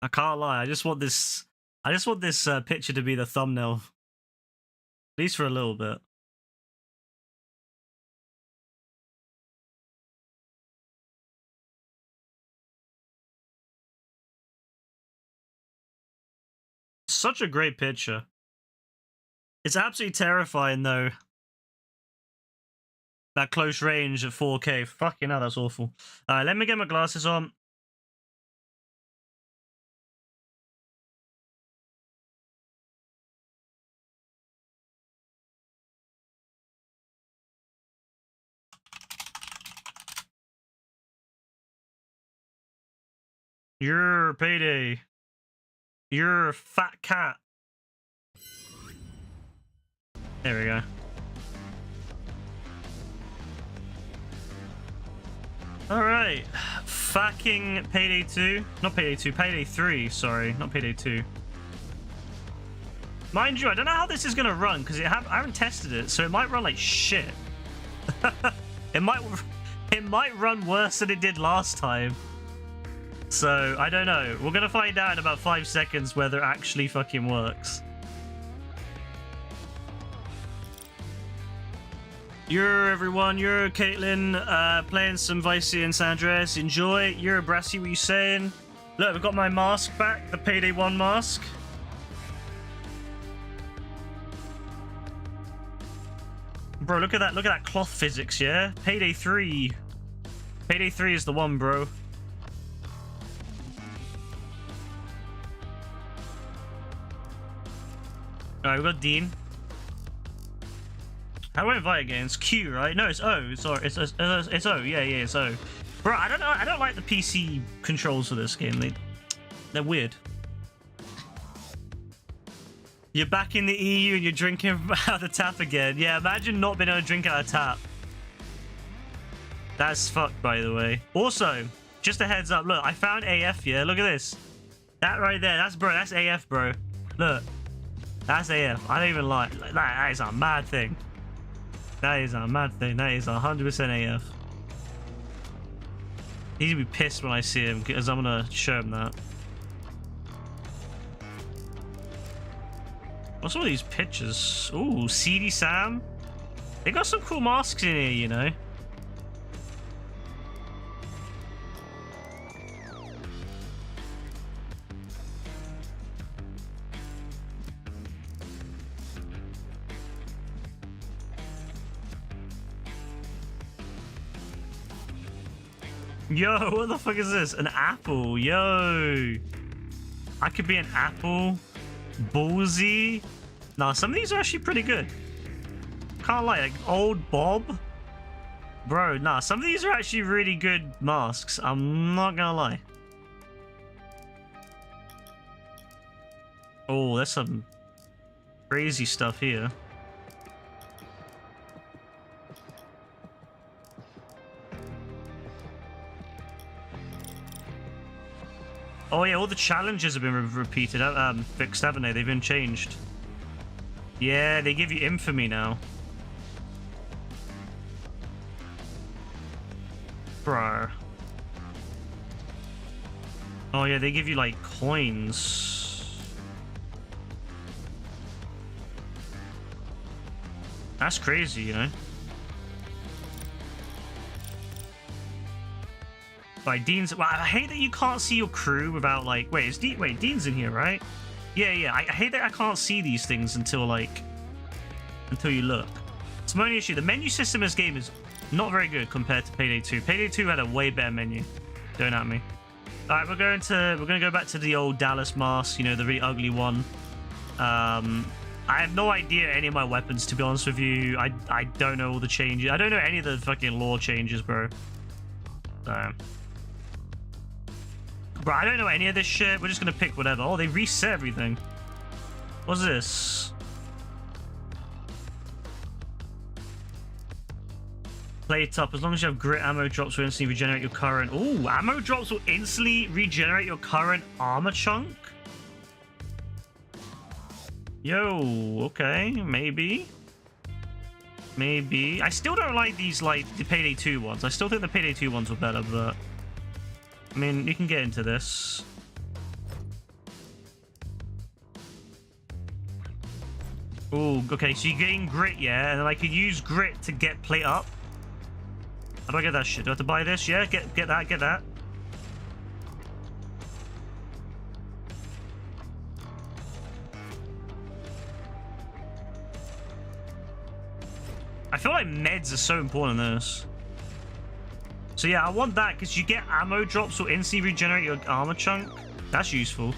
I can't lie. I just want this picture to be the thumbnail, at least for a little bit. Such a great picture. It's absolutely terrifying though. That close range at 4K. Fucking hell, that's awful. Alright, let me get my glasses on. You're Payday. You're a fat cat. There we go. Alright. Fucking Payday 2. Not Payday 2, Payday 3, sorry. Not Payday 2. Mind you, I don't know how this is gonna run, because I haven't tested it, so it might run like shit. It might run worse than it did last time. So, I don't know. We're gonna find out in about 5 seconds whether it actually fucking works. You're everyone, you're Caitlin, playing some Vice City and San Andreas. Enjoy. You're Brassy, what are you saying? Look, we've got my mask back, the Payday 1 mask. Bro, look at that cloth physics, yeah? Payday 3. Payday 3 is the one, bro. Alright, we've got Dean. How do I invite again? It's Q, right? No, it's O. Sorry, it's O. Yeah, it's O. Bro, I don't know. I don't like the PC controls for this game. They're weird. You're back in the EU and you're drinking out of the tap again. Yeah, imagine not being able to drink out of tap. That's fucked, by the way. Also, just a heads up. Look, I found AF here. Look at this. That right there. That's AF, bro. Look. That's AF. I don't even lie. That is a mad thing. That is a mad thing. That is 100% AF. He's gonna be pissed when I see him because I'm gonna show him that. What's all these pictures? Ooh, CD Sam. They got some cool masks in here, you know. Yo, what the fuck is this? An apple. Yo. I could be an apple. Ballsy. Nah, some of these are actually pretty good. Can't lie, like old Bob. Bro, nah, some of these are actually really good masks. I'm not gonna lie. Oh, there's some crazy stuff here. Oh yeah, all the challenges have been repeated, fixed, haven't they? They've been changed. Yeah, they give you infamy now. Bro. Oh yeah, they give you like coins. That's crazy, you know? Like Dean's. Well, I hate that you can't see your crew without like. Wait, Dean's in here, right? Yeah. I hate that I can't see these things until you look. It's my only issue. The menu system in this game is not very good compared to Payday 2. Payday 2 had a way better menu. Don't at me. All right, we're gonna go back to the old Dallas mask. You know, the really ugly one. I have no idea any of my weapons, to be honest with you. I don't know all the changes. I don't know any of the fucking lore changes, bro. Bro, I don't know any of this shit. We're just gonna pick whatever. Oh, they reset everything. What's this? Play it up. As long as you have grit, ammo drops will instantly regenerate your current. Ooh, ammo drops will instantly regenerate your current armor chunk? Yo, okay, maybe. Maybe. I still don't like these, like, the Payday 2 ones. I still think the Payday 2 ones were better, but... I mean, you can get into this. Oh, okay, so you're getting grit, yeah? And I could use grit to get plate up. How do I get that shit? Do I have to buy this? Yeah, get that, get that. I feel like meds are so important in this. So yeah, I want that because you get ammo drops or instantly regenerate your armor chunk. That's useful.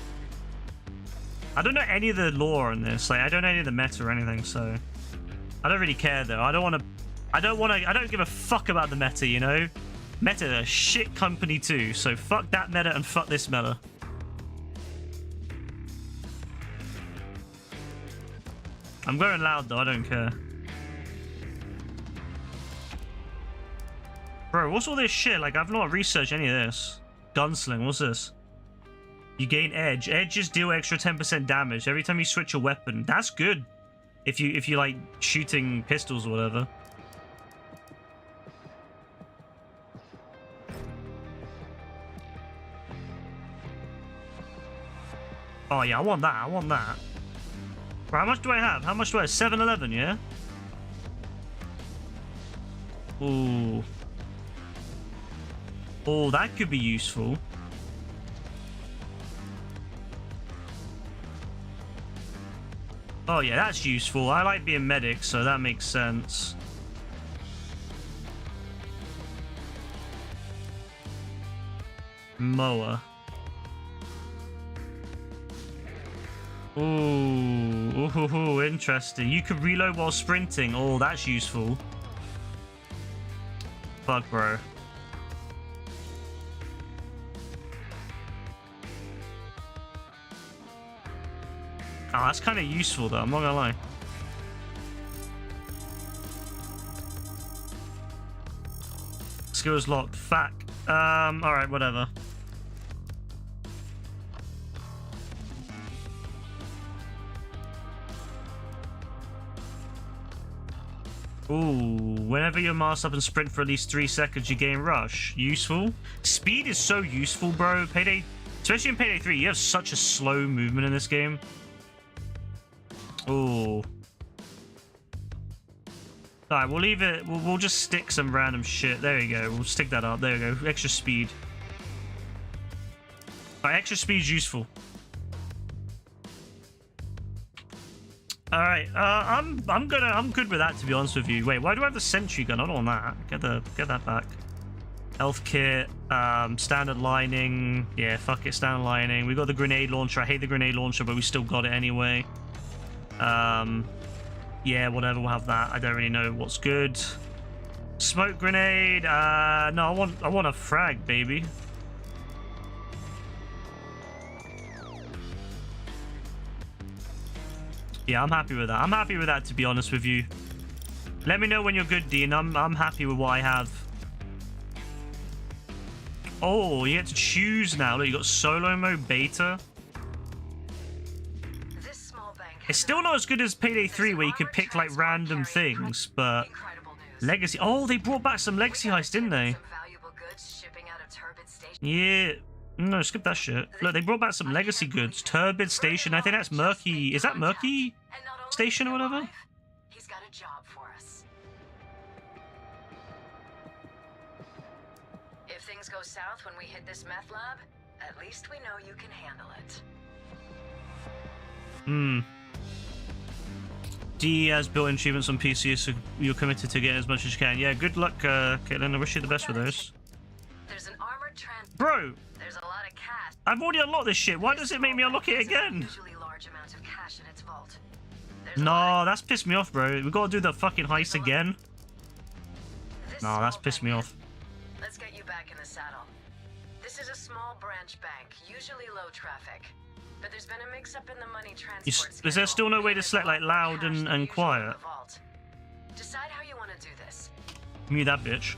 I don't know any of the lore on this. Like, I don't know any of the meta or anything, so I don't really care though. I don't give a fuck about the meta, you know? Meta are a shit company too, so fuck that meta and fuck this meta. I'm going loud though, I don't care. Bro, what's all this shit? Like, I've not researched any of this. Gunsling, what's this? You gain edge. Edges deal extra 10% damage every time you switch a weapon. That's good. If you like shooting pistols or whatever. Oh yeah, I want that. I want that. Bro, how much do I have? How much do I have? 711, yeah? Ooh. Oh, that could be useful. Oh yeah, that's useful. I like being medic, so that makes sense. Mower. Ooh, interesting. You could reload while sprinting. Oh, that's useful. Fuck, bro. Oh, that's kind of useful though, I'm not gonna lie. Skills locked. Fuck. Alright, whatever. Ooh, whenever you're masked up and sprint for at least 3 seconds, you gain rush. Useful. Speed is so useful, bro. Payday, especially in Payday 3, you have such a slow movement in this game. Ooh. Alright, we'll leave it. We'll just stick some random shit. There you go. We'll stick that up. There you go. Extra speed. Alright, extra speed is useful. Alright, I'm good with that, to be honest with you. Wait, why do I have the sentry gun? I don't want that. Get that back. Health kit, standard lining. Yeah, fuck it, standard lining. We got the grenade launcher. I hate the grenade launcher, but we still got it anyway. Yeah, whatever, we'll have that. I don't really know what's good. Smoke grenade. No, I want a frag, baby. Yeah, I'm happy with that. I'm happy with that, to be honest with you. Let me know when you're good, Dean. I'm happy with what I have. Oh, you get to choose now. Look, you got solo mode beta. It's still not as good as Payday 3 where you could pick like random things, but Legacy. Oh, they brought back some Legacy heist, didn't they? Yeah. No, skip that shit. Look, they brought back some Legacy goods. Turbid Station. I think that's Murky. Is that Murky Station or whatever? He's got a job for us. If things go south when we hit this meth lab, at least we know you can handle it. DE has built-in achievements on PC, so you're committed to getting as much as you can. Yeah, good luck, Caitlin. I wish you the best with those. There's an armored Bro! There's a lot of cash. I've already unlocked this shit. Why does it make me unlock it again? Usually large amounts of cash in its vault. No, that's pissed me off, bro. We gotta do the fucking heist again. No, that's pissed me off. Let's get you back in the saddle. This is a small branch bank, usually low traffic. But there's been a mix-up in the money transport. Is there still no way to select like loud and quiet? Decide how you want to do this. Mute that bitch.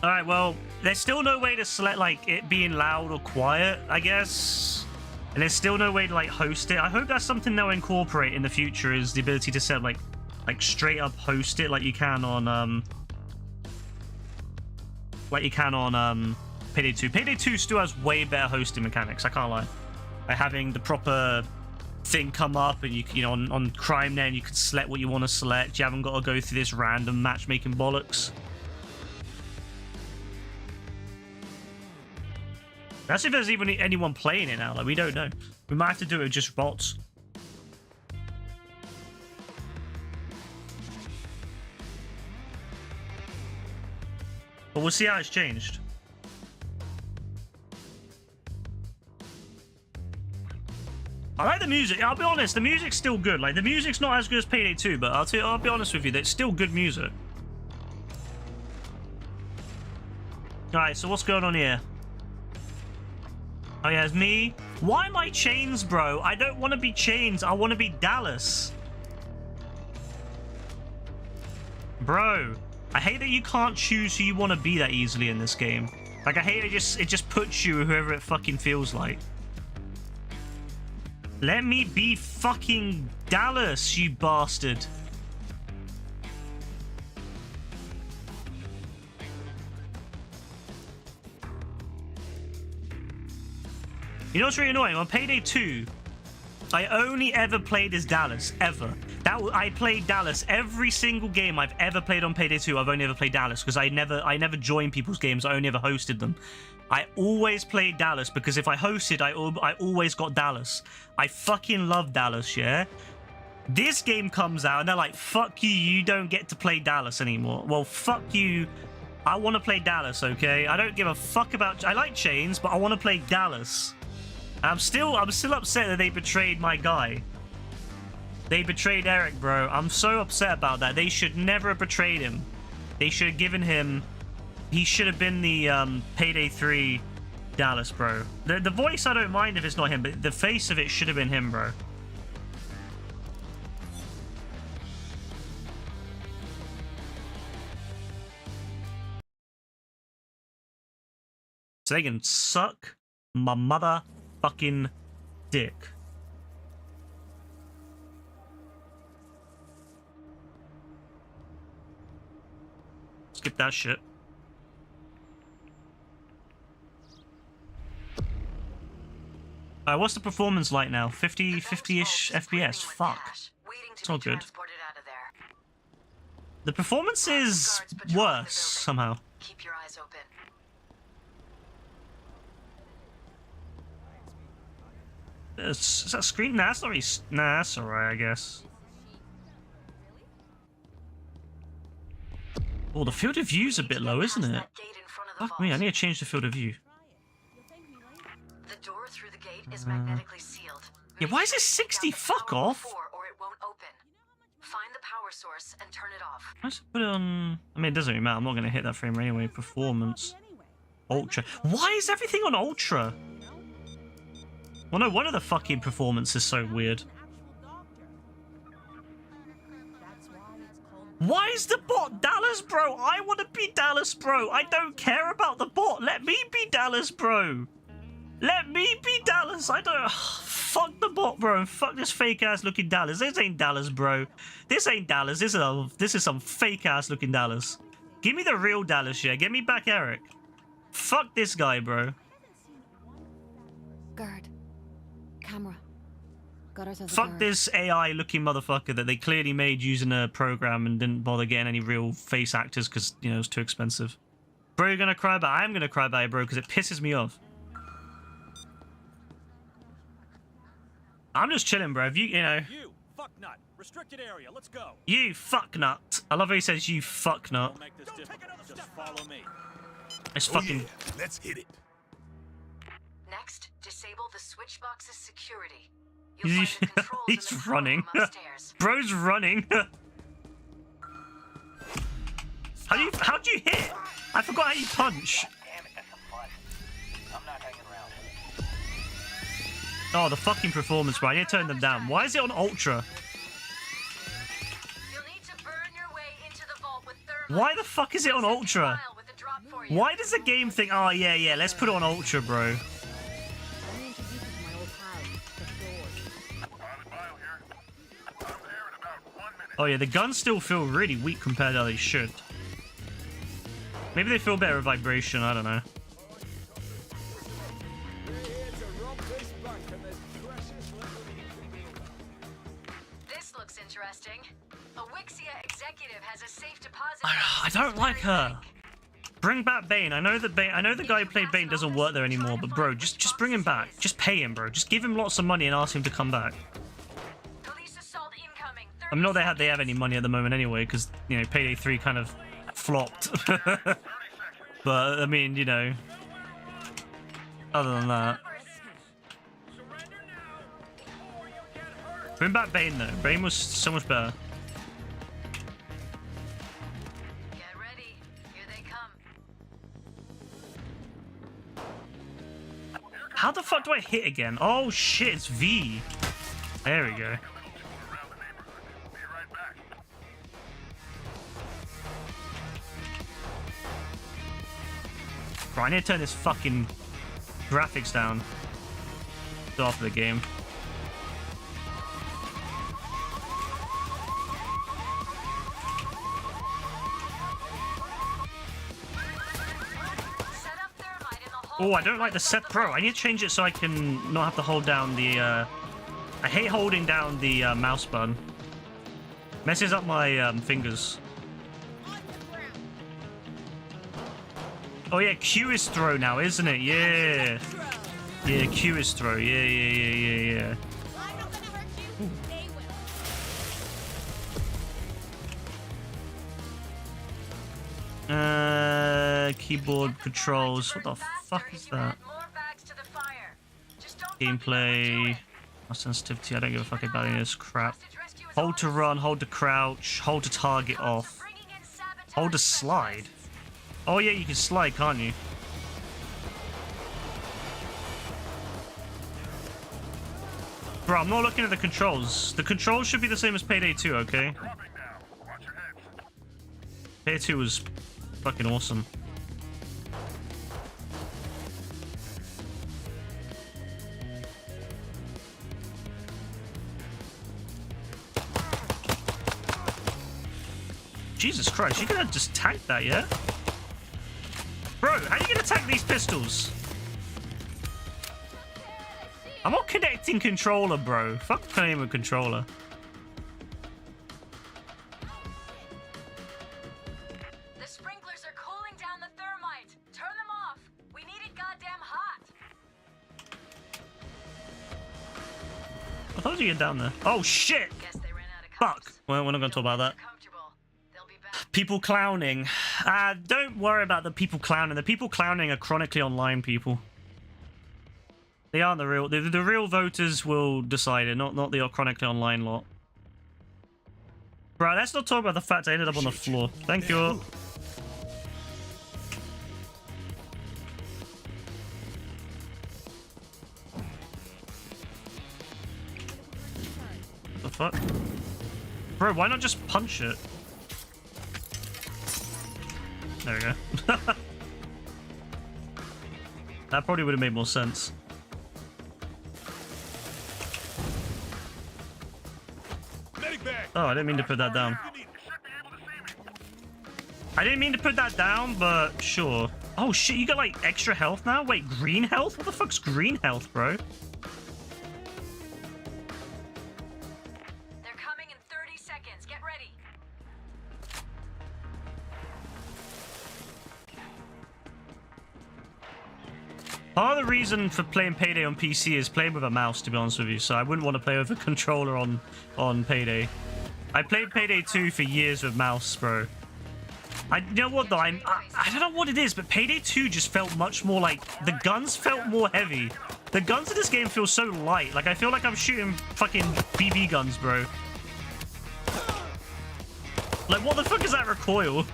Alright, well, there's still no way to select like it being loud or quiet, I guess. And there's still no way to like host it. I hope that's something they'll incorporate in the future, is the ability to set like straight up host it like you can on Payday 2. Payday 2 still has way better hosting mechanics, I can't lie. Like having the proper thing come up, and you know, on CrimeNet, you can select what you want to select. You haven't got to go through this random matchmaking bollocks. That's if there's even anyone playing it now. Like, we don't know. We might have to do it with just bots. But we'll see how it's changed. I like the music. I'll be honest, the music's still good. Like, the music's not as good as Payday 2, but I'll be honest with you, it's still good music. Alright, so what's going on here? Oh yeah, it's me. Why am I chains, bro? I don't want to be chains. I want to be Dallas. Bro, I hate that you can't choose who you want to be that easily in this game. Like, I hate it just puts you whoever it fucking feels like. Let me be fucking Dallas, you bastard. You know what's really annoying? On Payday 2, I only ever played as Dallas, ever. I played Dallas every single game I've ever played on Payday 2. I've only ever played Dallas because I never joined people's games. I only ever hosted them. I always played Dallas because if I hosted, I always got Dallas. I fucking love Dallas, yeah? This game comes out and they're like, fuck you, you don't get to play Dallas anymore. Well, fuck you. I want to play Dallas, okay? I don't give a fuck about... I like chains, but I want to play Dallas. I'm still upset that they betrayed my guy. They betrayed Eric, bro. I'm so upset about that. They should never have betrayed him. They should have given him... He should have been the Payday 3 Dallas, bro. The voice, I don't mind if it's not him, but the face of it should have been him, bro. So they can suck my motherfucking dick. Skip that shit. What's the performance like now? 50-ish FPS? Fuck. It's not good. The performance is worse, somehow. Keep your eyes open. Is that screen? Nah, that's not really... Nah, that's alright, I guess. Oh, the field of view's a bit low, isn't it? Fuck me, I need to change the field of view. The door through the gate is magnetically sealed. Yeah, why is it 60? Fuck off. Or it won't open. Find the power source and turn it off. Let's put it on... I mean, it doesn't really matter. I'm not going to hit that frame rate anyway. Performance. Ultra. Why is everything on Ultra? Well, no, one of the fucking performances is so weird. Why is the bot Dallas, bro? I want to be Dallas, bro. I don't care about the bot. Let me be Dallas, bro. Let me be Dallas. I don't... Fuck the bot, bro. And fuck this fake-ass looking Dallas. This ain't Dallas, bro. This ain't Dallas. This is some fake-ass looking Dallas. Give me the real Dallas, yeah. Get me back Eric. Fuck this guy, bro. Guard. Camera. Got ourselves a Fuck guard. this AI-looking motherfucker that they clearly made using a program and didn't bother getting any real face actors because, you know, it's too expensive. Bro, you're gonna cry about it? I am gonna cry about it, bro, because it pisses me off. I'm just chilling, bro. If you know... You, fucknut. Restricted area. Let's go. You fucknut. I love how he says you fucknut. Don't make this difficult. Just follow me. It's fucking... Yeah. Let's hit it. Next, disable the switch box's security. You'll find the controls in He's the running. room upstairs. Bro's running. How'd you hit? I forgot how you punch. Oh, the fucking performance, bro. I need to turn them down. Why is it on Ultra? You'll need to burn your way into the vault with thermite. Why the fuck is it on Ultra? With a drop for you. Why does the game think, oh, yeah, let's put it on Ultra, bro? Let me introduce you to my old pal, the Sword. Oh, yeah, the guns still feel really weak compared to how they should. Maybe they feel better with vibration, I don't know. interesting. A Wixia executive has a safe deposit. I don't like her. Bring back Bane. I know the guy who played Bane doesn't work there anymore, but bro, just bring him back. Just pay him, bro. Just give him lots of money and ask him to come back. Police assault incoming. I mean, not they have any money at the moment anyway, because you know Payday 3 kind of flopped. But I mean, you know, other than that, bring back Bane though. Bane was so much better. Get ready. Here they come. How the fuck do I hit again? Oh shit, it's V. There we go. Bro, I need to turn this fucking graphics down. It's off the game. Oh, I don't like the set pro. I need to change it so I can not have to hold down the, I hate holding down the mouse button. Messes up my fingers. Oh yeah, Q is throw now, isn't it? Yeah. Yeah, Q is throw. Yeah. I'm not gonna hurt you. They will. Keyboard controls. What the fuck is that? Gameplay. My sensitivity. I don't give a fuck about any of this crap. Hold to run. Hold to crouch. Hold to target off. Hold to slide. Oh yeah, you can slide, can't you? Bro, I'm not looking at the controls. The controls should be the same as Payday 2, okay? Payday 2 was fucking awesome. Jesus Christ, you're gonna just tank that, yeah? Bro, how are you gonna tank these pistols? I'm not connecting controller, bro. Fuck playing with controller. The sprinklers are cooling down the thermite. Turn them off. We need it goddamn hot. I thought you get down there. Oh shit! Guess they ran out of Fuck. cops. Well, we're not gonna talk about that. Comfortable. They'll be back. People clowning. Don't worry about the people clowning. The people clowning are chronically online people. They aren't the real. The real voters will decide it, not the chronically online lot. Bro, let's not talk about the fact I ended up on the floor. Thank you. What the fuck? Bro, why not just punch it? There we go. That probably would have made more sense. Oh, I didn't mean to put that down. I didn't mean to put that down, but sure. Oh shit, you got like extra health now? Wait, green health? What the fuck's green health, bro? They're coming in 30 seconds. Get ready. Part of the reason for playing Payday on PC is playing with a mouse, to be honest with you, so I wouldn't want to play with a controller on Payday. I played Payday 2 for years with mouse, bro. You know what, though? I don't know what it is, but Payday 2 just felt much more like... The guns felt more heavy. The guns in this game feel so light. Like, I feel like I'm shooting fucking BB guns, bro. Like, what the fuck is that recoil?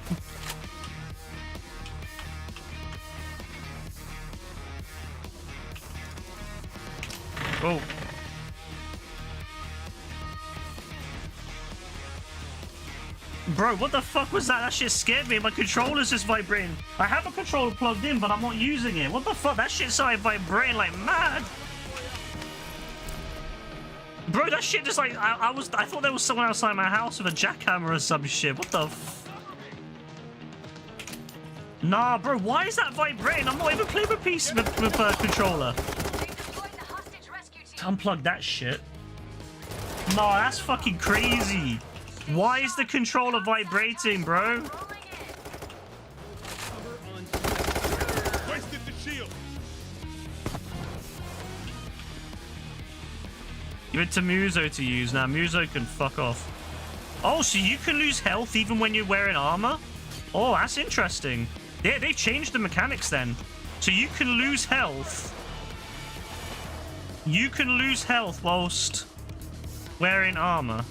Oh. Bro, what the fuck was that? That shit scared me. My controller's just vibrating. I have a controller plugged in, but I'm not using it. What the fuck? That shit started vibrating like mad. Bro, that shit just like... I thought there was someone outside my house with a jackhammer or some shit. What the f... Nah, bro, why is that vibrating? I'm not even playing with a controller. Unplug that shit. Nah, that's fucking crazy. Why is the controller vibrating, bro? Wasted the shield. Give it to Muzo to use now. Muzo can fuck off. Oh, so you can lose health even when you're wearing armor? Oh, that's interesting. Yeah, they changed the mechanics then. So you can lose health. You can lose health whilst wearing armor.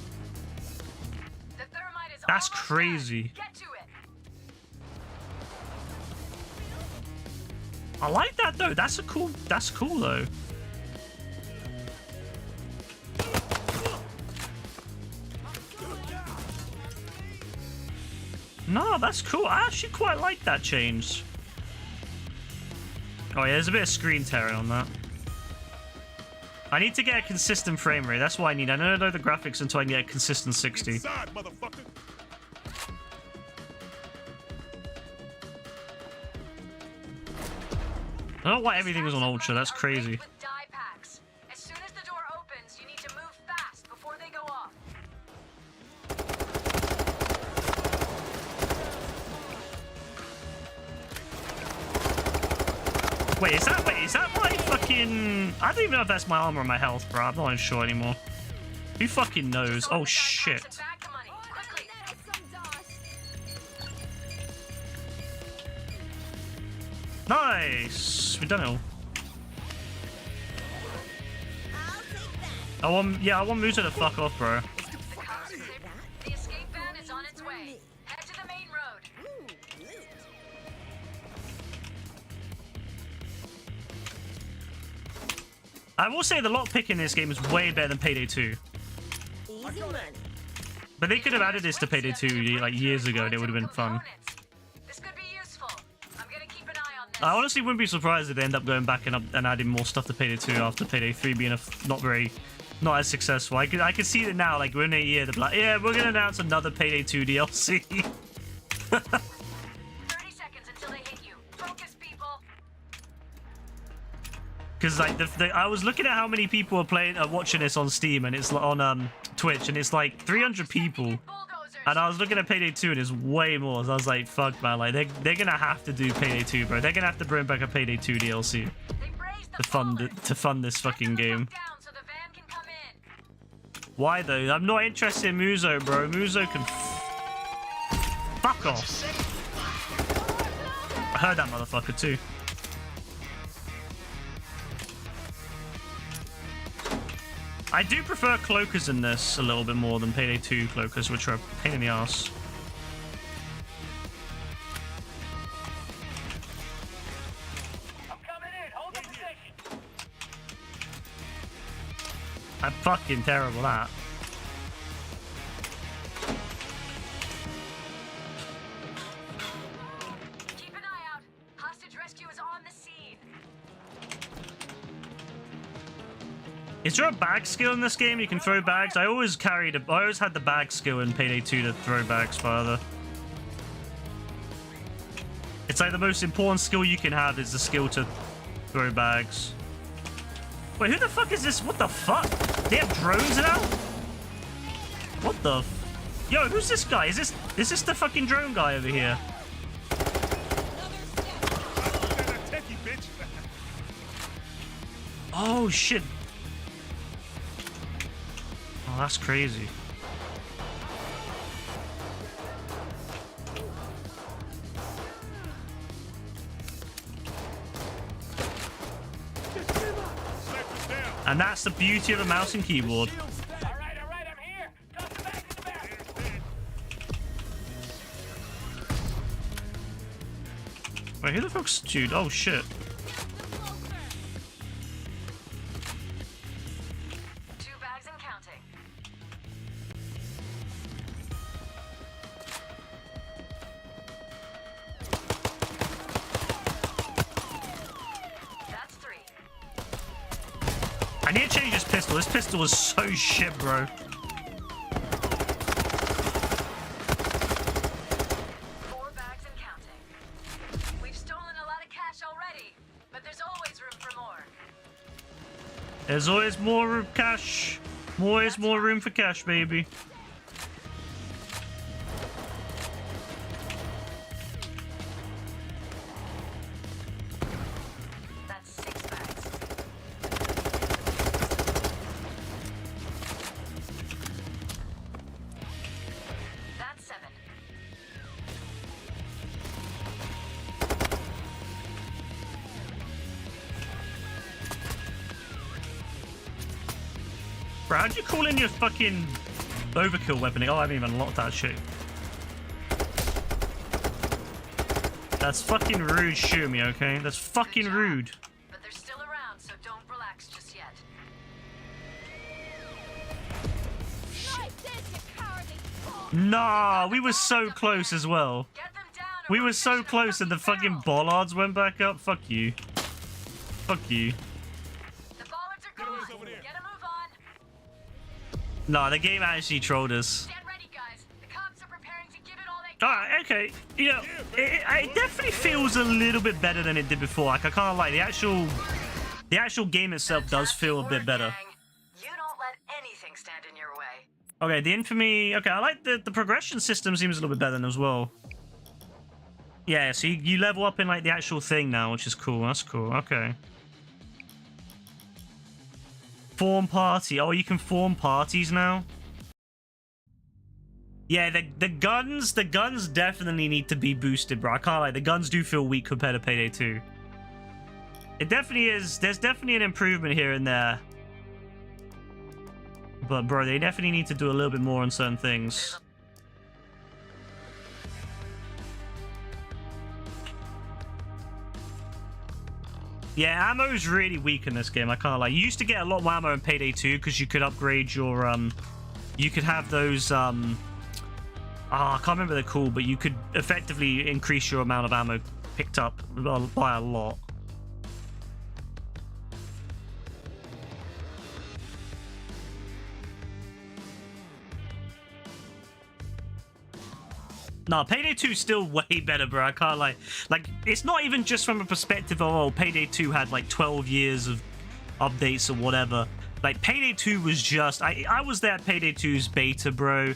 The thermite is That's almost crazy. done. Get to it. I like that though. That's cool though. No, that's cool. I actually quite like that change. Oh yeah, there's a bit of screen tearing on that. I need to get a consistent frame rate. That's what I need. I don't know the graphics until I can get a consistent 60. Inside, motherfucker. I don't know why everything was on ultra. That's crazy. With dye packs. As soon as the door opens, you need to move fast before they go off. Wait, is that my fucking... I don't even know if that's my armor or my health, bro. I'm not even sure anymore. Who fucking knows? Oh, shit. Back the money, quickly. Nice. We've done it all. I want Muzo to fuck off, bro. The escape van is on its way. Head to the main road. I will say the lockpick in this game is way better than Payday 2. Easy money. But they could have added this to Payday 2 like years ago and it would have been fun. This could be useful. I'm gonna keep an eye on this. I honestly wouldn't be surprised if they end up going back and adding more stuff to Payday 2 after Payday 3 being not as successful. I can see it now, like within a year, they're like, yeah, we're gonna announce another Payday 2 DLC. 30 seconds until they hit you. Focus, people. Because like I was looking at how many people are watching this on Steam and it's on Twitch and it's like 300 people. Bulldozers. And I was looking at Payday 2 and it's way more. So I was like, fuck man, like they're gonna have to do Payday 2, bro. They're gonna have to bring back a Payday 2 DLC They raised the to fund this fucking game. down so the van can come in. Why though? I'm not interested in Muzo, bro. Muzo can fuck off. I heard that motherfucker too. I do prefer cloakers in this a little bit more than Payday 2 cloakers, which are a pain in the ass. I'm coming in. Hold the position. I'm fucking terrible at. Keep an eye out. Hostage rescue is on the scene. Is there a bag skill in this game? You can throw bags. I always had the bag skill in Payday 2 to throw bags further. It's like the most important skill you can have is the skill to throw bags. Wait, who the fuck is this? What the fuck? They have drones now? What the Yo, who's this guy? Is this the fucking drone guy over here? Techie, bitch. Oh shit. Oh, that's crazy. Sniper's down. And that's the beauty of a mouse and keyboard. All right, I'm here. Toss the bags in the back. Wait, who the fuck's dude? Oh shit. 2 bags and counting. That's 3. I need to change this pistol. This pistol is so shit, bro. 4 bags and counting. We've stolen a lot of cash already, but there's always room for more. There's always more cash. Always more room for cash, baby. Bro, how'd you call in your fucking overkill weapon? Oh, I haven't even unlocked that shit. That's fucking rude, shoot me, okay? That's fucking rude. But they're still around, so don't relax just yet. Nah, we were so close as well. Get them down or We we'll were so finish close the and the fucking barrel. bollards went back up. Fuck you. Fuck you. The bollards are gone. over there. Get a move on. Nah, the game actually trolled us. Get ready, guys. The cops are preparing to give it all they got. Alright, okay. You know, it definitely feels a little bit better than it did before. Like, I can't lie. The actual game itself does feel a bit better. Gang. You don't let anything stand in your way. Okay, the infamy... Okay, I like the progression system seems a little bit better than as well. Yeah, so you level up in, like, the actual thing now, which is cool. That's cool. Okay. Form party. Oh, you can form parties now? Yeah, the guns definitely need to be boosted, bro. I can't lie. The guns do feel weak compared to Payday 2. It definitely is. There's definitely an improvement here and there. But, bro, they definitely need to do a little bit more on certain things. Yeah, ammo's really weak in this game, I can't lie. You used to get a lot more ammo in Payday 2 because you could upgrade your, you could have those, I can't remember they're called, but you could effectively increase your amount of ammo picked up by a lot. No, Payday 2 is still way better, bro. I can't lie. Like, it's not even just from a perspective of, oh, Payday 2 had like 12 years of updates or whatever. Like, Payday 2 was just... I was there at Payday 2's beta, bro.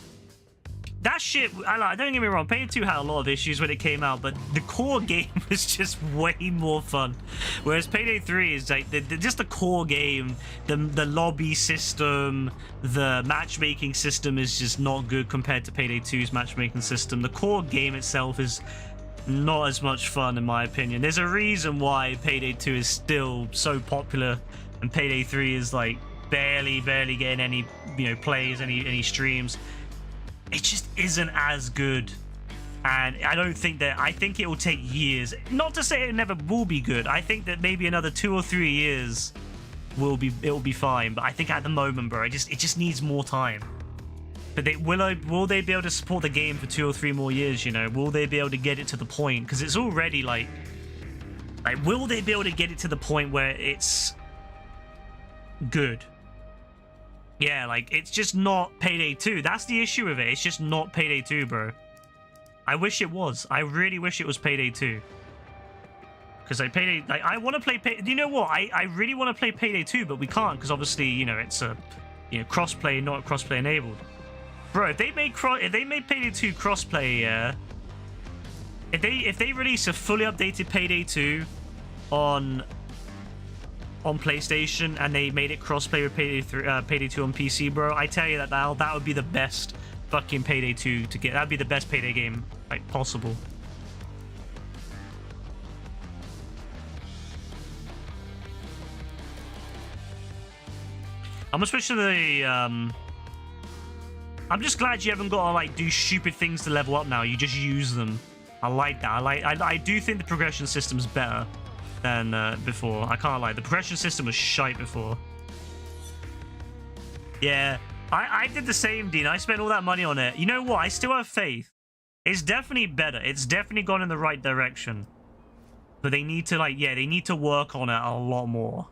That shit... don't get me wrong, Payday 2 had a lot of issues when it came out, but the core game was just way more fun. Whereas Payday 3 is like just the core game, the lobby system, the matchmaking system is just not good compared to Payday 2's matchmaking system. The core game itself is not as much fun in my opinion. There's a reason why Payday 2 is still so popular and Payday 3 is like barely getting any, you know, plays, any streams. It just isn't as good, and I don't think that... I think it will take years. Not to say it never will be good. I think that maybe another 2 or 3 years it will be fine. But I think at the moment, bro, it just needs more time. But will they be able to support the game for 2 or 3 more years? You know, will they be able to get it to the point? Because it's already like will they be able to get it to the point where it's good? Yeah, like, it's just not Payday 2. That's the issue with it. It's just not Payday 2, bro. I wish it was. I really wish it was Payday 2. Because, like, Payday... Like, I want to play Payday... You know what? I really want to play Payday 2, but we can't. Because, obviously, you know, it's a... You know, crossplay, not crossplay enabled. Bro, if they made Payday 2 crossplay, yeah... If they release a fully updated Payday 2 on PlayStation and they made it crossplay with Payday 2 on PC, bro, I tell you that would be the best fucking Payday 2 to get. That'd be the best Payday game like possible. I'm gonna switch to the I'm just glad you haven't got to like do stupid things to level up now. You just use them. I like that. I do think the progression system's better than before. I can't lie. The progression system was shite before. Yeah, I did the same, Dean. I spent all that money on it. You know what? I still have faith. It's definitely better. It's definitely gone in the right direction. But they need to, like, yeah, they need to work on it a lot more.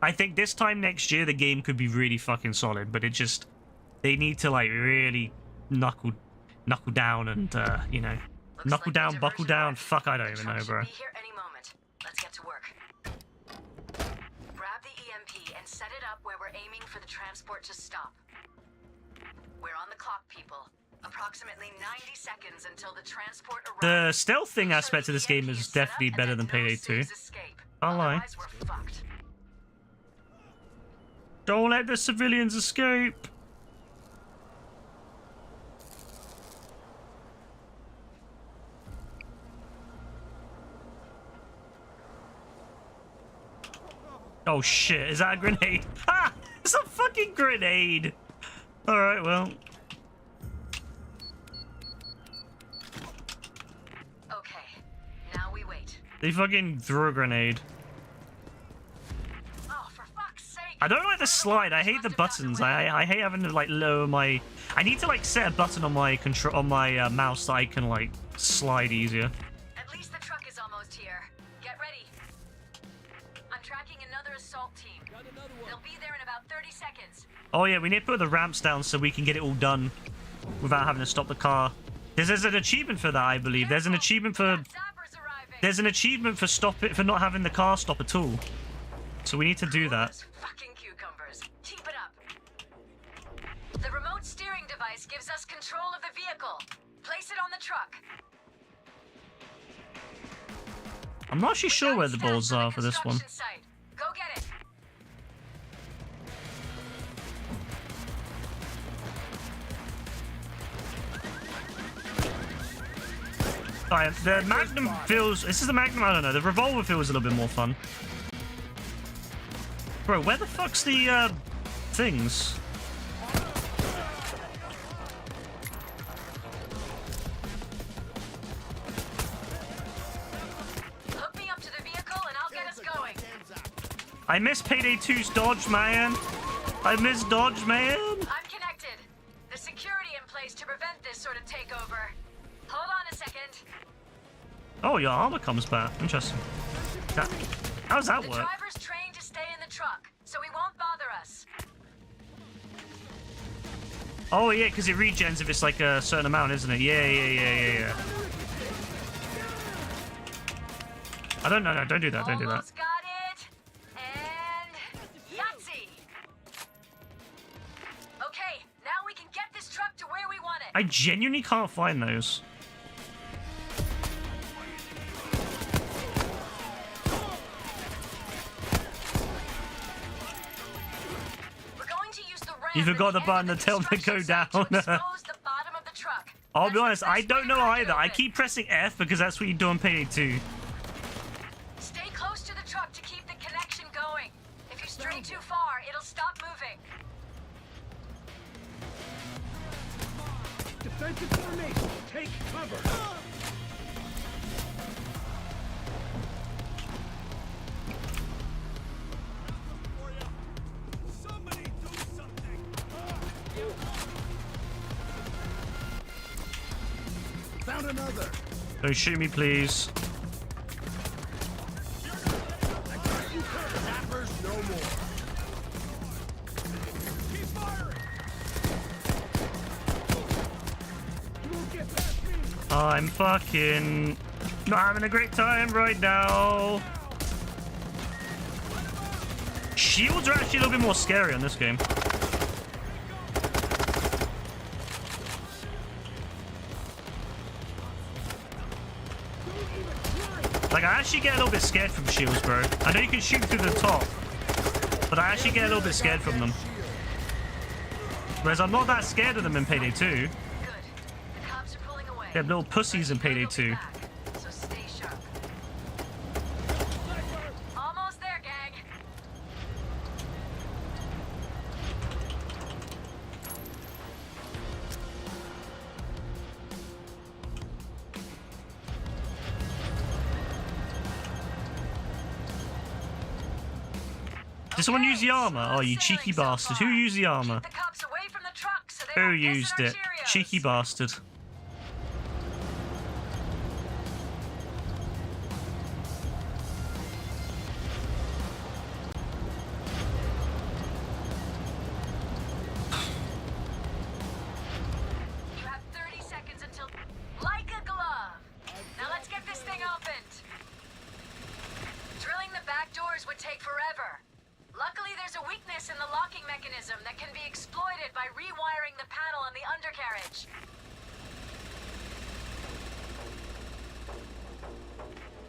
I think this time next year, the game could be really fucking solid. But it just... They need to, like, really knuckle down and, you know... Looks Knuckle like down, the buckle diversion down. worked. Fuck, I don't The even truck know, should bro. be here any moment. Let's get to work. Grab the EMP and set it up where we're aiming for the transport to stop. We're on the clock, people. Approximately 90 seconds until the transport arrives. The stealth thing Make sure aspect the of this game EMP is set up definitely and better that than no Payday 2. civvies escape. I'll lie. Otherwise, we're fucked. Don't let the civilians escape. Oh shit, is that a grenade? Ah! It's a fucking fucking grenade. All right, well. Okay, now we wait. They fucking threw a grenade. Oh, for fuck's sake! I don't like the slide. I hate the buttons. I hate having to like lower my. I need to like set a button on my control on my mouse that I can like slide easier. At least the truck is almost here. Get ready. I'm tracking another assault team. They'll be there in about 30 seconds. Oh yeah, we need to put the ramps down so we can get it all done without having to stop the car. There's an achievement for that, I believe. There's an achievement for Zappers arriving. there's an achievement for for not having the car stop at all. So we need to do that. Those fucking cucumbers. Keep it up. The remote steering device gives us control of the vehicle. Place it on the truck. I'm not actually sure where the balls are for this one. Site. Go get it. Alright, the Magnum feels... This is the Magnum? I don't know. The Revolver feels a little bit more fun. Bro, where the fuck's the, things? Hook me up to the vehicle and I'll get us going. I miss Payday 2's dodge, man. I miss dodge, man. I'm connected. The security in place to prevent this sort of takeover. Hold on a second. Oh, your armor comes back. Interesting. How does that The work? driver's trained to stay in the truck, so he won't bother us. Oh, yeah, because it regens if it's like a certain amount, isn't it? Yeah. I don't know. No, don't do that. Don't do that. Almost got it. And Yahtzee. Okay, now we can get this truck to where we want it. I genuinely can't find those. We're going to use the ramp. You forgot the at button end to of the tell them to go construction site down. to expose the bottom of the truck. I'll That's be the honest, I best don't way know to crack it either. I open. keep pressing F because that's what you do on Payday 2. Stay close to the truck to keep the connection going. If you stray too far, it'll stop moving. Defensive formation. Take cover. Somebody do something. Found another. Don't shoot me, please. Zappers no more. Keep firing. You won't get past me. I'm fucking not having a great time right now. Shields are actually a little bit more scary on this game. Like, I actually get a little bit scared from shields, bro. I know you can shoot through the top, but I actually get a little bit scared from them. Whereas I'm not that scared of them in Payday 2. Good. The cops are pulling away. They're little pussies in Payday 2. Back, so stay sharp. Almost there, gang. Did someone use the armor? Oh, you cheeky bastard. Who used the armor? Keep the cops away from the truck so they Who don't piss used in our it? Cheerios. Cheeky bastard. You have 30 seconds until... Like a glove. Now let's get this thing opened. Drilling the back doors would take forever. Luckily, there's a weakness in the locking mechanism that can be exploited by rewiring the panel on the undercarriage.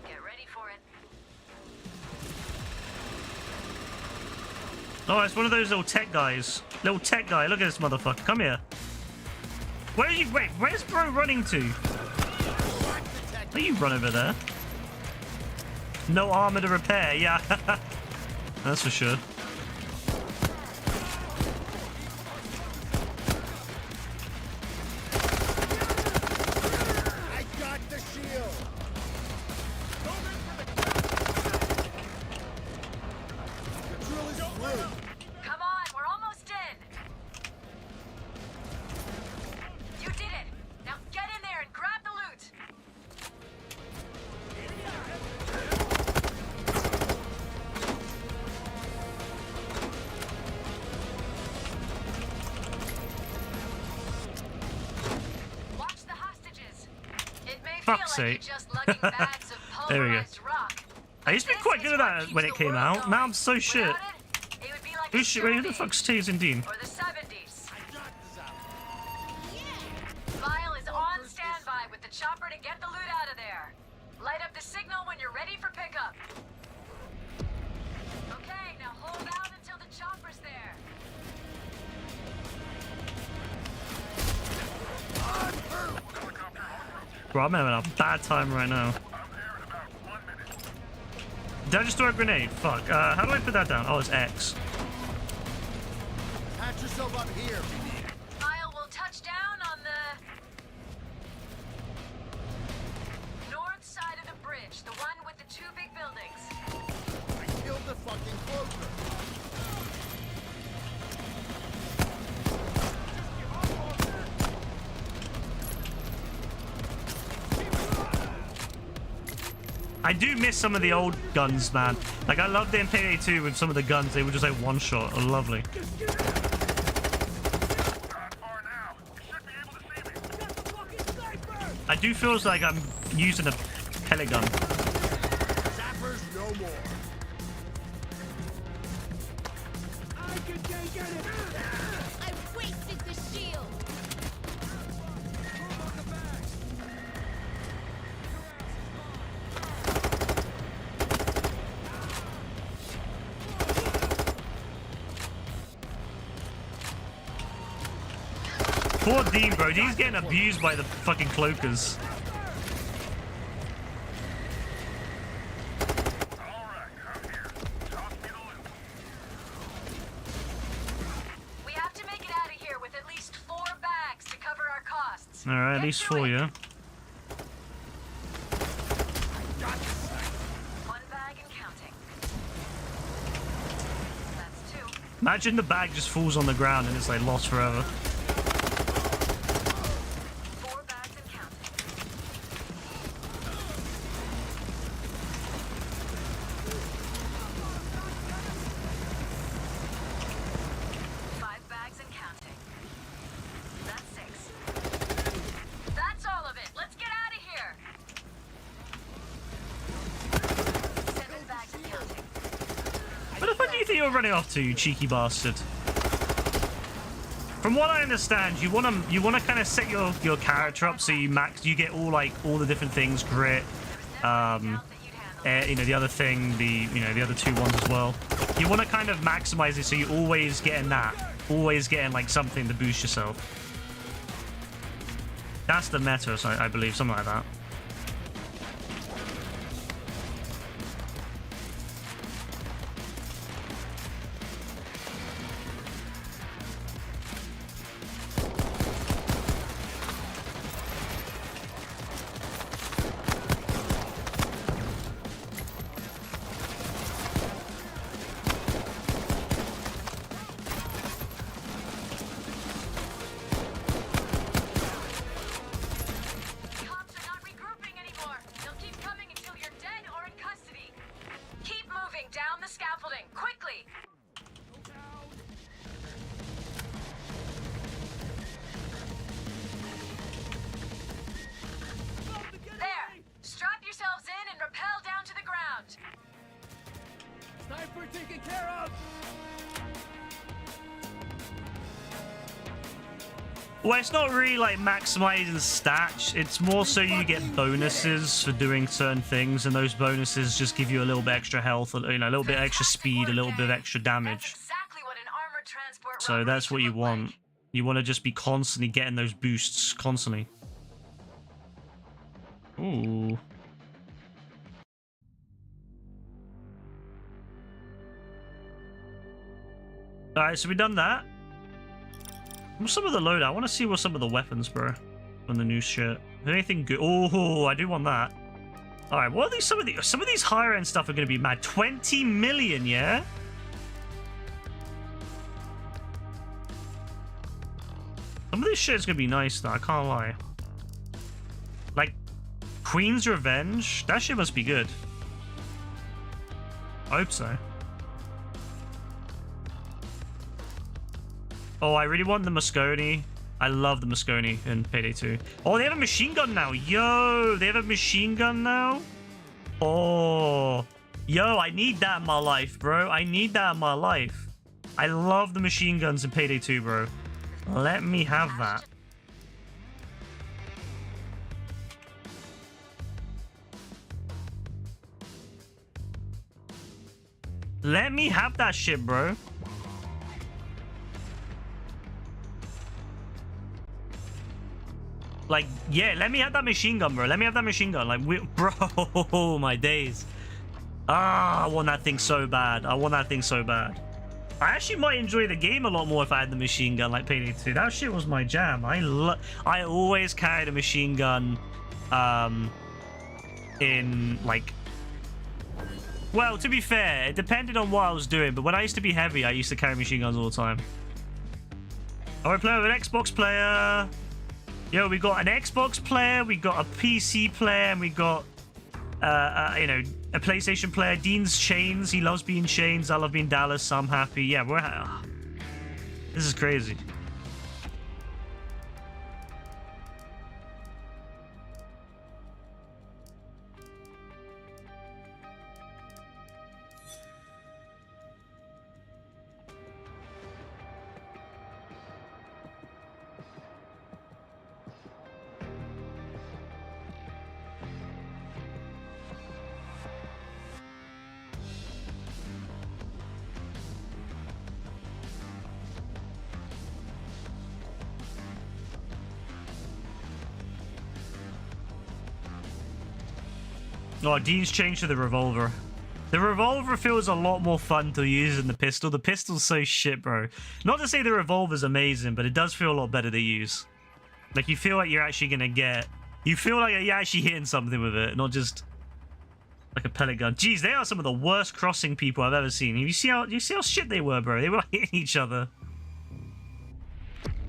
Get ready for it. Oh, it's one of those little tech guys. Little tech guy. Look at this motherfucker. Come here. Where are you? Wait, where's bro running to? Are you run over there? No armor to repair. Yeah. That's for sure. fuck's like sake. you're just lugging bags of There we go. pulverized rock. I used to be This quite is good at what that keeps when it the came world out. going. Now I'm so shit. Without it, it would be like a Wait, who the stone fuck's age. Taze and Dean? Or the 70s. Vile is on standby with the chopper to get the loot out of there. Light up the signal when you're ready for pickup. Okay, now hold out until the chopper's there. Bro, I'm having a bad time right now. Did I just throw a grenade? Fuck. How do I put that down? Oh, it's X. Patch yourself up here if you need it. Vile will touch down on the north side of the bridge, the one with the 2 big buildings. I killed the fucking cloaker. I do miss some of the old guns, man. Like, I loved in Payday 2 with some of the guns. They were just like one shot. Oh, lovely. Not far now. You should be able to see me. That's the fucking sniper! I do feel like I'm using a pellet gun. Zappers no more. I can take it. I wasted the shield. Move on the bags. Poor Dean, bro. Dean's getting abused by the fucking cloakers. Alright, I'm here. Toss me the loot. We have to make it out of here with at least 4 bags to cover our costs. Alright, at Get least to 4, it. yeah. 1 bag and counting. That's 2. Imagine the bag just falls on the ground and it's like lost forever. 4 bags and counting. 5 bags and counting. That's 6. That's all of it. Let's get out of here. 7 bags and counting. Where the fuck do you think you're running off to, you cheeky bastard? From what I understand, you wanna kind of set your character up so you get all the different things, grit, you know, the other thing, the other 2 ones as well. You want to kind of maximize it so you're always getting like something to boost yourself. That's the meta, so I believe, something like that. Cops are not regrouping anymore. They'll keep coming until you're dead or in custody. Keep moving down the scaffolding, quickly. There. Strap yourselves in and rappel down to the ground. Sniper taken care of. Well, it's not really like maximizing stats. It's more so you get bonuses for doing certain things, and those bonuses just give you a little bit extra health, a little bit extra speed, a little bit extra That's damage. exactly what an armored transport So robbery that's what should you look want. like. You want to just be constantly getting those boosts, constantly. Ooh. Alright, so we've done that. What's some of the loadout? I want to see what some of the weapons, bro. On the new shit. Anything good? Oh, I do want that. Alright, what are these? Some of these higher end stuff are going to be mad. 20 million, yeah? Some of this shit is going to be nice, though. I can't lie. Like, Queen's Revenge? That shit must be good. I hope so. Oh, I really want the Moscone. I love the Moscone in Payday 2. Oh, they have a machine gun now. Yo, they have a machine gun now. Oh, yo, I need that in my life, bro. I need that in my life. I love the machine guns in Payday 2, bro. Let me have that. Let me have that shit, bro. Like, yeah, let me have that machine gun, bro. Let me have that machine gun. Like, bro, my days. Ah, I want that thing so bad. I want that thing so bad. I actually might enjoy the game a lot more if I had the machine gun like Payday 2. That shit was my jam. I always carried a machine gun in, like... Well, to be fair, it depended on what I was doing. But when I used to be heavy, I used to carry machine guns all the time. All right, playing with an Xbox player. Yo, we got an Xbox player, we got a PC player, and we got, you know, a PlayStation player. Dean's chains. He loves being chains. I love being Dallas. So I'm happy. Yeah, this is crazy. Oh, Dean's changed to the revolver. The revolver feels a lot more fun to use than the pistol. The pistol's so shit, bro. Not to say the revolver's amazing, but it does feel a lot better to use. Like, you feel like you're actually gonna get... You feel like you're actually hitting something with it, not just like a pellet gun. Jeez, they are some of the worst crossing people I've ever seen. You see how shit they were, bro? They were like hitting each other.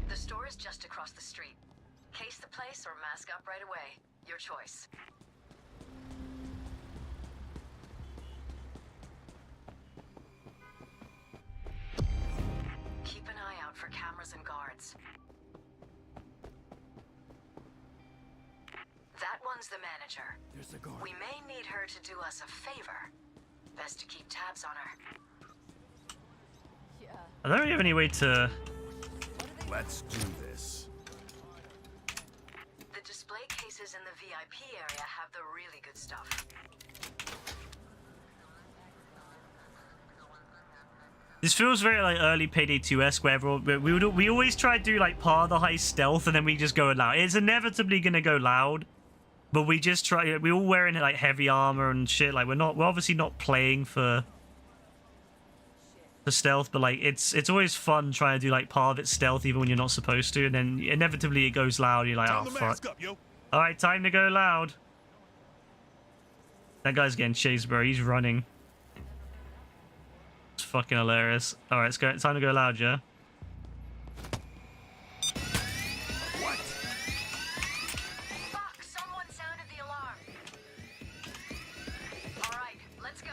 The store is just across the street. Case the place or mask up right away. Your choice. Keep an eye out for cameras and guards. That one's the manager. There's the guard. We may need her to do us a favor. Best to keep tabs on her. Yeah. I don't really have any way to... Let's do this. The display cases in the VIP area have the really good stuff. This feels very like early Payday 2-esque, where we always try to do like part of the heist stealth, and then we just go loud. It's inevitably gonna go loud, but we just try. We all wearing like heavy armor and shit. Like we're obviously not playing for stealth, but like it's always fun trying to do like part of it stealth even when you're not supposed to, and then inevitably it goes loud. You're like, oh fuck! All right, time to go loud. That guy's getting chased, bro. He's running. It's fucking hilarious. All right, let's go. Time to go loud, yeah. What? Fuck! Someone sounded the alarm. All right, let's go.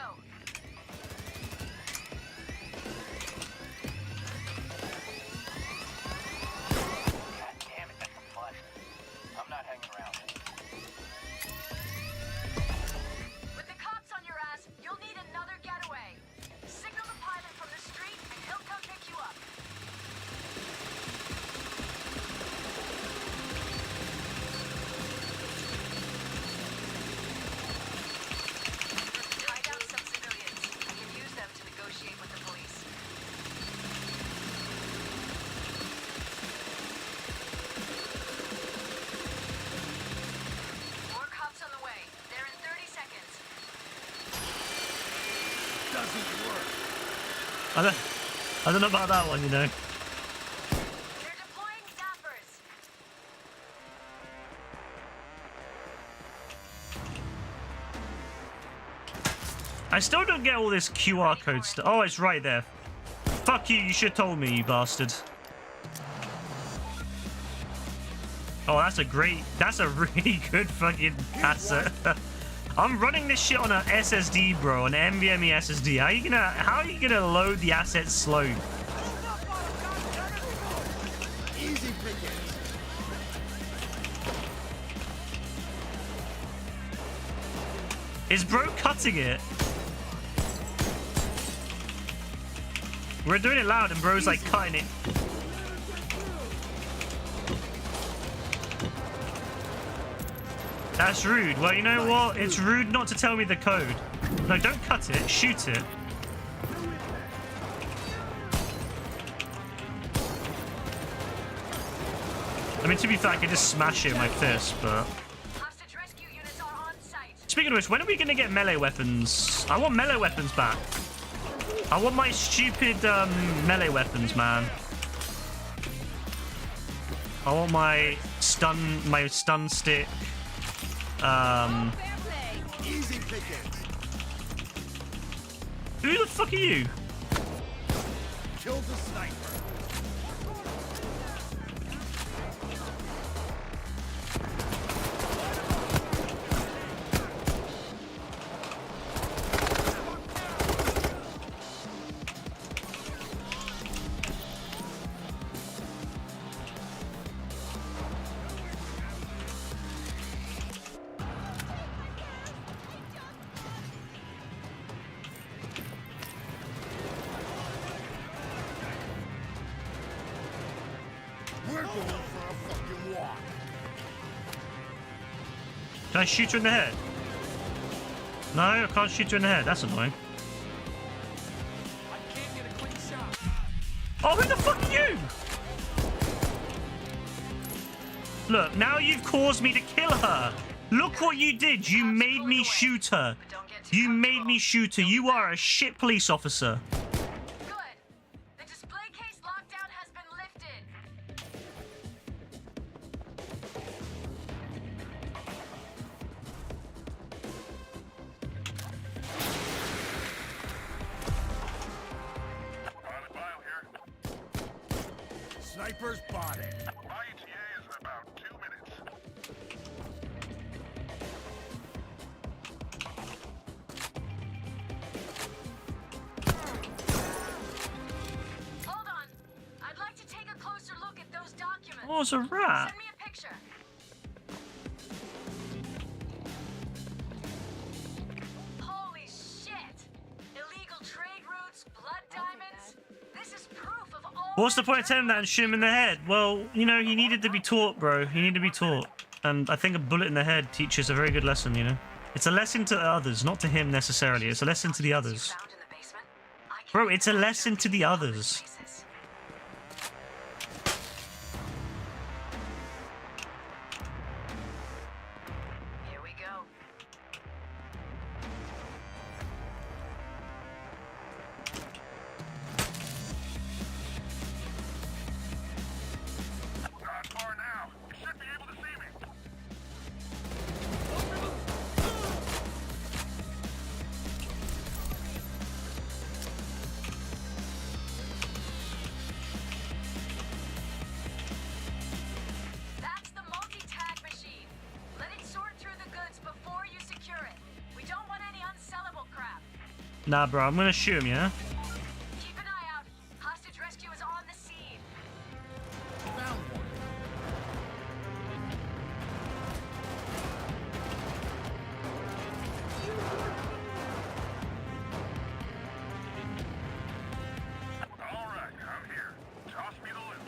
God damn it, that's a fun. I'm not hanging around. With the cops on your ass, you'll need another getaway. Signal the pilot from the street and he'll come pick you up. Hide out some civilians. You can use them to negotiate with the police. More cops on the way. They're in 30 seconds. Doesn't work. I don't know about that one, you know. They're deploying zappers. I still don't get all this QR code stuff. Oh, it's right there. Fuck you, you should have told me, you bastard. Oh, that's a really good fucking asset. I'm running this shit on an SSD, bro, an NVMe SSD. How are you gonna load the assets slow? Easy pickings. Is bro cutting it? We're doing it loud and bro's like cutting it. That's rude. Well, you know what? It's rude not to tell me the code. No, don't cut it. Shoot it. I mean, to be fair, I could just smash it with my fist, but... Hostage rescue units are on site. Speaking of which, when are we going to get melee weapons? I want melee weapons back. I want my stupid melee weapons, man. I want my stun stick. Easy pickings. Who the fuck are you? Killed the sniper. We're going for a fucking walk. Can I shoot her in the head? No, I can't shoot her in the head. That's annoying. Oh, who the fuck are you? Look, now you've caused me to kill her. Look what you did. You made me shoot her. You made me shoot her. You are a shit police officer. Good. The display case lockdown has been lifted. Sniper's spotted. My ETA is in about 2 minutes. Hold on. I'd like to take a closer look at those documents. Oh, it's a rat. Send me a picture. Holy shit! Illegal trade routes, blood diamonds. This is proof of all. What's the point of telling him that and shoot him in the head? Well, you know, he needed to be taught, bro. He needed to be taught. And I think a bullet in the head teaches a very good lesson, you know? It's a lesson to the others, not to him necessarily. It's a lesson to the others. Found in the basement? I can Bro, it's a lesson to the others. places. Here we go. Not far now. You should be able to see me. That's the multi-tag machine. Let it sort through the goods before you secure it. We don't want any unsellable crap. Nah, bro, I'm gonna shoot him, yeah? Keep an eye out. Hostage rescue is on the scene. Found one. All right, I'm here. Toss me the loot.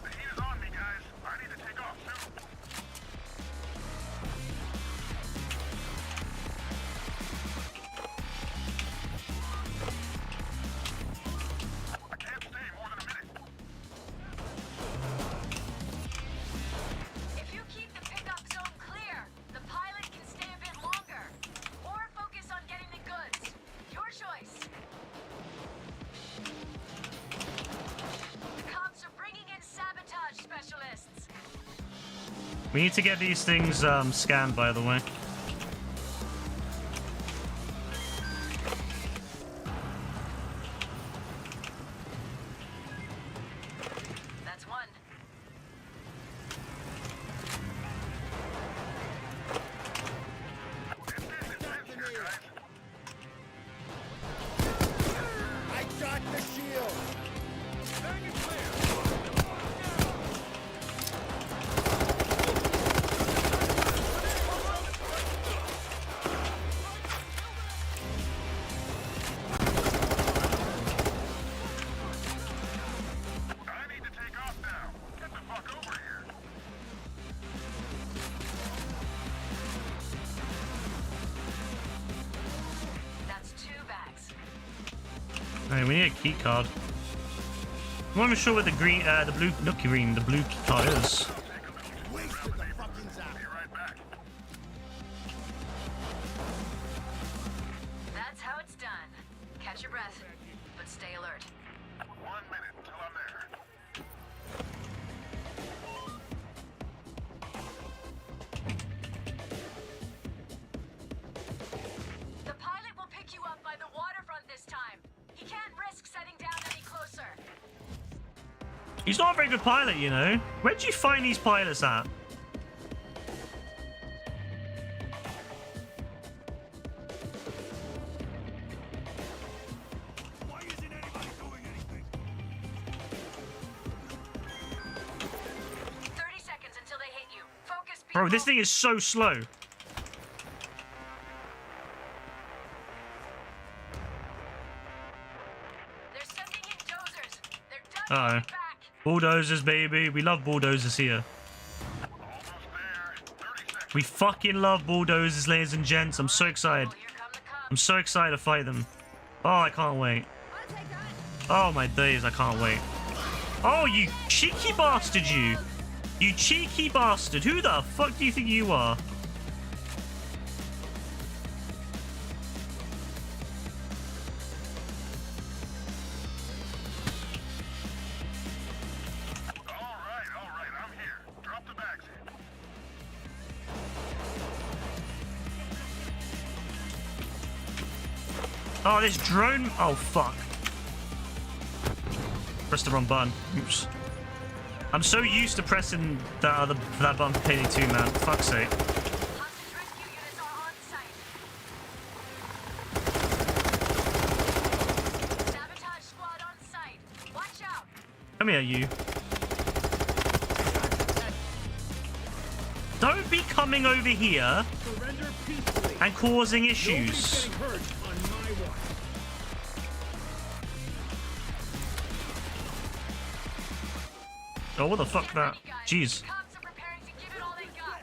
The heat is on me, guys. I need to take off soon. I can't stay more than a minute. If you keep the pickup zone clear, the pilot can stay a bit longer. Or focus on getting the goods. Your choice. The cops are bringing in sabotage specialists. We need to get these things scanned, by the way. That's one. I got the shield. Hey, we need a key card. I'm not even sure where the green, the blue key card is. Wasted the fucking zap. Be right back. That's how it's done. Catch your breath, but stay alert. 1 minute until I'm there. The pilot will pick you up by the waterfront this time. He can't risk setting down any closer. He's not a very good pilot, you know. Where'd you find these pilots at? Why isn't anybody doing anything? 30 seconds until they hit you. Focus, people. Bro, this thing is so slow. They're sending in dozers. They're done Uh-oh. getting back. Bulldozers, baby. We love bulldozers here. Almost there. 30 seconds. We fucking love bulldozers, ladies and gents. I'm so excited. Here come the cops. I'm so excited to fight them. Oh, I can't wait. I'll take that. Oh my days, I can't wait. Oh, you cheeky bastard, you. You cheeky bastard. Who the fuck do you think you are? All right, I'm here. Drop the bags in. Oh, this drone. Oh, fuck. Pressed the wrong button. Oops. I'm so used to pressing that button for Payday 2, man. For fuck's sake. Hostage rescue units are on site. Sabotage squad on site. Watch out. Come here, you. Don't be coming over here Surrender peacefully. and causing Nobody's issues. getting hurt on my watch. Oh, what the fuck Get that? ready, guys. Jeez. The cops are preparing to give it all they got.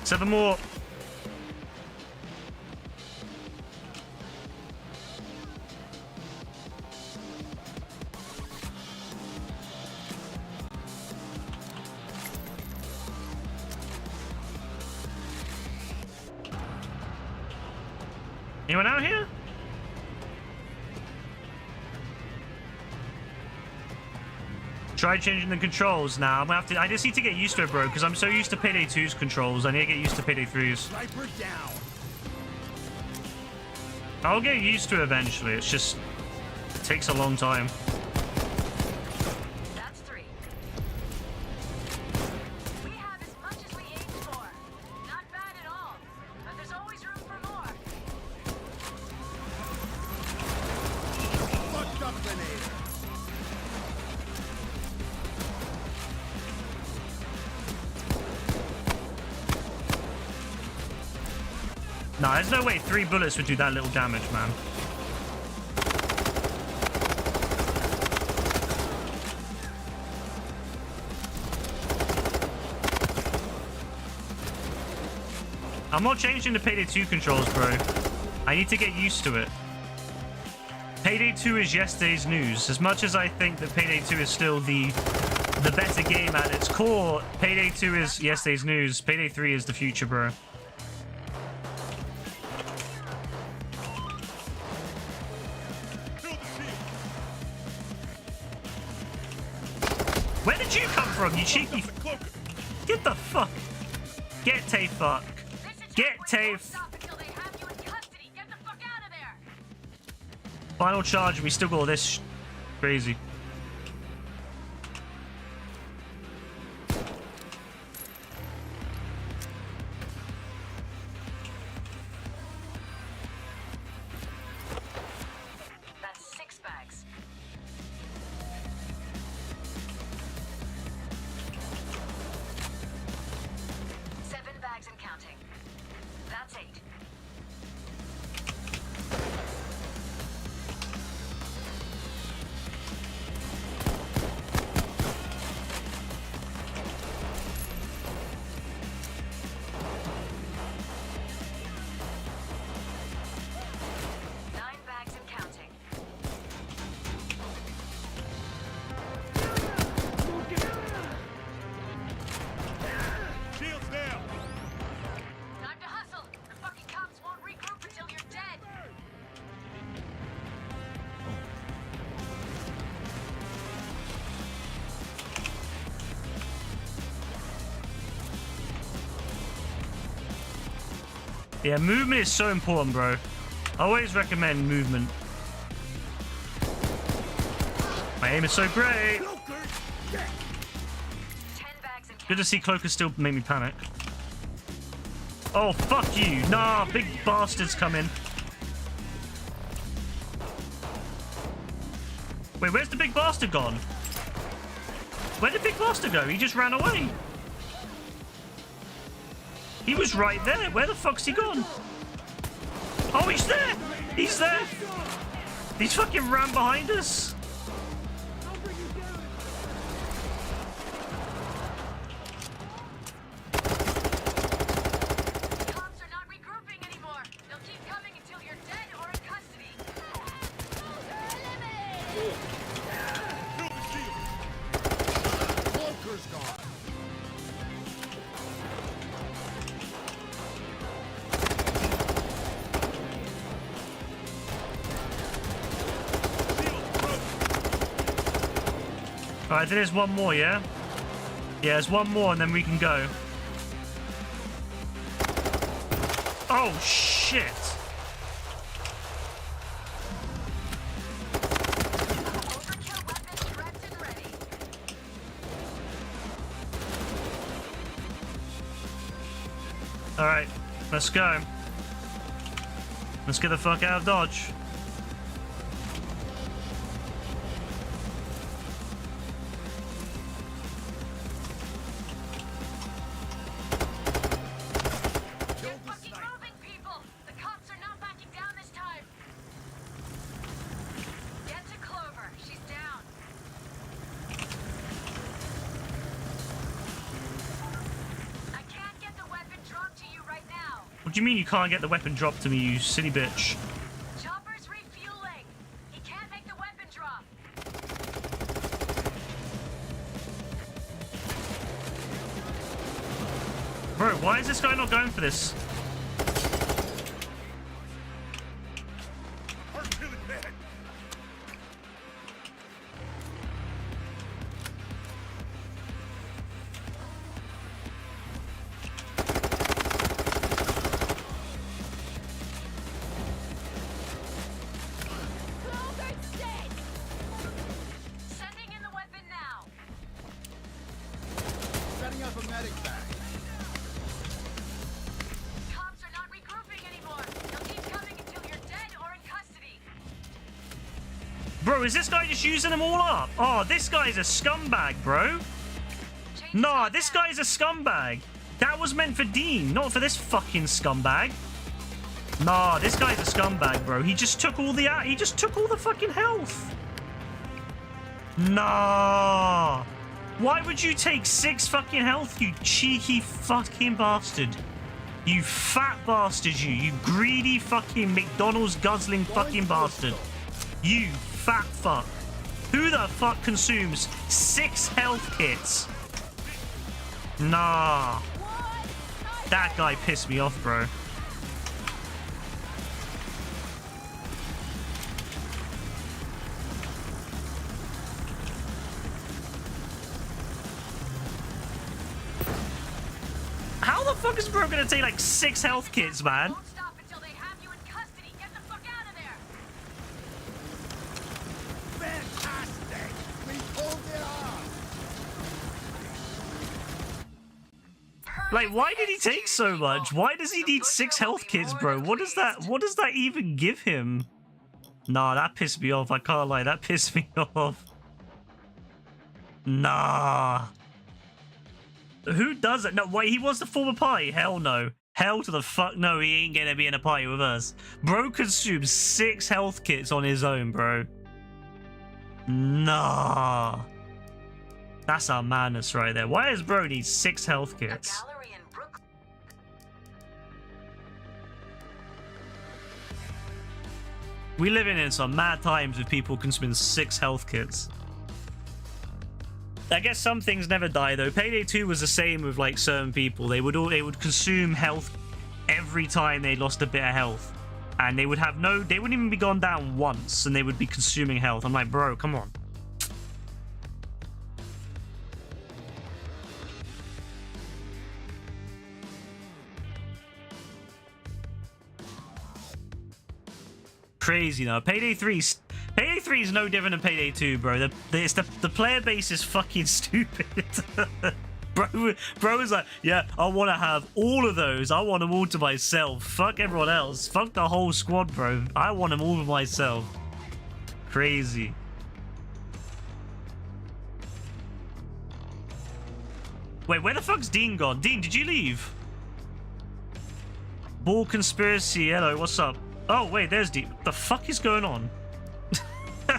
Seven more. Anyone out here? Try changing the controls now. I'm gonna have to. I just need to get used to it, bro, because I'm so used to Payday 2's controls. I need to get used to Payday 3's. Sniper down. I'll get used to it eventually. It's just it takes a long time. That's 3. We have as much as we aimed for. Not bad at all. But there's always room for more. Fucked up grenade. Nah, there's no way 3 bullets would do that little damage, man. I'm not changing the Payday 2 controls, bro. I need to get used to it. Payday 2 is yesterday's news. As much as I think that Payday 2 is still the better game at its core, Payday 2 is yesterday's news. Payday 3 is the future, bro. Where did you come from, you cheeky? Get the fuck. Get Tay fuck. This is Get Tay. stop until they have you in custody. Get the fuck out of there. Final charge. We still got all this crazy. That's 6 bags. Seven bags and counting. That's 8. Yeah, movement is so important, bro. I always recommend movement. My aim is so great. 10 bags in Good to see Cloaker still make me panic. Oh, fuck you. Nah, big bastards come in. Wait, where's the big bastard gone? Where did big bastard go? He just ran away. He was right there. Where the fuck's he gone? Oh, he's there. He's there. He's fucking ran behind us. Cops are not regrouping anymore. They'll keep coming until you're dead or in custody. Cloaker's gone. Alright, there's one more, yeah? Yeah, there's one more and then we can go. Oh, shit! Overkill weapons prepped and ready. Alright, let's go. Let's get the fuck out of Dodge. They're fucking moving, people. The cops are not backing down this time. Get to Clover. She's down. I can't get the weapon dropped to you right now. What do you mean you can't get the weapon dropped to me, you silly bitch? Chopper's refueling. He can't make the weapon drop. Bro, why is this guy not going for this? Hurts really bad. Sending in the weapon now. Setting up a medic bag. Cops are not regrouping anymore. They'll keep coming until you're dead or in custody. Bro, is this guy just using them all up? Oh, this guy's a scumbag, bro. Change Nah, the this down. guy's a scumbag. That was meant for Dean, not for this fucking scumbag. Nah, this guy's a scumbag, bro. He just took all the fucking health. Nah. Why would you take 6 fucking health, you cheeky fucking bastard? You fat bastard, you greedy fucking McDonald's guzzling fucking bastard. You fat fuck. Who the fuck consumes 6 health kits? Nah. That guy pissed me off, bro. How the fuck is bro gonna take like 6 health kits, man? Won't stop until they have you in custody. Get the fuck out of there. Fantastic! We pulled it off! Like, why did he take so much? Why does he need 6 health kits, bro? What does that even give him? Nah, that pissed me off. I can't lie. That pissed me off. Nah. Who does it? No, wait, he wants to form a party? Hell no. Hell to the fuck no, he ain't gonna be in a party with us. Bro consumes 6 health kits on his own, bro. Nah. That's our madness right there. Why does bro need 6 health A kits? gallery in Brooklyn. We living in some mad times with people consuming 6 health kits. I guess some things never die though. Payday 2 was the same with like certain people. They would consume health every time they lost a bit of health. And they wouldn't even be gone down once and they would be consuming health. I'm like, bro, come on. Crazy, no. Payday 3 is no different than Payday 2, bro. The player base is fucking stupid. Bro is like, yeah, I want to have all of those. I want them all to myself. Fuck everyone else. Fuck the whole squad, bro. I want them all to myself. Crazy. Wait, where the fuck's Dean gone? Dean, did you leave? Ball conspiracy. Hello, what's up? Oh, wait, there's Dean. What the fuck is going on?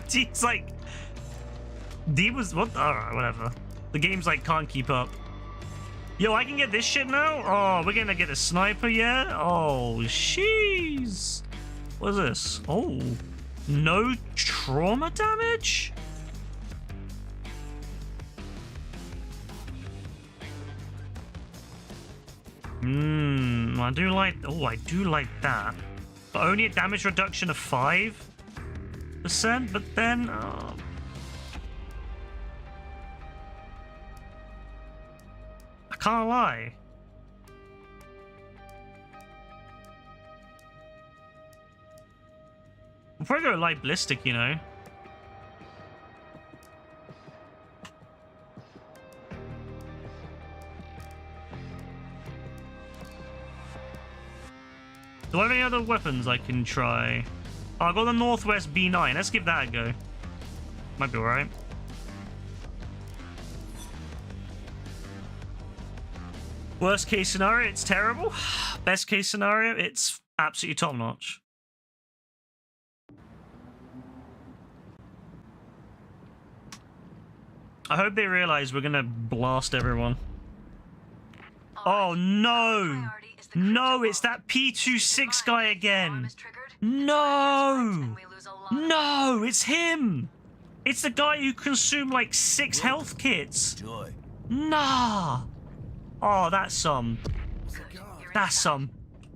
Dean's like... Dean was... What? Alright, whatever. The game's like, can't keep up. Yo, I can get this shit now? Oh, we're gonna get a sniper, yeah? Oh, jeez. What is this? Oh. No trauma damage? I do like... Oh, I do like that. But only a damage reduction of 5%, but then... I can't lie. We'll probably go light ballistic, you know. Do I have any other weapons I can try? Oh, I got the Northwest B9. Let's give that a go. Might be alright. Worst case scenario, it's terrible. Best case scenario, it's absolutely top notch. I hope they realize we're gonna blast everyone. Oh no! No, it's that P26 guy again. No! No, it's him! It's the guy who consumed like 6 health kits. Nah! Oh, that's some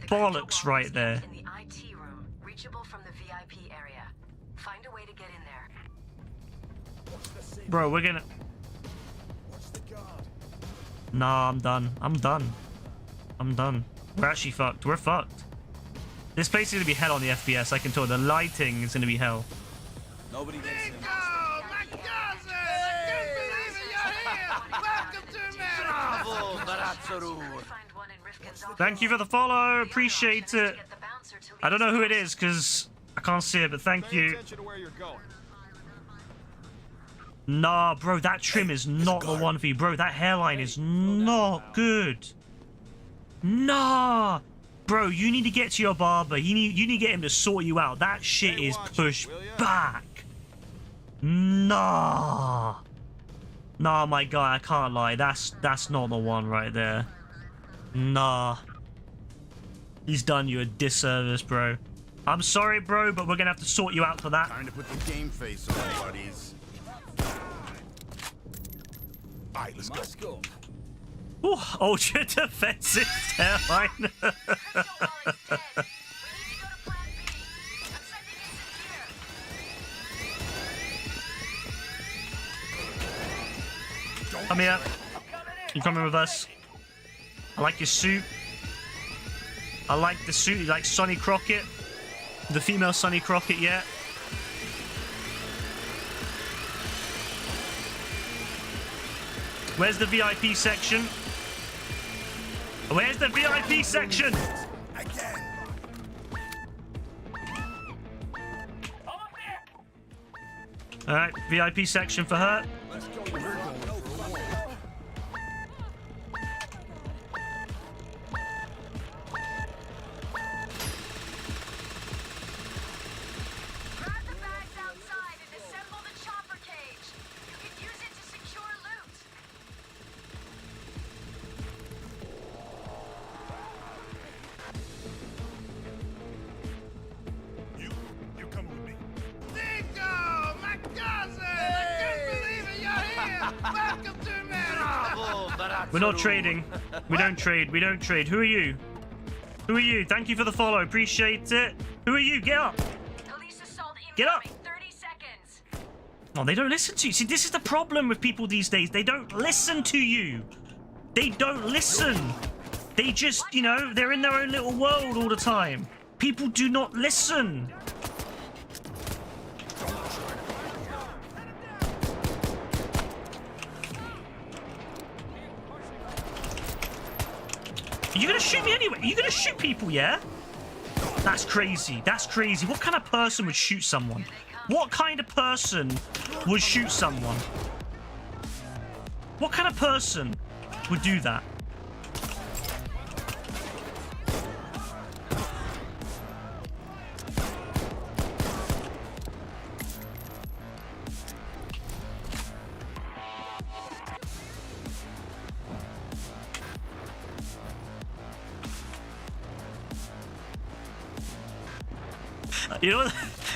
bollocks right there. In the IT room, reachable from the VIP area. Find a way to get in there. Bro, we're gonna... Nah, I'm done. I'm done. I'm done. We're actually fucked. We're fucked. This place is gonna be hell on the FPS. I can tell. The lighting is gonna be hell. Nobody gets him. Oh, my cousin! I can't believe it! You're here! Welcome to America! Thank you for the follow. Appreciate it. I don't know who it is because I can't see it, but thank you. Nah, bro, that trim is not the one for you. Bro, that hairline is not good. Nah. Bro, you need to get to your barber. You need to get him to sort you out. That shit is pushed back. Nah. Nah, my guy, I can't lie. That's not the one right there. Nah. He's done you a disservice, bro. I'm sorry, bro, but we're gonna have to sort you out for that. Time to put the game face on, buddies. Alright, let's go. Ooh, ultra defensive hairline. Come here. You coming with us? I like your suit. I like the suit. You like Sonny Crockett? The female Sonny Crockett, yeah. Where's the VIP section? Where's the VIP section? Alright, VIP section for her. Grab the bags outside and assemble the chopper cage. You can use it to secure loot. You come with me. Nico, my cousin! I can't believe it! You're here! Welcome to America! We're not trading. We don't trade. We don't trade. Who are you? Who are you? Thank you for the follow. Appreciate it. Who are you? Get up. Police assault Get up. incoming. 30 seconds. Oh, they don't listen to you. See, this is the problem with people these days. They don't listen to you. They don't listen. They just, you know, they're in their own little world all the time. People do not listen. Are you gonna shoot me anyway? Are you gonna shoot people, yeah? That's crazy. That's crazy. What kind of person would shoot someone? What kind of person would shoot someone? What kind of person would do that?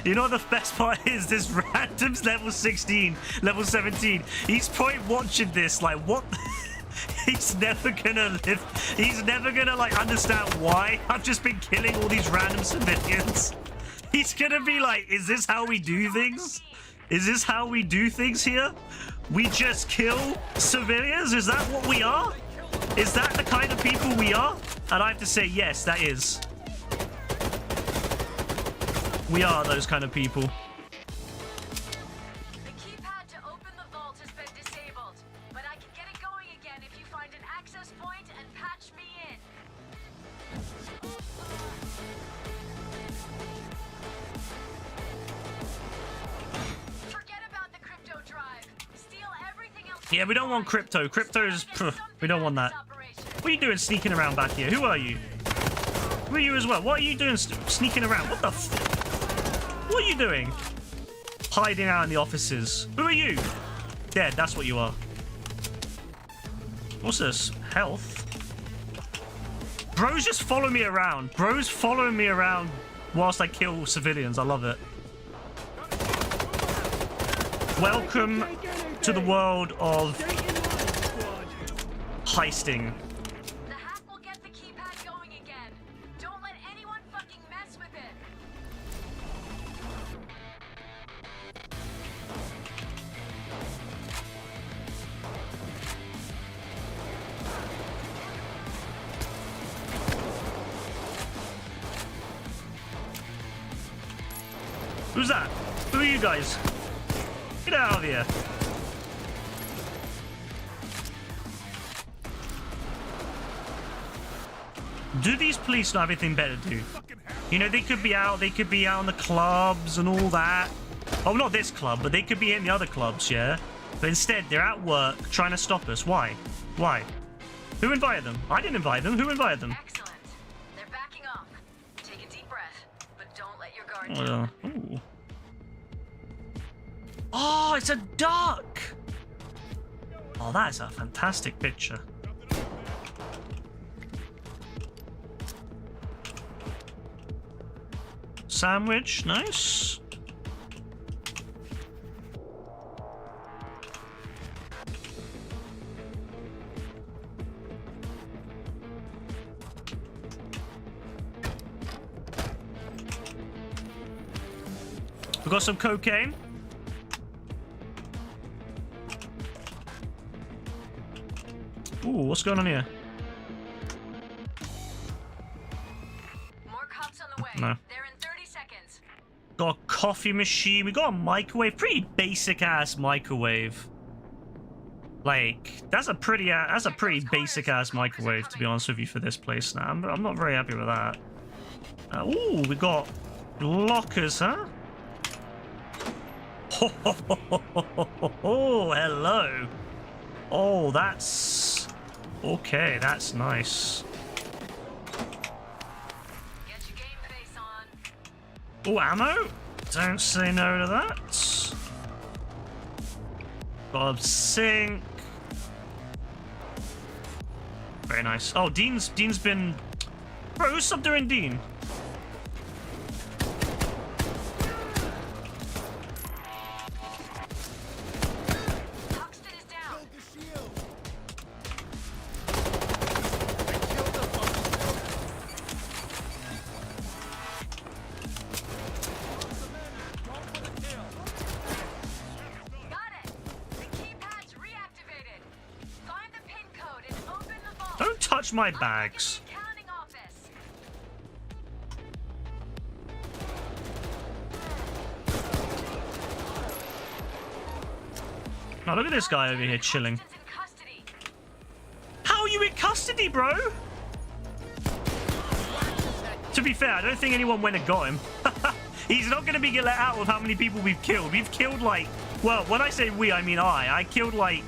You know what the best part is? This random's level 16, level 17. He's probably watching this like, what? He's never gonna live. He's never gonna like understand why I've just been killing all these random civilians. He's gonna be like, is this how we do things? Is this how we do things here? We just kill civilians? Is that what we are? Is that the kind of people we are? And I have to say, yes, that is. We are those kind of people. The keypad to open the vault has been disabled, but I can get it going again if you find an access point and patch me in. Forget about the crypto drive. Steal everything else. Yeah, we don't want crypto. Crypto is... we don't want that. What are you doing sneaking around back here? Who are you? Who are you as well? What are you doing sneaking around? What the f... What are you doing? Hiding out in the offices. Who are you? Dead, that's what you are. What's this? Health? Bro's just following me around. Bro's following me around whilst I kill civilians. I love it. Welcome to the world of heisting. The hack will get the keypad going again. Don't let anyone fucking mess with it. Who's that? Who are you guys? Get out of here. Do these police not have anything better to do? You know, they could be out in the clubs and all that. Oh, not this club, but they could be in the other clubs, yeah? But instead, they're at work trying to stop us. Why? Why? Who invited them? I didn't invite them. Who invited them? Excellent. They're backing off. Take a deep breath, but don't let your guard down. Ooh. Oh, it's a duck! Oh, that is a fantastic picture. Sandwich, nice. We got some cocaine. Ooh, what's going on here? More cops on the way. No. They're in 30 seconds. Got a coffee machine. We got a microwave. Pretty basic ass microwave. Like, that's a pretty basic ass microwave, to be honest with you, for this place now. I'm not very happy with that. Ooh, we got lockers, huh? Oh, hello. Oh, that's okay. That's nice. Get your game face on. Oh, ammo. Don't say no to that. Got a sink. Very nice. Oh, Dean's been... Bro, who's subduing Dean? Hoxton is down. Got it. The keypad's reactivated. Find the pin code and open the vault. Don't touch my bags. Accounting office. Oh, look at this guy over here chilling. Hoxton's in custody. How are you in custody, bro? To be fair, I don't think anyone went and got him. He's not going to be let out with how many people we've killed. We've killed like, well, when I say we, I mean I killed like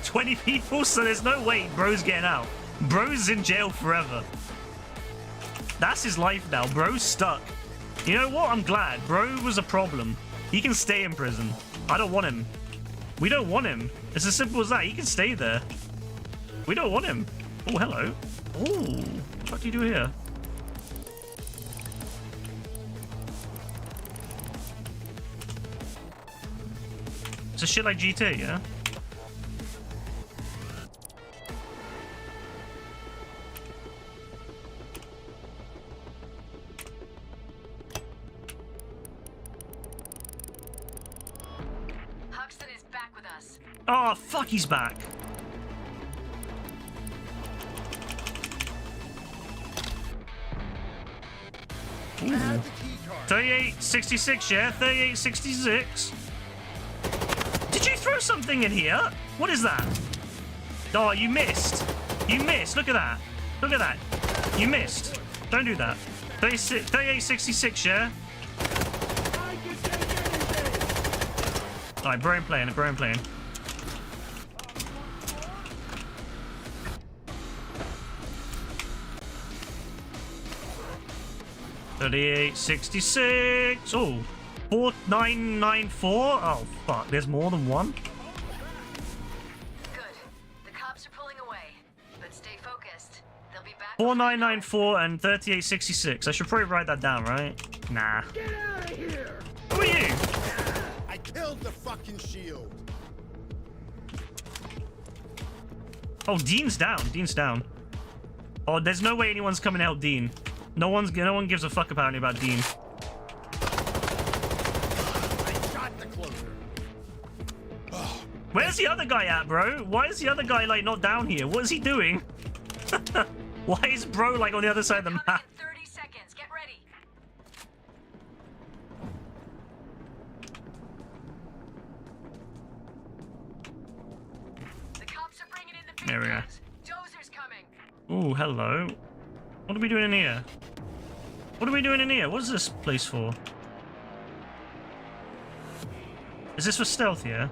20 people, so there's no way bro's getting out. Bro's in jail forever. That's his life now. Bro's stuck. You know what? I'm glad. Bro was a problem. He can stay in prison. I don't want him. We don't want him. It's as simple as that. He can stay there. We don't want him. Oh, hello. Oh, what do you do here? It's a shit like GTA, yeah? Huxton is back with us. Oh, fuck, he's back. I have the key card. 3866, yeah? 3866. Did you throw something in here? What is that? Oh, you missed. You missed. Look at that. Look at that. You missed. Don't do that. 3866, yeah? Alright, brain playing, brain playing. $38.66. Oh, 4994. Oh fuck, there's more than one. Good. The cops are pulling away, but stay focused. They'll be back. 4994 and 3866. I should probably write that down, right? Nah. Get out of here! Who are you? I killed the fucking shield. Oh, Dean's down. Dean's down. Oh, there's no way anyone's coming to help Dean. No one gives a fuck apparently about Dean. I shot the closer. Where's the other guy at, bro? Why is the other guy like not down here? What is he doing? Why is bro like on the other side of the Coming map? in 30 seconds. Get ready. The cops are bringing in the big There we go. guns. Dozer's coming. Ooh, hello. What are we doing in here? What are we doing in here? What is this place for? Is this for stealth here?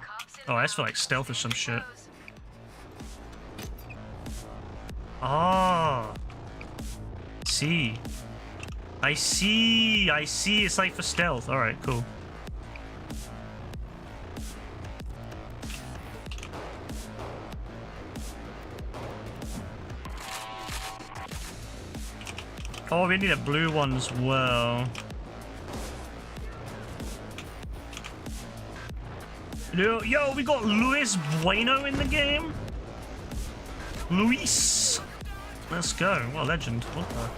Cops Oh, that's for like stealth or some shit. Ah. See. I see. I see. It's like for stealth. All right, cool. Oh, we need a blue one as well. Yo, we got Luis Bueno in the game. Luis. Let's go. What a legend. What the?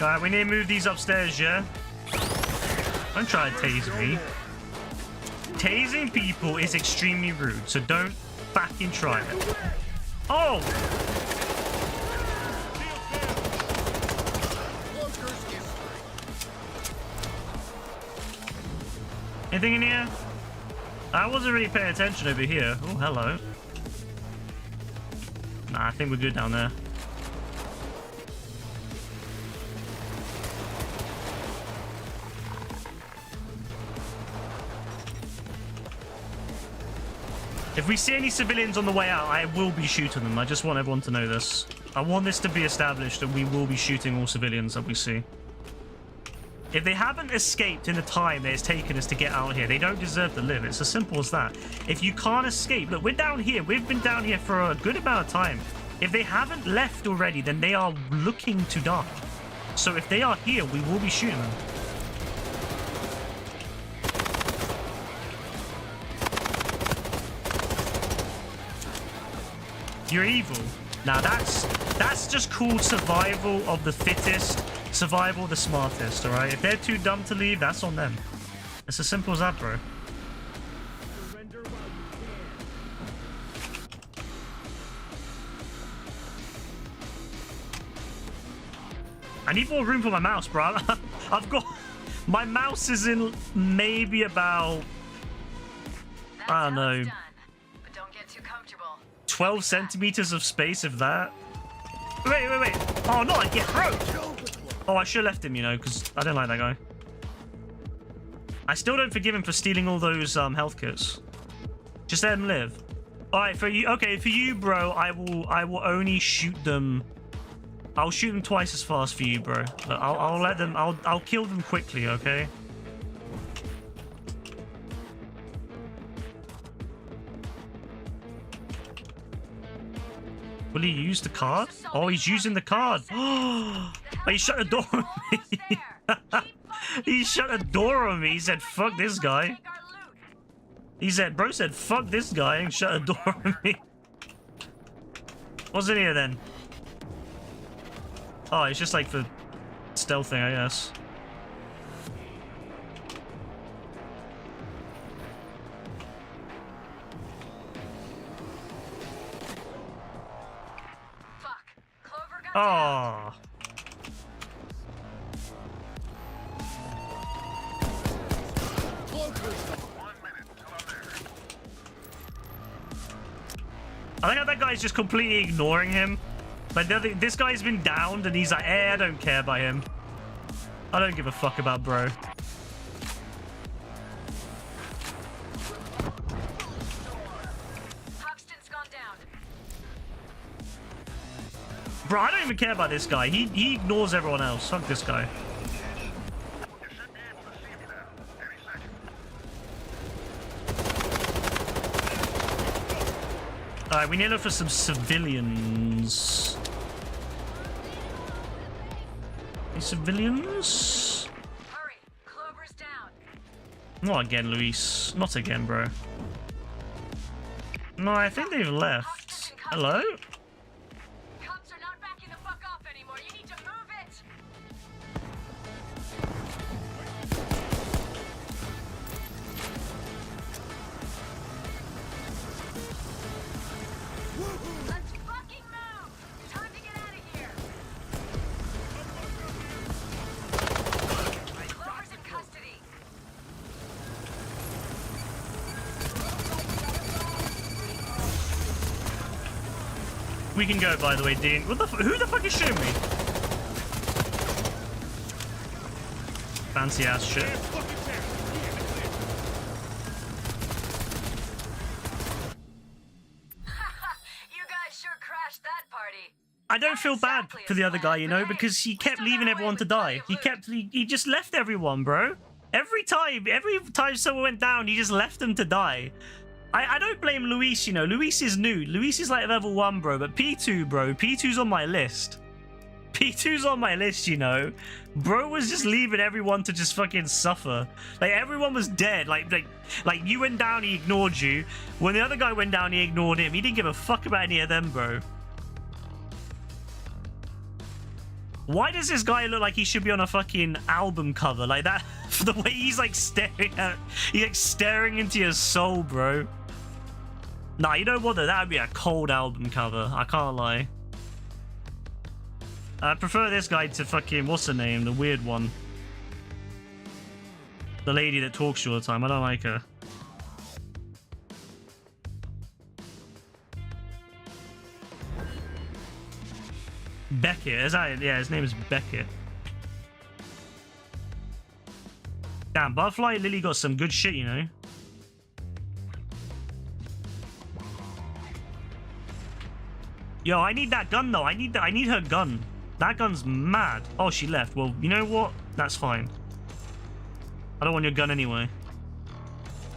Alright, we need to move these upstairs, yeah? Don't try to tase me. Tasing people is extremely rude, so don't fucking try it. Oh! Anything in here? I wasn't really paying attention over here. Oh, hello. Nah, I think we're good down there. If we see any civilians on the way out, I will be shooting them. I just want everyone to know this. I want this to be established that we will be shooting all civilians that we see. If they haven't escaped in the time that it's taken us to get out here, they don't deserve to live. It's as simple as that. If you can't escape, look, we're down here. We've been down here for a good amount of time. If they haven't left already, then they are looking to die. So if they are here, we will be shooting them. You're evil. Now that's just called survival of the fittest, survival of the smartest, alright? If they're too dumb to leave, that's on them. It's as simple as that, bro. I need more room for my mouse, bro. I've got... My mouse is in maybe about... I don't know. Done, but don't get too comfortable. 12 centimeters of space, if that. Wait. Oh, not again, bro. Oh, I should have left him, you know, because I don't like that guy. I still don't forgive him for stealing all those health kits. Just let him live. All right, for you. Okay, for you, bro, I will only shoot them. I'll shoot them twice as fast for you, bro. But I'll let them. I'll kill them quickly, okay? Will he use the card? Oh, he's using the card. Oh, he shut the door on me. He shut the door on me. He said, fuck this guy. He said, bro said, fuck this guy and shut the door on me. What's in here then? Oh, it's just like for stealthing, I guess. Oh. I think that guy's just completely ignoring him. Like, this guy's been downed and he's like, I don't care about him. I don't give a fuck about bro. Bro, I don't even care about this guy. He ignores everyone else. Fuck this guy. Alright, we need to look for some civilians. Any civilians? Hurry, Clover's down. Not again, Luis. Not again, bro. No, I think they've left. Hello? We can go, by the way, Dean. What the who the fuck is shooting me? Fancy ass shit. You guys sure crashed that party. I don't feel bad for the other guy, you know, because he kept leaving everyone to die. He just left everyone, bro. Every time someone went down, he just left them to die. I don't blame Luis, you know. Luis is new. Luis is like level 1, bro. But P2, bro. P2's on my list. P2's on my list, you know. Bro was just leaving everyone to just fucking suffer. Like, everyone was dead. Like you went down, he ignored you. When the other guy went down, he ignored him. He didn't give a fuck about any of them, bro. Why does this guy look like he should be on a fucking album cover? Like that, for the way he's like staring at... He's like staring into your soul, bro. Nah, you know what though? That would be a cold album cover. I can't lie. I prefer this guy to fucking... What's her name? The weird one. The lady that talks to you all the time. I don't like her. Beckett. Is that it? Yeah, his name is Beckett. Damn, Butterfly Lily got some good shit, you know. Yo, I need that gun though. I need her gun. That gun's mad. Oh, she left. Well, you know what? That's fine. I don't want your gun anyway.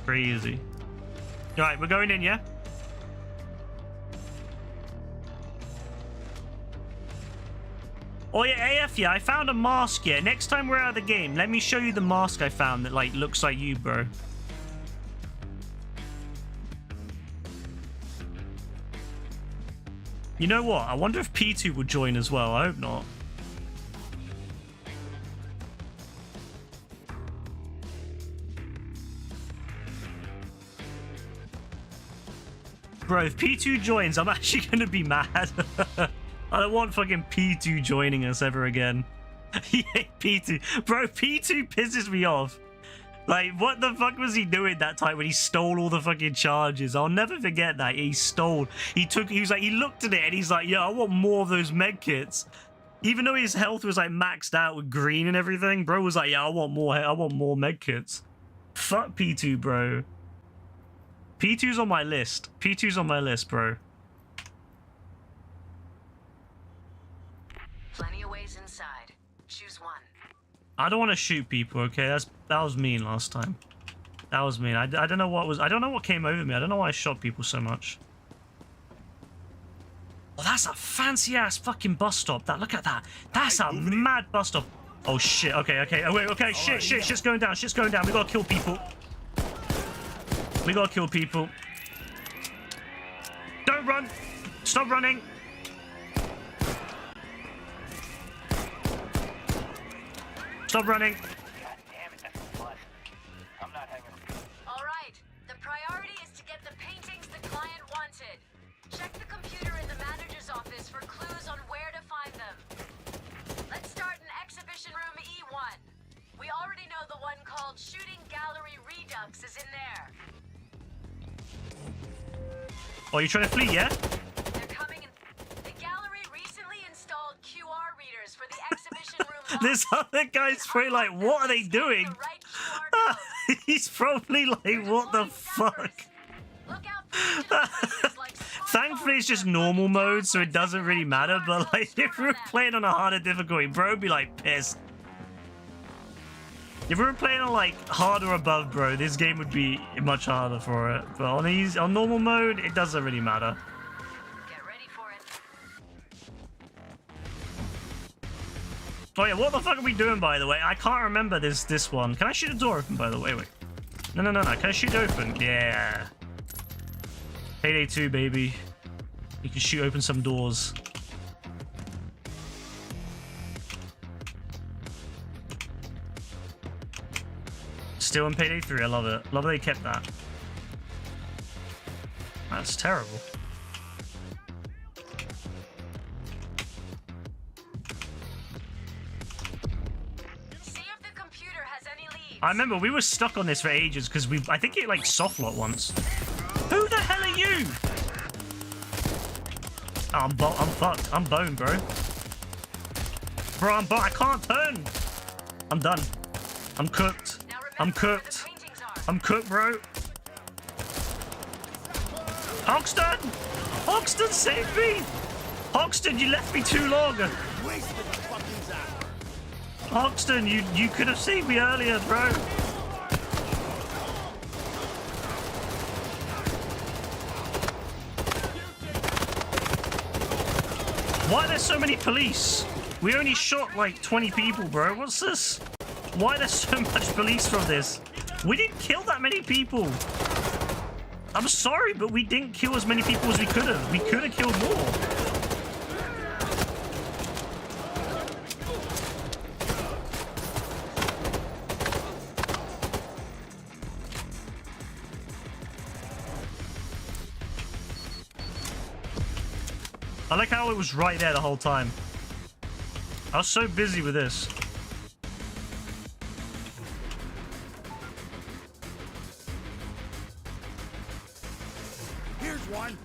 Very easy. Alright, we're going in, yeah? Oh yeah, AF, yeah, I found a mask, yeah. Next time we're out of the game, let me show you the mask I found that, like, looks like you, bro. You know what? I wonder if P2 will join as well. I hope not. Bro, if P2 joins, I'm actually gonna be mad. I don't want fucking P2 joining us ever again. Yeah, P2. Bro, P2 pisses me off. Like, what the fuck was he doing that time when he stole all the fucking charges? I'll never forget that. He stole. He was like, he looked at it and he's like, yeah, I want more of those med kits. Even though his health was like maxed out with green and everything, bro was like, yeah, I want more med kits. Fuck P2, bro. P2's on my list. P2's on my list, bro. Plenty of ways inside. Choose one. I don't want to shoot people, okay? That was mean last time. That was mean. I don't know what was... I don't know what came over me. I don't know why I shot people so much. Oh, that's a fancy-ass fucking bus stop. Look at that. That's a mad bus stop. Oh, shit. Okay. Oh, wait, okay. Shit's going down. Shit's going down. We gotta kill people. We gotta kill people. Don't run. Stop running. Stop running. God damn it, that's a plus. I'm not hanging around. All right. The priority is to get the paintings the client wanted. Check the computer in the manager's office for clues on where to find them. Let's start in exhibition room E1. We already know the one called Shooting Gallery Redux is in there. Oh, you trying to flee, yeah? They're coming in. The gallery recently installed QR readers for the exhibition room. This other guy's probably like, what are they doing? The right QR code. He's probably like, what the fuck? Look out for digital clues like Thankfully, it's just normal mode, so it doesn't really matter. But like, if we were playing on a harder difficulty, bro would be like pissed. If we were playing on like hard or above, bro, this game would be much harder for it. But on normal mode, it doesn't really matter. Get ready for it. Oh yeah, what the fuck are we doing, by the way? I can't remember this one. Can I shoot the door open, by the way? Wait. No. Can I shoot it open? Yeah. Payday 2, baby. You can shoot open some doors. Still in Payday 3, I love it. Love that they kept that. That's terrible. See if the computer has any leads. I remember we were stuck on this for ages because I think it like softlocked once. Who the hell are you? Oh, I'm fucked. I'm boned, bro. Bro, I can't turn. I'm done. I'm cooked. Now remember I'm where the cooked. paintings are. I'm cooked, bro. Hoxton! Hoxton, save me! Hoxton, you left me too long. Hoxton, you could have saved me earlier, bro. Why are there so many police? We only shot like 20 people, bro. What's this? Why there's so much police from this? We didn't kill that many people. I'm sorry, but we didn't kill as many people as we could have. We could have killed more. I like how it was right there the whole time. I was so busy with this. Here's one.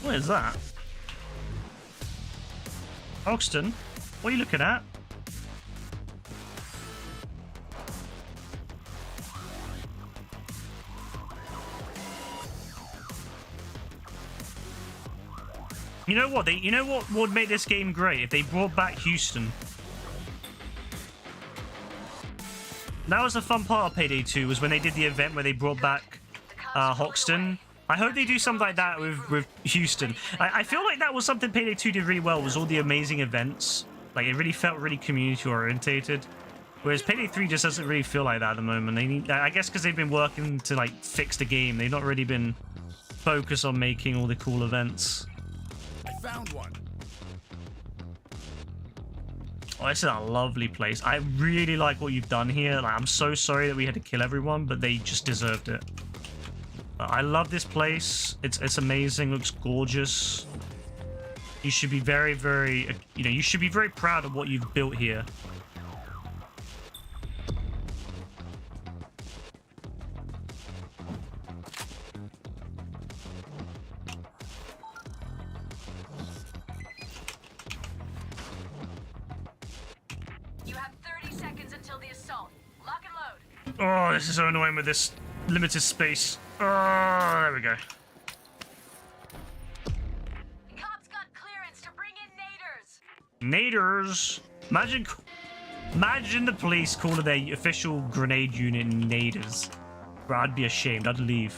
What is that? Hoxton, what are you looking at? You know what? You know what would make this game great if they brought back Houston. That was the fun part of Payday 2, was when they did the event where they brought back Hoxton. I hope they do something like that with Houston. I feel like that was something Payday 2 did really well, was all the amazing events. Like, it really felt really community orientated. Whereas Payday 3 just doesn't really feel like that at the moment. They need, I guess because they've been working to like fix the game. They've not really been focus on making all the cool events. I found one. Oh, this is a lovely place. I really like what you've done here. Like, I'm so sorry that we had to kill everyone, but they just deserved it. I love this place. It's amazing. Looks gorgeous. You should be very, very, you should be very proud of what you've built here. You have 30 seconds until the assault. Lock and load. Oh, this is so annoying with this limited space. Oh, there we go. Cops got clearance to bring in naders. Naders. Imagine the police calling their official grenade unit naders. Bro, I'd be ashamed. I'd leave.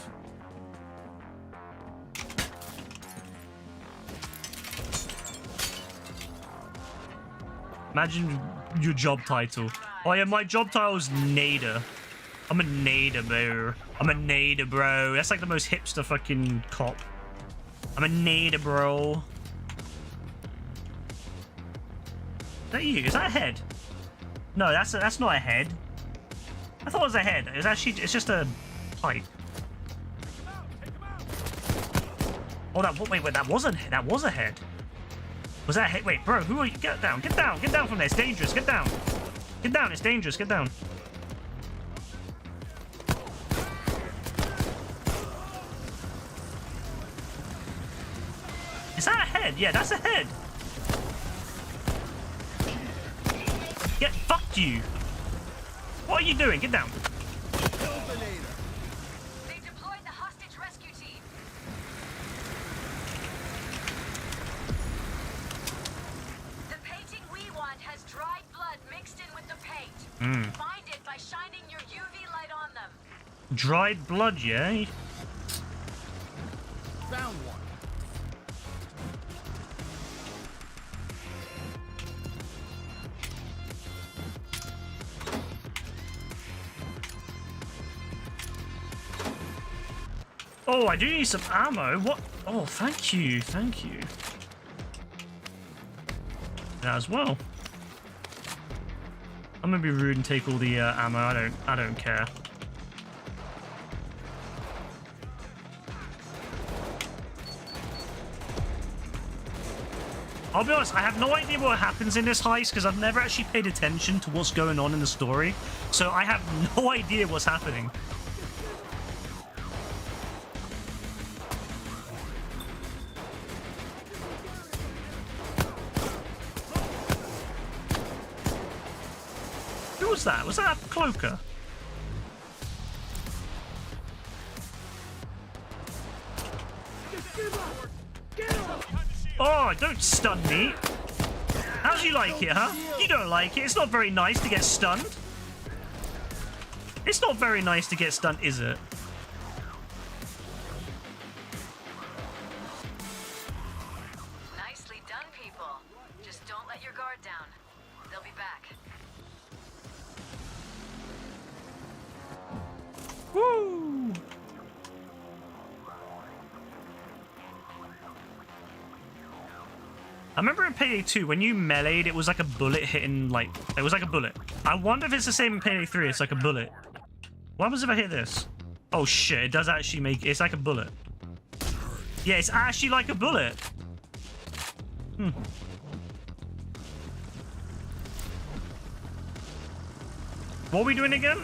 Imagine your job title. Oh yeah, my job title is nader. I'm a nader, bro. I'm a nader, bro. That's like the most hipster fucking cop. I'm a nader, bro. Is that you? Is that a head? No, that's not a head. I thought it was a head. It's just a pipe. Oh, wait, that was a head. Was that a head? Wait, bro, who are you? Get down from there. It's dangerous. Get down, it's dangerous. Get down. Is that a head? Yeah, that's a head. Fuck you. What are you doing? Get down. They deployed the hostage rescue team. The painting we want has dried blood mixed in with the paint. Find it by shining your UV light on them. Dried blood, yeah? Found one. Oh, I do need some ammo. What? Oh, thank you. Thank you. That as well. I'm gonna be rude and take all the ammo. I don't care. I'll be honest, I have no idea what happens in this heist because I've never actually paid attention to what's going on in the story. So I have no idea what's happening. Who was that? Was that a cloaker? Oh, don't stun me. How'd you like it, huh? You don't like it. It's not very nice to get stunned. It's not very nice to get stunned, is it? Nicely done, people. Just don't let your guard down. They'll be back. Woo! I remember in Payday 2, when you meleeed, it was like a bullet hitting, like, it was like a bullet. I wonder if it's the same in Payday 3, it's like a bullet. What happens if I hit this? Oh shit, it does actually make, it's like a bullet. Yeah, it's actually like a bullet. What are we doing again?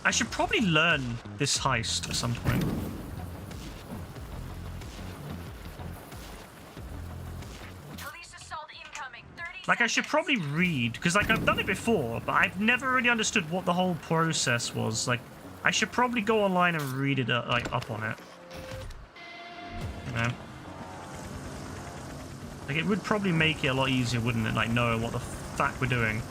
I should probably learn this heist at some point. Police assault incoming. 30 Like, I should probably read, because, like, I've done it before, but I've never really understood what the whole process was. Like, I should probably go online and read it, like, up on it. You know? Like, it would probably make it a lot easier, wouldn't it? Like, knowing what the fuck we're doing.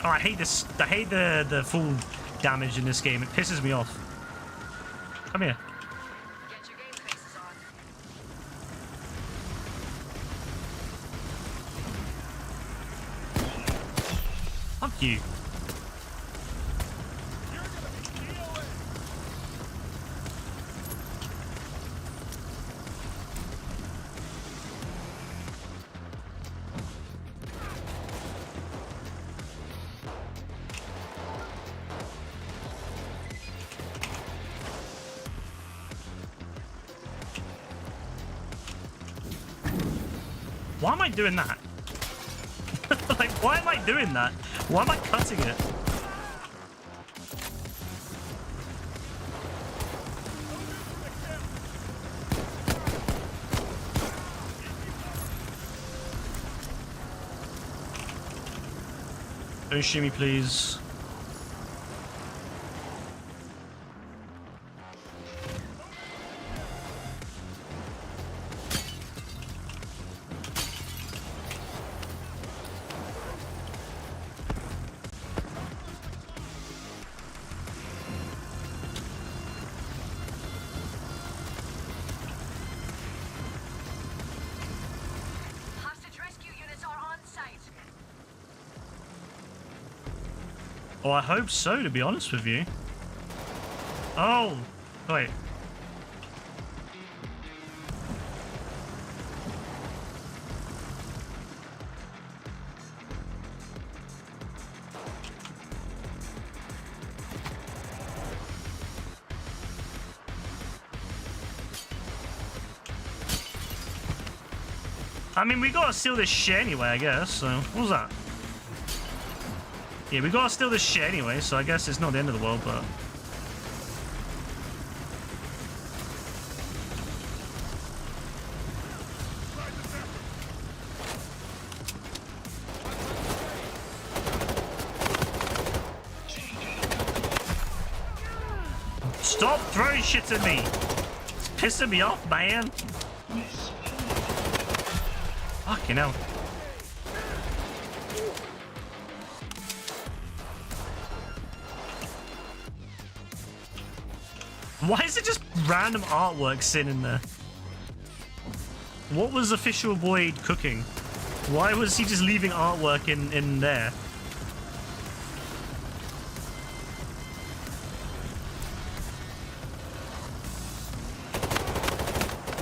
Oh, I hate this. I hate the full damage in this game. It pisses me off. Come here. Get your game faces on. Thank you. Why am I doing that? Like, why am I doing that? Why am I cutting it? Don't shoot me, please. Hostage rescue units are on site. Oh, I hope so, to be honest with you. Oh, wait. I mean, we gotta steal this shit anyway, I guess, so... What was that? Yeah, we gotta steal this shit anyway, so I guess it's not the end of the world, but... Stop throwing shit at me! It's pissing me off, man! Fucking hell. Why is it just random artwork sitting in there? What was Official Void cooking? Why was he just leaving artwork in there?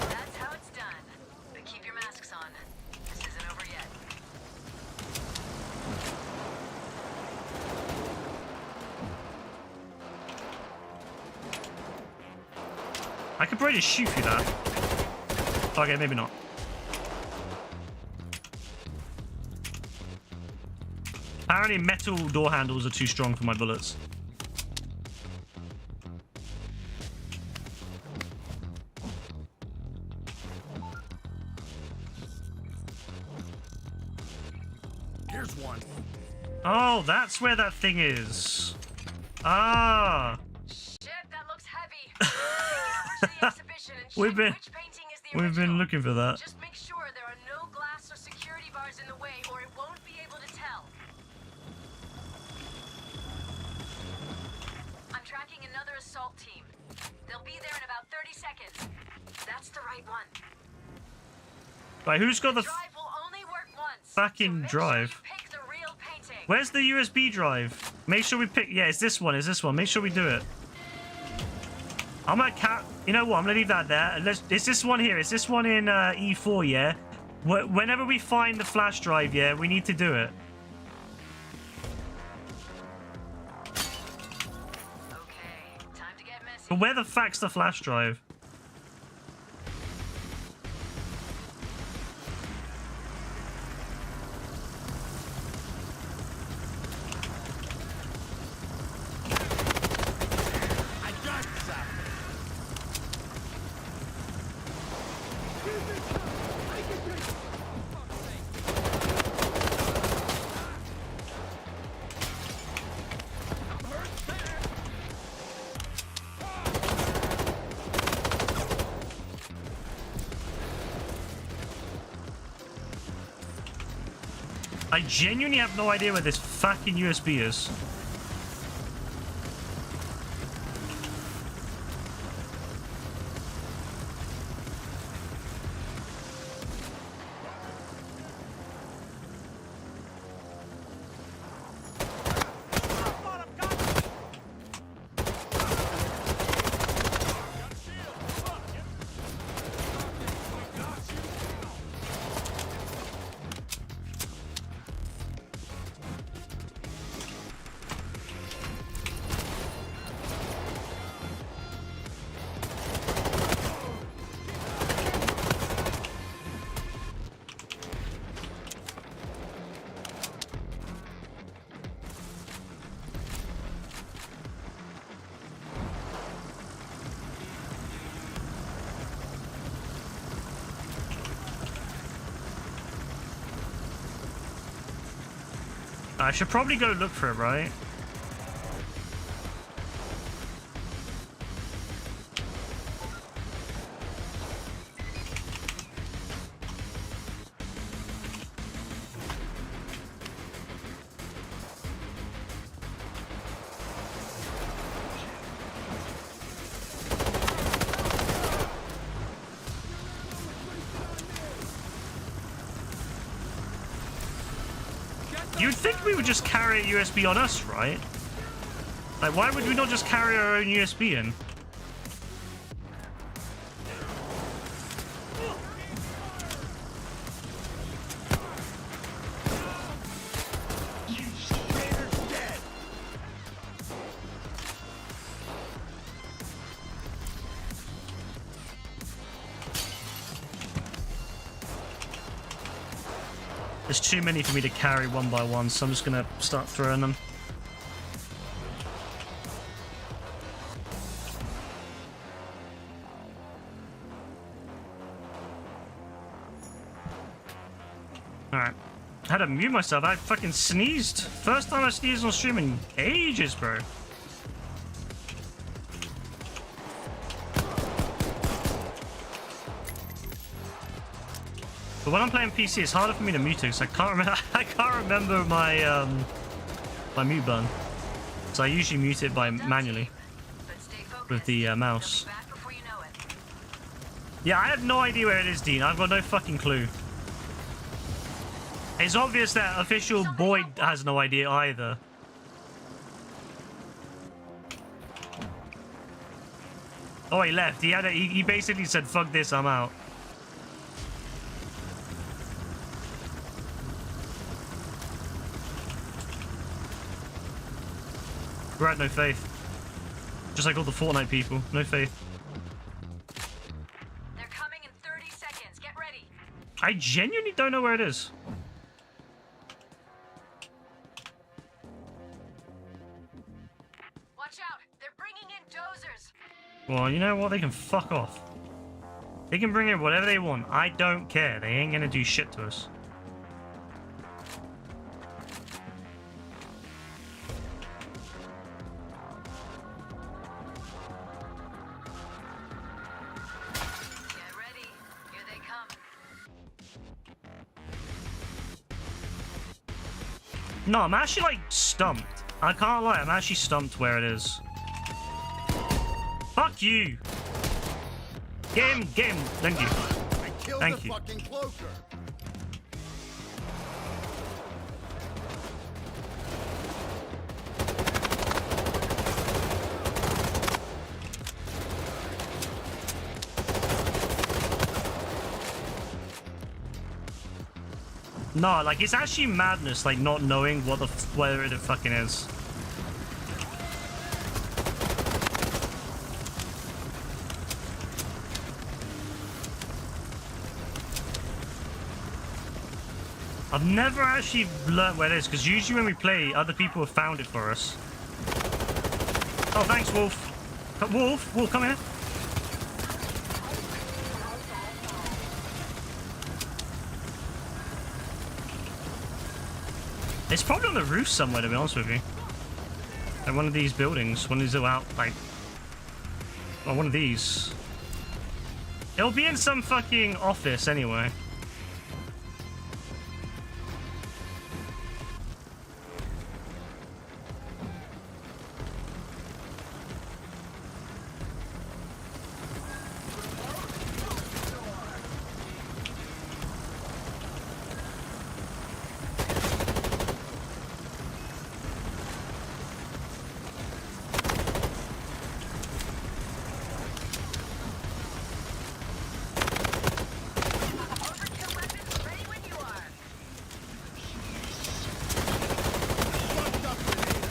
That's how it's done. But keep your masks on. This isn't over yet. I could probably just shoot through that. Okay, maybe not. Apparently metal door handles are too strong for my bullets. Here's one. Oh, that's where that thing is. Ah. Shit, that looks heavy. Take it over to the exhibition and We've check been- which painting is the We've been original. looking for that. Just make sure there are no glass or security bars in the way, or it won't be able to tell. I'm tracking another assault team. They'll be there in about 30 seconds. That's the right one. Right, who's got the Drive will only work once. fucking so make drive? Sure you pick the real painting. Where's the USB drive? Make sure we pick... Yeah, it's this one. It's this one. Make sure we do it. I'm gonna You know what? I'm gonna leave that there. It's this one here. It's this one in E4, yeah? Whenever we find the flash drive, yeah, we need to do it. Okay, time to get messy. But where the fuck's the flash drive? I got some. I genuinely have no idea where this fucking USB is. I should probably go look for it, right? You'd think we would just carry a USB on us, right? Like, why would we not just carry our own USB in? There's too many for me to carry one by one, so I'm just gonna start throwing them. Alright. I had to mute myself. I fucking sneezed. First time I sneezed on stream in ages, bro. But when I'm playing PC, it's harder for me to mute it because I can't remember. I can't remember my my mute button. So I usually mute it by manually But stay focused. with the mouse. They'll be back before you know it. Yeah, I have no idea where it is, Dean. I've got no fucking clue. It's obvious that official Boyd has no idea either. Oh, he left. He basically said, "Fuck this, I'm out." Right, no faith. Just like all the Fortnite people, no faith. They're coming in 30 seconds. Get ready. I genuinely don't know where it is. Watch out. They're bringing in dozers. Well, you know what? They can fuck off. They can bring in whatever they want. I don't care. They ain't gonna do shit to us. Get ready. Here they come. No, I'm actually like stumped. I can't lie. I'm actually stumped where it is. Fuck you. Get him. Get him. Thank you. I killed Thank the you. fucking cloaker. No, like it's actually madness, like not knowing what the where it fucking is. I've never actually learned where it is because usually when we play, other people have found it for us. Oh, thanks, Wolf. Wolf, come here. It's probably on the roof somewhere, to be honest with you. Like one of these buildings, one of these out, like, well, one of these. It'll be in some fucking office anyway. Overkill weapons ready when you are. Fucked up grenade.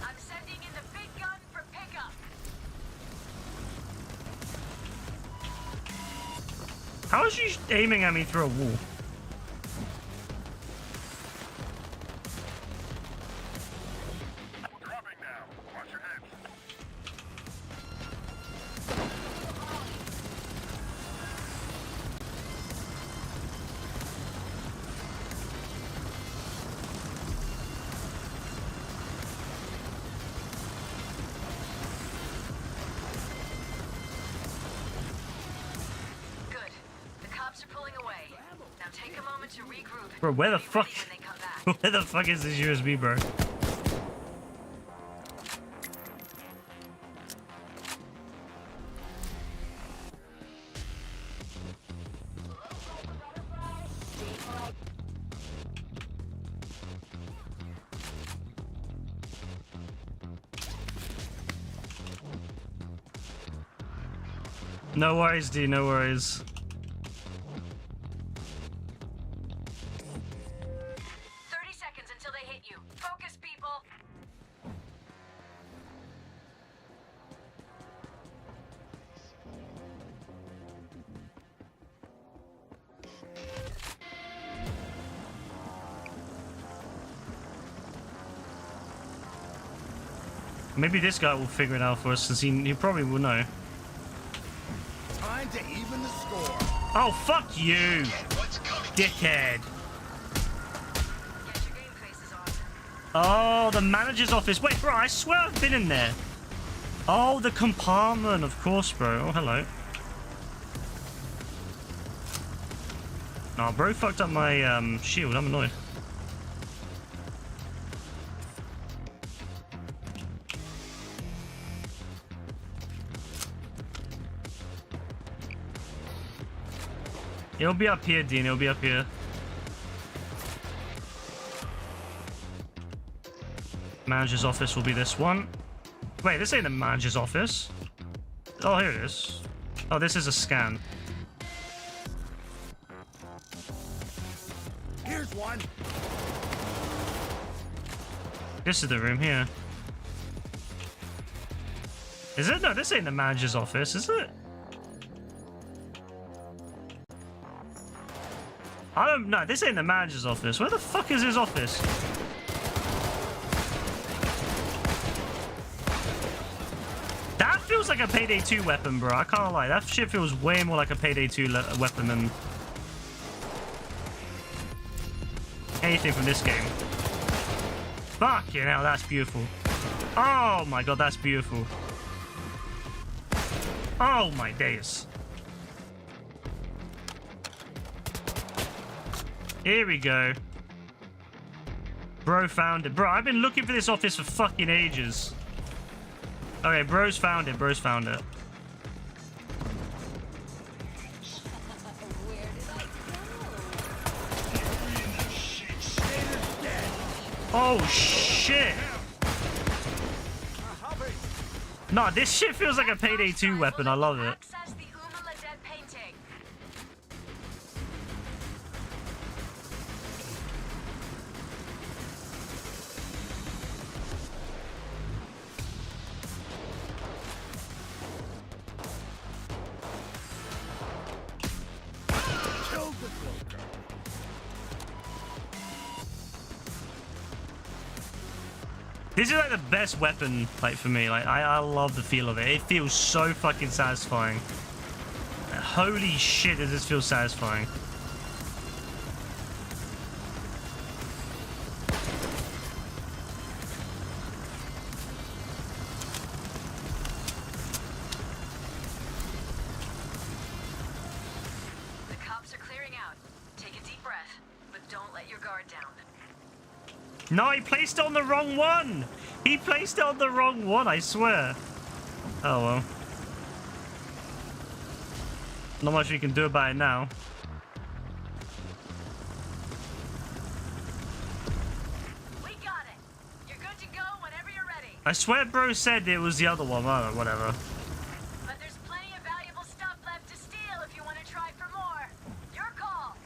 I'm sending in the big gun for pickup. How is she aiming at me through a wall? Now take a moment to regroup. Bro, where the Be ready fuck? when they come back. Where the fuck is this USB, bro? No worries, D, no worries. 30 seconds until they hit you. Focus, people. Maybe this guy will figure it out for us, since he probably will know. Time to even the score. Oh, fuck you, dickhead. Get your game faces on. Oh, the manager's office. Wait, bro, I swear I've been in there. Oh, the compartment, of course, bro. Oh, hello. Nah, bro fucked up my shield. I'm annoyed. It'll be up here, Dean. It'll be up here. Manager's office will be this one. Wait, this ain't the manager's office. Oh, here it is. Oh, this is a scan. Here's one. This is the room here. Is it? No, this ain't the manager's office, is it? I don't know. This ain't the manager's office. Where the fuck is his office? That feels like a Payday 2 weapon, bro. I can't lie. That shit feels way more like a Payday 2 weapon than anything from this game. Fuck you know, that's beautiful. Oh my god, that's beautiful. Oh my days. Here we go. Bro found it. Bro, I've been looking for this office for fucking ages. Okay, bro's found it. Bro's found it. Oh, shit. Nah, this shit feels like a Payday 2 weapon. I love it. Access the Dead painting. Killed the Joker. This is like the best weapon, like, for me. Like, I love the feel of it. It feels so fucking satisfying. Holy shit, does this feel satisfying. The cops are clearing out. Take a deep breath, but don't let your guard down. No, he placed it on the wrong one. He placed it on the wrong one, I swear. Oh, well. Not much we can do about it now. We got it. You're good to go whenever you're ready. I swear bro said it was the other one. Oh, whatever. But there's plenty of valuable stuff left to steal if you want to try for more. Your call.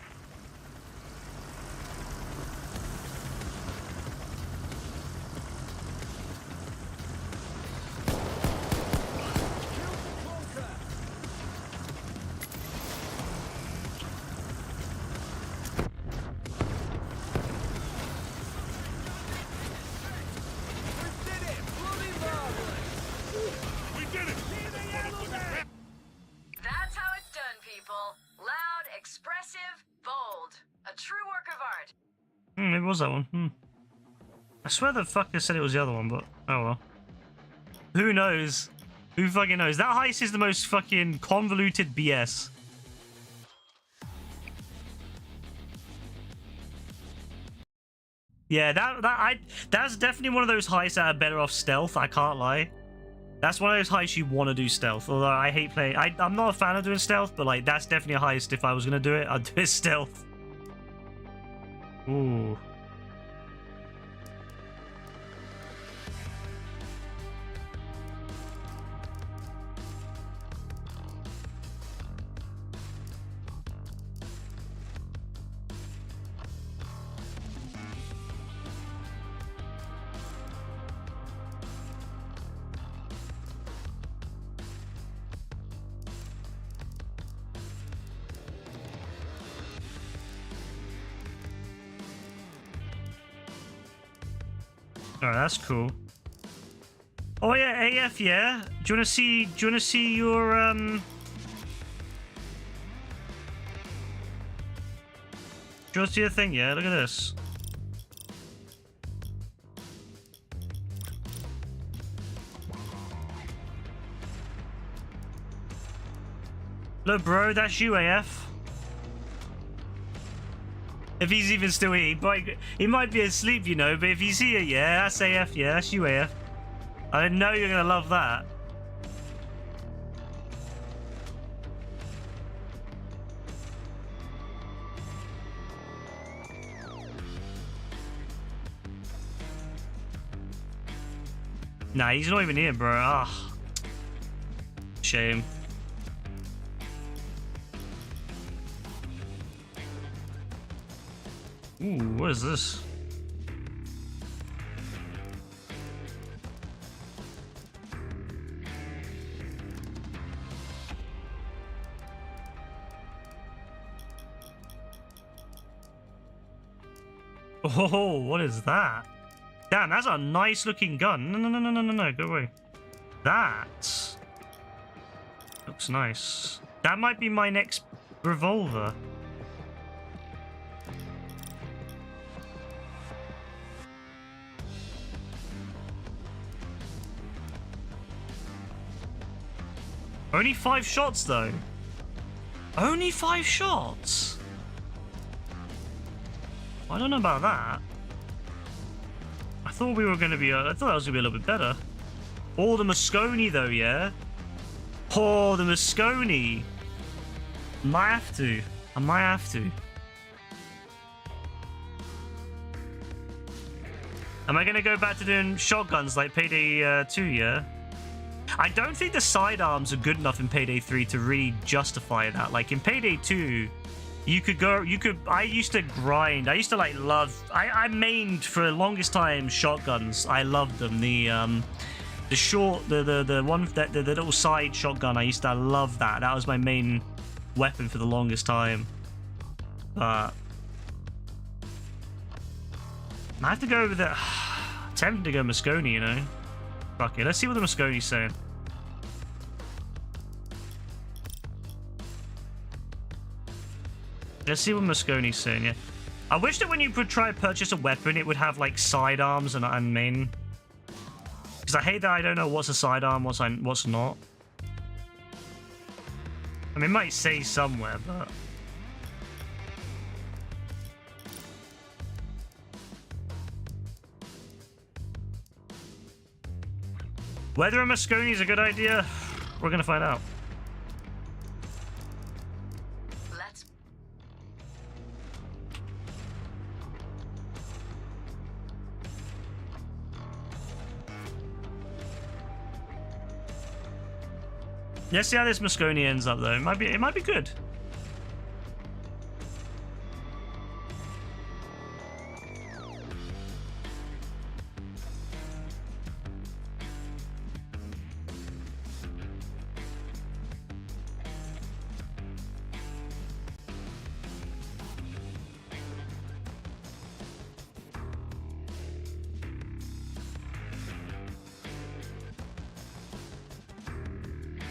We did it! That's how it's done, people. Loud, expressive, bold. A true work of art. Maybe it was that one. I swear the fucker said it was the other one, but oh well. Who knows? Who fucking knows? That heist is the most fucking convoluted BS. Yeah, that's definitely one of those heists that are better off stealth. I can't lie. That's one of those heists you want to do stealth. Although I hate playing. I'm not a fan of doing stealth, but like that's definitely a heist. If I was gonna do it, I'd do it stealth. Ooh. Oh, that's cool. Oh yeah, AF, yeah. Do you wanna see your Do you wanna see the thing? Yeah, look at this. Look, bro, that's you, AF. If he's even still here, he might be asleep, you know, but if he's here, yeah, that's AF, yeah, that's you, AF. I know you're gonna love that. Nah, he's not even here, bro. Ah, shame. Ooh, what is this? Oh, what is that? Damn, that's a nice looking gun. No, go away. That looks nice. That might be my next revolver. Only 5 shots, though. Only 5 shots? I don't know about that. I thought we were going to be... I thought that was going to be a little bit better. Oh, the Moscone, though, yeah? Oh, the Moscone. Might have to. I might have to. Am I going to go back to doing shotguns like Payday 2, yeah? I don't think the sidearms are good enough in Payday 3 to really justify that. Like in Payday 2, I used to grind. I used to like love, I mained for the longest time shotguns. I loved them. The short, the one, the little side shotgun, I love that. That was my main weapon for the longest time. But I have to go with it. Tempted to go Moscone, you know. Fuck it, let's see what the Moscone's saying. Let's see what Moscone's saying, yeah. I wish that when you would try to purchase a weapon, it would have, like, sidearms and main. Because I hate that I don't know what's a sidearm, what's not. I mean, it might say somewhere, but... Whether a Moscone is a good idea, we're gonna find out. Let's... Let's see how this Moscone ends up, though. It might be good.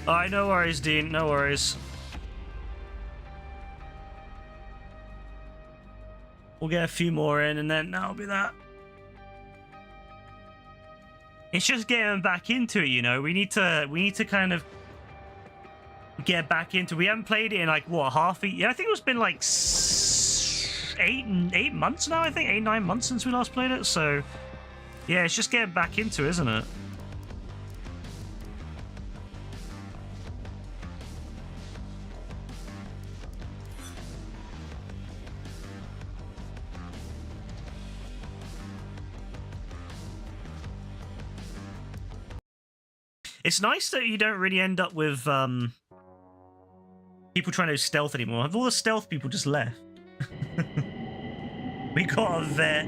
Alright, no worries, Dean. No worries. We'll get a few more in, and then that'll be that. It's just getting back into it, you know. We need to kind of get back into. We haven't played it in like what, half a year. I think it's been like eight months now, I think. 8, 9 months since we last played it. So, yeah, it's just getting back into it, isn't it? It's nice that you don't really end up with people trying to stealth anymore. Have all the stealth people just left? We got a vet.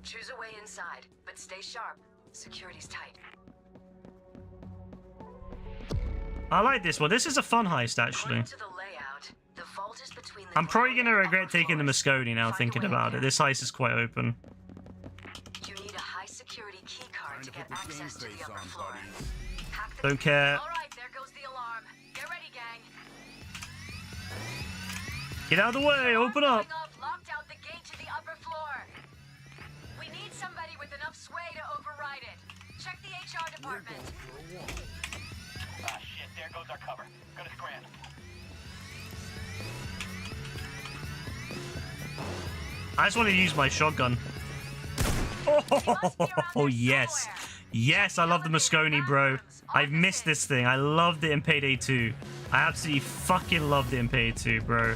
Choose a way inside, but stay sharp. Security's tight. I like this one. This is a fun heist, actually. According to the layout, the vault is between the I'm probably ground going to and regret upper taking the floors. Moscone now, Find a thinking way about in it. there. This heist is quite open. You need a high security key card to Time get to put the game access to the face upper on, floor. buddy. Hack the Don't care. All right, there goes the alarm. Get ready, gang. Get out of the way. Open up. Going off locked out the gate to the upper floor. We need somebody with enough sway to override it. Check the HR department. Ah, shit, there goes our cover. Gonna scram. I just want to use my shotgun. Oh, yes. Yes, I love the Moscone, bro. I've missed this thing. I loved it in Payday 2. I absolutely fucking loved it in Payday 2, bro.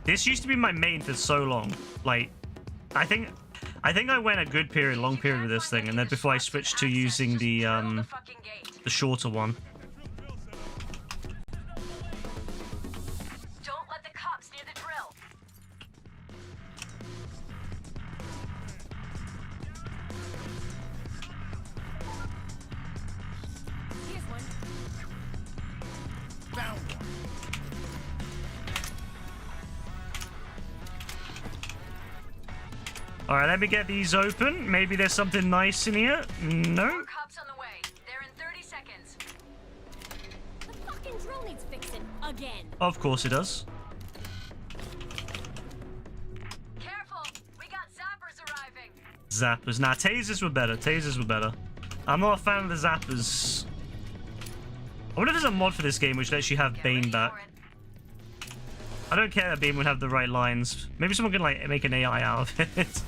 This used to be my main for so long. Like, I think I went a good period, long period with this thing, and then before I switched to using the shorter one. Don't let the cops near the drill. Here's one. Found one. All right, let me get these open. Maybe there's something nice in here. No. More cops on the way. They're in 30 seconds. The fucking drill needs fixing again. Of course it does. Careful, we got zappers arriving. Zappers. Nah, tasers were better. Tasers were better. I'm not a fan of the zappers. I wonder if there's a mod for this game which lets you have Get Bane ready back. for it. I don't care that Bane would have the right lines. Maybe someone can like make an AI out of it.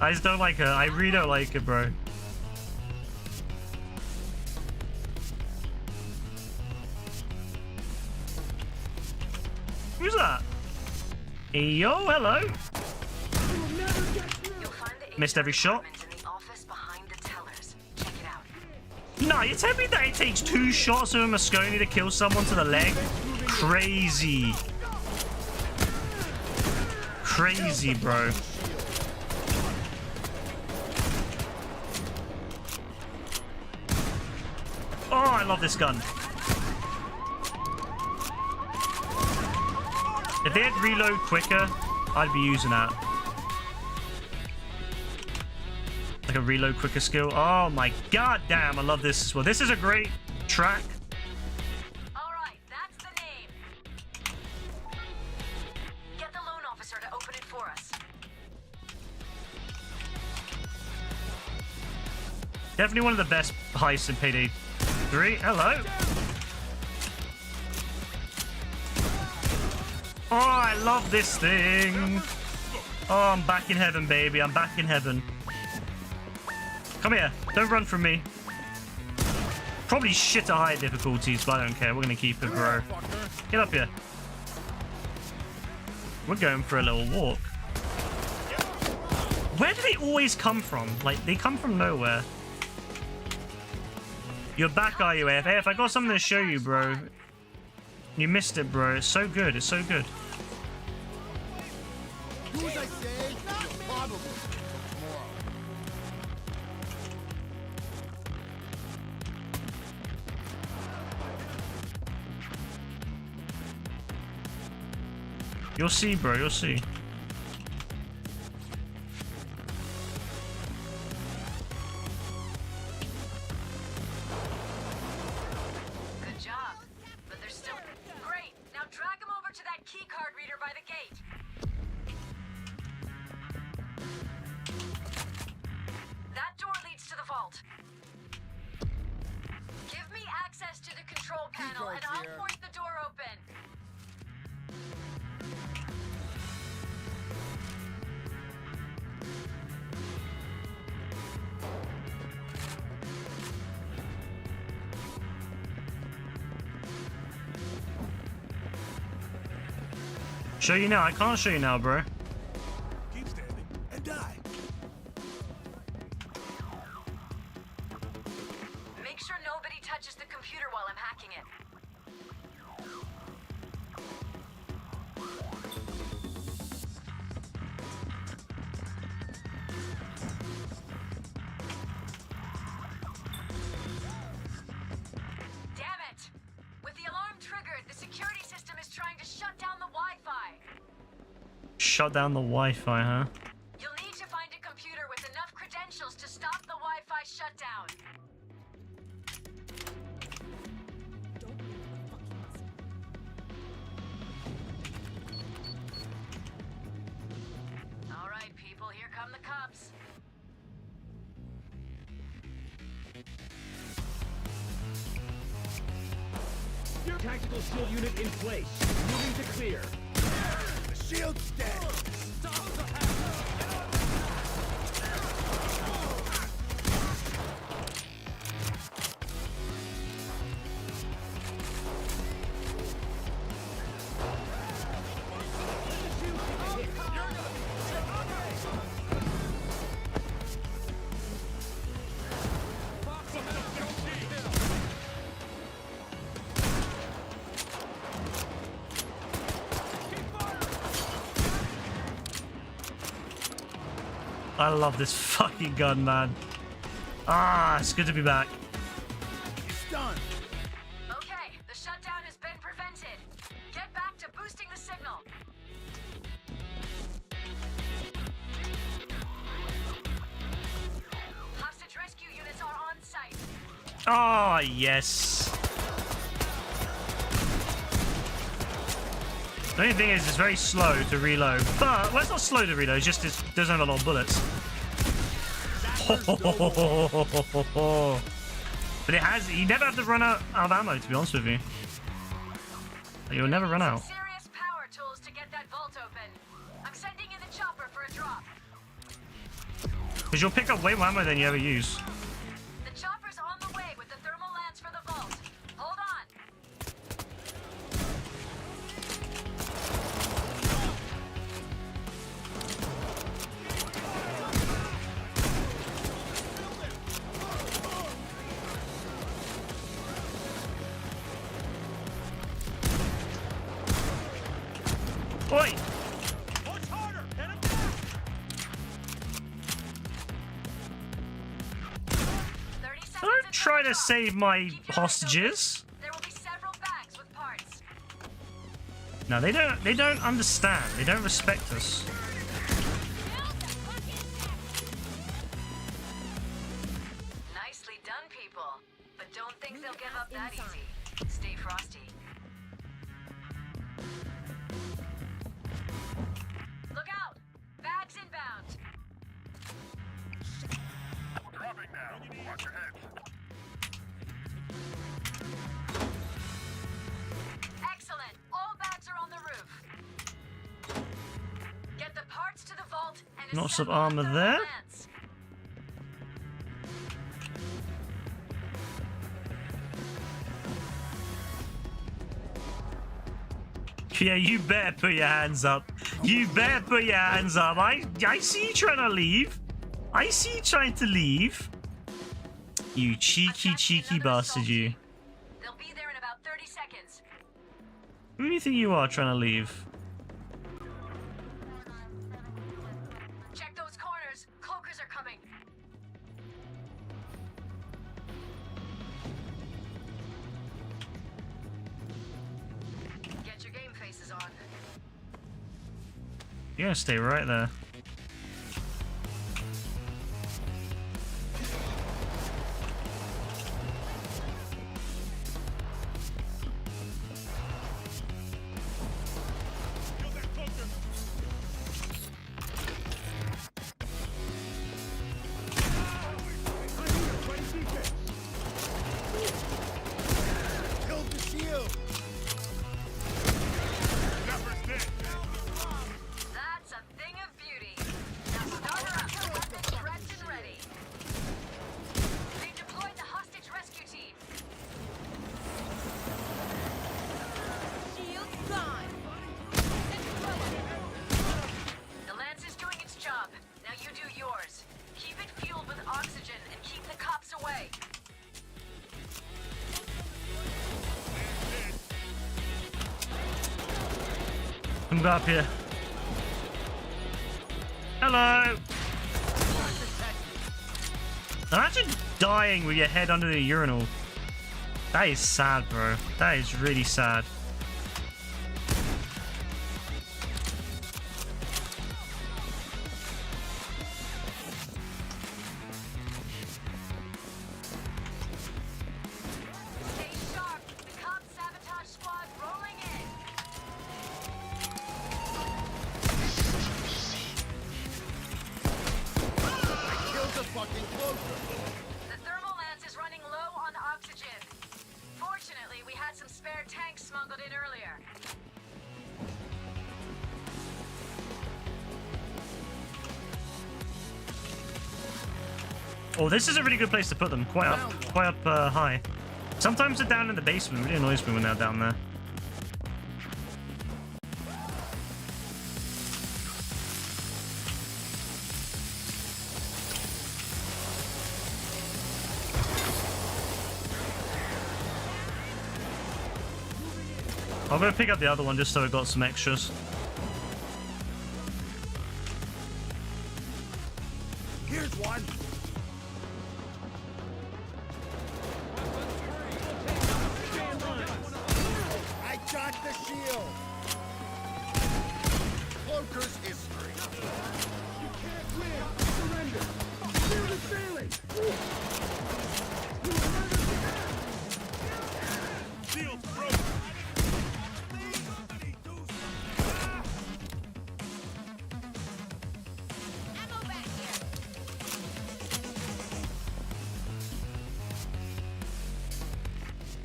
I just don't like her. I really don't like her, bro. Who's that? Yo, hello. You'll find the Missed HR every shot. department in the office behind the tellers. Check it out. No, you tell me that it takes 2 shots of a Moscone to kill someone to the leg? Crazy. Crazy, bro. Oh, I love this gun. If they had reload quicker, I'd be using that. Like a reload quicker skill. Oh my god damn, I love this as well. This is a great track. All right, that's the name. Get the loan officer to open it for us. Definitely one of the best heists in Payday 3. Hello. Oh, I love this thing. Oh, I'm back in heaven, baby. I'm back in heaven. Come here. Don't run from me. Probably shit at higher difficulties, but I don't care. We're going to keep it, bro. Get up here. We're going for a little walk. Where do they always come from? Like, they come from nowhere. You're back, are you, AF? AF, I got something to show you, bro. You missed it, bro. It's so good. It's so good. Do as I say, probably. Tomorrow. You'll see, bro. You'll see. Good job. But they're still great. Now drag them over to that key card reader by the gate. That door leads to the vault. Give me access to the control Show you now. I can't show you now, bro. Keep standing and die. Make sure nobody touches the computer while I'm hacking it. Damn it! With the alarm triggered, the security system is trying to shut down the Wi-Fi. Shut down the Wi-Fi, huh? You'll need to find a computer with enough credentials to stop the Wi-Fi shutdown. Don't make a fucking mess. All right, people, here come the cops. Tactical shield unit in place. Moving to clear. The shield's dead. I love this fucking gun, man. Ah, it's good to be back. It's done. Okay, the shutdown has been prevented. Get back to boosting the signal. Hostage rescue units are on site. Oh, yes. The only thing is, it's very slow to reload. But, well, it's not slow to reload, it's just it doesn't have a lot of bullets. But it has, you never have to run out of ammo, to be honest with you. You'll never run out. Serious power tools to get that vault open. I'm sending in the chopper for a drop. Because you'll pick up way more ammo than you ever use. The chopper's on the way with the thermal lance for the vault. Hold on. Oi! Push harder. Hit him down. 30 seconds Don't until try the to drop. save my Keep your eyes hostages. open. There will be several bags with parts. No, they don't understand. They don't respect us. Nicely done, people. But don't think they'll give up that easy. Stay frosty. Look out! Bags inbound. Dropping now. Watch your head. Excellent. All bags are on the roof. Get the parts to the vault and Lots of assemble the armor thermal there. lance. Yeah, you better put your hands up. You better put your hands up. I see you trying to leave. I see you trying to leave. You cheeky bastard, you. They'll be there in about 30 seconds. Who do you think you are trying to leave? Check those corners. Cloakers are coming. Get your game faces on. You're gonna stay right there. Kill that cloaker. Killed the shield. Snapper's dead. That's a thing of beauty. Come go up here. Hello. Imagine dying with your head under the urinal. That is sad, bro. That is really sad. Stay sharp. The cop sabotage squad rolling in. Killed the fucking cloaker. The thermal lance is running low on oxygen. Fortunately, we had some spare tanks smuggled in earlier. Oh, this is a really good place to put them. Quite up high. Sometimes they're down in the basement. It really annoys me when they're down there. I'm gonna pick up the other one just so I got some extras. Here's one. I got the shield. Cloaker's history. You can't win. Surrender. Shield is failing. You will never get Shield's broken.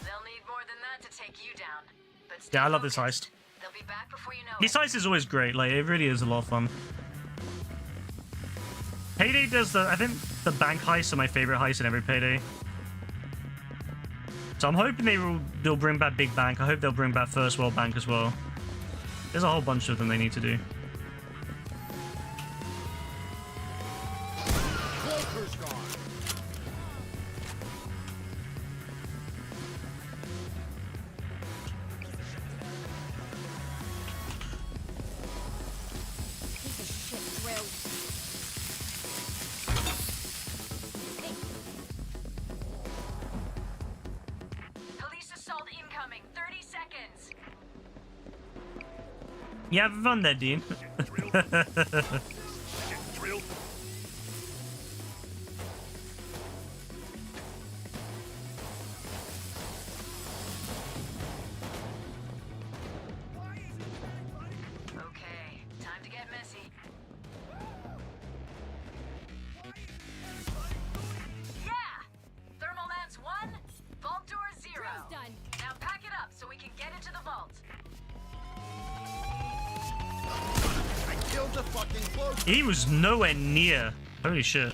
They'll need more than that to take you down. But stay Yeah, I love this focused. heist. They'll be back before you know This it. heist is always great. Like, it really is a lot of fun. Payday does the... I think the bank heists are my favorite heist in every Payday. So I'm hoping they'll bring back Big Bank. I hope they'll bring back First World Bank as well. There's a whole bunch of them they need to do. Cloaker's gone. Piece of shit drill. Police assault incoming. 30 seconds. You have fun there, Dean. Get drilled. Okay, time to get messy. Yeah! Thermal lance 1, vault door 0. Drill's done. Now pack it up so we can get into the vault. I killed the fucking cloaker. He was nowhere near. Holy shit.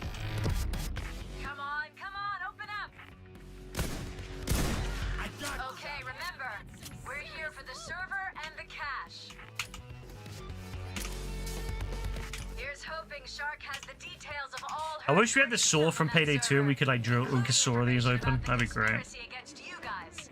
Come on, open up! I got Okay, remember, we're here for the server and the cache. Here's hoping Shark has the details of all I her wish we had the saw from Payday 2 and we could like drill, we could saw these open. That'd be great. Conspiracy against you guys.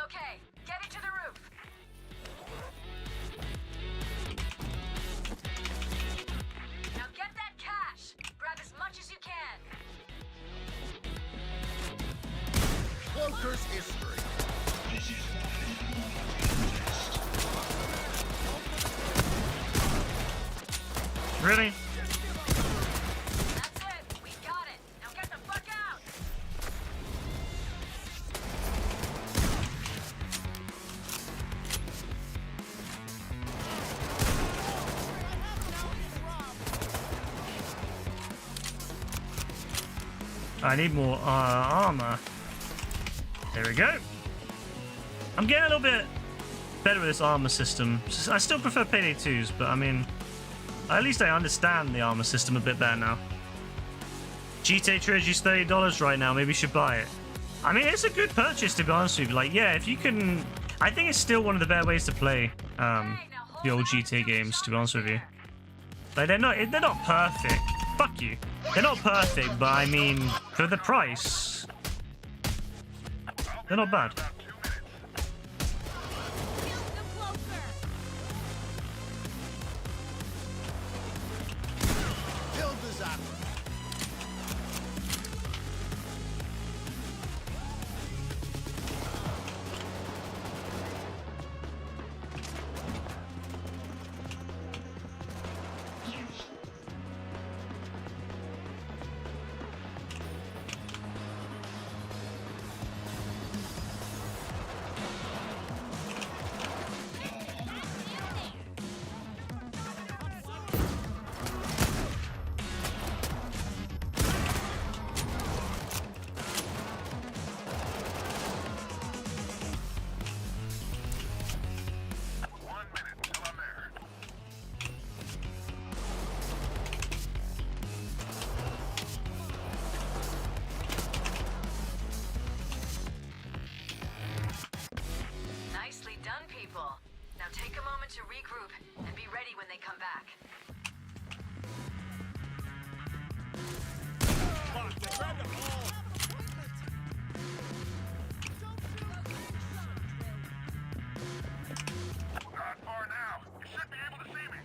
Okay, get it to the roof. Now get that cash. Grab as much as you can. Cloaker's history. Really? That's it. We got it. Now get the fuck out. I need more armor. There we go. I'm getting a little bit better with this armor system. I still prefer Payday 2's, but I mean, at least I understand the armor system a bit better now. GTA Trilogy's $30 right now. Maybe you should buy it. I mean, it's a good purchase, to be honest with you. Like, yeah, if you can... I think it's still one of the better ways to play the old GTA games, to be honest with you. Like they're not perfect. Fuck you. They're not perfect, but I mean, for the price, they're not bad. Build this up. Nicely done, people. Now take a moment to regroup and be ready when they come back. Not far now. You should be able to see me.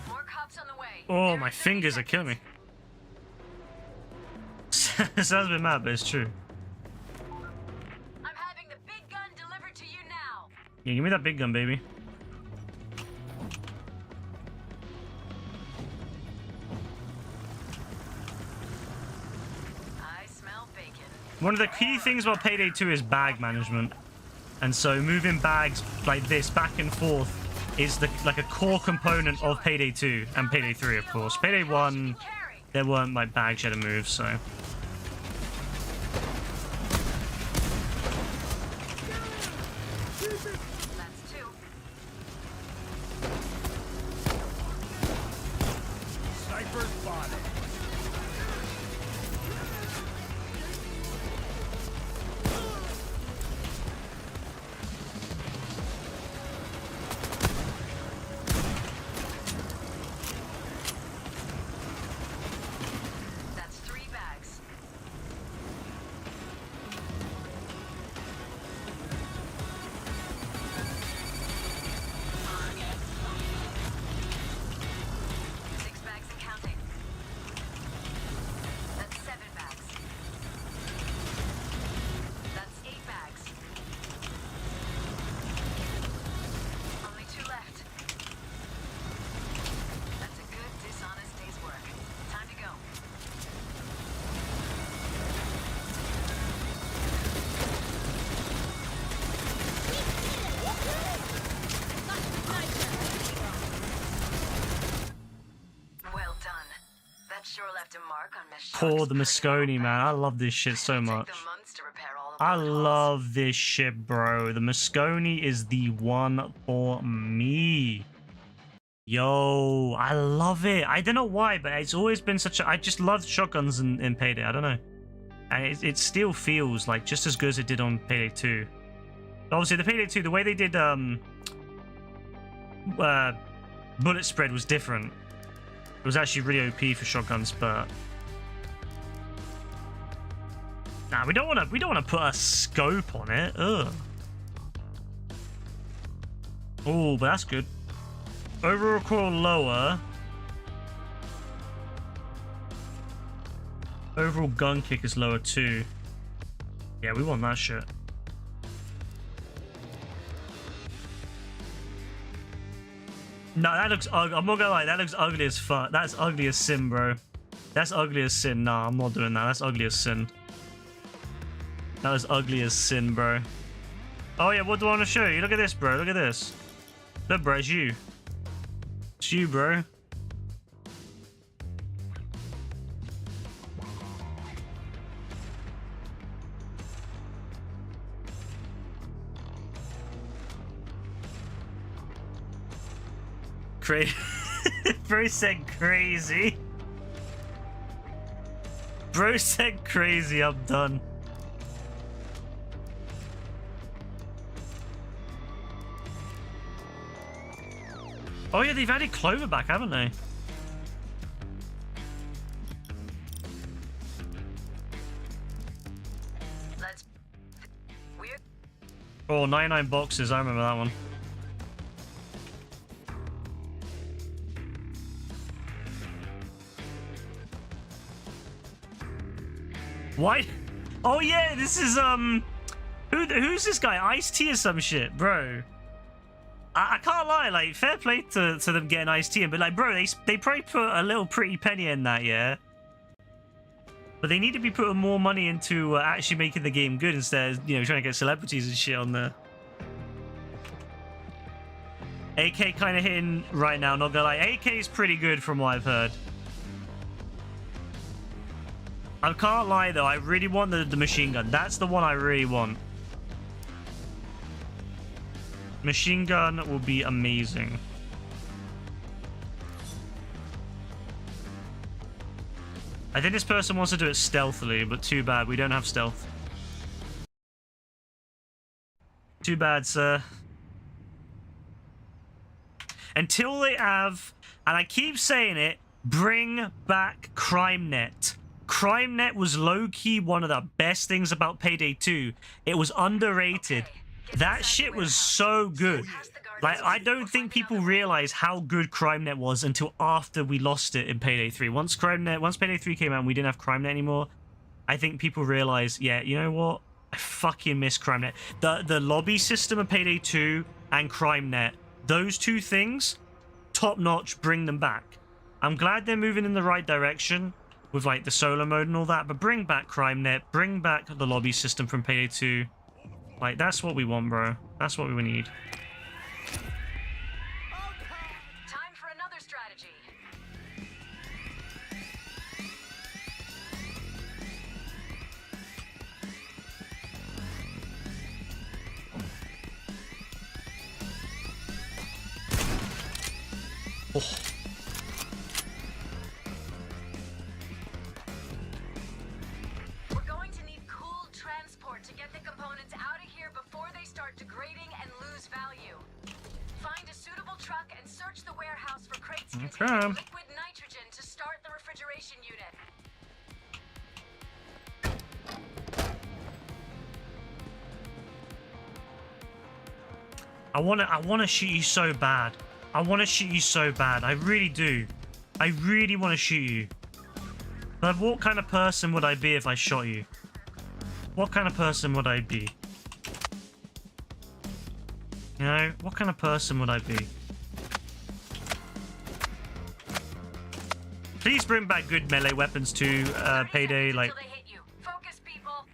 More cops on the way. Oh, There my are 30 fingers are killing me. seconds. Sounds a bit mad, but it's true. I'm having the big gun delivered to you now. Yeah, give me that big gun, baby. I smell bacon. One of the key things about Payday 2 is bag management. And so moving bags like this back and forth is like a core component of Payday 2 and Payday 3, of course. Payday 1, Carry. there weren't like bags you had to move, so. That's two. Sniper's spotted. That's three bags. Six bags and counting. That's seven bags. That's eight bags. Only two left. That's a good, dishonest day's work. Time to go. Well done. That sure left a mark on Miss Pour Shark's the pretty Moscone, little man. I back. love this shit so It'll much. take them months to repair all of the I bullet holes. love this shit, bro. The Moscone is the one for me. Yo, I love it. I don't know why, but it's always been such a... I just love shotguns in Payday. I don't know. And it still feels like just as good as it did on Payday 2. Obviously, the Payday 2, the way they did bullet spread was different. It was actually really OP for shotguns, but... Nah, we don't want to put a scope on it. Ugh. Oh, but that's good. Overall recoil lower. Overall gun kick is lower too. Yeah, we want that shit. No, that looks ugly. I'm not gonna lie, that looks ugly as fuck. That's ugly as sin, bro. That's ugly as sin. Nah, I'm not doing that. That's ugly as sin. That is ugly as sin, bro. Oh yeah, what do I want to show you? Look at this, bro. Look at this. Look, bro, it's you. It's you, bro. Great. Bro said crazy. Bro said crazy, I'm done. Oh yeah, they've added Clover back, haven't they? Let's. We're. Oh, 99 boxes, I remember that one. Why? Oh yeah, this is who's this guy? Ice-T or some shit, bro. I can't lie, like, fair play to them getting Ice-T in, but like, bro, they probably put a little pretty penny in that, yeah. But they need to be putting more money into actually making the game good instead of, you know, trying to get celebrities and shit on there. AK kind of hitting right now, not gonna lie. AK is pretty good from what I've heard. I can't lie though, I really want the machine gun. That's the one I really want. Machine gun will be amazing. I think this person wants to do it stealthily, but too bad, we don't have stealth. Too bad, sir. Until they have, and I keep saying it, bring back CrimeNet. CrimeNet was low-key one of the best things about Payday 2. It was underrated. That shit was so good. Like, I don't think people realize how good CrimeNet was until after we lost it in Payday 3. Once Payday 3 came out and we didn't have CrimeNet anymore, I think people realized, yeah, you know what? I fucking miss CrimeNet. The lobby system of Payday 2 and CrimeNet, those two things, top notch, bring them back. I'm glad they're moving in the right direction with like the solo mode and all that, but bring back CrimeNet, bring back the lobby system from Payday 2. Like, that's what we want, bro. That's what we need. Time for another strategy. Oh. We're going to need cooled transport to get the components out of here before they start degrading and lose value. Find a suitable truck and search the warehouse for crates containing liquid nitrogen to start the refrigeration unit. I wanna shoot you so bad. I wanna shoot you so bad. I really do. I really wanna shoot you. But what kind of person would I be if I shot you? What kind of person would I be? You know, what kind of person would I be? Please bring back good melee weapons to Payday, like... Until they hit you. Focus, people.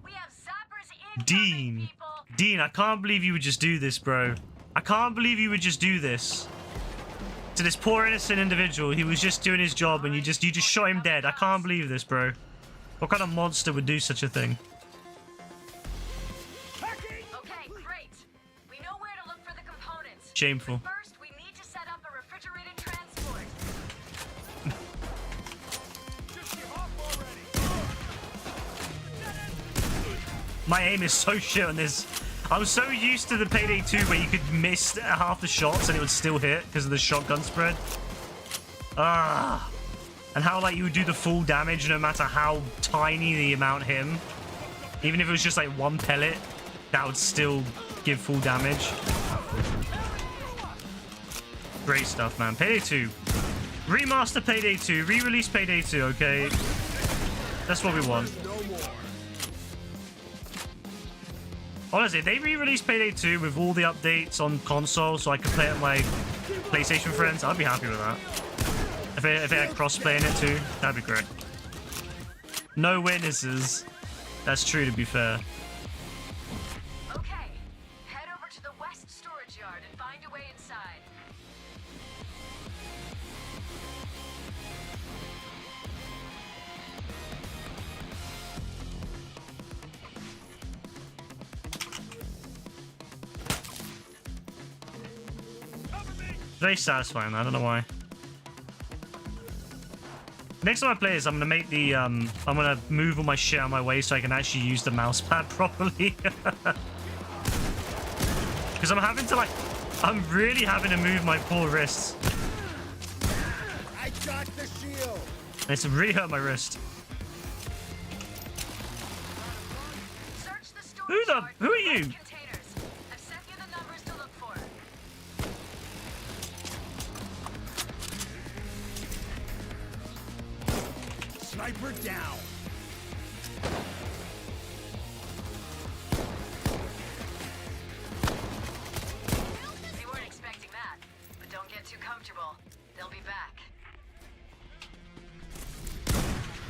We have zappers incoming, Dean. people. Dean, I can't believe you would just do this, bro. I can't believe you would just do this. To this poor innocent individual, he was just doing his job and you just shot him dead. I can't believe this, bro. What kind of monster would do such a thing? Okay, great. We know where to look for the components. Shameful. First, we need to set up a refrigerated transport. My aim is so shit on this. I'm so used to the Payday 2 where you could miss half the shots and it would still hit because of the shotgun spread. Ah. And how, like, you would do the full damage no matter how tiny the amount hit him. Even if it was just, like, one pellet, that would still give full damage. Great stuff, man. Payday 2. Remaster Payday 2. Re-release Payday 2, okay? That's what we want. Honestly, if they re-release Payday 2 with all the updates on console so I can play it with my PlayStation friends, I'd be happy with that. If they had crossplay in it too, that'd be great. No witnesses. That's true, to be fair. Okay, head over to the west storage yard and find a way inside. Very satisfying. I don't know why. Next time I play this, I'm gonna make the I'm gonna move all my shit out of my way so I can actually use the mouse pad properly. Because I'm really having to move my poor wrists. I got the shield. It's really hurt my wrist. Search the storage yard Who for are you? containers. I've sent you the numbers to look for. Sniper down. They weren't expecting that, but don't get too comfortable. They'll be back.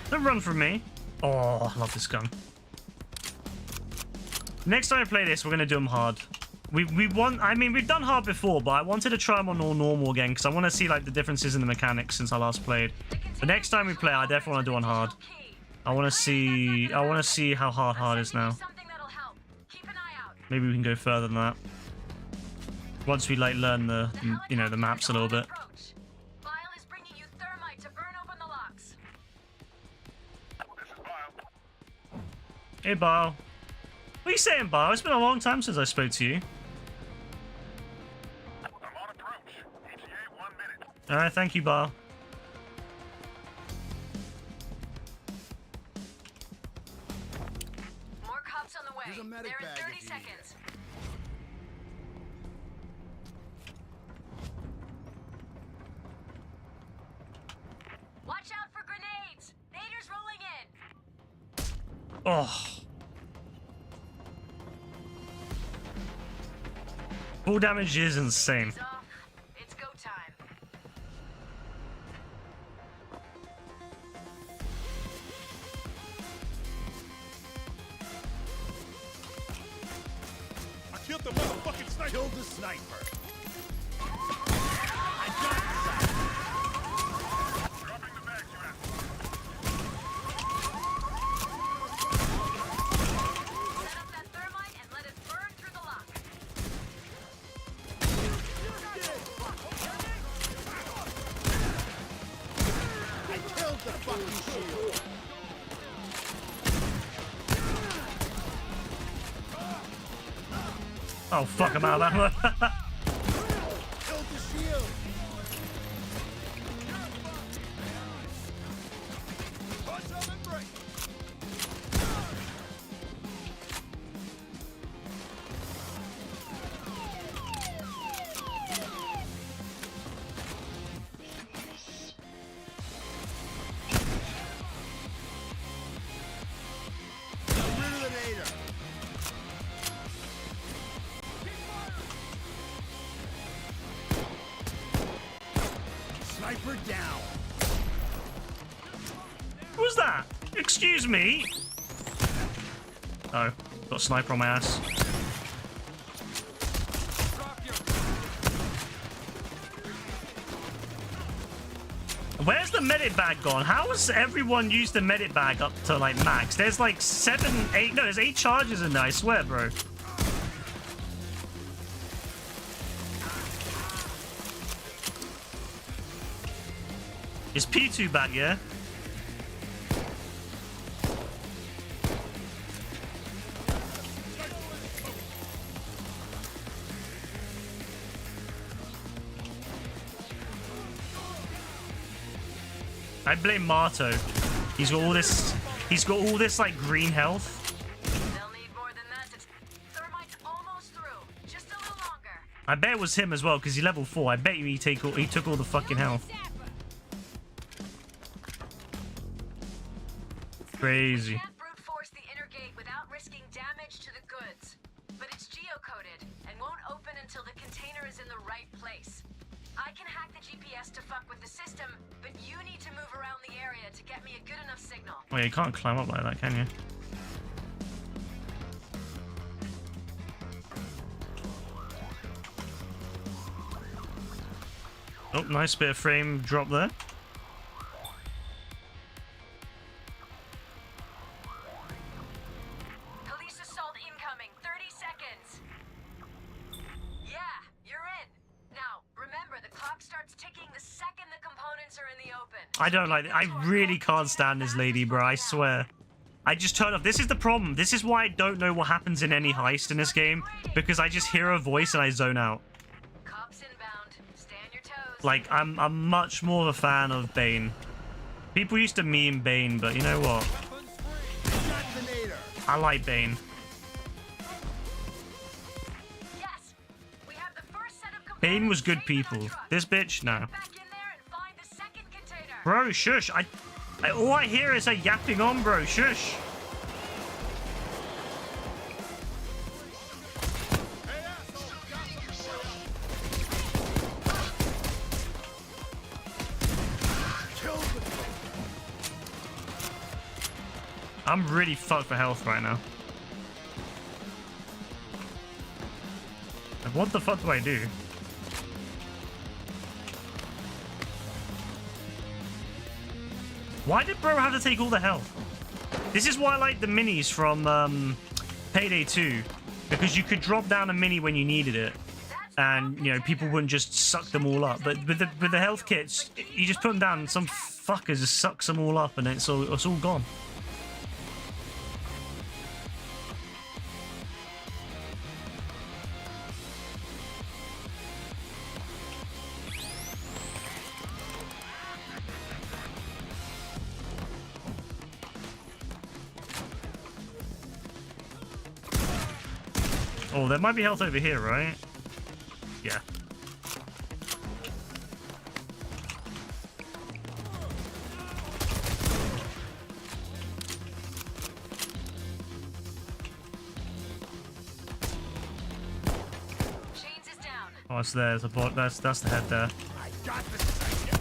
Don't run from me. Oh, I love this gun. Next time I play this, we're gonna do them hard. We've done hard before, but I wanted to try them on all normal again because I want to see like the differences in the mechanics since I last played. But next time we play, I definitely want to do on hard. I want to see how hard is now. Something that'll help. Keep an eye out. Maybe we can go further than that once we like learn the the maps a little bit. Bile is bringing you thermite to burn open the locks. This is Bile. Hey, Bao. What are you saying, Bao? It's been a long time since I spoke to you. I'm on approach. ETA 1 minute. All right, thank you, Bao. More cops on the way. Here's a medic They're in bag 30 if you need seconds. Watch out for grenades. Naders rolling in. Oh. Full damage is insane. It's off. It's go time. I killed the motherfucking sniper. Killed the sniper. I got the sniper. Dropping the bags you asked. Set up that thermite and let it burn through the lock. I killed the fucking shield. Oh fuck, I'm out of ammo. Killed the shield. Punch up and break. Eliminator. Sniper down. Who's that? Excuse me. Oh, got a sniper on my ass. Where's the medic bag gone? How has everyone used the medic bag up to like max? There's like 7, 8, no, there's 8 charges in there, I swear, bro. Is P2 back, yeah? I blame Marto. He's got all this like green health. They'll need more than that to... Thermite's almost through. Just a little longer. I bet it was him as well because he's level 4. I bet you he took all the fucking health. Crazy. You can't brute force the inner gate without risking damage to the goods. But it's geocoded and won't open until the container is in the right place. I can hack the GPS to fuck with the system, but you need to move around the area to get me a good enough signal. Wait, you can't climb up like that, can you? Oh, nice bit of frame drop there. Police assault incoming. 30 seconds. Yeah, you're in. Now, remember the clock I don't like it. I really can't stand this lady, bro. I swear. I just turn off. This is the problem. This is why I don't know what happens in any heist in this game. Because I just hear her voice and I zone out. Cops inbound. Stay on your toes. Like, I'm much more of a fan of Bane. People used to meme Bane, but you know what? I like Bane. Yes. We have the first set of Bane was good components people. saved in our truck. This bitch, no. Back in there and find the second container. Bro, shush. All I hear is her yapping on, bro. Shush. I'm really fucked for health right now. Like, what the fuck do I do? Why did bro have to take all the health? This is why I like the minis from Payday 2. Because you could drop down a mini when you needed it. And, you know, people wouldn't just suck them all up. But with the health kits, you just put them down and some fucker just sucks them all up and it's all gone. Oh, there might be health over here, right? Yeah. Chains is down. Oh, it's there. There's a bot. That's the head there. I got this idea.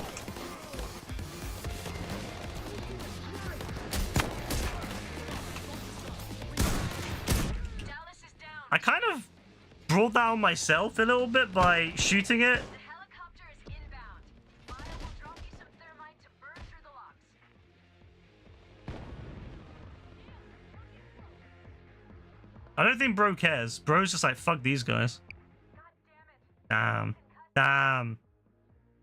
Dallas is down. I kind of brought down myself a little bit by shooting it. The helicopter is inbound. Maya will drop you some thermite to burn through the locks. I don't think bro cares. Bro's just like, fuck these guys. God damn it. Damn.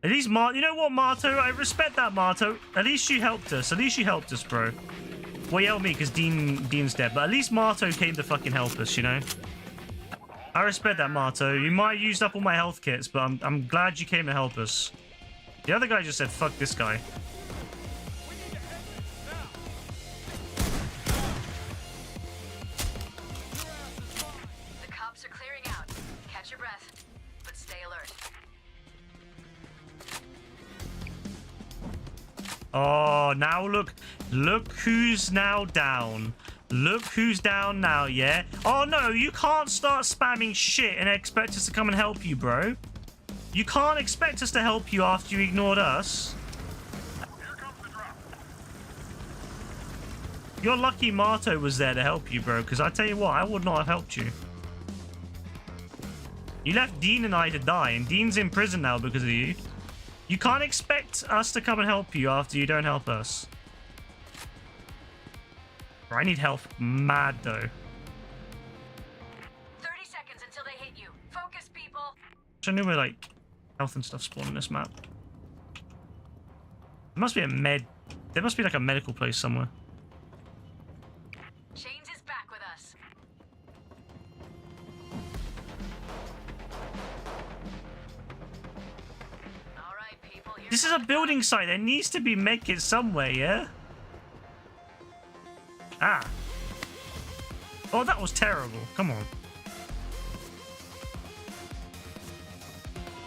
At least you know what, Marto? I respect that, Marto. At least you helped us. At least you helped us, bro. Well, you helped me because Dean's dead. But at least Marto came to fucking help us, you know? I respect that, Marto. You might have used up all my health kits, but I'm glad you came to help us. The other guy just said, fuck this guy. The cops are clearing out. Catch your breath, but stay alert. Oh, now look who's now down. Look who's down now, yeah? Oh, no, you can't start spamming shit and expect us to come and help you, bro. You can't expect us to help you after you ignored us. Here comes the drop. You're lucky Marto was there to help you, bro, because I tell you what, I would not have helped you. You left Dean and I to die, and Dean's in prison now because of you. You can't expect us to come and help you after you don't help us. Bro, I need help mad, though. 30 seconds until they hit you. Focus, people. I knew where, like, health and stuff spawn in this map. There must be a there must be, like, a medical place somewhere. Chains is back with us. All right, people. This is a building site. There needs to be medkits somewhere, yeah? Ah. Oh, that was terrible. Come on.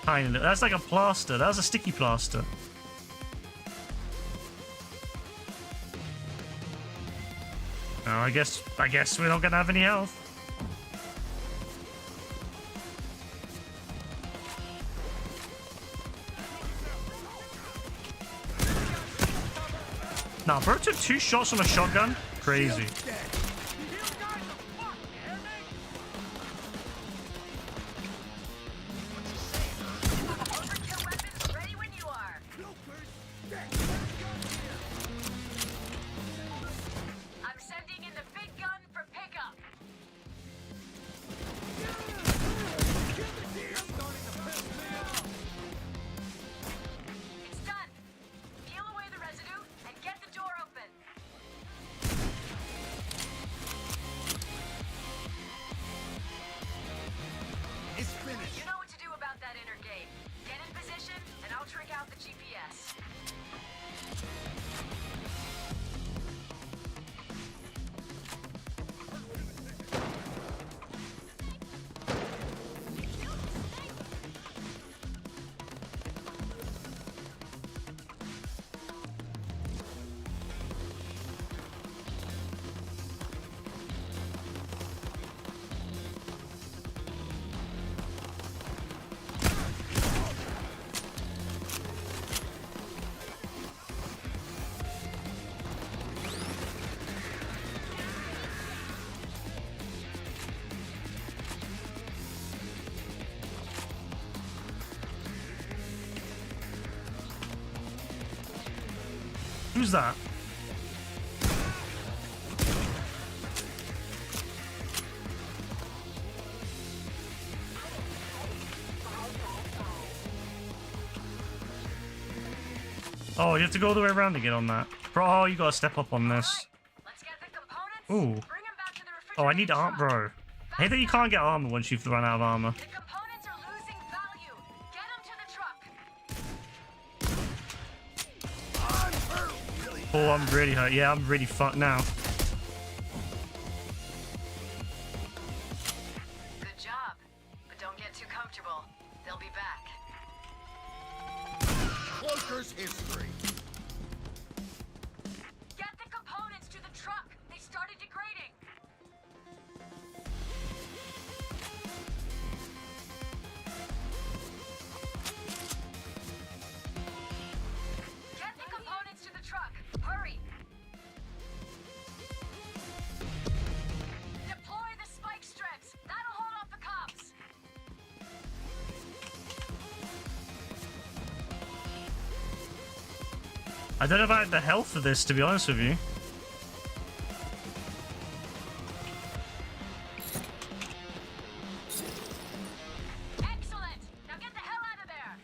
Tiny little. That's like a plaster. That was a sticky plaster. Oh, I guess we're not gonna have any health. Nah, bro took 2 shots on a shotgun. Crazy. Overkill weapons ready when you are. I'm sending in the big gun for pickup. It's done. Peel away the Who's that? Oh, you have to go all the way around to get on that. Bro, you gotta step up on this. Let's get the components. Ooh. Bring 'em back to the Oh, I refrigerated need armor, truck. bro. I hate that you can't get armor once you've run out of armor. The components are losing value. Get 'em to the truck. I'm hurt really Oh, I'm really hurt. Yeah, I'm really fucked now. Good job. But don't get too comfortable. They'll be back. Cloaker's history. Get the components to the truck. They started degrading. Get the components to the truck. Hurry. Deploy the spike strips. That'll hold off the cops. I don't know about the health of this, to be honest with you. Excellent. Now get the hell out of there.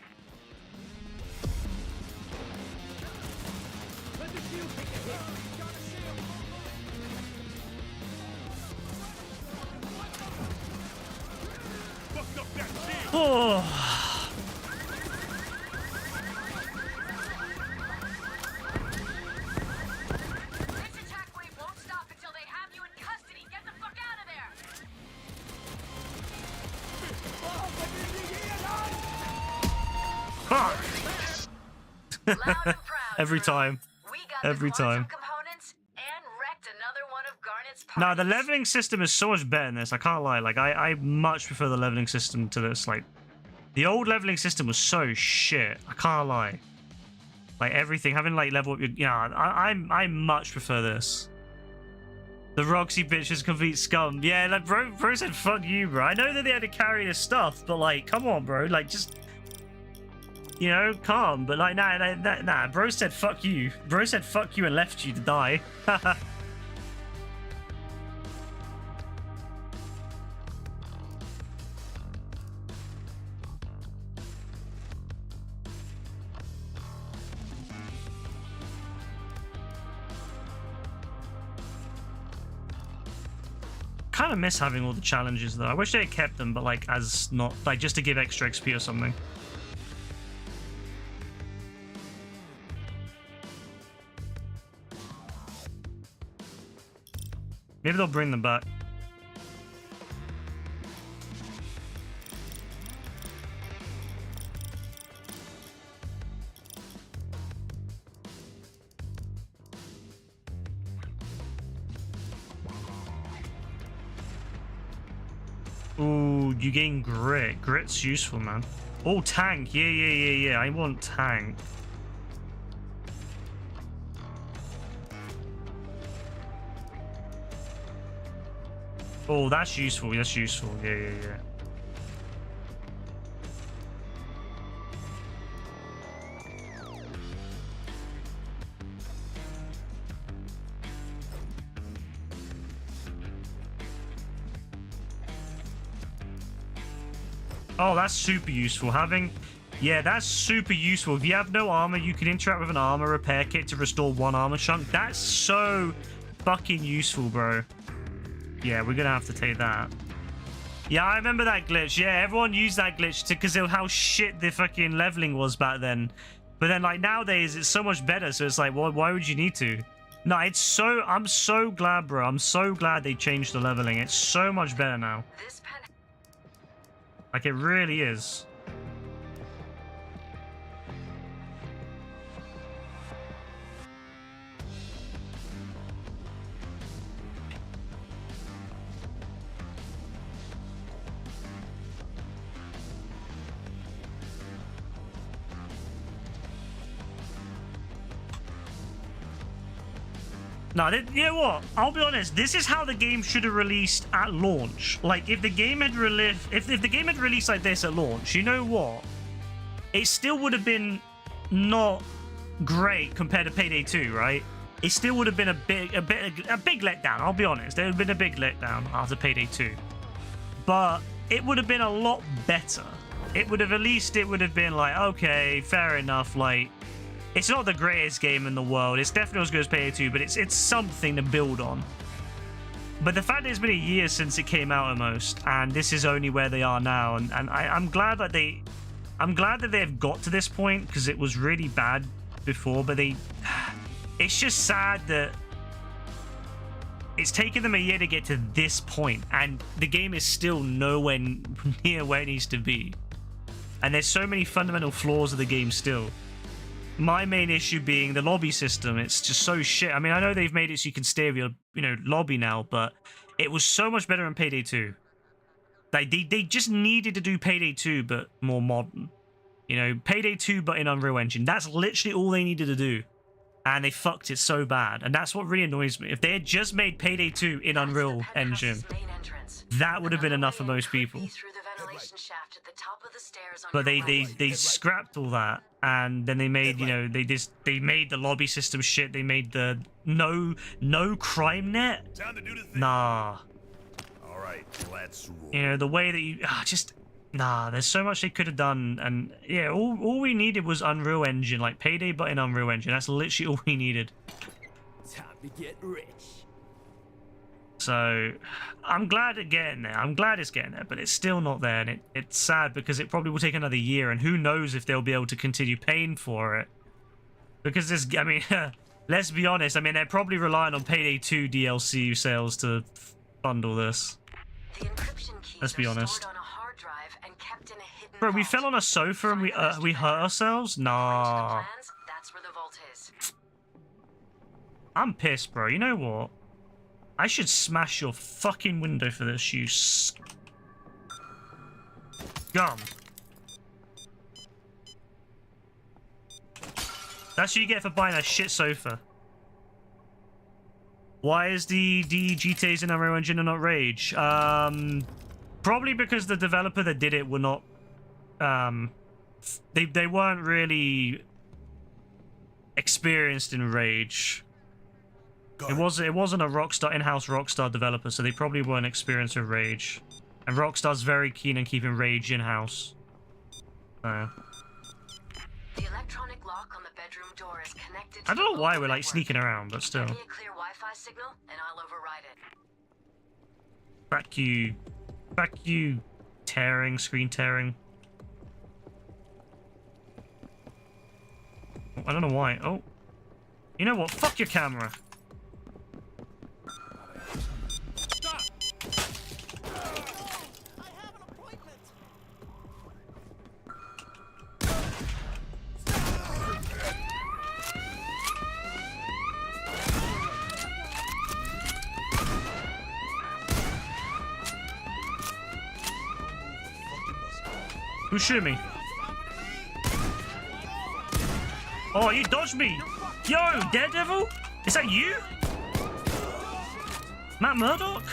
Let the shield take a hit. Fuck up that shield. Oh, This attack wave won't stop until they have you in custody. Get the fuck out of there. fuck. Loud and proud. Every crew. time. We got Every the quantum time. components and wrecked another one of Garnet's parties. No, the leveling system is so much better than this. I can't lie. Like, I much prefer the leveling system to this. Like, the old leveling system was so shit. I can't lie. Like, everything, having, like, level up your... Yeah, I much prefer this. The Roxy bitch is complete scum. Yeah, like, bro said, fuck you, bro. I know that they had to carry his stuff, but, like, come on, bro. Like, just... You know, calm. But, like, nah. Bro said, fuck you. Bro said, fuck you and left you to die. Kind of miss having all the challenges though. I wish they had kept them, but like as not like just to give extra XP or something. Maybe they'll bring them back. Ooh, you gain grit. Grit's useful, man. Oh, tank. Yeah. I want tank. Oh, that's useful. That's useful. Yeah. Oh, that's super useful. Yeah, that's super useful. If you have no armor, you can interact with an armor repair kit to restore one armor chunk. That's so fucking useful, bro. Yeah, we're gonna have to take that. Yeah, I remember that glitch. Yeah, everyone used that glitch because of how shit the fucking leveling was back then. But then, like, nowadays, it's so much better. So it's like, well, why would you need to? No, I'm so glad, bro. I'm so glad they changed the leveling. It's so much better now. This pen. Like, it really is. No, you know what? I'll be honest. This is how the game should have released at launch. Like, if the game had if the game had released like this at launch, you know what? It still would have been not great compared to Payday 2, right? It still would have been a big letdown. I'll be honest, it would have been a big letdown after Payday 2, but it would have been a lot better. It would have been like, okay, fair enough. Like, it's not the greatest game in the world. It's definitely as good as Payday 2, but it's something to build on. But the fact that it's been a year since it came out almost, and this is only where they are now, and I'm glad that they've got to this point, because it was really bad before, but it's just sad that it's taken them a year to get to this point, and the game is still nowhere near where it needs to be. And there's so many fundamental flaws of the game still. My main issue being the lobby system. It's just so shit. I mean, I know they've made it so you can stay with your, lobby now, but it was so much better in Payday 2. Like, they just needed to do Payday 2, but more modern. Payday 2, but in Unreal Engine. That's literally all they needed to do. And they fucked it so bad. And that's what really annoys me. If they had just made Payday 2 in Unreal Engine, that would have been enough for most people. But they scrapped all that, and then they made they made the lobby system shit. They made the no crime net. Time to do the thing. Nah. All right, let's roll. The way that you there's so much they could have done, and yeah, all we needed was Unreal Engine, like Payday, but in Unreal Engine. That's literally all we needed. Time to get rich. So I'm glad it's getting there. I'm glad it's getting there, but it's still not there, and it's sad because it probably will take another year, and who knows if they'll be able to continue paying for it. Because let's be honest. I mean, they're probably relying on Payday 2 DLC sales to fund all this. Let's be honest. Bro, we fell on a sofa and we hurt ourselves? Nah. I'm pissed, bro. You know what? I should smash your fucking window for this, you scum. That's what you get for buying a shit sofa. Why is the GTAs in Unreal Engine and not Rage? Probably because the developer that did it were not... They weren't really experienced in Rage. It wasn't a in-house Rockstar developer, so they probably weren't experienced with Rage. And Rockstar's very keen on keeping Rage in-house. So. The electronic lock on the bedroom door is connected to I don't know why we're like network. sneaking around, but still. Give me a clear Wi-Fi signal, and I'll override it. Fuck you, screen tearing. I don't know why. Oh, you know what? Fuck your camera. Who shot me? Oh, you dodged me! Yo, Daredevil? Is that you? Matt Murdock?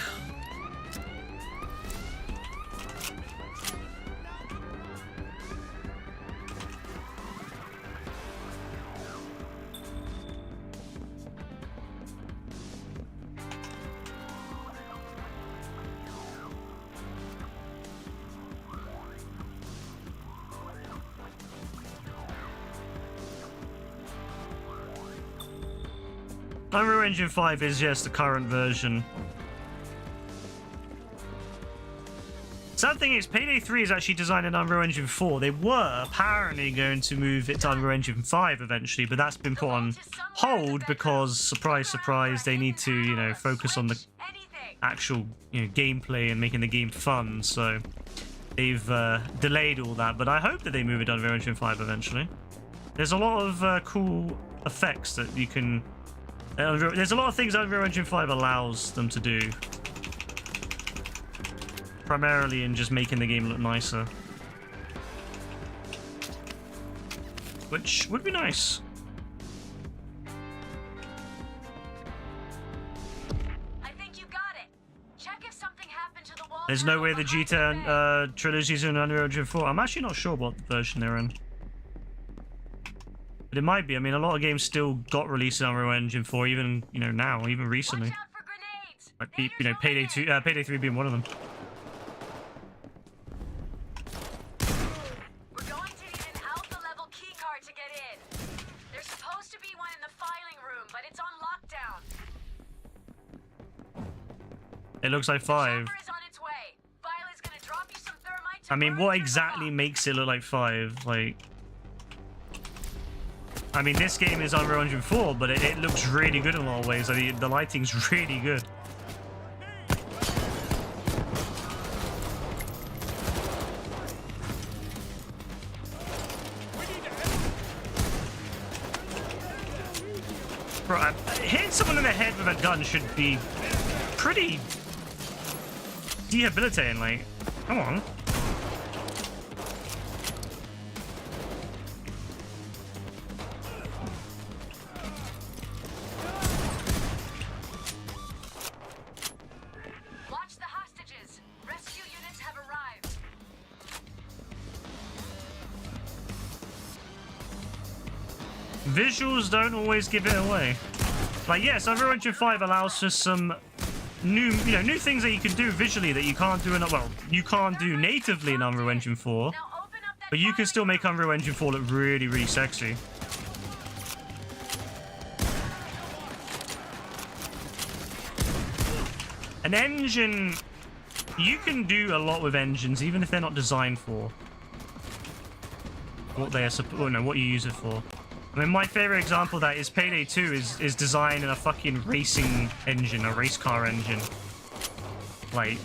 Unreal Engine 5 is, yes, the current version. Sad thing is, Payday 3 is actually designed in Unreal Engine 4. They were apparently going to move it to Unreal Engine 5 eventually, but that's been put on hold because, surprise, surprise, they need to, focus on the actual, gameplay and making the game fun. So they've delayed all that, but I hope that they move it to Unreal Engine 5 eventually. There's a lot of cool effects that you can... there's a lot of things Unreal Engine 5 allows them to do. Primarily in just making the game look nicer. Which would be nice. I think you got it. Check if something happened to the wall. There's no way the GTA trilogy's in Unreal Engine 4. I'm actually not sure what version they're in. But it might be. I mean, a lot of games still got released in Unreal Engine 4, even, you know, now, even recently. Watch out for grenades. Like, They you know, usually hit. Payday 3 being one of them. We're going to need an alpha level keycard to get in. There's supposed to be one in the filing room, but it's on lockdown. It looks like 5. Chopper is on its way. Violet's gonna drop you some thermite to I mean, burn what through the exactly lock. makes it look like 5? Like, I mean, this game is Unreal Engine 4, but it looks really good in a lot of ways. Like, the lighting's really good. Bro, hitting someone in the head with a gun should be pretty debilitating. Like, come on. Watch the hostages. Rescue units have arrived. Visuals don't always give it away. Like, yes, Unreal Engine 5 allows for some new things that you can do visually that you can't do in, well, you can't do natively in Unreal Engine 4, Now open up that but you can filing still make room. Unreal Engine 4 look really, really sexy. An engine, you can do a lot with engines, even if they're not designed for what they are, what you use it for. I mean, my favorite example of that is Payday 2 is designed in a fucking racing engine, a race car engine. Like,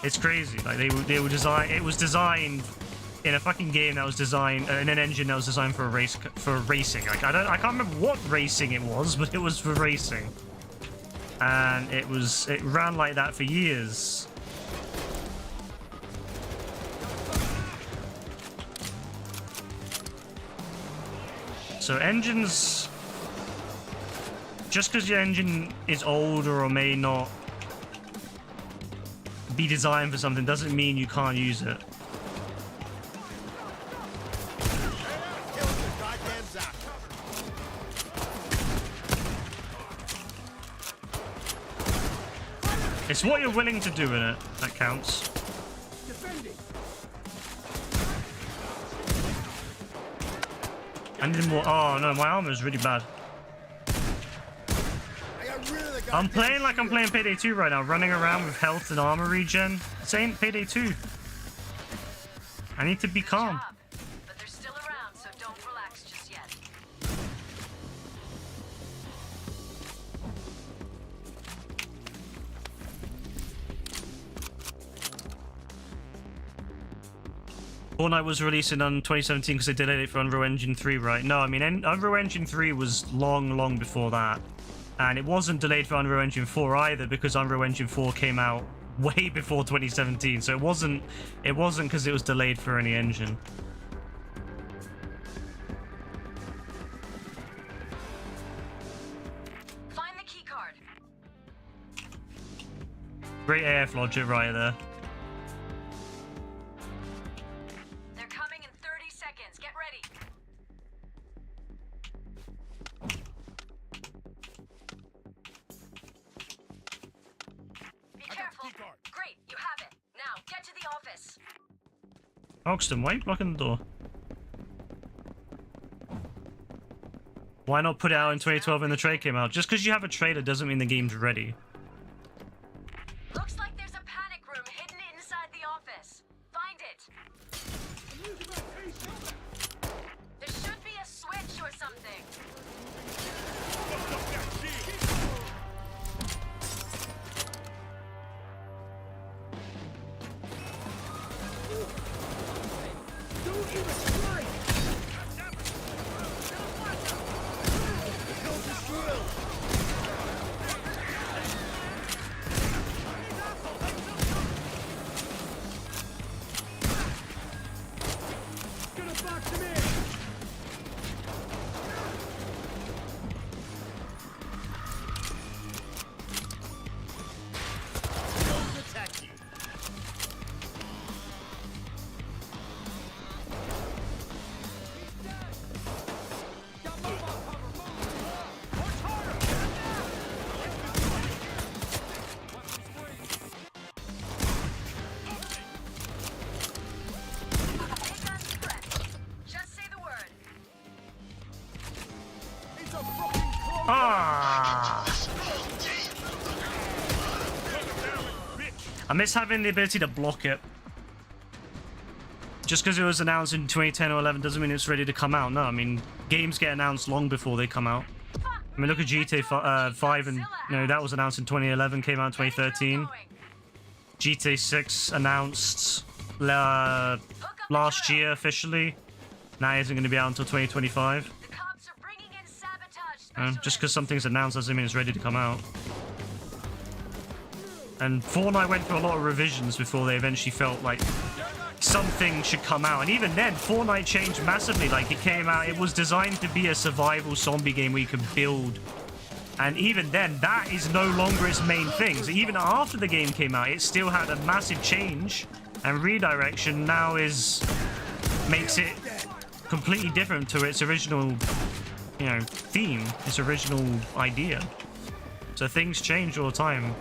it's crazy. Like, they were designed. It was designed in a fucking game that was designed in an engine that was designed for racing. Like, I can't remember what racing it was, but it was for racing. And it ran like that for years. So engines, just because your engine is older or may not be designed for something doesn't mean you can't use it. It's what you're willing to do in it that counts. Defending. I need more. Oh no, my armor is really bad. I'm playing like I'm playing Payday 2 right now, running around with health and armor regen. This ain't Payday 2. I need to be calm. Job. But they're still around, so don't relax just yet. Fortnite was released in 2017 because they delayed it for Unreal Engine 3, right? No, I mean, Unreal Engine 3 was long before that. And it wasn't delayed for Unreal Engine 4 either because Unreal Engine 4 came out way before 2017. So it wasn't because it was delayed for any engine. Find the key card. Great AF logic right there. They're coming in 30 seconds. Get ready. Be careful. Great, you have it. Now, get to the office. Oxton, why are you blocking the door? Why not put it out in 2012 when the trailer came out? Just because you have a trailer doesn't mean the game's ready. Looks like there's a panic room hidden inside the office. Find it. There should be a switch or something. Don't even strike. I miss having the ability to block it. Just because it was announced in 2010 or 11 doesn't mean it's ready to come out. No, I mean, games get announced long before they come out. I mean, look at GTA 5, and, you know, that was announced in 2011, came out in 2013. GTA 6 announced last year officially. Now it isn't going to be out until 2025. The cops are bringing in sabotage Just because something's announced doesn't mean it's ready to come out. And Fortnite went through a lot of revisions before they eventually felt like something should come out. And even then, Fortnite changed massively. Like, it came out, it was designed to be a survival zombie game where you could build. And even then, that is no longer its main thing. So even after the game came out, it still had a massive change. And redirection now makes it completely different to its original, you know, theme, its original idea. So things change all the time.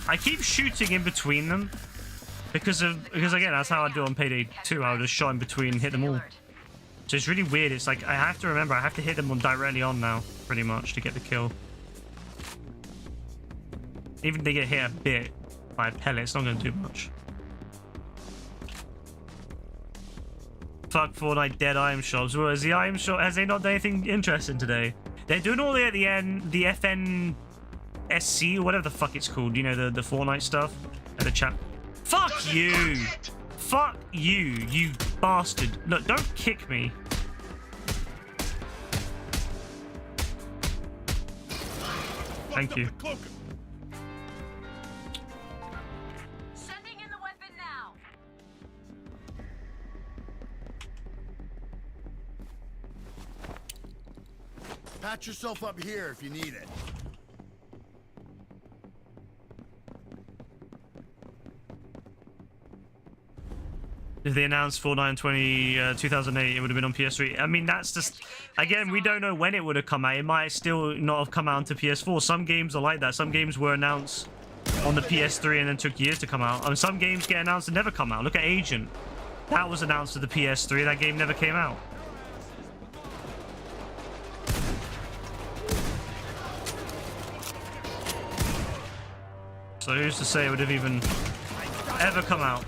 I keep shooting in between them because again, that's how I do on Payday 2. I would just shot in between, hit them all. So it's really weird. It's like I have to remember I have to hit them directly on now, pretty much, to get the kill. Even if they get hit a bit by a pellet, it's not going to do much. Fuck Fortnite dead item shops. Well, is the item shop, has they not done anything interesting today? They're doing all the at the end, the FNSC or whatever the fuck it's called. You know, the Fortnite stuff at the chat. Fuck you! Fuck you, you bastard. Look, don't kick me. Thank you. Sending in the weapon now. Patch yourself up here if you need it. If they announced Fortnite in 2008, it would have been on PS3. I mean, that's just... Again, we don't know when it would have come out. It might still not have come out onto PS4. Some games are like that. Some games were announced on the PS3 and then took years to come out. And some games get announced and never come out. Look at Agent. That was announced to the PS3. That game never came out. So who's to say it would have even ever come out?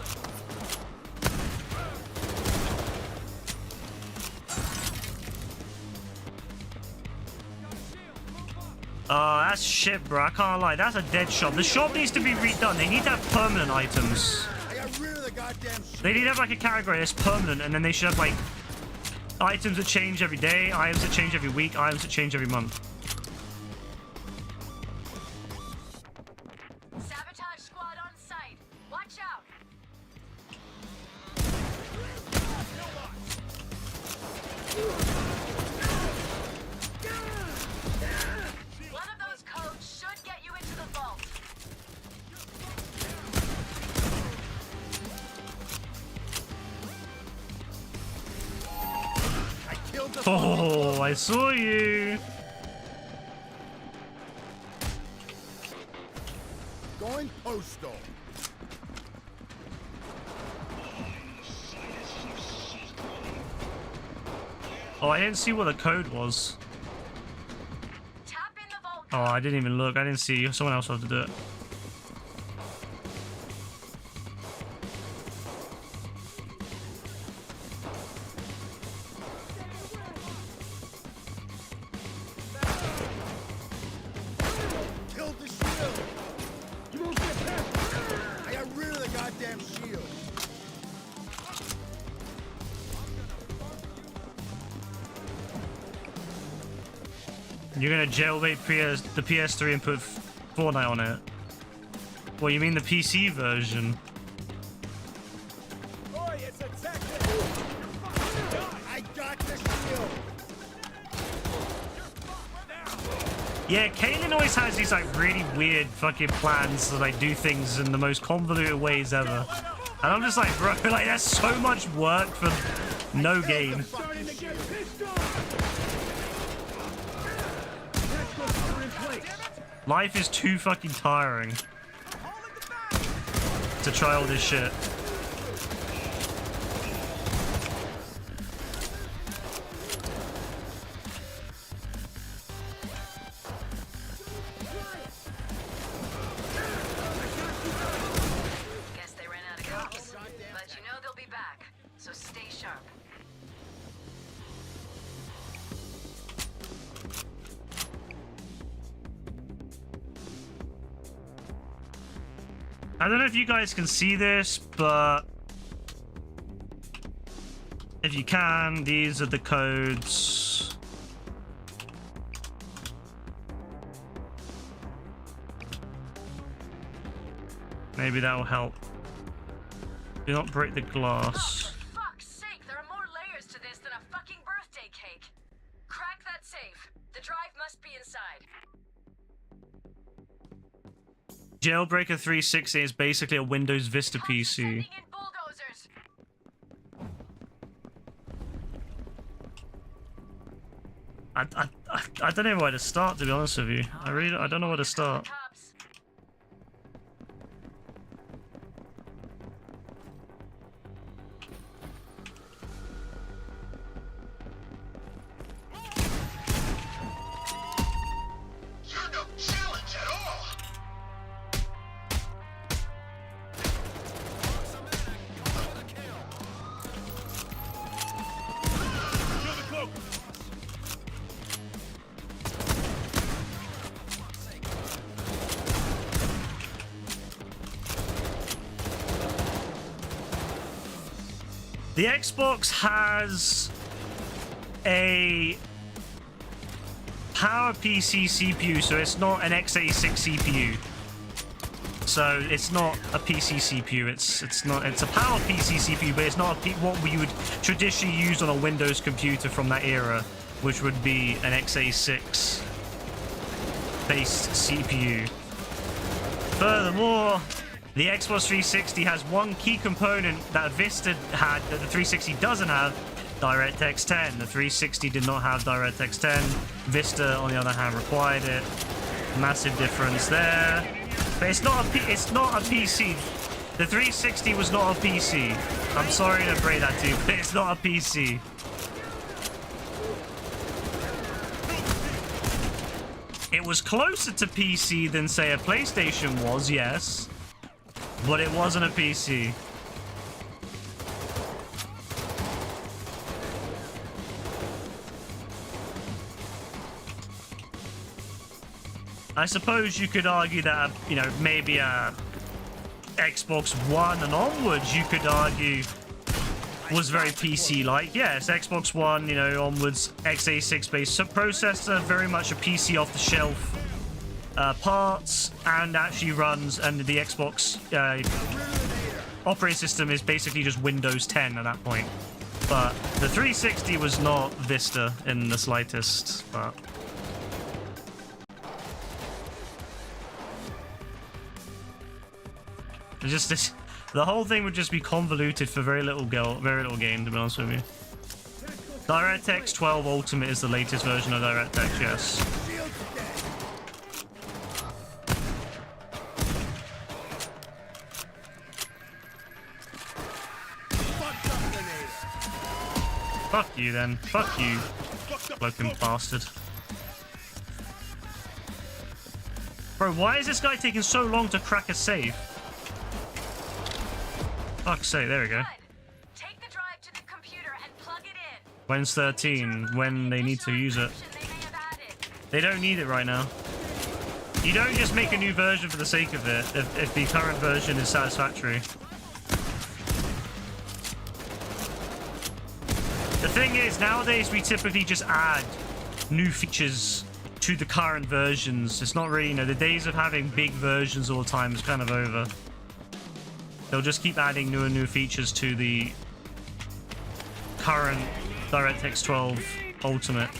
That's shit, bro. I can't lie. That's a dead shop. The shop needs to be redone. They need to have permanent items. They need to have like a category that's permanent, and then they should have like items that change every day, items that change every week, items that change every month. Sabotage squad on site. Watch out. One of those codes should get you into the vault. Oh, I saw you. Going postal. Oh, I didn't see what the code was. Tap in the vault. Oh, I didn't even look. I didn't see. Someone else had to do it. Killed the shield. You won't get past I got rid of the goddamn shield. You're gonna jailbait the PS3 and put Fortnite on it? Well, you mean the PC version? Boy, it's attack. I got the shield. Yeah, Kaylin always has these like really weird fucking plans to like do things in the most convoluted ways ever. And I'm just like, bro, like that's so much work for no gain. Starting to get pissed off. Tactical cover in place. Life is too fucking tiring to try all this shit. Guess they ran out of cops. But you know they'll be back, so stay sharp. I don't know if you guys can see this, but if you can, these are the codes. Maybe that will help. Do not break the glass. For fuck's sake, there are more layers to this than a fucking birthday cake. Crack that safe. The drive must be inside. Jailbreaker 360 is basically a Windows Vista Cops are PC. sending in bulldozers. I don't know where to start, to be honest with you. I don't know where to start. Cops. You're no challenge at all. The Xbox has a Power PC CPU, so it's not an x86 CPU. So it's not a PC CPU. It's a Power PC CPU, but it's not what we would traditionally use on a Windows computer from that era, which would be an x86 based CPU. Furthermore, the Xbox 360 has one key component that Vista had that the 360 doesn't have: DirectX 10. The 360 did not have DirectX 10. Vista, on the other hand, required it. Massive difference there. But it's not a PC. The 360 was not a PC. I'm sorry to break that to you, but it's not a PC. It was closer to PC than, say, a PlayStation was, yes. But it wasn't a PC. I suppose you could argue that, you know, maybe a Xbox One and onwards, you could argue, was very PC-like. Yes, Xbox One, you know, onwards, x86 based processor, very much a PC off-the-shelf parts, and actually runs, and the Xbox operating system is basically just Windows 10 at that point. But the 360 was not Vista in the slightest, but... Just this, the whole thing would just be convoluted for very little gain, to be honest with you. DirectX 12 Ultimate is the latest version of DirectX, yes. Fuck you then. Fuck you, cloaking bastard. Bro, why is this guy taking so long to crack a safe? Fuck's sake, there we go. Take the drive to the computer and plug it in. When's 13? When they need to use it. They don't need it right now. You don't just make a new version for the sake of it if the current version is satisfactory. The thing is, nowadays we typically just add new features to the current versions. It's not really, you know, the days of having big versions all the time is kind of over. They'll just keep adding new and new features to the current DirectX 12 Ultimate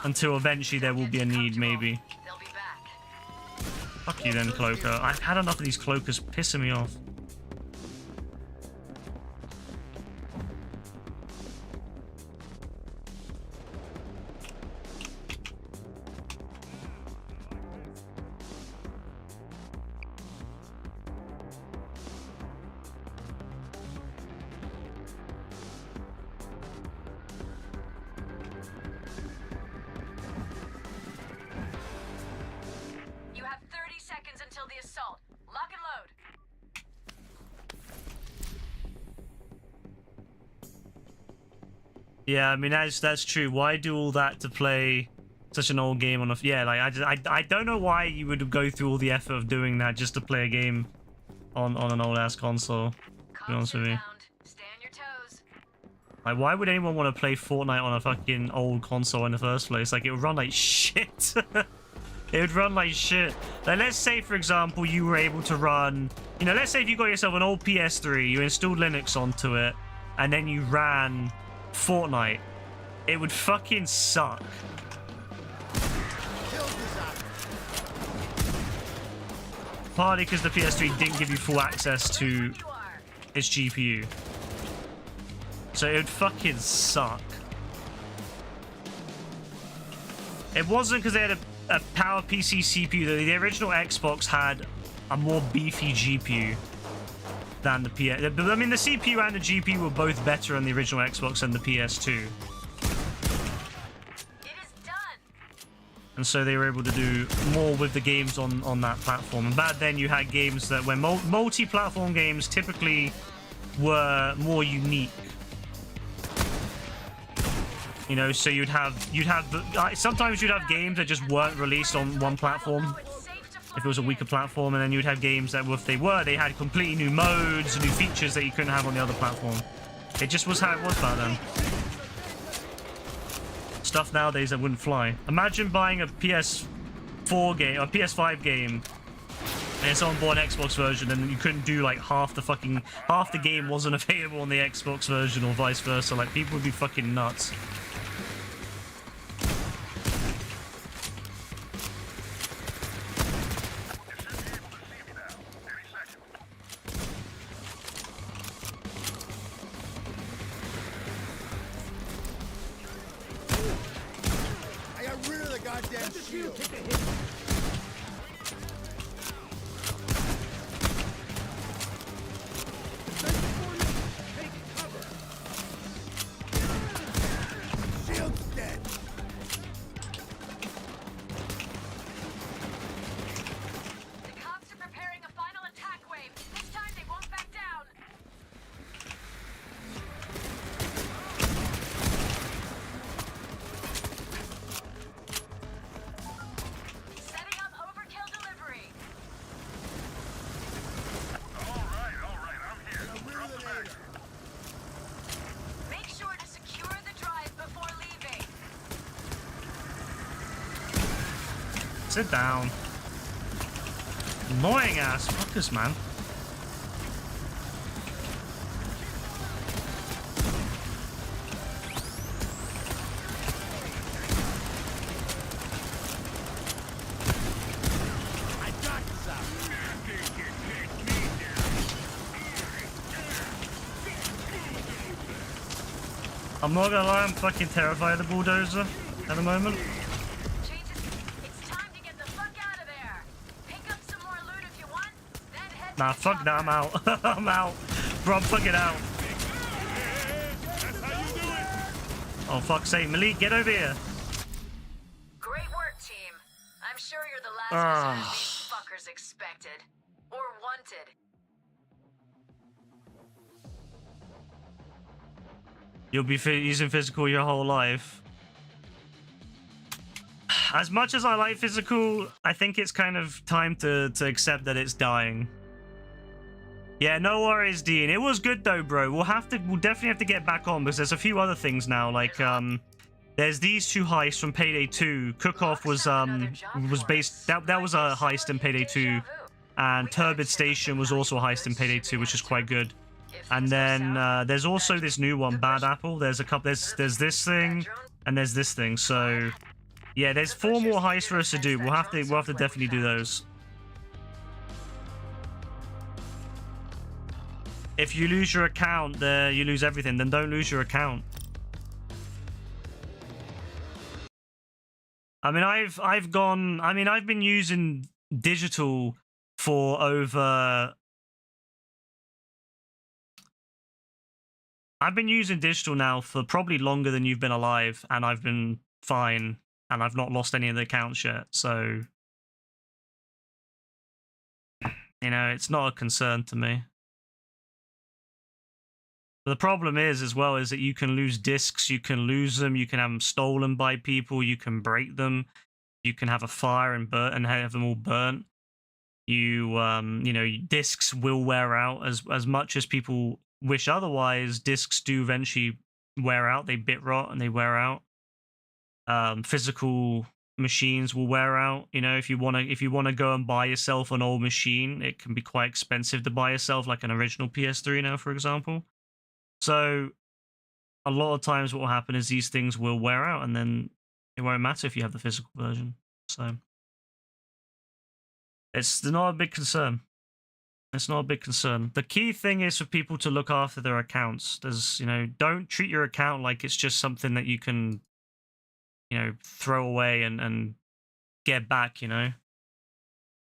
until eventually there will be a need, maybe. They'll be back. Fuck you then, Cloaker. I've had enough of these Cloakers pissing me off. Yeah, I mean that's true. Why do all that to play such an old game on a? Yeah, like I don't know why you would go through all the effort of doing that just to play a game on an old ass console. To be honest with you, Stay on your toes. like why would anyone want to play Fortnite on a fucking old console in the first place? Like it would run like shit. It would run like shit. Like let's say for example you were able to run, you know, let's say if you got yourself an old PS3, you installed Linux onto it, and then you ran Fortnite. It would fucking suck. Partly because the PS3 didn't give you full access to its GPU. So it would fucking suck. It wasn't because they had a power PC CPU. The original Xbox had a more beefy GPU than the PS. I mean, the CPU and the GPU were both better on the original Xbox than the PS2. And so they were able to do more with the games on that platform. And back then you had games that when multi-platform games typically were more unique. You know, so sometimes you'd have games that just weren't released on one platform if it was a weaker platform, and then you'd have games that they had completely new modes, new features that you couldn't have on the other platform. It just was how it was back then. Stuff nowadays that wouldn't fly. Imagine buying a PS4 game or PS5 game and it's on board Xbox version and you couldn't do like half the game wasn't available on the Xbox version or vice versa. Like people would be fucking nuts. I got rid of the goddamn shield. Shield's dead. The cops are preparing a final attack wave. This time they won't back down. Setting up overkill delivery. All right, I'm here. Drop the bag. Make sure to secure the drive before leaving. Sit down. Annoying ass fuckers, man. I got some. I'm not gonna lie, I'm fucking terrified of the bulldozer at the moment. It's time to get the fuck out of there. Pick up some more loot if you want. Then head Nah, to the fuck that, I'm chopper. out. I'm out. Bro, I'm fucking out. Oh, fuck's sake. Malik, get over here. Great work, team. I'm sure you're the last resort these fuckers expected. Or wanted. You'll be using physical your whole life. As much as I like physical, I think it's kind of time to accept that it's dying. Yeah, no worries, Dean. It was good though, bro. We'll definitely have to get back on because there's a few other things now. Like there's these two heists from Payday 2. Cook-Off was based that was a heist in Payday 2, and Turbid Station was also a heist in Payday 2, which is quite good. And then there's also this new one, Bad Apple. There's a couple. There's this thing, and there's this thing. So yeah, there's 4 more heists for us to do. We'll have to definitely do those. If you lose your account, you lose everything. Then don't lose your account. I mean, I've been using digital for over. I've been using digital now for probably longer than you've been alive, and I've been fine, and I've not lost any of the accounts yet. So, you know, it's not a concern to me. But the problem is, as well, is that you can lose discs, you can lose them, you can have them stolen by people, you can break them, you can have a fire and burn and have them all burnt. You know, discs will wear out as much as people wish otherwise. Discs do eventually wear out; they bit rot and they wear out. Physical machines will wear out. You know, if you wanna go and buy yourself an old machine, it can be quite expensive to buy yourself, like an original PS3 now, for example. So a lot of times, what will happen is these things will wear out, and then it won't matter if you have the physical version. So it's not a big concern. It's not a big concern. The key thing is for people to look after their accounts. There's, you know, don't treat your account like it's just something that you can, you know, throw away and get back, you know.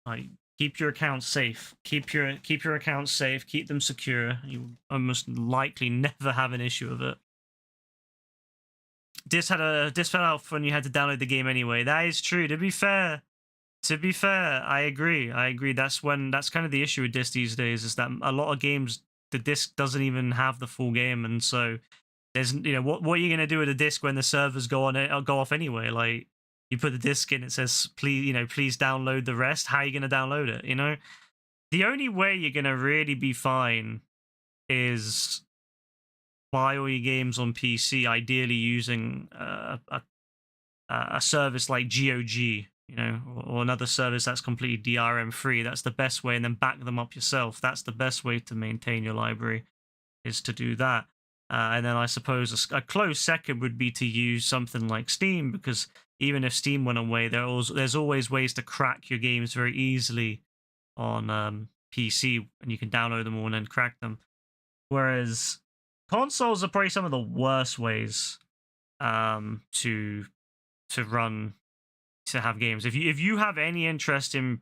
Like, keep your accounts safe. Keep your accounts safe. Keep them secure. You almost likely never have an issue with it. This fell out when you had to download the game anyway. That is true. To be fair, I agree. That's kind of the issue with disc these days, is that a lot of games the disc doesn't even have the full game, and so there's, you know, what are you gonna do with a disc when the servers go off anyway? Like, you put the disc in, it says please download the rest. How are you gonna download it? You know, the only way you're gonna really be fine is buy all your games on PC, ideally using a service like GOG. You know, or another service that's completely DRM free. That's the best way, and then back them up yourself. That's the best way to maintain your library, is to do that. And then I suppose a close second would be to use something like Steam, because even if Steam went away, there's always ways to crack your games very easily on PC, and you can download them all and then crack them. Whereas consoles are probably some of the worst ways to have games. If you have any interest in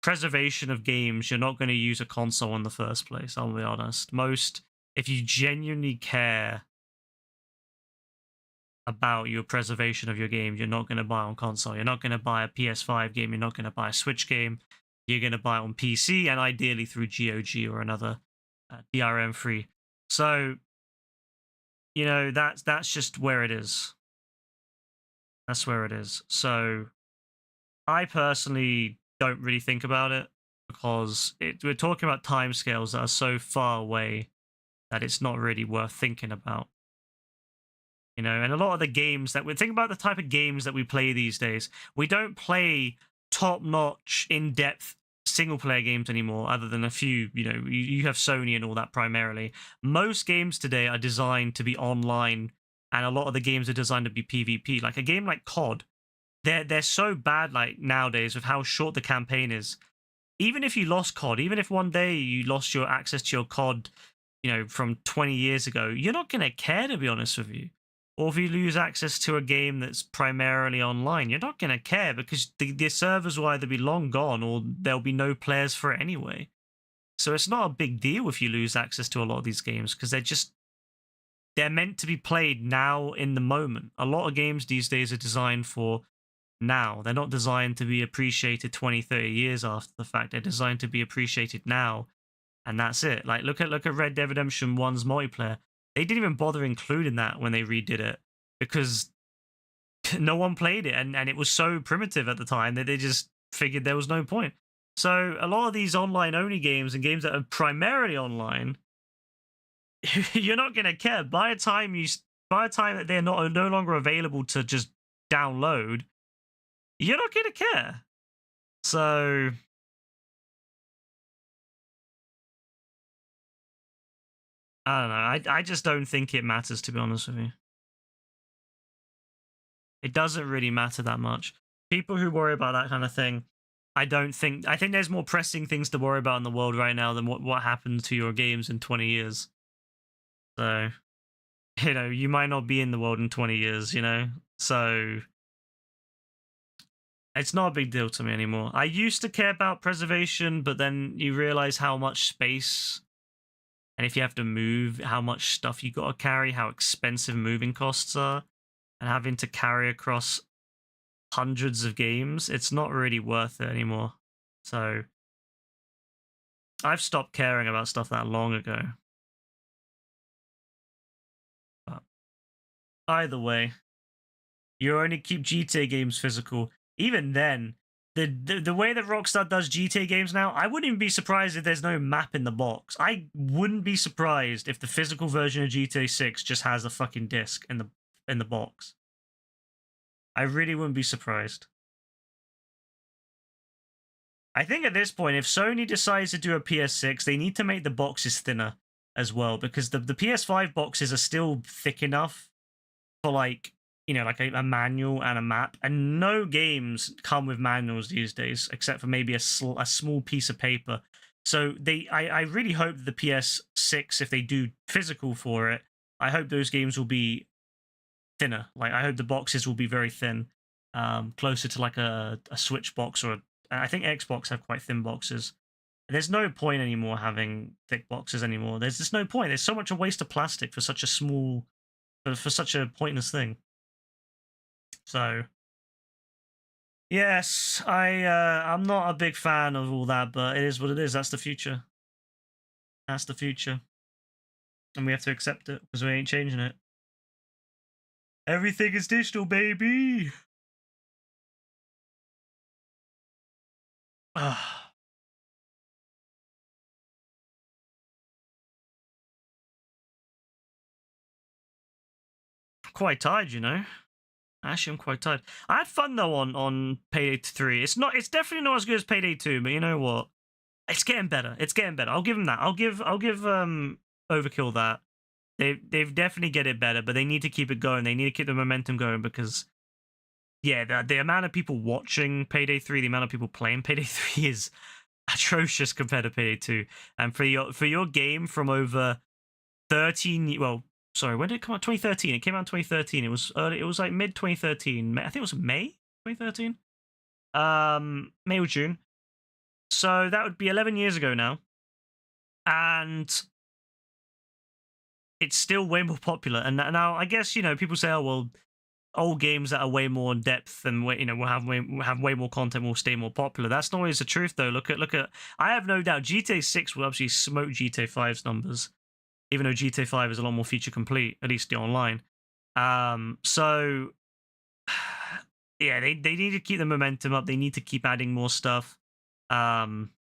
preservation of games, you're not going to use a console in the first place. I'll be honest. If you genuinely care about your preservation of your game, you're not going to buy on console. You're not going to buy a PS5 game. You're not going to buy a Switch game. You're going to buy it on PC, and ideally through GOG or another DRM free. So, you know, that's just where it is. That's where it is. So I personally don't really think about it, because we're talking about timescales that are so far away that it's not really worth thinking about. You know, and a lot of the games that we think about, the type of games that we play these days, we don't play top-notch, in-depth single-player games anymore, other than a few. You know, you have Sony and all that primarily. Most games today are designed to be online, and a lot of the games are designed to be PvP. Like a game like COD, they're so bad, like, nowadays, with how short the campaign is. Even if you lost COD, even if one day you lost your access to your COD, you know, from 20 years ago, you're not going to care, to be honest with you. Or if you lose access to a game that's primarily online, you're not going to care, because the servers will either be long gone or there'll be no players for it anyway. So it's not a big deal if you lose access to a lot of these games, because they're meant to be played now in the moment. A lot of games these days are designed for now. They're not designed to be appreciated 20, 30 years after the fact. They're designed to be appreciated now, and that's it. Like, look at Red Dead Redemption 1's multiplayer. They didn't even bother including that when they redid it, because no one played it, and it was so primitive at the time that they just figured there was no point. So a lot of these online-only games and games that are primarily online, you're not going to care. By the time that they're no longer available to just download, you're not going to care. So I don't know. I just don't think it matters, to be honest with you. It doesn't really matter that much. People who worry about that kind of thing, I think there's more pressing things to worry about in the world right now than what happened to your games in 20 years. So, you know, you might not be in the world in 20 years, you know? So it's not a big deal to me anymore. I used to care about preservation, but then you realize how much space, and if you have to move, how much stuff you got to carry, how expensive moving costs are, and having to carry across hundreds of games, it's not really worth it anymore. So I've stopped caring about stuff that long ago. Either way, you only keep GTA games physical. Even then, the way that Rockstar does GTA games now, I wouldn't even be surprised if there's no map in the box. I wouldn't be surprised if the physical version of GTA 6 just has a fucking disc in the box. I really wouldn't be surprised. I think at this point, if Sony decides to do a PS6, they need to make the boxes thinner as well, because the PS5 boxes are still thick enough for, like, you know, like a manual and a map, and no games come with manuals these days except for maybe a small piece of paper. So I really hope that the PS6, if they do physical for it, I hope those games will be thinner. Like, I hope the boxes will be very thin, closer to like a Switch box, or I think Xbox have quite thin boxes. There's no point anymore having thick boxes anymore. There's just no point. There's so much a waste of plastic for such a small, for such a pointless thing. So, yes, I'm not a big fan of all that, but it is what it is. That's the future. That's the future, and we have to accept it because we ain't changing it. Everything is digital, baby. Quite tired, you know. Actually, I'm quite tired. I had fun though on Payday 3. It's definitely not as good as Payday 2, but you know what? It's getting better. It's getting better. I'll give them that. I'll give Overkill that. They've definitely get it better, but they need to keep it going. They need to keep the momentum going, because yeah, the amount of people watching Payday 3, the amount of people playing Payday 3 is atrocious compared to Payday 2. And for your game from over 13, well, sorry, when did it come out? 2013. It came out in 2013. It was early. It was like mid 2013. I think it was May 2013. May or June. So that would be 11 years ago now, and it's still way more popular. And now, I guess, you know, people say, oh well, old games that are way more in depth and, you know, will have way more content will stay more popular. That's not always the truth though. Look at. I have no doubt GTA 6 will absolutely smoke GTA 5's numbers, even though GTA 5 is a lot more feature complete, at least the online. So yeah, they need to keep the momentum up. They need to keep adding more stuff.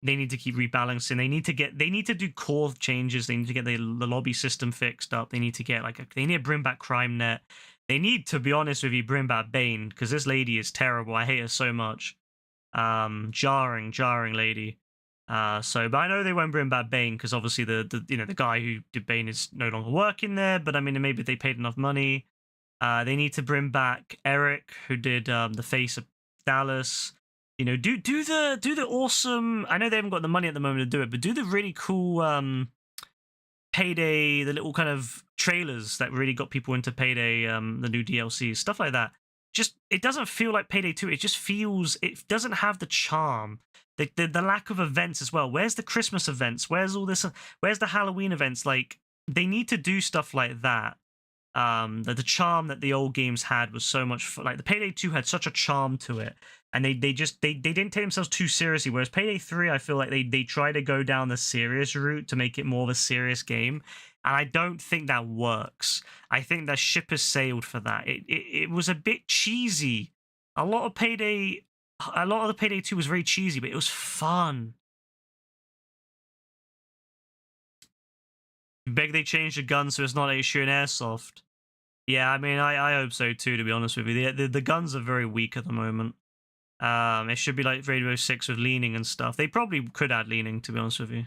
They need to keep rebalancing. They need to do core changes. They need to get the lobby system fixed up. They need to get they need to bring back CrimeNet. They need, to be honest with you, bring back Bane, because this lady is terrible. I hate her so much. Jarring lady. But I know they won't bring back Bane because obviously the guy who did Bane is no longer working there. But I mean, maybe they paid enough money. They need to bring back Eric, who did the face of Dallas. You know, do the awesome. I know they haven't got the money at the moment to do it, but do the really cool Payday, the little kind of trailers that really got people into Payday, the new DLCs, stuff like that. Just, it doesn't feel like Payday 2. It just feels, it doesn't have the charm. The lack of events as well. Where's the Christmas events? Where's all this? Where's the Halloween events? Like, they need to do stuff like that. The charm that the old games had was so much like the Payday 2 had such a charm to it, and they didn't take themselves too seriously. Whereas Payday 3, I feel like they try to go down the serious route to make it more of a serious game, and I don't think that works. I think that ship has sailed for that. It was a bit cheesy. A lot of the Payday 2 was very cheesy, but it was fun. Beg they change the gun so it's not HU and airsoft. Yeah, I mean, I hope so too, to be honest with you. The guns are very weak at the moment. It should be like Rainbow Six with leaning and stuff. They probably could add leaning, to be honest with you.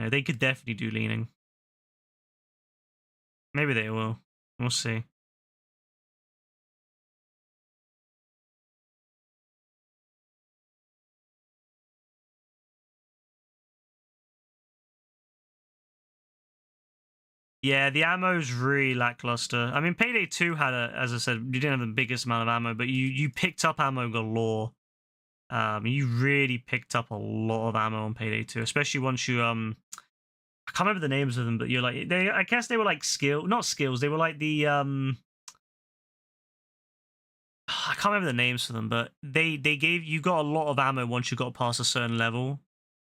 Yeah, they could definitely do leaning. Maybe they will. We'll see. Yeah, the ammo's really lackluster. I mean, Payday 2 had as I said, you didn't have the biggest amount of ammo, but you picked up ammo galore. You really picked up a lot of ammo on Payday 2, especially once you I can't remember the names of them, but you're like I guess they were like not skills. They were like the I can't remember the names for them, but they gave you got a lot of ammo once you got past a certain level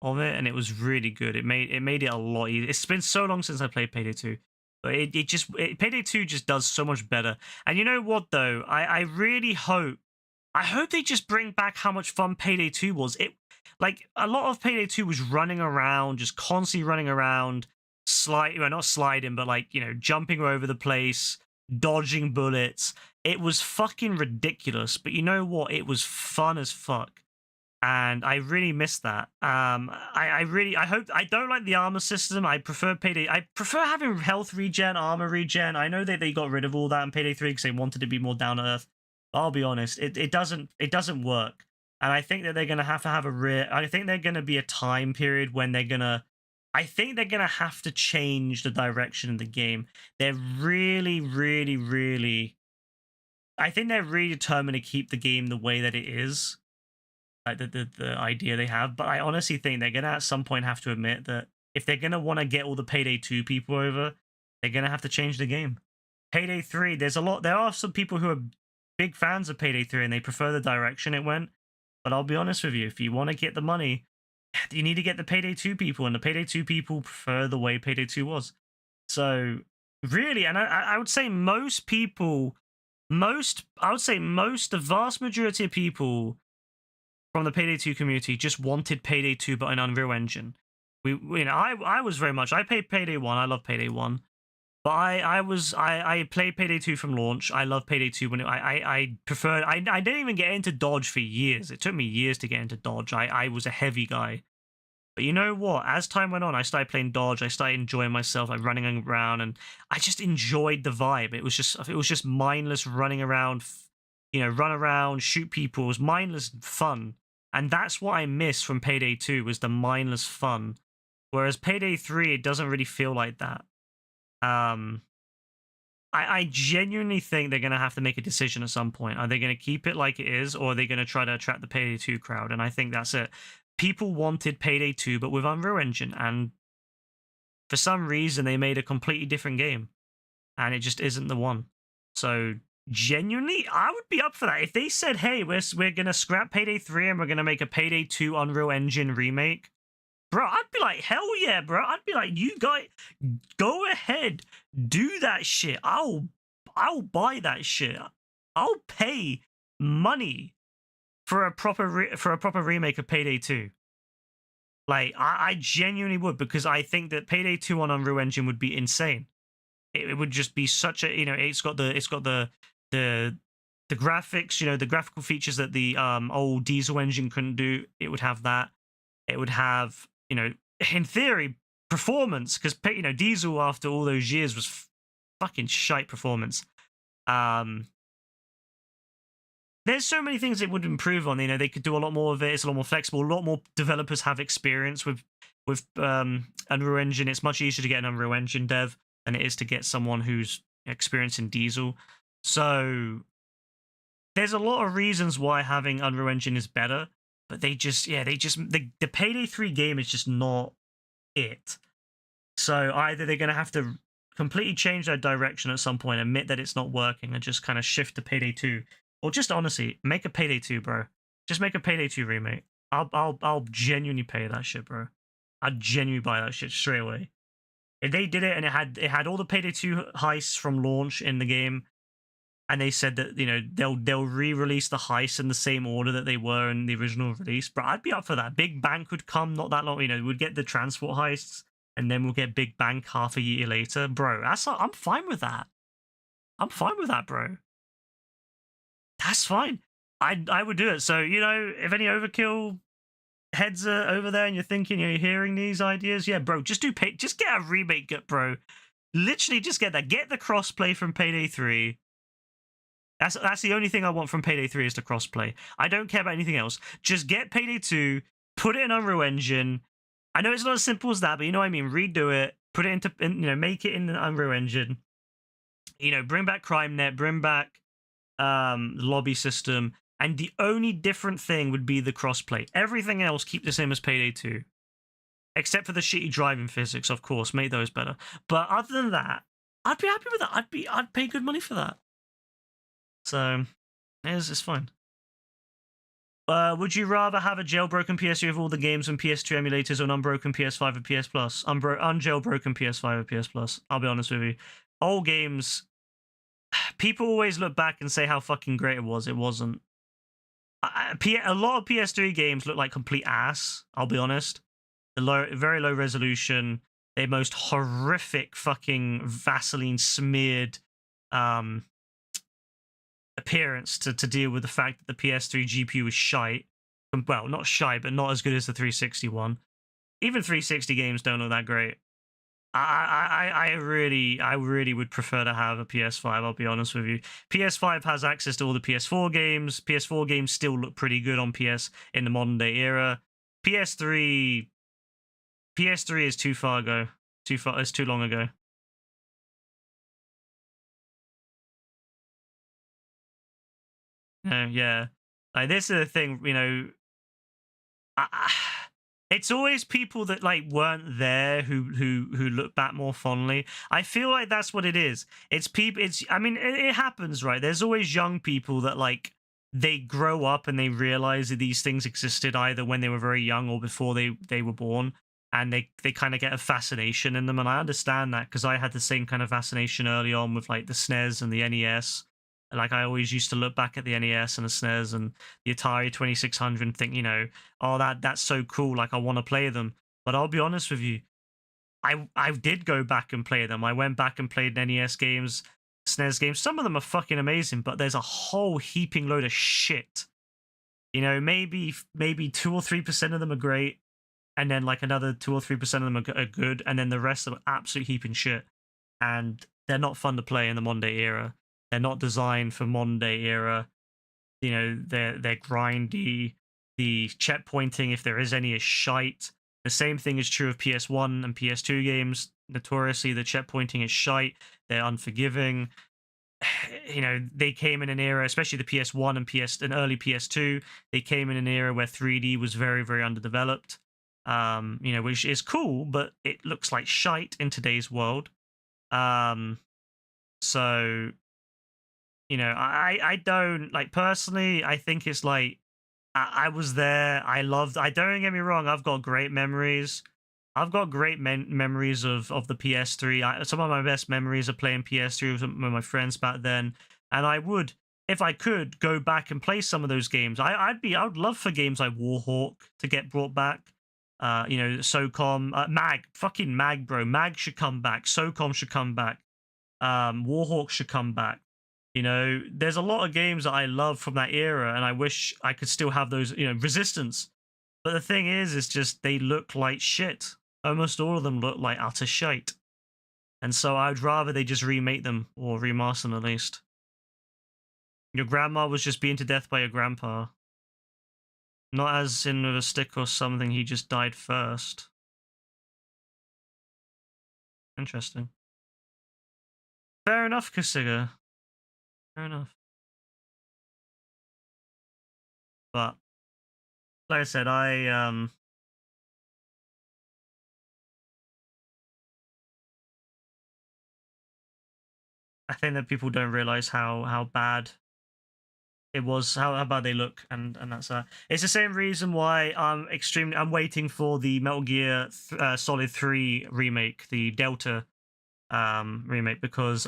of it, and it was really good. It made it a lot easier. It's been so long since I played Payday 2. But Payday 2 just does so much better. And you know what though? I really hope they just bring back how much fun Payday 2 was. It like a lot of Payday 2 was running around, just constantly running around, not sliding, but like, you know, jumping over the place, dodging bullets. It was fucking ridiculous, but you know what? It was fun as fuck. And I really miss that. I hope. I don't like the armor system. I prefer Payday. I prefer having health regen, armor regen. I know that they got rid of all that in Payday 3 because they wanted to be more down to earth. I'll be honest, it doesn't work. And I think that they're gonna have to have I think they're gonna be a time period when I think they're gonna have to change the direction of the game. They're really, really, really. I think they're really determined to keep the game the way that it is. Like the idea they have, but I honestly think they're gonna at some point have to admit that if they're gonna want to get all the Payday 2 people over, they're gonna have to change the game. Payday 3, there are some people who are big fans of Payday 3 and they prefer the direction it went. But I'll be honest with you, if you want to get the money, you need to get the Payday 2 people, and the Payday 2 people prefer the way Payday 2 was. So really, and I would say the vast majority of people from the Payday 2 community just wanted Payday 2 but an Unreal Engine. I was very much, I played Payday 1, I love Payday 1. But I played Payday 2 from launch. I love Payday 2 when I preferred. I didn't even get into dodge for years. It took me years to get into dodge. I was a heavy guy. But you know what? As time went on, I started playing dodge. I started enjoying myself, like running around, and I just enjoyed the vibe. It was just mindless running around, run around, shoot people. It was mindless fun. And that's what I miss from Payday 2 was the mindless fun. Whereas Payday 3, it doesn't really feel like that. I genuinely think they're going to have to make a decision at some point. Are they going to keep it like it is, or are they going to try to attract the Payday 2 crowd? And I think that's it. People wanted Payday 2, but with Unreal Engine, and for some reason, they made a completely different game, and it just isn't the one. So genuinely, I would be up for that. If they said, hey, we're going to scrap Payday 3 and we're going to make a Payday 2 Unreal Engine remake, bro, I'd be like, hell yeah, bro. I'd be like, you guys, go ahead, do that shit. I'll buy that shit. I'll pay money for a proper remake of Payday 2. Like, I genuinely would, because I think that Payday 2 on Unreal Engine would be insane. It would just be such a, it's got the graphics, the graphical features that the old diesel engine couldn't do. It would have that. It would have, in theory, performance, because diesel after all those years was fucking shite performance. There's so many things it would improve on. They could do a lot more of it. It's a lot more flexible. A lot more developers have experience with Unreal Engine. It's much easier to get an Unreal Engine dev than it is to get someone who's experienced in diesel. So there's a lot of reasons why having Unreal Engine is better. But the Payday 3 game is just not it. So either they're going to have to completely change their direction at some point, admit that it's not working, and just kind of shift to Payday 2. Or just honestly, make a Payday 2, bro. Just make a Payday 2 remake. I'll genuinely pay that shit, bro. I'd genuinely buy that shit straight away. If they did it and it had all the Payday 2 heists from launch in the game, and they said that, they'll re-release the heists in the same order that they were in the original release. But I'd be up for that. Big Bank would come not that long. We'd get the transport heists, and then we'll get Big Bank half a year later. Bro, I'm fine with that. I'm fine with that, bro. That's fine. I would do it. So, if any Overkill heads are over there and you're thinking, you're hearing these ideas, yeah, bro, just get a remake, bro. Literally just get that. Get the crossplay from Payday 3. That's the only thing I want from Payday 3 is the crossplay. I don't care about anything else. Just get Payday 2, put it in Unreal Engine. I know it's not as simple as that, but you know what I mean. Redo it, put it make it in the Unreal Engine. Bring back CrimeNet, bring back the lobby system, and the only different thing would be the crossplay. Everything else keep the same as Payday 2, except for the shitty driving physics, of course. Make those better. But other than that, I'd be happy with that. I'd pay good money for that. So, it's fine. Would you rather have a jailbroken PS3 with all the games and PS2 emulators, or an unbroken PS5 or PS Plus? Unjailbroken PS5 or PS Plus. I'll be honest with you. Old games, people always look back and say how fucking great it was. It wasn't. A lot of PS3 games look like complete ass. I'll be honest. Very low resolution. Their most horrific fucking Vaseline smeared appearance to deal with the fact that the PS3 GPU was shite. Well, not shite, but not as good as the 360 one. Even 360 games don't look that great. I really would prefer to have a PS5. I'll be honest with you. PS5 has access to all the PS4 games. PS4 games still look pretty good on PS in the modern day era. PS3 is too far ago. It's too long ago. Yeah. Like, this is the thing, you know. It's always people that like weren't there who look back more fondly. I feel like that's what it is. It's people. I mean, it happens, right? There's always young people that like they grow up and they realize that these things existed either when they were very young or before they were born, and they kind of get a fascination in them. And I understand that because I had the same kind of fascination early on with like the SNES and the NES. Like, I always used to look back at the NES and the SNES and the Atari 2600 and think, you know, oh, that's so cool. Like, I want to play them. But I'll be honest with you, I did go back and play them. I went back and played NES games, SNES games. Some of them are fucking amazing, but there's a whole heaping load of shit. You know, maybe 2 or 3% of them are great, and then like another 2 or 3% of them are good, and then the rest are absolute heaping shit. And they're not fun to play in the modern day era. They're not designed for modern day era. You know, they're grindy. The checkpointing, if there is any, is shite. The same thing is true of PS1 and PS2 games. Notoriously, the checkpointing is shite. They're unforgiving. You know, they came in an era, especially the PS1 and early PS2. They came in an era where 3D was very, very underdeveloped. You know, which is cool, but it looks like shite in today's world. So, you know, I don't, like, personally, I think it's like, I was there, I don't get me wrong, I've got great memories. I've got great memories of the PS3. Some of my best memories are playing PS3 with my friends back then. And I would, if I could, go back and play some of those games. I would love for games like Warhawk to get brought back. You know, SOCOM, fucking Mag, bro. Mag should come back. SOCOM should come back. Warhawk should come back. You know, there's a lot of games that I love from that era, and I wish I could still have those, you know, Resistance. But the thing is, it's just they look like shit. Almost all of them look like utter shite. And so I'd rather they just remake them, or remaster them at least. Your grandma was just beaten to death by your grandpa. Not as in with a stick or something, he just died first. Interesting. Fair enough, Kasiga. Fair enough. But like I said, I think that people don't realize how bad it was, how bad they look, and that's that. It's the same reason why I'm waiting for the Metal Gear Solid 3 remake, the Delta remake, because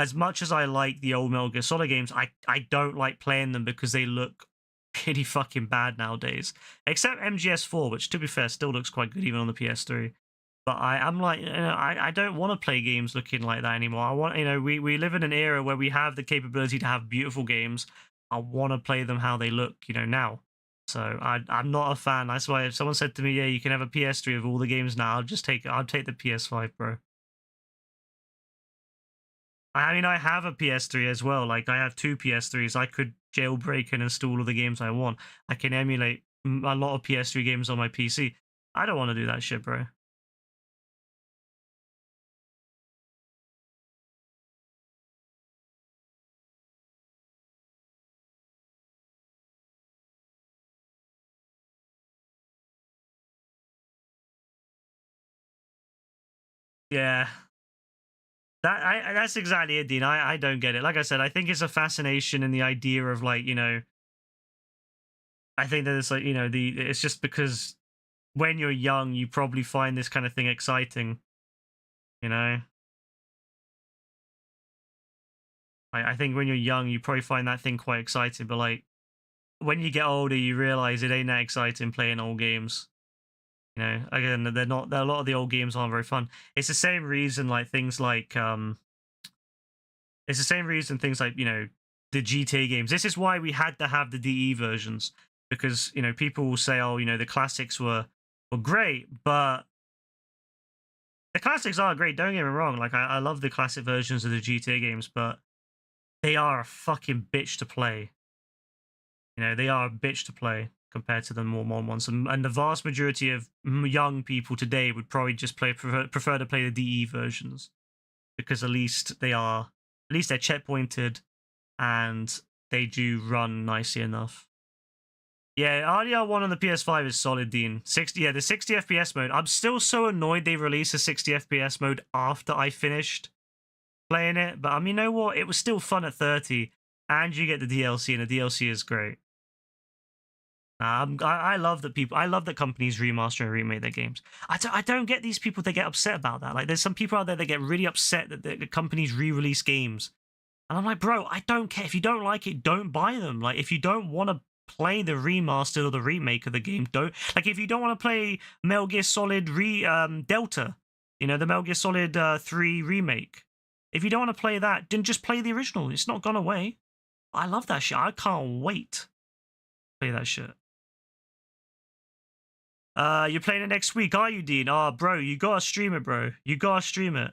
as much as I like the old Metal Gear Solid games, I don't like playing them because they look pretty fucking bad nowadays. Except MGS4, which to be fair still looks quite good even on the PS3. But I'm like, you know, I don't want to play games looking like that anymore. I want, you know, we live in an era where we have the capability to have beautiful games. I want to play them how they look, you know, now. So I'm not a fan. That's why if someone said to me, yeah, you can have a PS3 of all the games now, I'll take the PS5, bro. I mean, I have a PS3 as well. Like, I have 2 PS3s. I could jailbreak and install all the games I want. I can emulate a lot of PS3 games on my PC. I don't want to do that shit, bro. Yeah. That's exactly it, Dean. I don't get it. Like I said, I think it's a fascination in the idea of, like, you know, I think that it's like, you know, it's just because when you're young, you probably find this kind of thing exciting, you know. I think when you're young, you probably find that thing quite exciting, but like when you get older, you realize it ain't that exciting playing old games. You know, again, they're not. A lot of the old games aren't very fun. It's the same reason, like things like it's the same reason things like, you know, the GTA games. This is why we had to have the DE versions, because, you know, people will say, oh, you know, the classics were great, but the classics are great. Don't get me wrong. Like I love the classic versions of the GTA games, but they are a fucking bitch to play. You know, they are a bitch to play compared to the more modern ones. And the vast majority of young people today would probably just prefer to play the DE versions, because at least they're checkpointed and they do run nicely enough. Yeah, RDR1 on the PS5 is solid, Dean. The 60 FPS mode. I'm still so annoyed they released a 60 FPS mode after I finished playing it, but I mean, you know what? It was still fun at 30, and you get the DLC, and the DLC is great. I love that companies remaster and remake their games. I don't get these people that get upset about that. Like, there's some people out there that get really upset that the companies re-release games, and I'm like, bro, I don't care. If you don't like it, don't buy them. Like, if you don't want to play the remaster or the remake of the game, don't. Like, if you don't want to play Metal Gear Solid Delta, you know, the Metal Gear Solid 3 remake. If you don't want to play that, then just play the original. It's not gone away. I love that shit. I can't wait to play that shit. You're playing it next week, are you, Dean? Oh, bro, you gotta stream it, bro. You gotta stream it.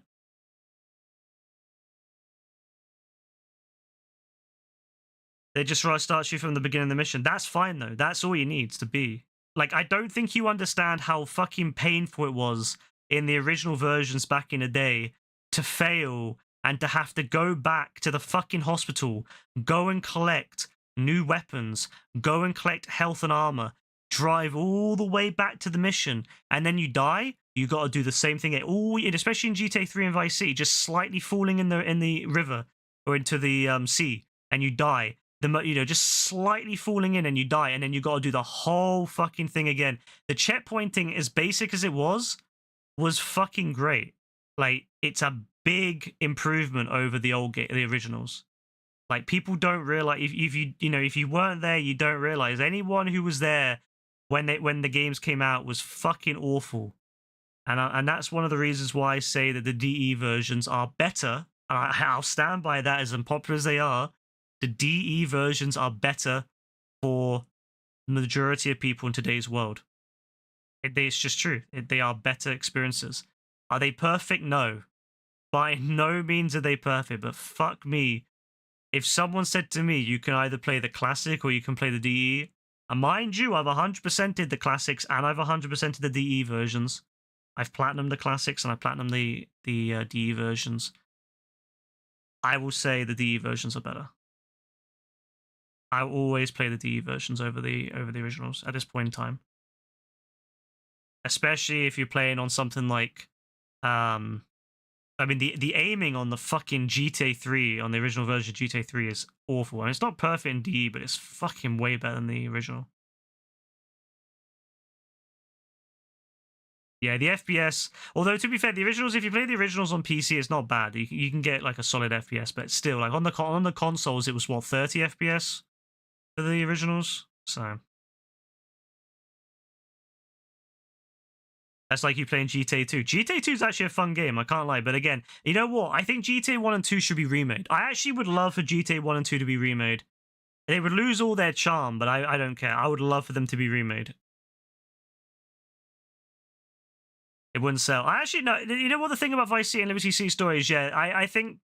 They just start you from the beginning of the mission. That's fine, though. That's all you need to be. Like, I don't think you understand how fucking painful it was in the original versions back in the day to fail and to have to go back to the fucking hospital, go and collect new weapons, go and collect health and armor, drive all the way back to the mission, and then you die. You got to do the same thing, especially in GTA 3 and Vice City, just slightly falling in the river or into the sea, and you die. Just slightly falling in and you die, and then you got to do the whole fucking thing again. The checkpointing, as basic as it was fucking great. Like, it's a big improvement over the originals. Like, people don't realize, if you weren't there, you don't realize. Anyone who was there when the games came out was fucking awful, and that's one of the reasons why I say that the DE versions are better. I'll stand by that, as unpopular as they are. The DE versions are better for the majority of people in today's world. It's just true. They are better experiences. Are they perfect? No. By no means are they perfect, but fuck me. If someone said to me, you can either play the classic or you can play the DE, and mind you, I've 100%ed the classics and I've 100%ed the DE versions. I've platinumed the classics and I've platinumed the DE versions. I will say the DE versions are better. I will always play the DE versions over the originals at this point in time. Especially if you're playing on something like, I mean, the aiming on the fucking GTA 3, on the original version of GTA 3 is awful. And it's not perfect in DE, but it's fucking way better than the original. Yeah, the FPS, although to be fair, the originals, if you play the originals on PC, it's not bad. You can get like a solid FPS, but still, like on the consoles, it was what, 30 FPS for the originals? So that's like you playing GTA 2. GTA 2 is actually a fun game, I can't lie. But again, you know what? I think GTA 1 and 2 should be remade. I actually would love for GTA 1 and 2 to be remade. They would lose all their charm, but I don't care. I would love for them to be remade. It wouldn't sell. I actually know. You know what the thing about Vice City and Liberty City Story is? Yeah, I think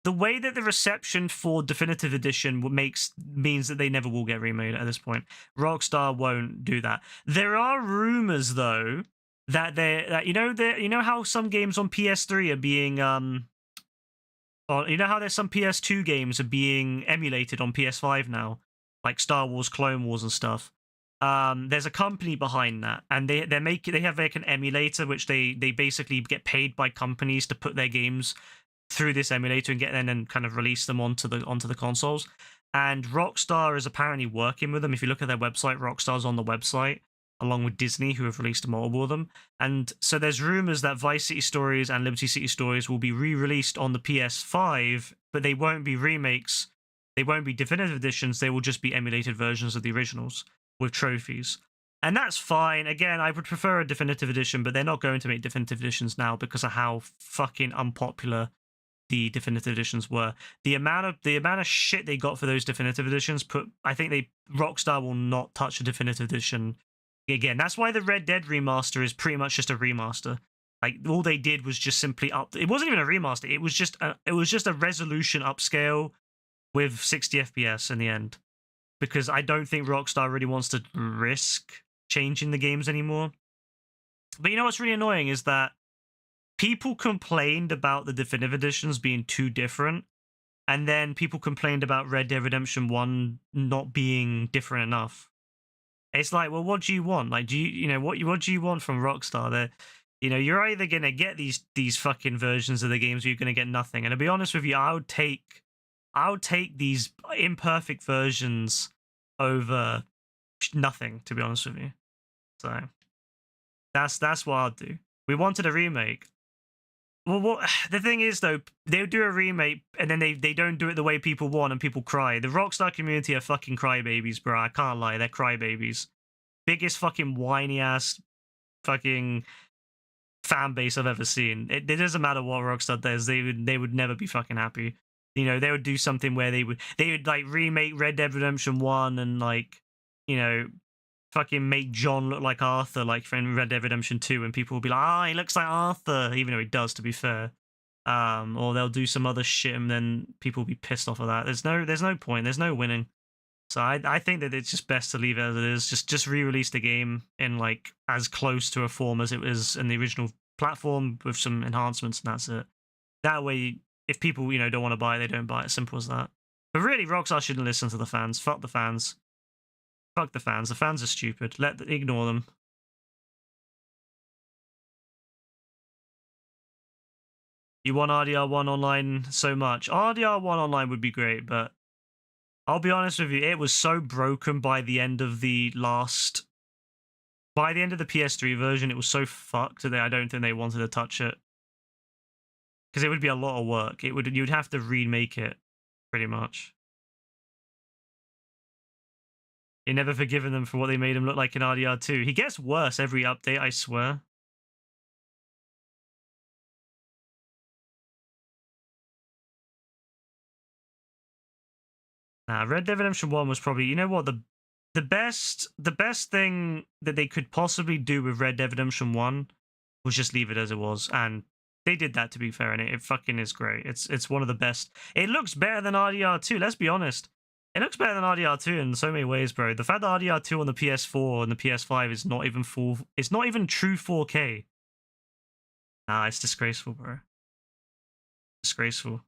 the way that the reception for Definitive Edition means that they never will get remade at this point. Rockstar won't do that. There are rumors though that you know how some games on PS3 are being or you know how there's some PS2 games are being emulated on PS5 now, like Star Wars, Clone Wars, and stuff. There's a company behind that, and they have like an emulator which they basically get paid by companies to put their games through this emulator and get then and kind of release them onto the consoles. and Rockstar is apparently working with them. If you look at their website, Rockstar's on the website, along with Disney, who have released multiple of them. And so there's rumors that Vice City Stories and Liberty City Stories will be re-released on the PS5, but they won't be remakes. They won't be definitive editions. They will just be emulated versions of the originals with trophies. And that's fine. Again, I would prefer a definitive edition, but they're not going to make definitive editions now because of how fucking unpopular the definitive editions were. The amount of shit they got for those definitive editions I think Rockstar will not touch a definitive edition again. That's why the Red Dead remaster is pretty much just a remaster. Like, all they did was just simply it wasn't even a remaster. It was just a resolution upscale with 60 FPS in the end, because I don't think Rockstar really wants to risk changing the games anymore. But you know what's really annoying is that people complained about the definitive editions being too different, and then people complained about Red Dead Redemption 1 not being different enough. It's like, well, what do you want? Like, what do you want from Rockstar? You're either gonna get these fucking versions of the games, or you're gonna get nothing. And to be honest with you, I would take these imperfect versions over nothing, to be honest with you. So that's what I'd do. We wanted a remake. Well, the thing is, though, they'll do a remake and then they don't do it the way people want and people cry. The Rockstar community are fucking crybabies, bro. I can't lie. They're crybabies. Biggest fucking whiny-ass fucking fan base I've ever seen. It doesn't matter what Rockstar does. They would never be fucking happy. They would do something where they would like remake Red Dead Redemption 1 and like, fucking make John look like Arthur, like from Red Dead Redemption 2, and people will be like, he looks like Arthur, even though he does, to be fair. Or they'll do some other shit, and then people will be pissed off of that. There's no point. There's no winning. So I think that it's just best to leave it as it is. Just re-release the game in like as close to a form as it was in the original platform with some enhancements, and that's it. That way, if people don't want to buy it, they don't buy it. Simple as that. But really, Rockstar shouldn't listen to the fans. Fuck the fans. Fuck the fans. The fans are stupid. Ignore them. You want RDR1 online so much. RDR1 online would be great, but I'll be honest with you, it was so broken by the end of the PS3 version. It was so fucked that I don't think they wanted to touch it, because it would be a lot of work. You'd have to remake it, pretty much. You're never forgiven them for what they made him look like in RDR2. He gets worse every update, I swear. Nah, Red Dead Redemption 1 was probably, you know what, the best thing that they could possibly do with Red Dead Redemption 1 was just leave it as it was, and they did that, to be fair, and it fucking is great. It's one of the best. It looks better than RDR2, let's be honest. It looks better than RDR2 in so many ways, bro. The fact that RDR2 on the PS4 and the PS5 is not even it's not even true 4K. Nah, it's disgraceful, bro. Disgraceful.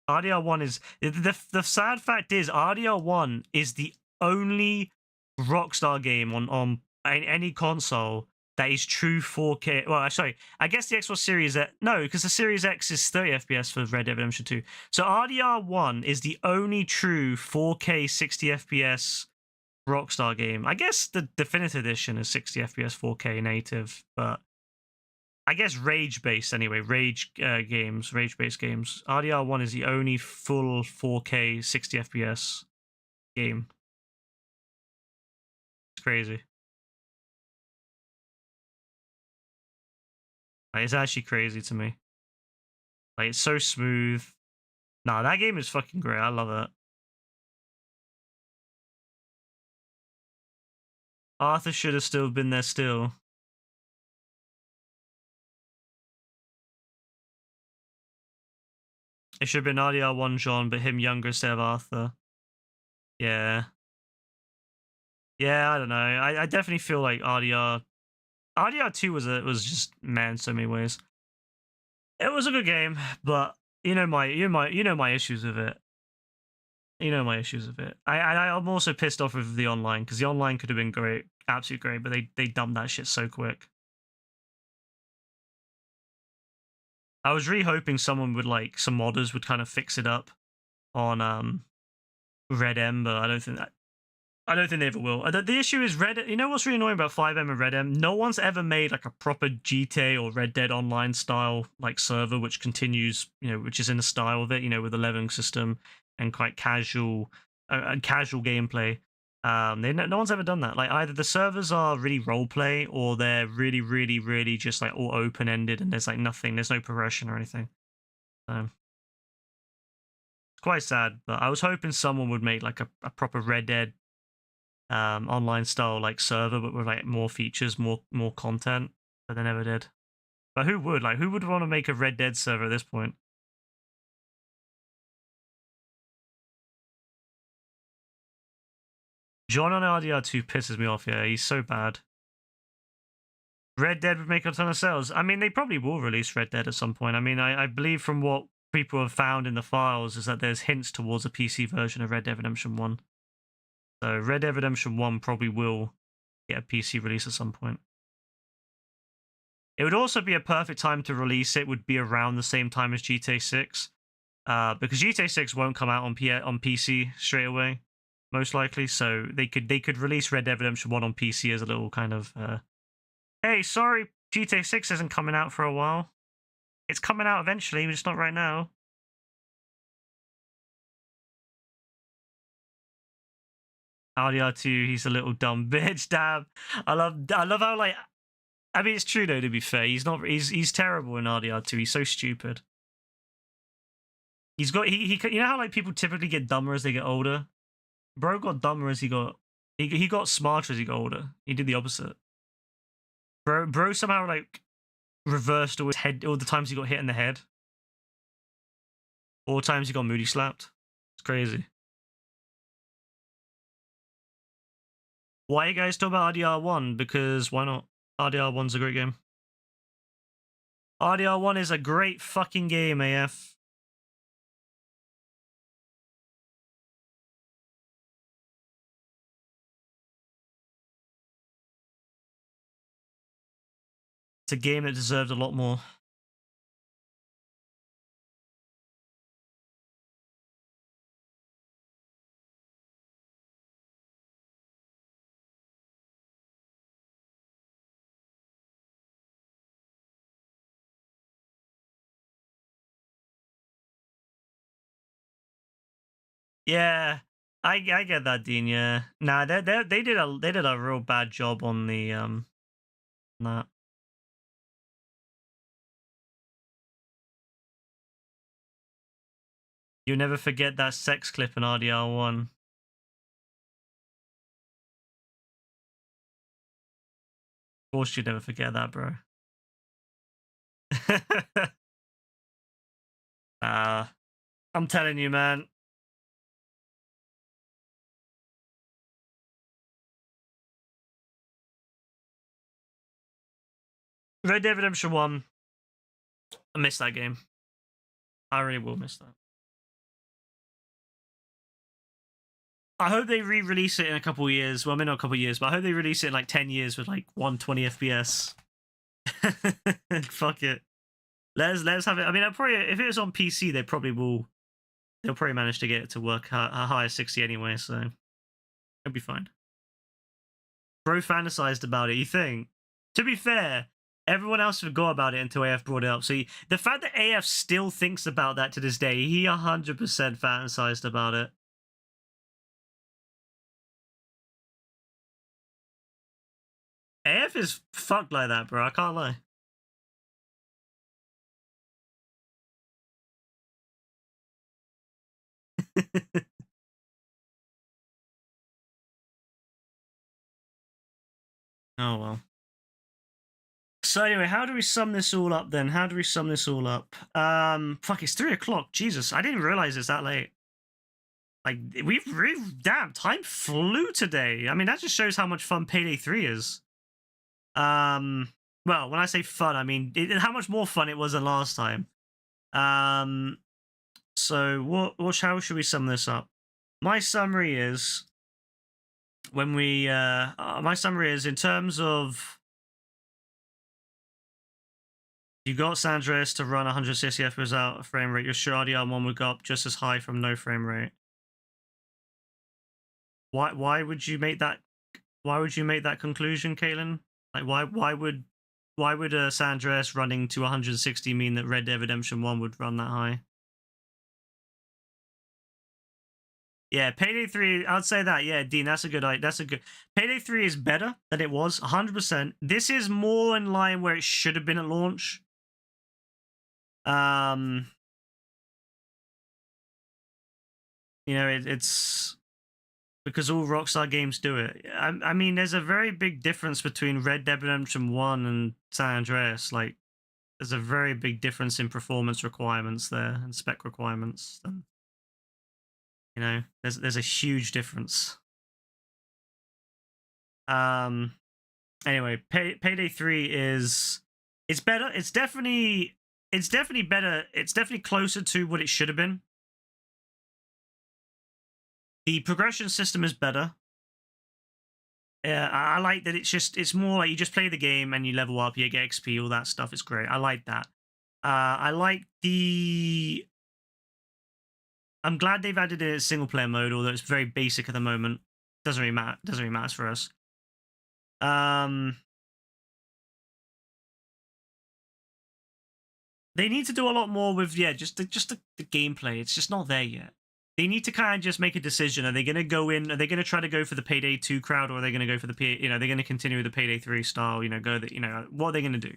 RDR1 is... The sad fact is, RDR1 is the only Rockstar game on any console that is true 4K. Well, sorry, I guess the Xbox Series X... No, because the Series X is 30 FPS for Red Dead Redemption 2. So RDR1 is the only true 4K 60 FPS Rockstar game. I guess the Definitive Edition is 60 FPS 4K native, but I guess rage-based anyway. Rage-based games. RDR1 is the only full 4K 60 FPS game. It's crazy. Like, it's actually crazy to me. Like, it's so smooth. Nah, that game is fucking great. I love it. Arthur should have still been there still. It should have been RDR1 John, but him younger instead of Arthur. Yeah. Yeah, I don't know. I definitely feel like RDR2 was just meh in so many ways. It was a good game, but you know my issues with it. You know my issues with it. I'm also pissed off with the online, because the online could have been great, absolutely great, but they dumped that shit so quick. I was really hoping someone would, like, some modders would kind of fix it up on Red Ember. I don't think they ever will. The issue is you know what's really annoying about 5M and Red Em? No one's ever made like a proper GTA or Red Dead Online style like server which continues, which is in the style of it, with the leveling system and quite casual gameplay. No one's ever done that. Like either the servers are really roleplay or they're really, really, really just like all open ended and there's like nothing. There's no progression or anything. It's quite sad. But I was hoping someone would make like a proper Red Dead online style like server, but with like more features, more content. But they never did. But who would want to make a Red Dead server at this point? John on RDR2 pisses me off. Yeah, he's so bad. Red Dead would make a ton of sales. I mean, they probably will release Red Dead at some point. I mean, I believe from what people have found in the files is that there's hints towards a PC version of Red Dead Redemption 1. So Red Dead Redemption 1 probably will get a PC release at some point. It would also be a perfect time to release it, would be around the same time as GTA 6. Because GTA 6 won't come out on PC straight away, most likely. So they could release Red Dead Redemption 1 on PC as a little kind of, hey, sorry, GTA 6 isn't coming out for a while. It's coming out eventually, but it's not right now. RDR2, he's a little dumb bitch. Damn, I love how like, I mean, it's true though. To be fair, he's terrible in RDR2. He's so stupid. He's got he you know how like people typically get dumber as they get older. Bro got dumber as he got smarter as he got older. He did the opposite. Bro somehow like reversed all the times he got hit in the head. All the times he got moody slapped. It's crazy. Why are you guys talking about RDR1? Because why not? RDR1's a great game. RDR1 is a great fucking game, AF. It's a game that deserved a lot more. Yeah, I get that, Dean. Yeah, nah, they did a real bad job on the that. You'll never forget that sex clip in RDR1. Of course, you'd never forget that, bro. I'm telling you, man. Red Dead Redemption 1. I miss that game. I really will miss that. I hope they re-release it in a couple of years. Well, maybe not a couple of years, but I hope they release it in like 10 years with like 120 FPS. Fuck it. Let's have it. I mean, probably if it was on PC, they'll probably manage to get it to work a higher 60 anyway, so it'll be fine. Bro fantasized about it, you think? To be fair, everyone else forgot about it until AF brought it up. So the fact that AF still thinks about that to this day, he 100% fantasized about it. AF is fucked like that, bro. I can't lie. Oh, well. So anyway, how do we sum this all up then? Fuck, it's 3 o'clock. Jesus, I didn't realize it's that late. Like, damn, time flew today. I mean, that just shows how much fun Payday 3 is. Well, when I say fun, I mean how much more fun it was than last time. So how should we sum this up? My summary is in terms of you got San Andreas to run 160 FPS without a frame rate, your RDR1 would go up just as high from no frame rate. Why would you make that? Why would you make that conclusion, Caitlin? Like, why would San Andreas running to 160 mean that Red Dead Redemption 1 would run that high? Yeah, Payday 3, I'd say that. Yeah, Dean, that's a good. Payday 3 is better than it was, 100%. This is more in line where it should have been at launch. You know, it's because all Rockstar games do it. I mean, there's a very big difference between Red Dead Redemption 1 and San Andreas. Like, there's a very big difference in performance requirements there and spec requirements. And, you know, there's a huge difference. Anyway, Payday 3 is it's better. It's definitely better. It's definitely closer to what it should have been. The progression system is better. Yeah, I like that. It's more like you just play the game and you level up, you get XP, all that stuff. It's great. I like that. I like the. I'm glad they've added a single player mode, although it's very basic at the moment. Doesn't really matter. Doesn't really matter for us. They need to do a lot more with just the gameplay. It's just not there yet. They need to kind of just make a decision. Are they going to go in? Are they going to try to go for the Payday 2 crowd, or are they going to go for the they're going to continue with the Payday 3 style? What are they going to do?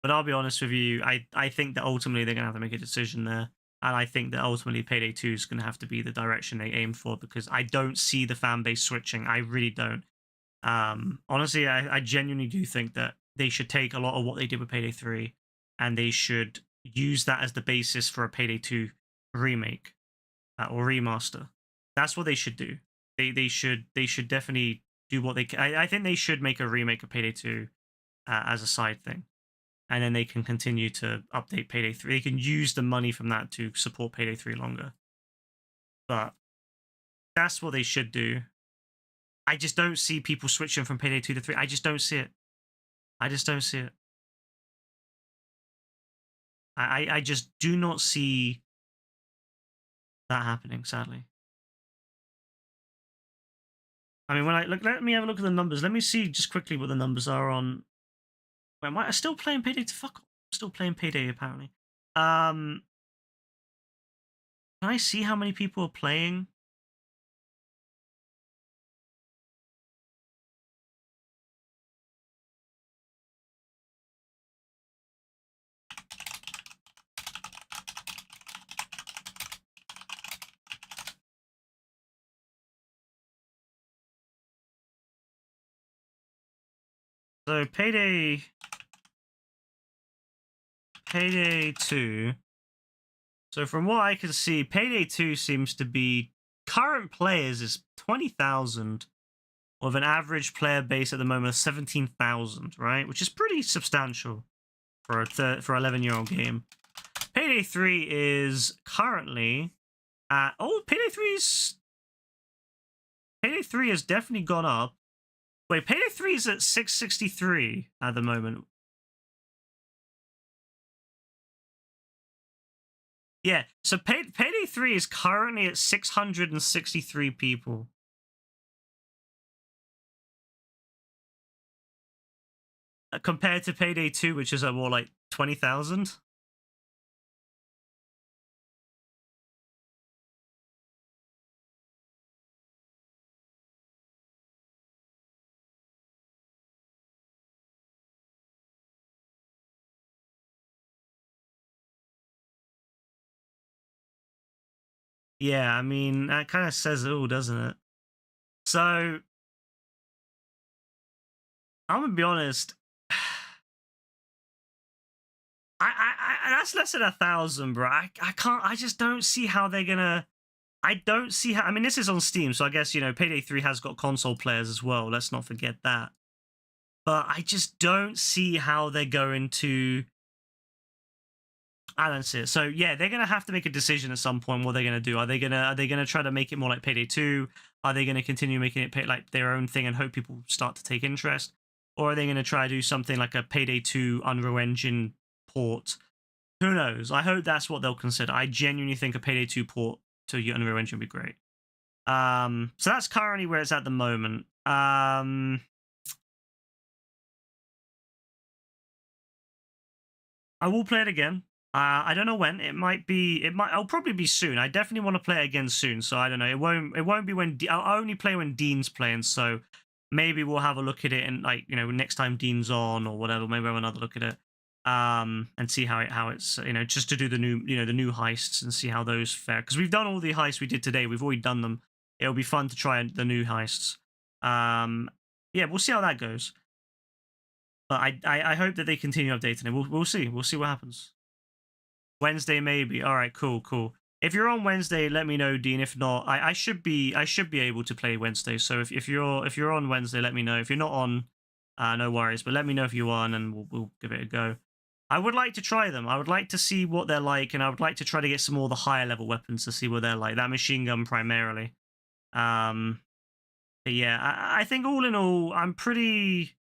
But I'll be honest with you, I think that ultimately they're going to have to make a decision there, and I think that ultimately Payday 2 is going to have to be the direction they aim for, because I don't see the fan base switching. I really don't. Honestly, I genuinely do think that they should take a lot of what they did with Payday 3, and they should use that as the basis for a Payday 2 remake. Or remaster. That's what they should do. They should definitely do what they can. I think they should make a remake of Payday 2 as a side thing, and then they can continue to update Payday 3. They can use the money from that to support Payday 3 longer. But that's what they should do. I just don't see people switching from Payday 2 to 3. I just don't see it. I just don't see it. I just do not see that happening, sadly. I mean, when I look, let me have a look at the numbers. Let me see just quickly what the numbers are on. Wait, am I still playing Payday to fuck off? I'm still playing Payday apparently. Can I see how many people are playing? So Payday 2. So from what I can see, Payday 2 seems to be current players is 20,000, with an average player base at the moment of 17,000, right? Which is pretty substantial for a 11-year-old game. Payday 3 is currently at Payday 3 has definitely gone up. Wait, Payday 3 is at 663 at the moment. Yeah, so Payday 3 is currently at 663 people. Compared to Payday 2, which is at more like 20,000. Yeah, I mean, that kind of says it all, doesn't it? So, I'm gonna be honest. That's less than 1,000, bro. I can't. I just don't see how they're gonna. I don't see how. I mean, this is on Steam, so I guess Payday 3 has got console players as well. Let's not forget that. But I just don't see how they're going to. I don't see it. So yeah, they're gonna have to make a decision at some point. What they're gonna do? Are they gonna try to make it more like Payday 2? Are they gonna continue making it like their own thing and hope people start to take interest? Or are they gonna try to do something like a Payday 2 Unreal Engine port? Who knows? I hope that's what they'll consider. I genuinely think a Payday 2 port to Unreal Engine would be great. So that's currently where it's at the moment. I will play it again. I don't know when. It might be. I'll probably be soon. I definitely want to play it again soon. So I don't know. It won't. It won't be when. I'll only play when Dean's playing. So maybe we'll have a look at it and like next time Dean's on or whatever. Maybe we'll have another look at it. And see how it's just to do the new heists and see how those fare, because we've done all the heists we did today. We've already done them. It'll be fun to try the new heists. Yeah, we'll see how that goes. But I hope that they continue updating it. We'll see. We'll see what happens. Wednesday maybe. All right, cool. If you're on Wednesday, let me know, Dean. If not, I should be able to play Wednesday. So if you're on Wednesday, let me know. If you're not on, no worries. But let me know if you are, and we'll give it a go. I would like to try them. I would like to see what they're like, and I would like to try to get some more of the higher level weapons to see what they're like. That machine gun primarily. But yeah, I think all in all, I'm happy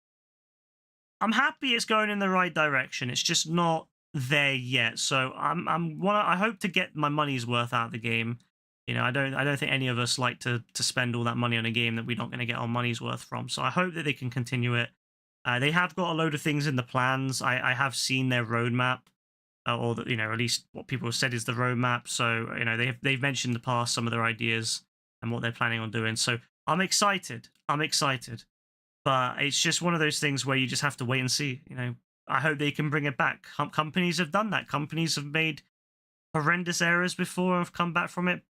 it's going in the right direction. It's just not there yet. So I hope to get my money's worth out of the game. I don't think any of us like to spend all that money on a game that we're not going to get our money's worth from. So I hope that they can continue it. They have got a load of things in the plans. I have seen their roadmap, or at least what people have said is the roadmap. So they've mentioned in the past some of their ideas and what they're planning on doing. So I'm excited. But it's just one of those things where you just have to wait and see. I hope they can bring it back. Companies have done that. Companies have made horrendous errors before and have come back from it.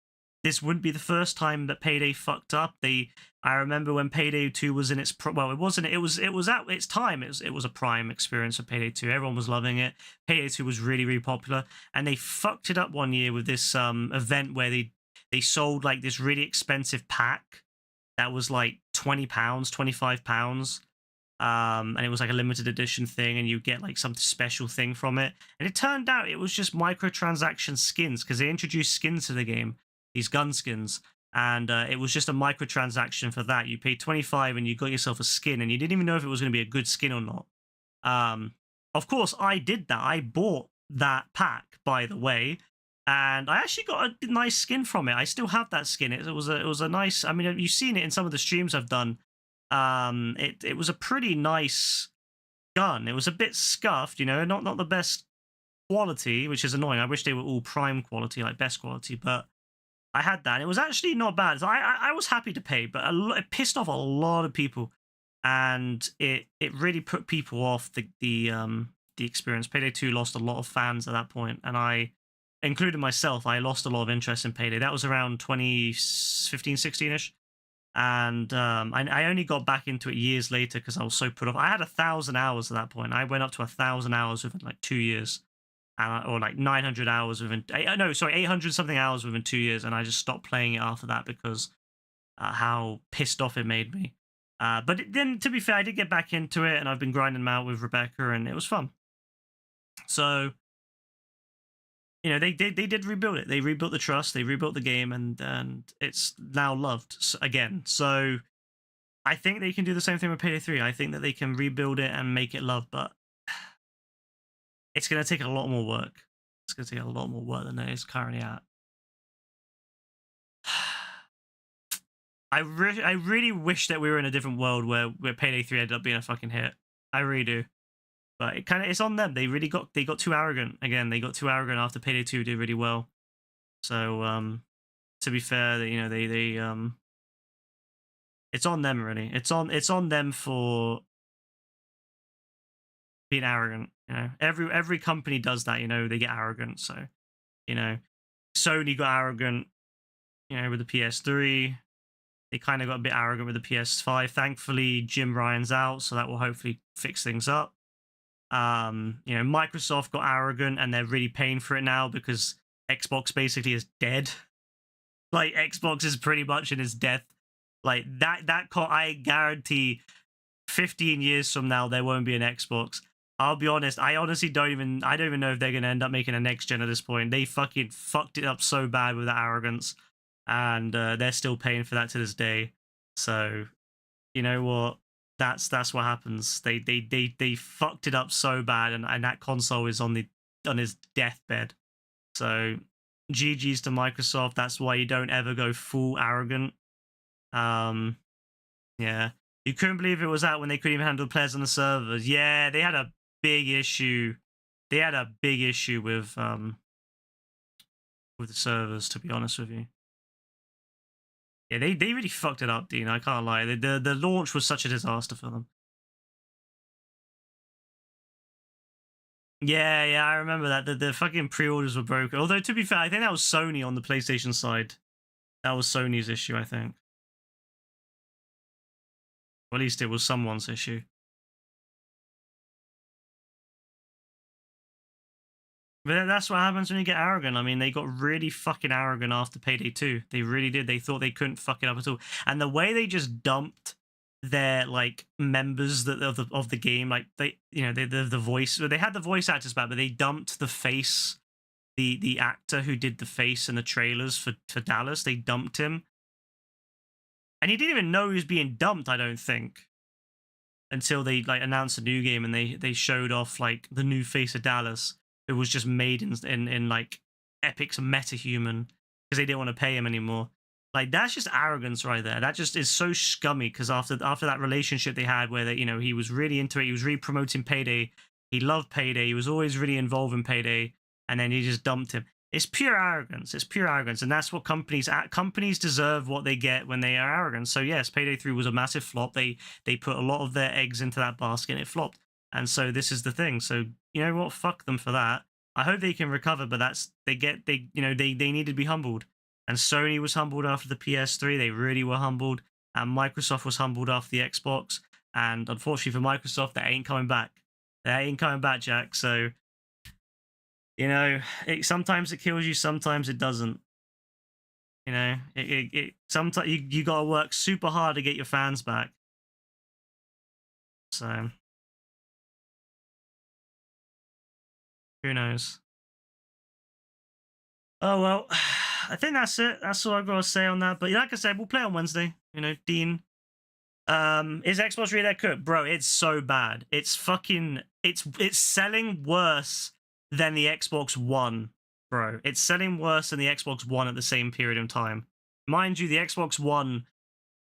This wouldn't be the first time that Payday fucked up. I remember when Payday 2 was in its it wasn't. It was at its time. It was a prime experience of Payday 2. Everyone was loving it. Payday 2 was really popular, and they fucked it up one year with this event where they sold like this really expensive pack that was like £20, £25. And it was like a limited edition thing, and you get like some special thing from it. And it turned out it was just microtransaction skins, because they introduced skins to the game, these gun skins, and it was just a microtransaction for that. You paid 25 and you got yourself a skin, and you didn't even know if it was going to be a good skin or not. Of course, I did that. I bought that pack, by the way, and I actually got a nice skin from it. I still have that skin. It was a nice. I mean, you've seen it in some of the streams I've done. It was a pretty nice gun. It was a bit scuffed, not the best quality, which is annoying. I wish they were all prime quality, like best quality, but I had that. And it was actually not bad. So I was happy to pay, but it pissed off a lot of people, and it really put people off the experience. Payday 2 lost a lot of fans at that point, and I, including myself, I lost a lot of interest in Payday. That was around 2015, 16ish. And I only got back into it years later because I was so put off. I had 1,000 hours at that point. I went up to 1,000 hours within like 2 years, or like 900 hours within. 800 something hours within 2 years, and I just stopped playing it after that because how pissed off it made me. But then, to be fair, I did get back into it, and I've been grinding them out with Rebecca, and it was fun. So they did rebuild it. They rebuilt the trust. They rebuilt the game, and it's now loved again. So I think they can do the same thing with Payday 3. I think that they can rebuild it and make it loved, but it's going to take a lot more work. It's going to take a lot more work than it is currently at. I really wish that we were in a different world where Payday 3 ended up being a fucking hit. I really do. But it's on them. They got too arrogant. Again, they got too arrogant after Payday 2 did really well. So to be fair, they it's on them really. It's on them for being arrogant. Every company does that. They get arrogant. So Sony got arrogant. With the PS3, they kind of got a bit arrogant with the PS5. Thankfully, Jim Ryan's out, so that will hopefully fix things up. Microsoft got arrogant, and they're really paying for it now because Xbox basically is dead. Like, Xbox is pretty much in its death. Like, I guarantee 15 years from now there won't be an Xbox. I'll be honest, I don't even know if they're gonna end up making a next gen at this point. They fucking fucked it up so bad with that arrogance, and they're still paying for that to this day. So you know what? That's what happens. They fucked it up so bad, and that console is on his deathbed. So GG's to Microsoft. That's why you don't ever go full arrogant. Yeah. You couldn't believe it was out when they couldn't even handle players on the servers. Yeah, they had a big issue. They had a big issue with the servers, to be honest with you. Yeah, they really fucked it up, Dean. I can't lie. The launch was such a disaster for them. Yeah, I remember that. The fucking pre-orders were broken. Although, to be fair, I think that was Sony on the PlayStation side. That was Sony's issue, I think. Or at least it was someone's issue. But that's what happens when you get arrogant. I mean, they got really fucking arrogant after Payday 2. They really did. They thought they couldn't fuck it up at all. And the way they just dumped their like members of the game, like they, you know, the voice. They had the voice actors back, but they dumped the face, the actor who did the face in the trailers for Dallas. They dumped him, and he didn't even know he was being dumped. I don't think until they like announced a new game and they showed off like the new face of Dallas. It was just made in like Epic's metahuman because they didn't want to pay him anymore. Like that's just arrogance right there. That just is so scummy because after that relationship they had where they, you know, he was really into it, he was really promoting Payday, he loved Payday, he was always really involved in Payday, and then he just dumped him. It's pure arrogance. It's pure arrogance, and that's what companies deserve what they get when they are arrogant. So yes, Payday 3 was a massive flop. They put a lot of their eggs into that basket and it flopped. And so this is the thing. So you know what? Fuck them for that. I hope they can recover, but they need to be humbled. And Sony was humbled after the PS3. They really were humbled. And Microsoft was humbled after the Xbox. And unfortunately for Microsoft, they ain't coming back. They ain't coming back, Jack. So, you know, sometimes it kills you, sometimes it doesn't. You know, sometimes you gotta work super hard to get your fans back. So who knows? Oh well, I think that's it. That's all I've got to say on that. But like I said, we'll play on Wednesday. You know, Dean. Is Xbox really that good? Bro, it's so bad. It's fucking it's selling worse than the Xbox One, bro. It's selling worse than the Xbox One at the same period of time. Mind you, the Xbox One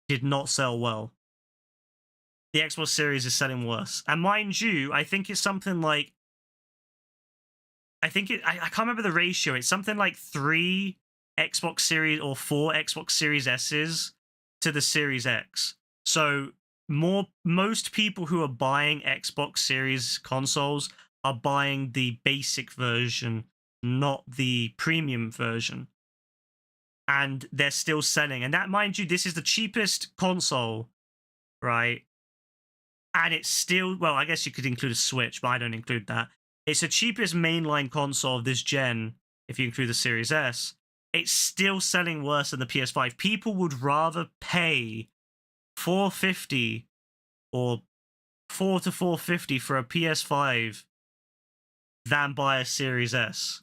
did not sell well. The Xbox Series is selling worse. And mind you, I think it's something like I can't remember the ratio. It's something like 3 Xbox Series or 4 Xbox Series S's to the Series X. So most people who are buying Xbox Series consoles are buying the basic version, not the premium version. And they're still selling. And that, mind you, this is the cheapest console, right? And it's still, well, I guess you could include a Switch, but I don't include that. It's the cheapest mainline console of this gen, if you include the Series S. It's still selling worse than the PS5. People would rather pay $450 or $4 to $450 for a PS5 than buy a Series S.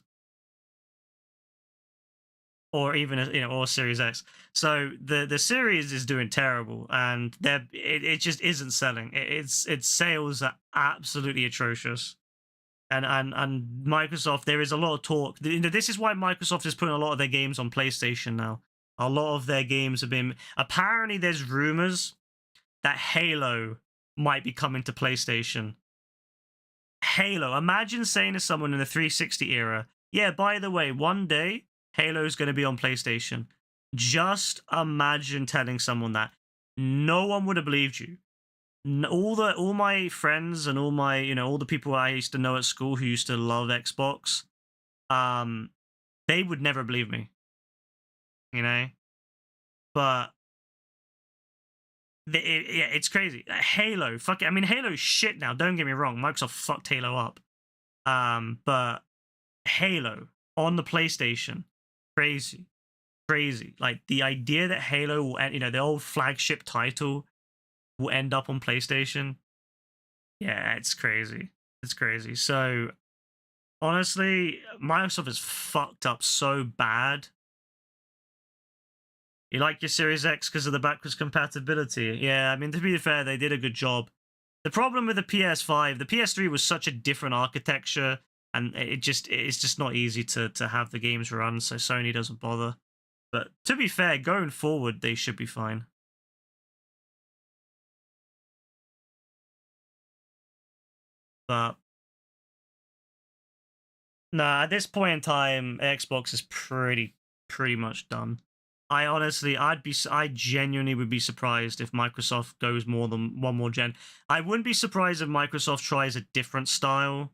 Or even or Series X. So the series is doing terrible, and it just isn't selling. Its sales are absolutely atrocious. And Microsoft, there is a lot of talk. This is why Microsoft is putting a lot of their games on PlayStation now. A lot of their games have been. Apparently, there's rumors that Halo might be coming to PlayStation. Halo. Imagine saying to someone in the 360 era, "Yeah, by the way, one day Halo's going to be on PlayStation." Just imagine telling someone that. No one would have believed you. All my friends and all the people I used to know at school who used to love Xbox, they would never believe me. You know? But it's crazy. Halo, fuck it. I mean, Halo's shit now. Don't get me wrong. Microsoft fucked Halo up. But Halo on the PlayStation, crazy. Like the idea that Halo will, the old flagship title will end up on PlayStation. Yeah, it's crazy. It's crazy. So honestly, Microsoft is fucked up so bad. You like your Series X because of the backwards compatibility? Yeah, I mean, to be fair, they did a good job. The problem with the PS5, the PS3 was such a different architecture and it's just not easy to have the games run, so Sony doesn't bother. But to be fair, going forward, they should be fine. But nah, at this point in time, Xbox is pretty much done. I genuinely would be surprised if Microsoft goes more than one more gen. I wouldn't be surprised if Microsoft tries a different style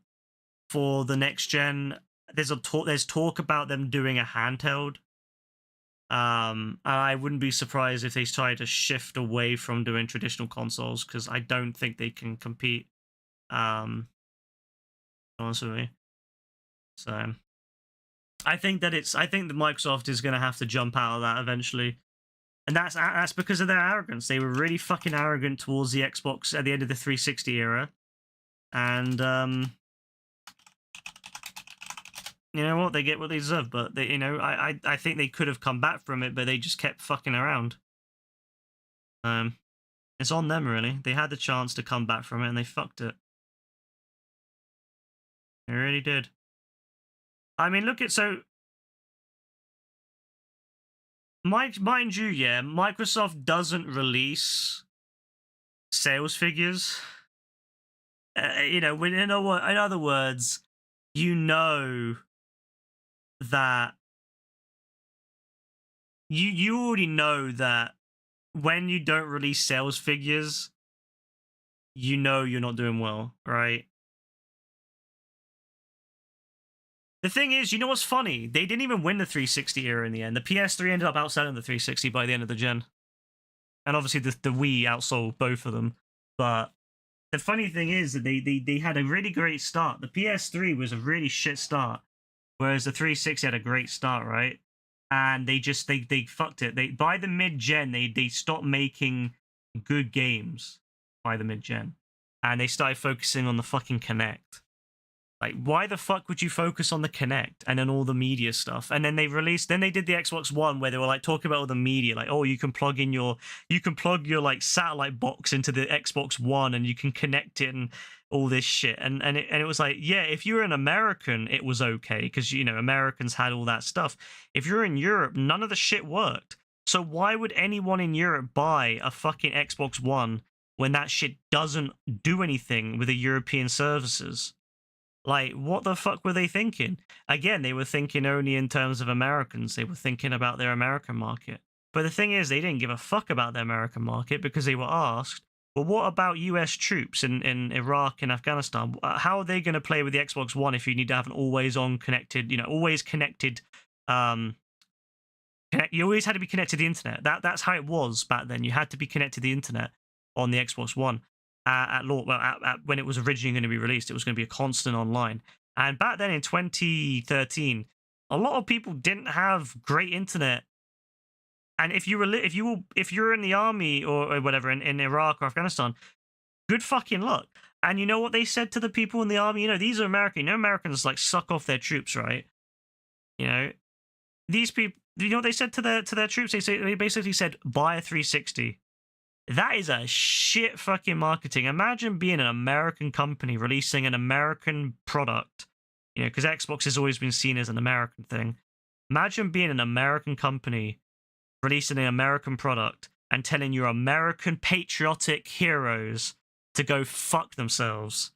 for the next gen. There's talk about them doing a handheld. I wouldn't be surprised if they try to shift away from doing traditional consoles, because I don't think they can compete. Honestly, so I think that Microsoft is going to have to jump out of that eventually, and that's because of their arrogance. They were really fucking arrogant towards the Xbox at the end of the 360 era, and you know what? They get what they deserve. But they, I think they could have come back from it, but they just kept fucking around. It's on them, really. They had the chance to come back from it, and they fucked it. They really did. I mean, look at mind you, yeah, Microsoft doesn't release sales figures. In other words, that you already know that when you don't release sales figures, you're not doing well, right? The thing is, you know what's funny? They didn't even win the 360 era in the end. The PS3 ended up outselling the 360 by the end of the gen. And obviously the Wii outsold both of them. But the funny thing is that they had a really great start. The PS3 was a really shit start, whereas the 360 had a great start, right? And they fucked it. By the mid-gen, they stopped making good games by the mid-gen. And they started focusing on the fucking Kinect. Like, why the fuck would you focus on the Kinect and then all the media stuff? And then they did the Xbox One where they were like talking about all the media, like, oh, you can plug your like satellite box into the Xbox One and you can connect it and all this shit. And it was like, yeah, if you're an American, it was okay because Americans had all that stuff. If you're in Europe, none of the shit worked. So why would anyone in Europe buy a fucking Xbox One when that shit doesn't do anything with the European services? Like, what the fuck were they thinking? Again, they were thinking only in terms of Americans. They were thinking about their American market. But the thing is, they didn't give a fuck about their American market because they were asked, well, what about US troops in Iraq and Afghanistan? How are they going to play with the Xbox One if you need to have an always-on connected, always connected, you always had to be connected to the internet. That's how it was back then. You had to be connected to the internet on the Xbox One. When it was originally going to be released, it was going to be a constant online. And back then in 2013, a lot of people didn't have great internet. And if you're in the army or whatever in Iraq or Afghanistan, good fucking luck. And you know what they said to the people in the army? These are American. Americans like suck off their troops, right? These people. You know what they said to their troops? They basically said, buy a 360. That is a shit fucking marketing. Imagine being an American company releasing an American product, because Xbox has always been seen as an American thing. Imagine being an American company releasing an American product and telling your American patriotic heroes to go fuck themselves.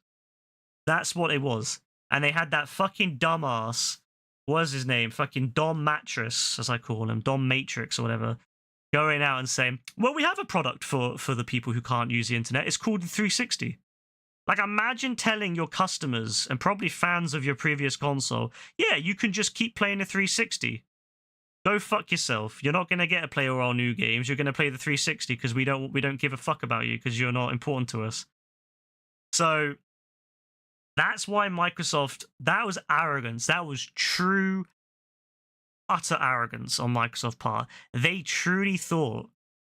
That's what it was. And they had that fucking dumbass, what was his name? Fucking Dom Mattress, as I call him, Dom Matrix or whatever, going out and saying, well, we have a product for the people who can't use the internet. It's called the 360. Like, imagine telling your customers and probably fans of your previous console, yeah, you can just keep playing the 360. Go fuck yourself. You're not going to get to play all our new games. You're going to play the 360 because we don't give a fuck about you because you're not important to us. So that's why Microsoft, that was arrogance. That was true utter arrogance on Microsoft's part. They truly thought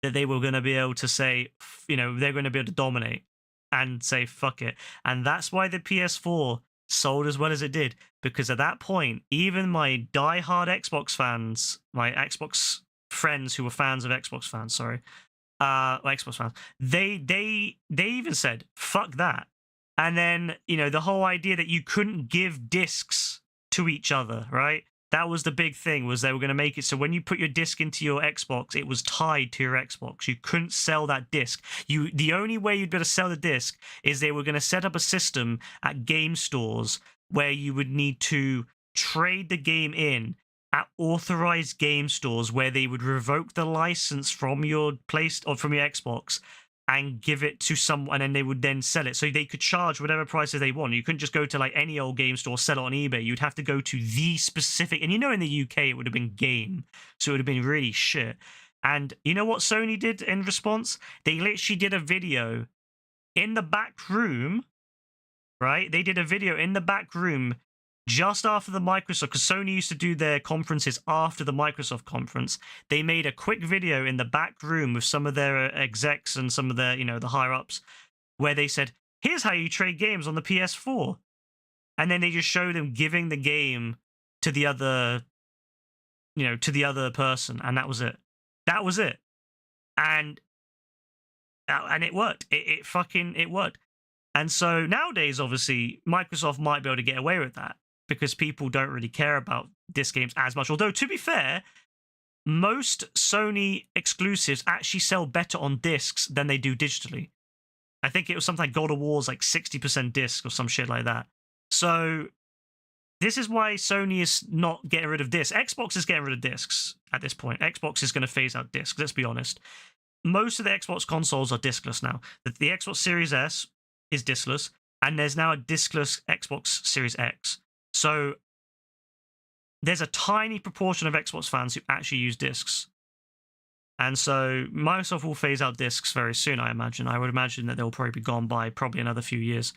that they were going to be able to say, they're going to be able to dominate and say, fuck it. And that's why the PS4 sold as well as it did. Because at that point, even my die-hard Xbox fans, my Xbox friends who were fans of Xbox fans, they even said, fuck that. And then, you know, the whole idea that you couldn't give discs to each other, right? That was the big thing, was they were going to make it so when you put your disc into your Xbox, it was tied to your Xbox. You couldn't sell that disc. The only way you'd be able to sell the disc is they were going to set up a system at game stores where you would need to trade the game in at authorized game stores, where they would revoke the license from your place or from your Xbox and give it to someone, and then they would then sell it. So they could charge whatever prices they want. You couldn't just go to like any old game store, sell it on eBay. You'd have to go to the specific, and you know, in the UK it would have been Game, so it would have been really shit. And you know what Sony did in response? They literally did a video in the back room, right? They did a video in the back room just after the Microsoft, because Sony used to do their conferences after the Microsoft conference. They made a quick video in the back room with some of their execs and some of their, you know, the higher ups, where they said, here's how you trade games on the PS4. And then they just showed them giving the game to the other, you know, to the other person. And that was it. That was it. And it worked. It worked. And so nowadays, obviously, Microsoft might be able to get away with that, because people don't really care about disc games as much. Although, to be fair, most Sony exclusives actually sell better on discs than they do digitally. I think it was something like God of War's like 60% disc or some shit like that. So this is why Sony is not getting rid of discs. Xbox is getting rid of discs at this point. Xbox is going to phase out discs, let's be honest. Most of the Xbox consoles are discless now. The Xbox Series S is discless, and there's now a discless Xbox Series X. So there's a tiny proportion of Xbox fans who actually use discs. And so Microsoft will phase out discs very soon, I imagine. I would imagine that they'll probably be gone by probably another few years.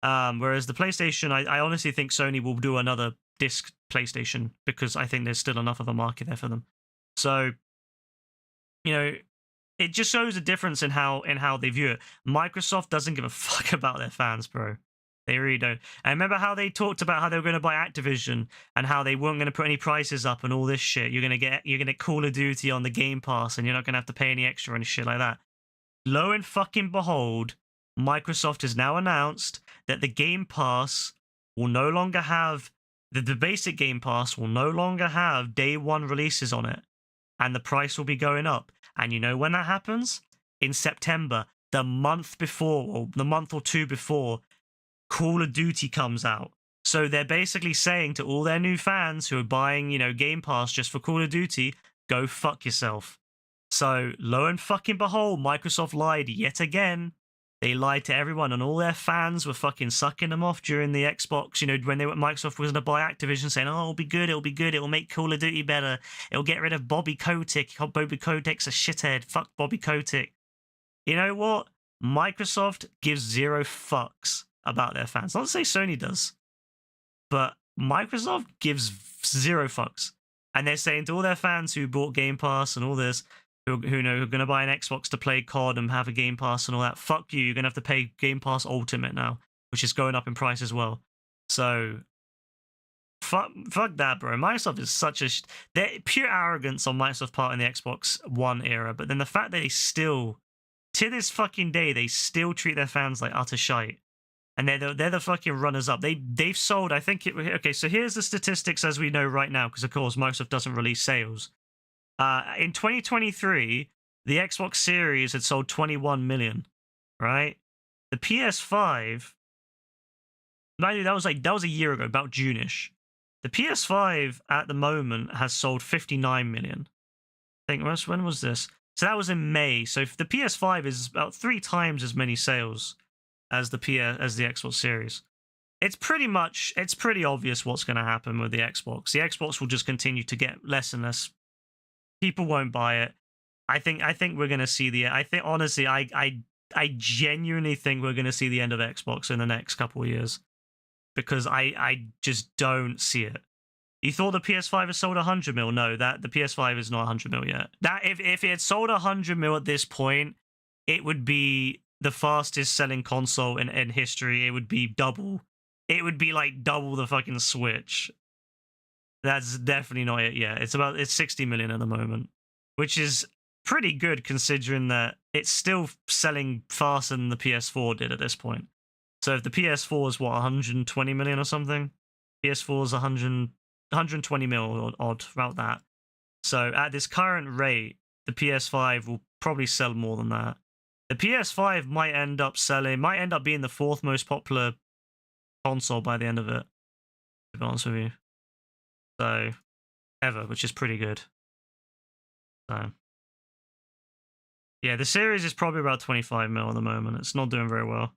Whereas the PlayStation, I honestly think Sony will do another disc PlayStation, because I think there's still enough of a market there for them. So, you know, it just shows a difference in how they view it. Microsoft doesn't give a fuck about their fans, bro. They really don't. I remember how they talked about how they were going to buy Activision and how they weren't going to put any prices up and all this shit. You're going to get Call of Duty on the Game Pass, and you're not going to have to pay any extra or any shit like that. Lo and fucking behold, Microsoft has now announced that the Game Pass will no longer have the basic Game Pass will no longer have day one releases on it, and the price will be going up. And you know when that happens? In September, the month before, or the month or two before Call of Duty comes out. So they're basically saying to all their new fans who are buying, you know, Game Pass just for Call of Duty, go fuck yourself. So lo and fucking behold, Microsoft lied yet again. They lied to everyone, and all their fans were fucking sucking them off during the Xbox, you know, when Microsoft was going to buy Activision, saying, oh, it'll be good, it'll make Call of Duty better, it'll get rid of Bobby Kotick. Bobby Kotick's a shithead, fuck Bobby Kotick. You know what? Microsoft gives zero fucks about their fans. Not to say Sony does, but Microsoft gives zero fucks. And they're saying to all their fans who bought Game Pass and all this, who know who are going to buy an Xbox to play COD and have a Game Pass and all that, fuck you, you're going to have to pay Game Pass Ultimate now, which is going up in price as well. So fuck that, bro. Microsoft is such a they're pure arrogance on Microsoft's part in the Xbox One era, but then the fact that they still, to this fucking day, they still treat their fans like utter shite. And they're the fucking runners up. They've sold, I think okay, so here's the statistics as we know right now, because of course Microsoft doesn't release sales. In 2023, the Xbox Series had sold 21 million, right? The PS5, that was a year ago, about June-ish. The PS5 at the moment has sold 59 million. I think, when was this? So that was in May. So if the PS5 is about 3 times as many sales as the Xbox Series. It's pretty obvious what's going to happen with the Xbox. The Xbox will just continue to get less and less. People won't buy it. I think we're going to see honestly, I genuinely think we're going to see the end of Xbox in the next couple of years, because I just don't see it. You thought the PS5 has sold 100 mil? No, that the PS5 is not 100 mil yet. That if it had sold 100 mil at this point, it would be the fastest selling console in history. It would be double. It would be like double the fucking Switch. That's definitely not it yet. It's 60 million at the moment, which is pretty good considering that it's still selling faster than the PS4 did at this point. So if the PS4 is what 120 million or something, PS4 is 120 mil or odd about that. So at this current rate, the PS5 will probably sell more than that. The PS5 might end up being the fourth most popular console by the end of it, to be honest with you. So, ever, which is pretty good. So, yeah, the series is probably about 25 mil at the moment. It's not doing very well.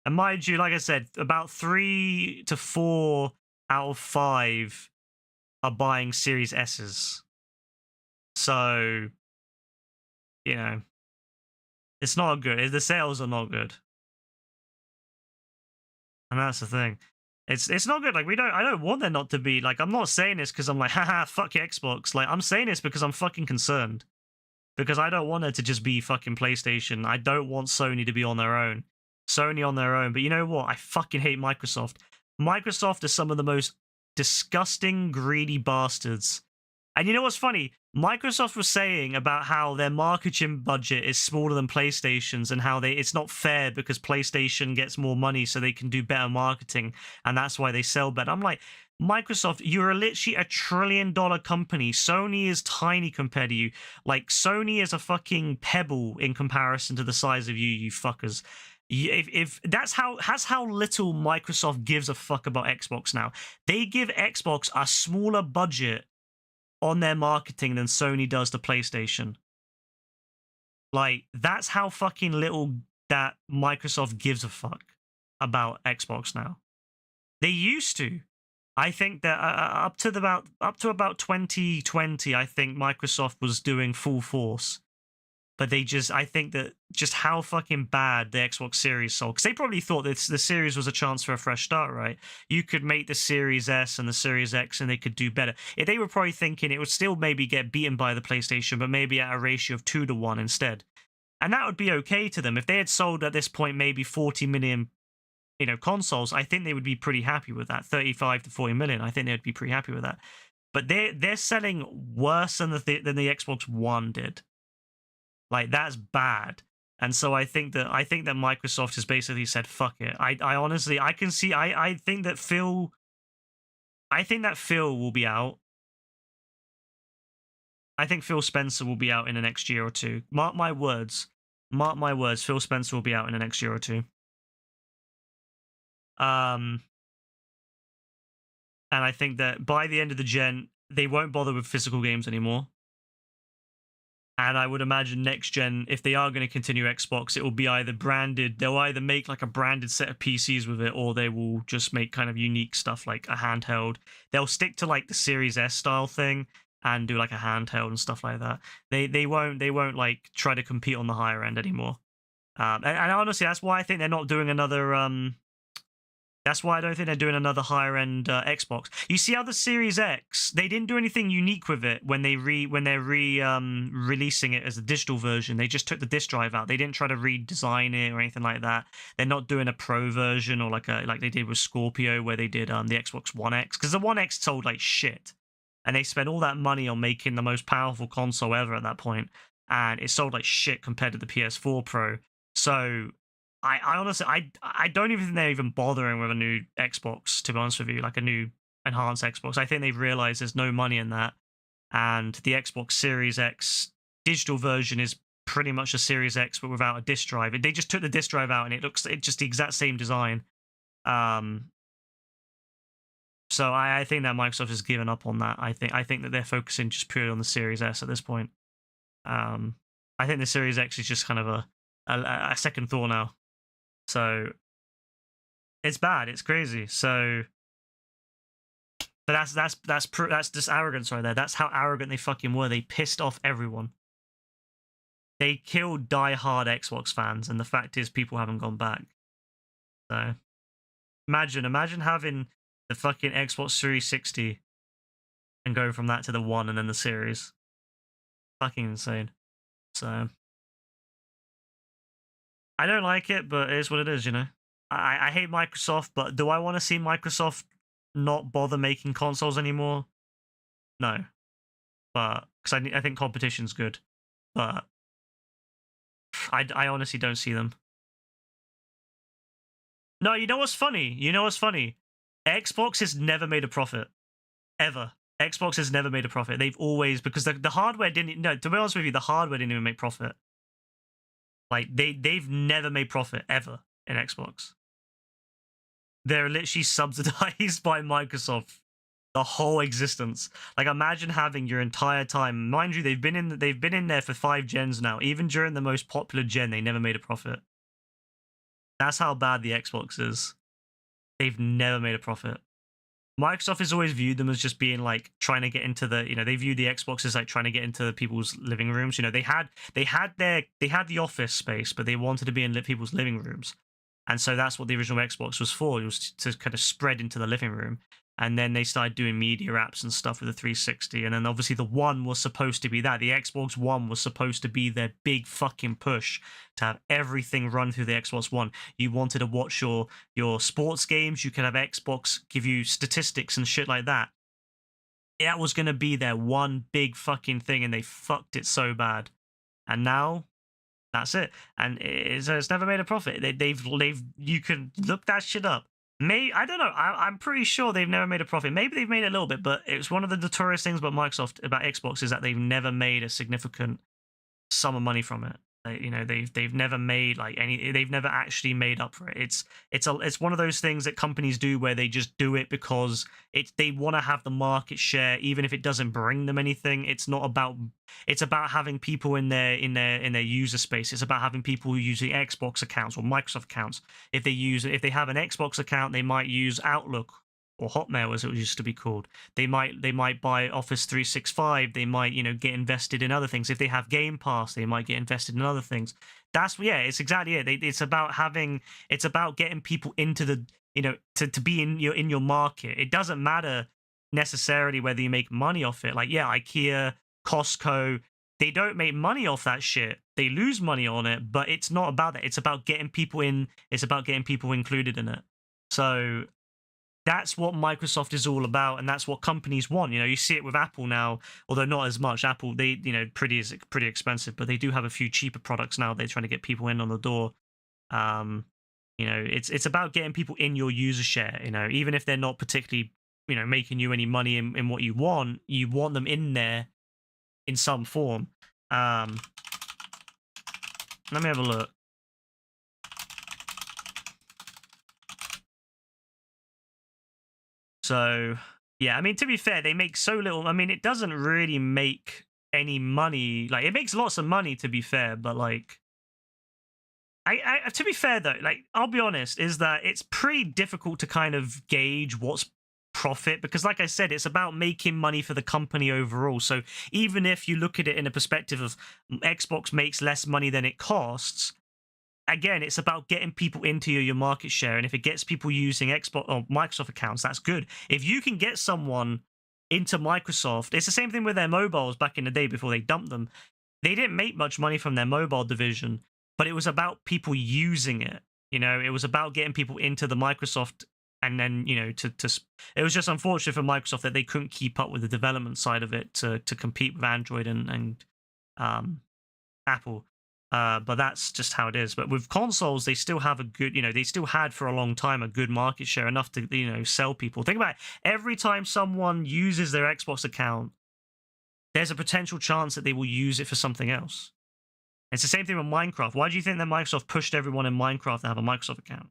And mind you, like I said, about 3 to 4 out of 5 are buying Series S's. So, you know, it's not good. The sales are not good. And that's the thing. It's not good. Like I don't want there not to be, like, I'm not saying this because I'm like, haha, fuck Xbox. Like, I'm saying this because I'm fucking concerned. Because I don't want it to just be fucking PlayStation. I don't want Sony to be on their own. Sony on their own. But you know what? I fucking hate Microsoft. Microsoft are some of the most disgusting, greedy bastards. And you know what's funny? Microsoft was saying about how their marketing budget is smaller than PlayStation's and how it's not fair because PlayStation gets more money so they can do better marketing and that's why they sell better. I'm like, Microsoft, you're literally $1 trillion company. Sony is tiny compared to you. Like, Sony is a fucking pebble in comparison to the size of you fuckers. If that's how little Microsoft gives a fuck about Xbox now. They give Xbox a smaller budget on their marketing than Sony does to PlayStation. Like, that's how fucking little that Microsoft gives a fuck about Xbox now. They used to. I think that up to about 2020, I think Microsoft was doing full force. But I think that just how fucking bad the Xbox Series sold, because they probably thought that the Series was a chance for a fresh start, right? You could make the Series S and the Series X and they could do better. If they were probably thinking it would still maybe get beaten by the PlayStation, but maybe at a ratio of 2 to 1 instead. And that would be okay to them. If they had sold at this point maybe 40 million, consoles, I think they would be pretty happy with that. 35 to 40 million, I think they would be pretty happy with that. But they're selling worse than the Xbox One did. Like, that's bad. And so I think that Microsoft has basically said fuck it. I honestly, I can see, I think that Phil will be out. I think Phil Spencer will be out in the next year or two. Mark my words, Phil Spencer will be out in the next year or two. And I think that by the end of the gen, they won't bother with physical games anymore. And I would imagine next gen, if they are going to continue Xbox, it will be either branded. They'll either make like a branded set of PCs with it, or they will just make kind of unique stuff like a handheld. They'll stick to like the Series S style thing and do like a handheld and stuff like that. They won't like try to compete on the higher end anymore. And honestly, that's why I think they're not doing another. That's why I don't think they're doing another higher end Xbox. You see how the Series X, they didn't do anything unique with it when they're releasing it as a digital version. They just took the disk drive out. They didn't try to redesign it or anything like that. They're not doing a pro version or like they did with Scorpio, where they did the Xbox One X, because the One X sold like shit, and they spent all that money on making the most powerful console ever at that point, and it sold like shit compared to the PS4 Pro. So I honestly, I don't even think they're even bothering with a new Xbox, to be honest with you, like a new enhanced Xbox. I think they've realized there's no money in that. And the Xbox Series X digital version is pretty much a Series X, but without a disc drive. They just took the disc drive out and it's just the exact same design. So I think that Microsoft has given up on that. I think that they're focusing just purely on the Series S at this point. I think the Series X is just kind of a second thought now. So it's bad. It's crazy. So, but that's just arrogance right there. That's how arrogant they fucking were. They pissed off everyone. They killed die-hard Xbox fans, and the fact is, people haven't gone back. So, imagine having the fucking Xbox 360 and going from that to the One and then the Series. Fucking insane. So, I don't like it, but it is what it is, I hate Microsoft, but do I want to see Microsoft not bother making consoles anymore? No. But, because I think competition's good. But, I honestly don't see them. No, you know what's funny? You know what's funny? Xbox has never made a profit. Ever. Xbox has never made a profit. They've always, because the hardware didn't, no, to be honest with you, the hardware didn't even make profit. Like, they've never made profit, ever, in Xbox. They're literally subsidized by Microsoft the whole existence. Like, imagine having your entire time. Mind you, they've been in there for 5 gens now. Even during the most popular gen, they never made a profit. That's how bad the Xbox is. They've never made a profit. Microsoft has always viewed them as just being like trying to get into the, you know, they view the Xbox as like trying to get into people's living rooms. You know, they had the office space, but they wanted to be in people's living rooms. And so that's what the original Xbox was for. It was to kind of spread into the living room. And then they started doing media apps and stuff with the 360. And then obviously the One was supposed to be that. The Xbox One was supposed to be their big fucking push to have everything run through the Xbox One. You wanted to watch your sports games. You could have Xbox give you statistics and shit like that. That was going to be their one big fucking thing, and they fucked it so bad. And now that's it. And it's never made a profit. They've you can look that shit up. I don't know. I'm pretty sure they've never made a profit. Maybe they've made a little bit, but it's one of the notorious things about Microsoft, about Xbox, is that they've never made a significant sum of money from it. You know, they've never made like any. They've never actually made up for it. It's one of those things that companies do where they just do it because they want to have the market share, even if it doesn't bring them anything. It's not about. It's about having people in their user space. It's about having people who use the Xbox accounts or Microsoft accounts. If they have an Xbox account, they might use Outlook or Hotmail, as it used to be called. They might buy Office 365. They might, you know, get invested in other things. If they have Game Pass, they might get invested in other things. It's exactly it. It's about getting people into the, you know, to be in your market. It doesn't matter necessarily whether you make money off it. Like, yeah, IKEA, Costco, they don't make money off that shit. They lose money on it, but it's not about that. It's about getting people in. It's about getting people included in it. So that's what Microsoft is all about, and that's what companies want. You know, you see it with Apple now, although not as much. Apple, they, you know, pretty expensive, but they do have a few cheaper products now. They're trying to get people in on the door. You know, it's about getting people in your user share. You know, even if they're not particularly, you know, making you any money in what you want them in there in some form. Let me have a look. So, yeah, I mean, to be fair, they make so little. I mean, it doesn't really make any money. Like, it makes lots of money, to be fair, but, like, to be fair, though, like, I'll be honest, is that it's pretty difficult to kind of gauge what's profit, because, like I said, it's about making money for the company overall. So even if you look at it in a perspective of Xbox makes less money than it costs, again, it's about getting people into your market share. And if it gets people using Xbox or Microsoft accounts, that's good. If you can get someone into Microsoft, it's the same thing with their mobiles back in the day before they dumped them. They didn't make much money from their mobile division, but it was about people using it. You know, it was about getting people into the Microsoft, and then, you know, it was just unfortunate for Microsoft that they couldn't keep up with the development side of it to compete with Android and Apple. But that's just how it is. But with consoles, they still have a good, you know, they still had for a long time a good market share, enough to, you know, sell people. Think about it. Every time someone uses their Xbox account, there's a potential chance that they will use it for something else. It's the same thing with Minecraft. Why do you think that Microsoft pushed everyone in Minecraft to have a Microsoft account?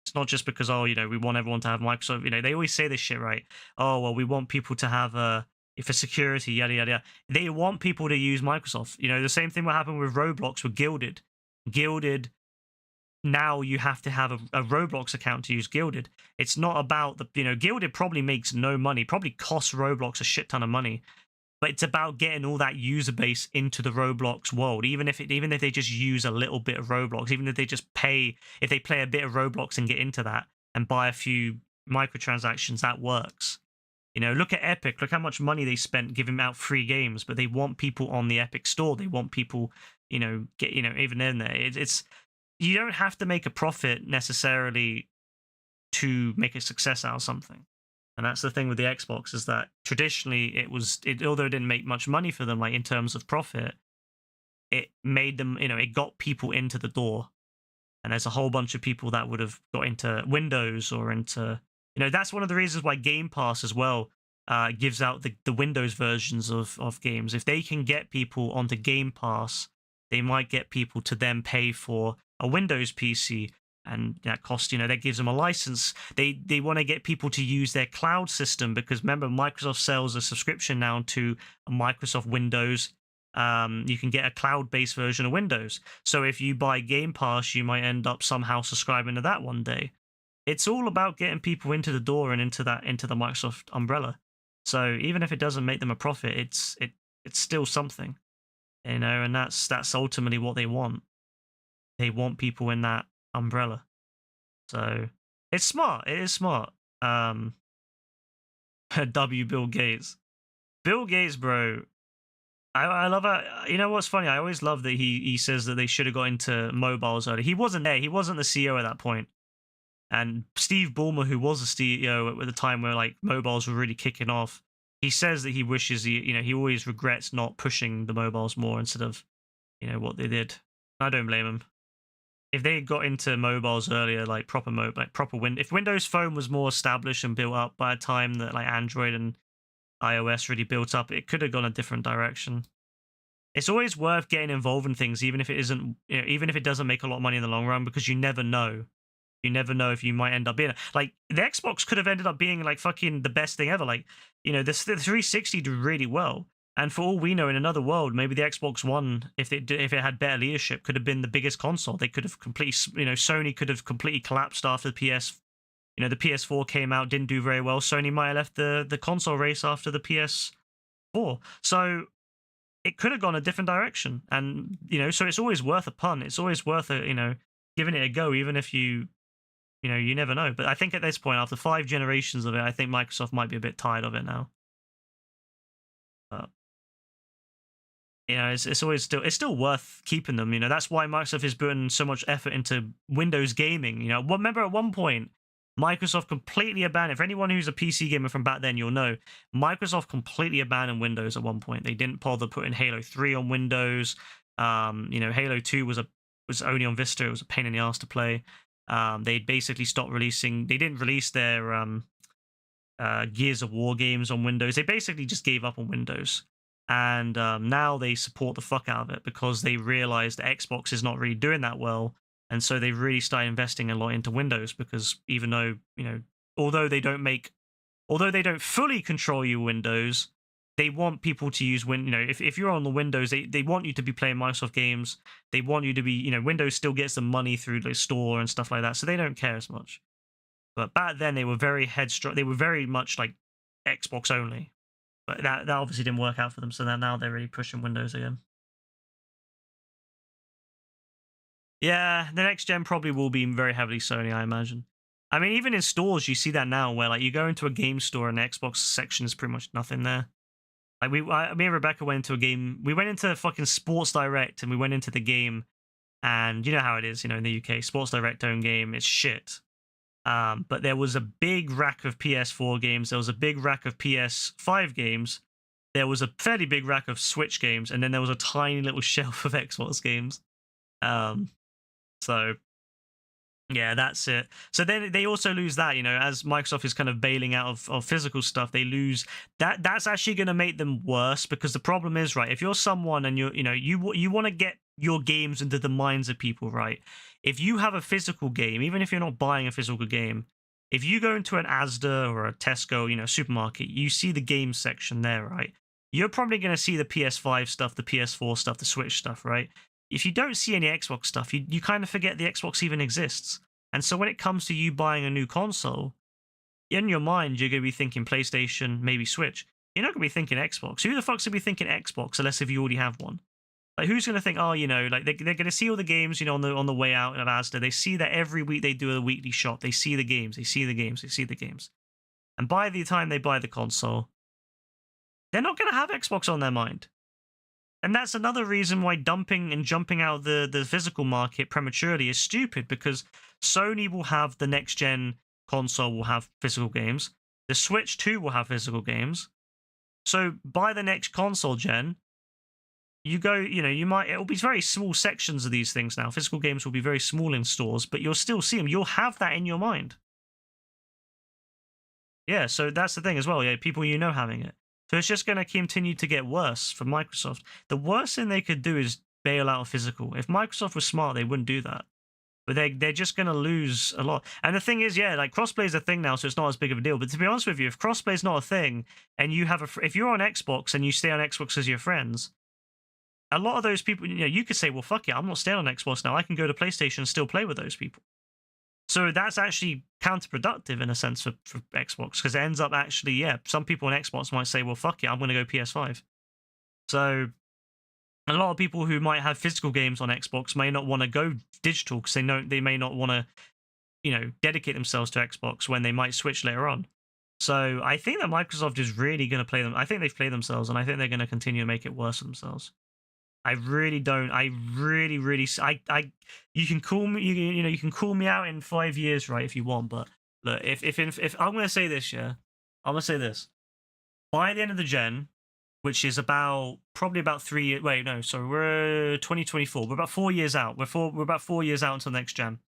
It's not just because, oh, you know, we want everyone to have Microsoft. You know, they always say this shit, right? Oh, well, we want people to have for security, yada, yada, yada. They want people to use Microsoft. You know, the same thing what happened with Roblox with Guilded. Guilded, now you have to have a Roblox account to use Guilded. It's not about the, you know, Guilded probably makes no money, probably costs Roblox a shit ton of money, but it's about getting all that user base into the Roblox world. Even if they just use a little bit of Roblox, even if they just play a bit of Roblox and get into that and buy a few microtransactions, that works. You know, look at Epic. Look how much money they spent giving out free games, but they want people on the Epic store. They want people, you know, even in there. It's you don't have to make a profit necessarily to make a success out of something. And that's the thing with the Xbox, is that traditionally although it didn't make much money for them, like in terms of profit, it made them, you know, it got people into the door. and there's a whole bunch of people that would have got into Windows or into, that's one of the reasons why Game Pass as well gives out the Windows versions of games. If they can get people onto Game Pass, they might get people to then pay for a Windows PC, and that cost, that gives them a license. They want to get people to use their cloud system, because remember, Microsoft sells a subscription now to Microsoft Windows. You can get a cloud-based version of Windows. So if you buy Game Pass, you might end up somehow subscribing to that one day. It's all about getting people into the door and into the Microsoft umbrella. So even if it doesn't make them a profit, it's still something, and that's ultimately what they want. They want people in that umbrella. So it's smart. It is smart. W. Bill Gates. Bill Gates, bro. I love it. You know what's funny? I always love that he says that they should have got into mobiles early. He wasn't there. He wasn't the CEO at that point. And Steve Ballmer, who was the CEO at the time where like mobiles were really kicking off, he says that he wishes he always regrets not pushing the mobiles more instead of what they did. I don't blame him. If they got into mobiles earlier, like if Windows Phone was more established and built up by a time that like Android and iOS really built up, it could have gone a different direction. It's always worth getting involved in things, even if it isn't, even if it doesn't make a lot of money in the long run, because you never know. You never know if you might end up being like the Xbox could have ended up being like fucking the best thing ever. Like, the 360 did really well. And for all we know, in another world, maybe the Xbox One, if it had better leadership, could have been the biggest console. They could have completely, Sony could have completely collapsed after the PS. The PS4 came out, didn't do very well. Sony might have left the console race after the PS4. So it could have gone a different direction. And, so it's always worth a punt. It's always worth giving it a go, even if you never know. But I think at this point, after 5 generations of it, I think Microsoft might be a bit tired of it now. But it's always still worth keeping them. That's why Microsoft is putting so much effort into Windows gaming. Remember at one point, Microsoft completely abandoned. For anyone who's a PC gamer from back then, you'll know Microsoft completely abandoned Windows at one point. They didn't bother putting Halo 3 on Windows. Halo 2 was only on Vista. It was a pain in the ass to play. They basically stopped releasing. They didn't release their Gears of War games on Windows. They basically just gave up on Windows. And now they support the fuck out of it because they realized that Xbox is not really doing that well. And so they really started investing a lot into Windows, because even though, although they don't fully control your Windows, they want people to use if you're on the Windows, they want you to be playing Microsoft games. They want you to be, Windows still gets the money through the store and stuff like that. So they don't care as much. But back then they were very headstrong. They were very much like Xbox only. But that obviously didn't work out for them. So now they're really pushing Windows again. Yeah, the next gen probably will be very heavily Sony, I imagine. I mean, even in stores, you see that now, where like you go into a game store and the Xbox section is pretty much nothing there. Like me and Rebecca went into a game. We went into fucking Sports Direct, and we went into the game, and you know how it is, in the UK, Sports Direct own game, it's shit. But there was a big rack of PS4 games. There was a big rack of PS5 games. There was a fairly big rack of Switch games, and then there was a tiny little shelf of Xbox games. So yeah, that's it. So then they also lose that, as Microsoft is kind of bailing out of physical stuff, they lose that. That's actually going to make them worse, because the problem is, right, if you're someone and you want to get your games into the minds of people, right? If you have a physical game, even if you're not buying a physical game, if you go into an Asda or a Tesco, supermarket, you see the game section there, right? You're probably going to see the PS5 stuff, the PS4 stuff, the Switch stuff, right? If you don't see any Xbox stuff, you kind of forget the Xbox even exists. And so when it comes to you buying a new console, in your mind, you're going to be thinking PlayStation, maybe Switch. You're not going to be thinking Xbox. Who the fuck's going to be thinking Xbox unless if you already have one? Like, who's going to think, like they're going to see all the games, on the way out of Asda. They see that every week they do a weekly shop. They see the games. They see the games. They see the games. And by the time they buy the console, they're not going to have Xbox on their mind. And that's another reason why dumping and jumping out of the physical market prematurely is stupid, because Sony will have the next gen console will have physical games. The Switch 2 will have physical games. So by the next console gen, you go, you know, you might, it'll be very small sections of these things now. Physical games will be very small in stores, but you'll still see them. You'll have that in your mind. Yeah, so that's the thing as well. Yeah, people you know having it. So it's just going to continue to get worse for Microsoft. The worst thing they could do is bail out physical. If Microsoft was smart, they wouldn't do that. But they're just going to lose a lot. And the thing is, yeah, like crossplay is a thing now, so it's not as big of a deal. But to be honest with you, if crossplay is not a thing, and you have if you're on Xbox and you stay on Xbox as your friends, a lot of those people, you know, you could say, well, fuck it, I'm not staying on Xbox now. I can go to PlayStation and still play with those people. So that's actually counterproductive in a sense for Xbox, because it ends up actually, yeah, some people on Xbox might say, well, fuck it, I'm going to go PS5. So a lot of people who might have physical games on Xbox may not want to go digital because they may not want to, you know, dedicate themselves to Xbox when they might switch later on. So I think that Microsoft is really going to play them. I think they've played themselves, and I think they're going to continue to make it worse for themselves. I really don't. I really. You can call me. You know. You can call me out in 5 years, right? If you want. But look, if I'm gonna say this, yeah, I'm gonna say this. By the end of the gen, which is probably about 3 years. Wait, no, sorry, we're 2024. We're about 4 years out. We're about 4 years out until next gen.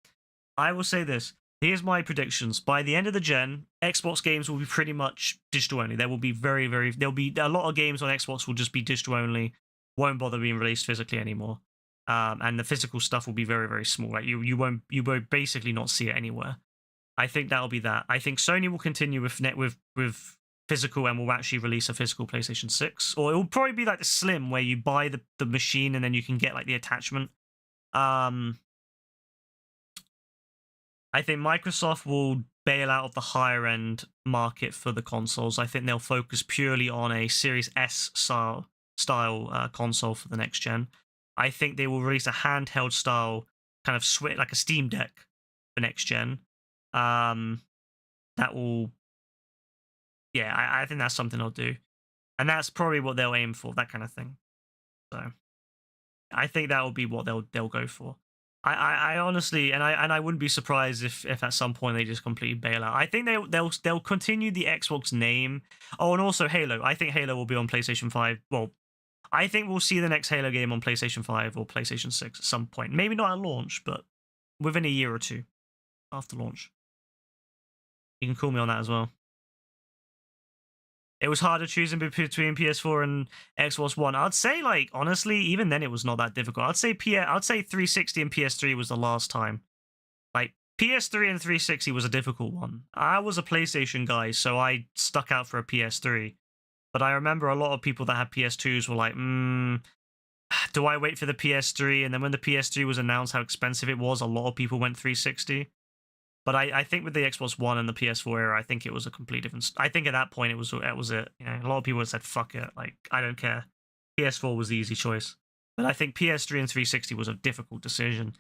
I will say this. Here's my predictions. By the end of the gen, Xbox games will be pretty much digital only. There will be there'll be a lot of games on Xbox will just be digital only. Won't bother being released physically anymore, and the physical stuff will be very small. Like you won't basically not see it anywhere. I think that'll be that. I think Sony will continue with physical and will actually release a physical PlayStation 6, or it will probably be like the Slim where you buy the machine and then you can get like the attachment. I think Microsoft will bail out of the higher end market for the consoles. I think they'll focus purely on a Series S style console for the next gen. I think they will release a handheld style kind of switch, like a Steam Deck for next gen. That will, yeah, I think that's something they'll do, and that's probably what they'll aim for, that kind of thing. So I think that will be what they'll go for. I honestly, and I wouldn't be surprised if at some point they just completely bail out. I think they'll continue the Xbox name. Oh, and also Halo. I think Halo will be on PlayStation 5. Well, I think we'll see the next Halo game on PlayStation 5 or PlayStation 6 at some point. Maybe not at launch, but within a year or two after launch. You can call me on that as well. It was harder choosing between PS4 and Xbox One. I'd say, like, honestly, even then it was not that difficult. I'd say 360 and PS3 was the last time. Like, PS3 and 360 was a difficult one. I was a PlayStation guy, so I stuck out for a PS3. But I remember a lot of people that had PS2s were like, do I wait for the PS3? And then when the PS3 was announced how expensive it was, a lot of people went 360. But I think with the Xbox One and the PS4 era, I think it was a complete different. I think at that point it was it. You know, a lot of people had said, "Fuck it," like I don't care. PS4 was the easy choice, but I think PS3 and 360 was a difficult decision.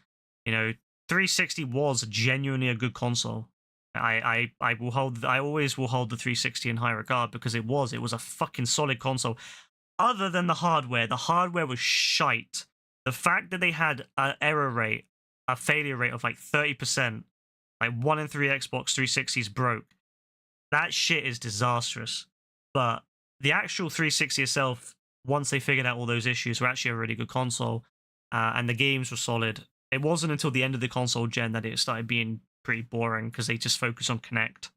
You know, 360 was genuinely a good console. I always will hold the 360 in high regard because it was a fucking solid console. Other than the hardware was shite. The fact that they had an a failure rate of like 30%. Like 1 in 3 Xbox 360s broke. That shit is disastrous. But the actual 360 itself, once they figured out all those issues, were actually a really good console. And the games were solid. It wasn't until the end of the console gen that it started being pretty boring because they just focused on Kinect.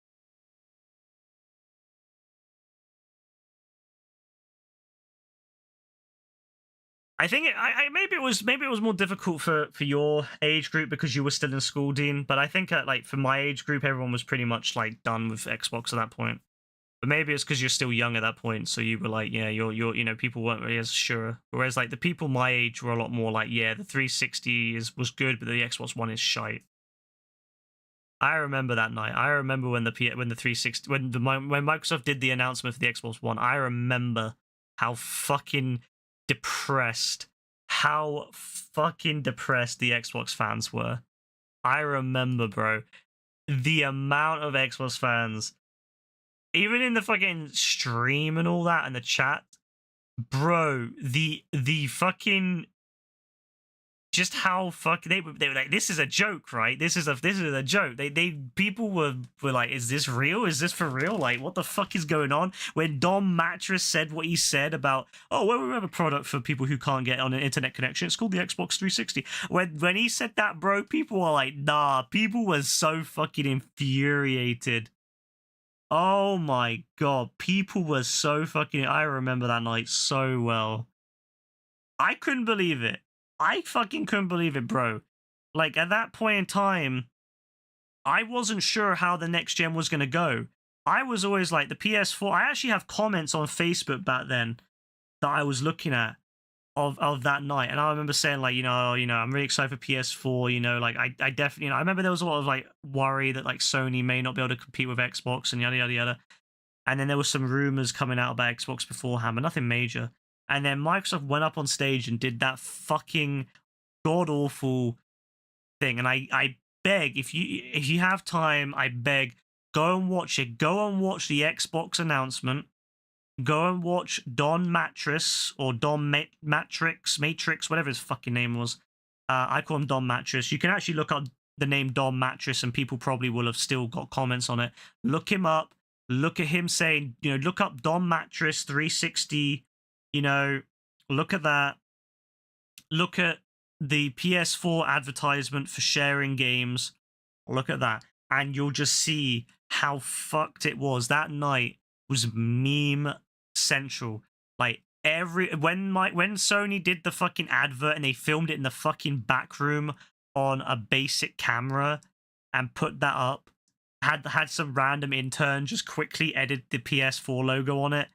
I think maybe it was more difficult for your age group because you were still in school, Dean. But I think like for my age group, everyone was pretty much like done with Xbox at that point. But maybe it's because you're still young at that point, so you were like, yeah, you're you know, people weren't really as sure. Whereas like the people my age were a lot more like, yeah, the 360 was good, but the Xbox One is shite. I remember that night. I remember when the 360 when Microsoft did the announcement for the Xbox One. I remember how fucking depressed the Xbox fans were. I remember, bro, the amount of Xbox fans, even in the fucking stream and all that and the chat, bro, the fucking just how fucking they were like, this is a joke, right? This is a joke. People were like, is this real? Is this for real? Like, what the fuck is going on? When Dom Mattress said what he said about, oh, well, we have a product for people who can't get on an internet connection. It's called the Xbox 360. When he said that, bro, people were like, nah. People were so fucking infuriated. Oh my god, people were so fucking. I remember that night so well. I couldn't believe it. I fucking couldn't believe it, bro. Like, at that point in time, I wasn't sure how the next gen was going to go. I was always like, the PS4... I actually have comments on Facebook back then that I was looking at of that night. And I remember saying, like, I'm really excited for PS4, like, I definitely... I remember there was a lot of, like, worry that, like, Sony may not be able to compete with Xbox and yada, yada, yada. And then there was some rumors coming out about Xbox beforehand, but nothing major. And then Microsoft went up on stage and did that fucking god-awful thing. And I beg, if you have time, I beg, go and watch it. Go and watch the Xbox announcement. Go and watch Don Mattress or Don Matrix, whatever his fucking name was. I call him Don Mattress. You can actually look up the name Don Mattress and people probably will have still got comments on it. Look him up. Look at him saying, look up Don Mattress 360. Look at that. Look at the PS4 advertisement for sharing games. Look at that. And you'll just see how fucked it was. That night was meme central. Like, when Sony did the fucking advert and they filmed it in the fucking back room on a basic camera and put that up, had some random intern just quickly edit the PS4 logo on it.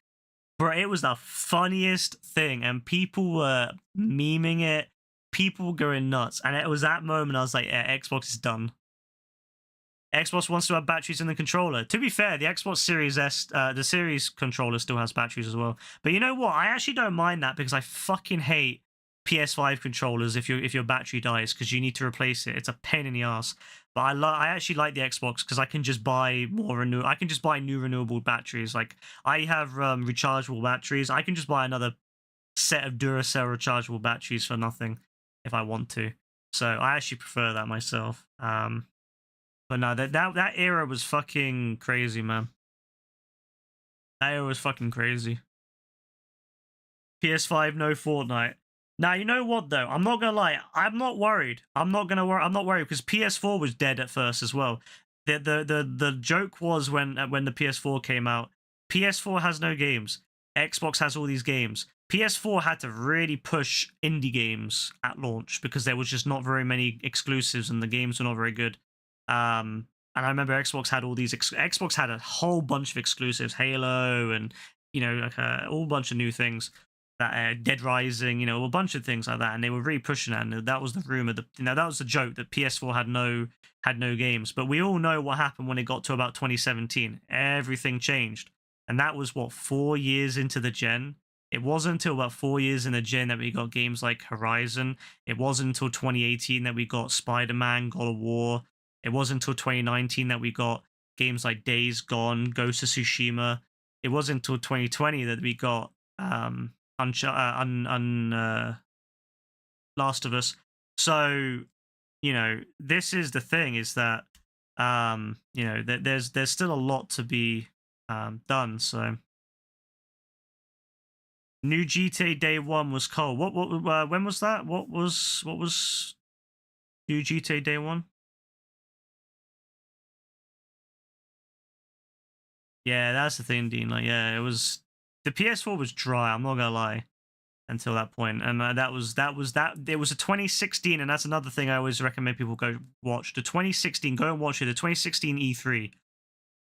Bro, it was the funniest thing, and people were memeing it. People were going nuts, and it was that moment I was like, yeah, Xbox is done. Xbox wants to have batteries in the controller. To be fair, the Xbox Series S, the Series controller still has batteries as well. But you know what? I actually don't mind that because I fucking hate PS5 controllers if your battery dies because you need to replace it. It's a pain in the ass. But I actually like the Xbox because I can just buy I can just buy new renewable batteries. Like, I have rechargeable batteries. I can just buy another set of Duracell rechargeable batteries for nothing if I want to. So I actually prefer that myself. But no, that era was fucking crazy, man. That era was fucking crazy. PS5, no Fortnite. Now, you know what, though? I'm not gonna lie. I'm not worried. I'm not worried because PS4 was dead at first as well. The joke was when the PS4 came out, PS4 has no games. Xbox has all these games. PS4 had to really push indie games at launch because there was just not very many exclusives and the games were not very good. And I remember Xbox had all these... Xbox had a whole bunch of exclusives, Halo and, like a whole bunch of new things. That Dead Rising, a bunch of things like that, and they were really pushing that. And that was the rumor that that was the joke that PS4 had no games. But we all know what happened when it got to about 2017. Everything changed, and that was 4 years into the gen. It wasn't until about 4 years in the gen that we got games like Horizon. It wasn't until 2018 that we got Spider-Man, God of War. It wasn't until 2019 that we got games like Days Gone, Ghost of Tsushima. It wasn't until 2020 that we got Last of Us. So, this is the thing, is that there's still a lot to be done. So, new GTA Day 1 was cold. When was that? What was new GTA Day 1? Yeah, that's the thing, Dean. Like, yeah, it was... The PS4 was dry, I'm not gonna lie, until that point. And that was it was a 2016, and that's another thing I always recommend people go watch. The 2016, go and watch it, the 2016 E3.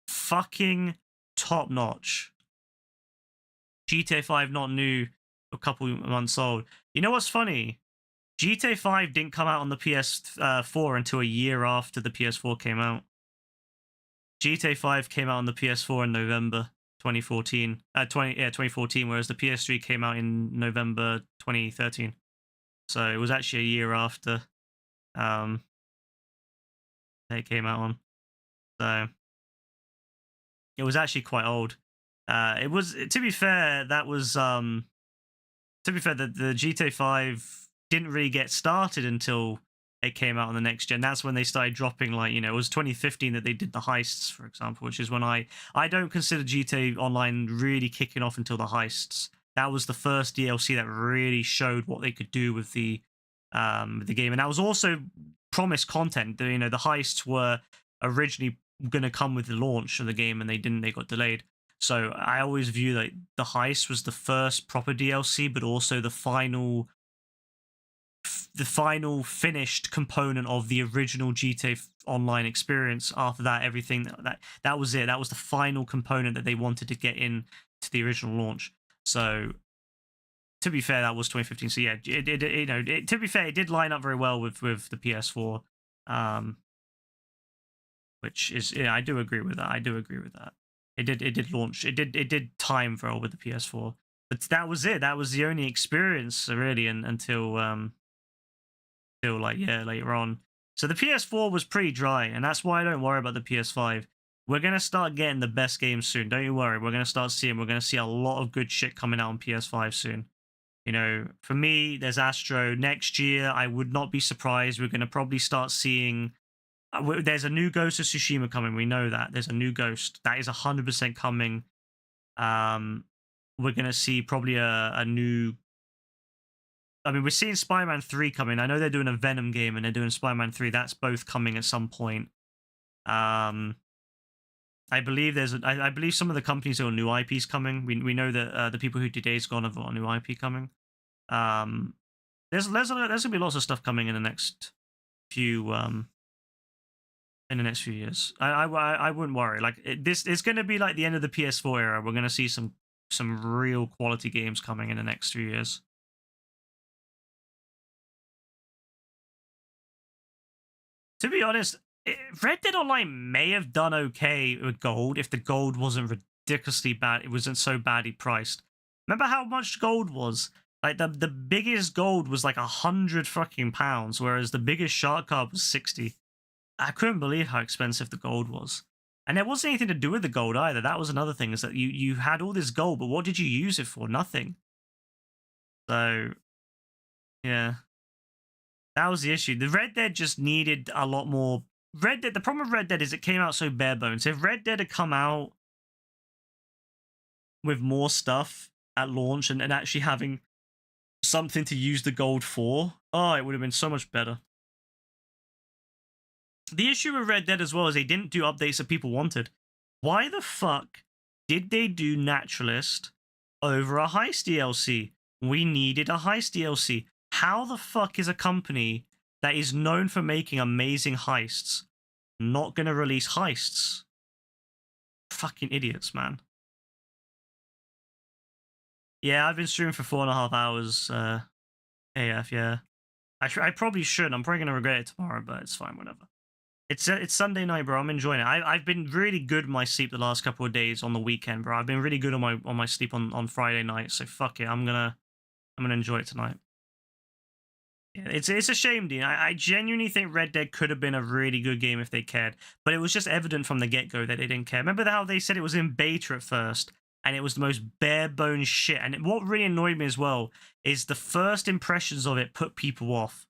Fucking top notch. GTA 5 not new, a couple months old. You know what's funny? GTA 5 didn't come out on the PS4 until a year after the PS4 came out. GTA 5 came out on the PS4 in November 2014. 2014, whereas the PS3 came out in November 2013. So it was actually a year after it came out on. So it was actually quite old. It was, to be fair, that was the GTA 5 didn't really get started until it came out on the next gen. That's when they started dropping, like, it was 2015 that they did the heists, for example, which is when I don't consider GTA Online really kicking off until the heists. That was the first DLC that really showed what they could do with the game, and that was also promised content. The heists were originally going to come with the launch of the game, and they didn't. They got delayed. So I always view that the heist was the first proper DLC, but also the final finished component of the original GTA Online experience. After that, everything that was it. That was the final component that they wanted to get in to the original launch. So to be fair, that was 2015. So yeah, to be fair, it did line up very well with the PS4, which is, yeah, I do agree with that. It did launch. It did time well with the PS4, but that was it. That was the only experience really, until like, yeah, later on. So the PS4 was pretty dry, and that's why I don't worry about the PS5. We're gonna start getting the best games soon. Don't you worry. We're gonna see a lot of good shit coming out on PS5 soon. For me, there's Astro. Next year, I would not be surprised. We're going to probably start seeing... there's a new Ghost of Tsushima coming. We know that. There's a new Ghost. That is 100% coming. We're going to see probably a new... I mean, we're seeing Spider-Man 3 coming. I know they're doing a Venom game, and they're doing Spider-Man 3. That's both coming at some point. I believe I believe some of the companies have new IPs coming. We know that the people who did Days Gone have got a new IP coming. There's gonna be lots of stuff coming in the next few years. I wouldn't worry. Like it's gonna be like the end of the PS4 era. We're gonna see some real quality games coming in the next few years. To be honest, Red Dead Online may have done okay with gold if the gold wasn't ridiculously bad. It wasn't so badly priced. Remember how much gold was? Like the biggest gold was like £100 fucking pounds, whereas the biggest shark card was 60. I couldn't believe how expensive the gold was. And there wasn't anything to do with the gold either. That was another thing, is that you had all this gold, but what did you use it for? Nothing. So, yeah. That was the issue. The Red Dead just needed a lot more. Red Dead, the problem with Red Dead is it came out so bare bones. If Red Dead had come out with more stuff at launch and actually having something to use the gold for, oh, it would have been so much better. The issue with Red Dead as well is they didn't do updates that people wanted. Why the fuck did they do Naturalist over a heist DLC? We needed a heist DLC. How the fuck is a company that is known for making amazing heists not gonna release heists? Fucking idiots, man. Yeah, I've been streaming for 4.5 hours. AF, yeah. I probably should. I'm probably gonna regret it tomorrow, but it's fine, whatever. It's Sunday night, bro. I'm enjoying it. I've been really good with my sleep the last couple of days on the weekend, bro. I've been really good on my sleep on Friday night. So fuck it. I'm gonna enjoy it tonight. Yeah, it's a shame, Dean. I genuinely think Red Dead could have been a really good game if they cared, but it was just evident from the get-go that they didn't care. Remember how they said it was in beta at first, and it was the most bare-bones shit? And what really annoyed me as well is the first impressions of it put people off.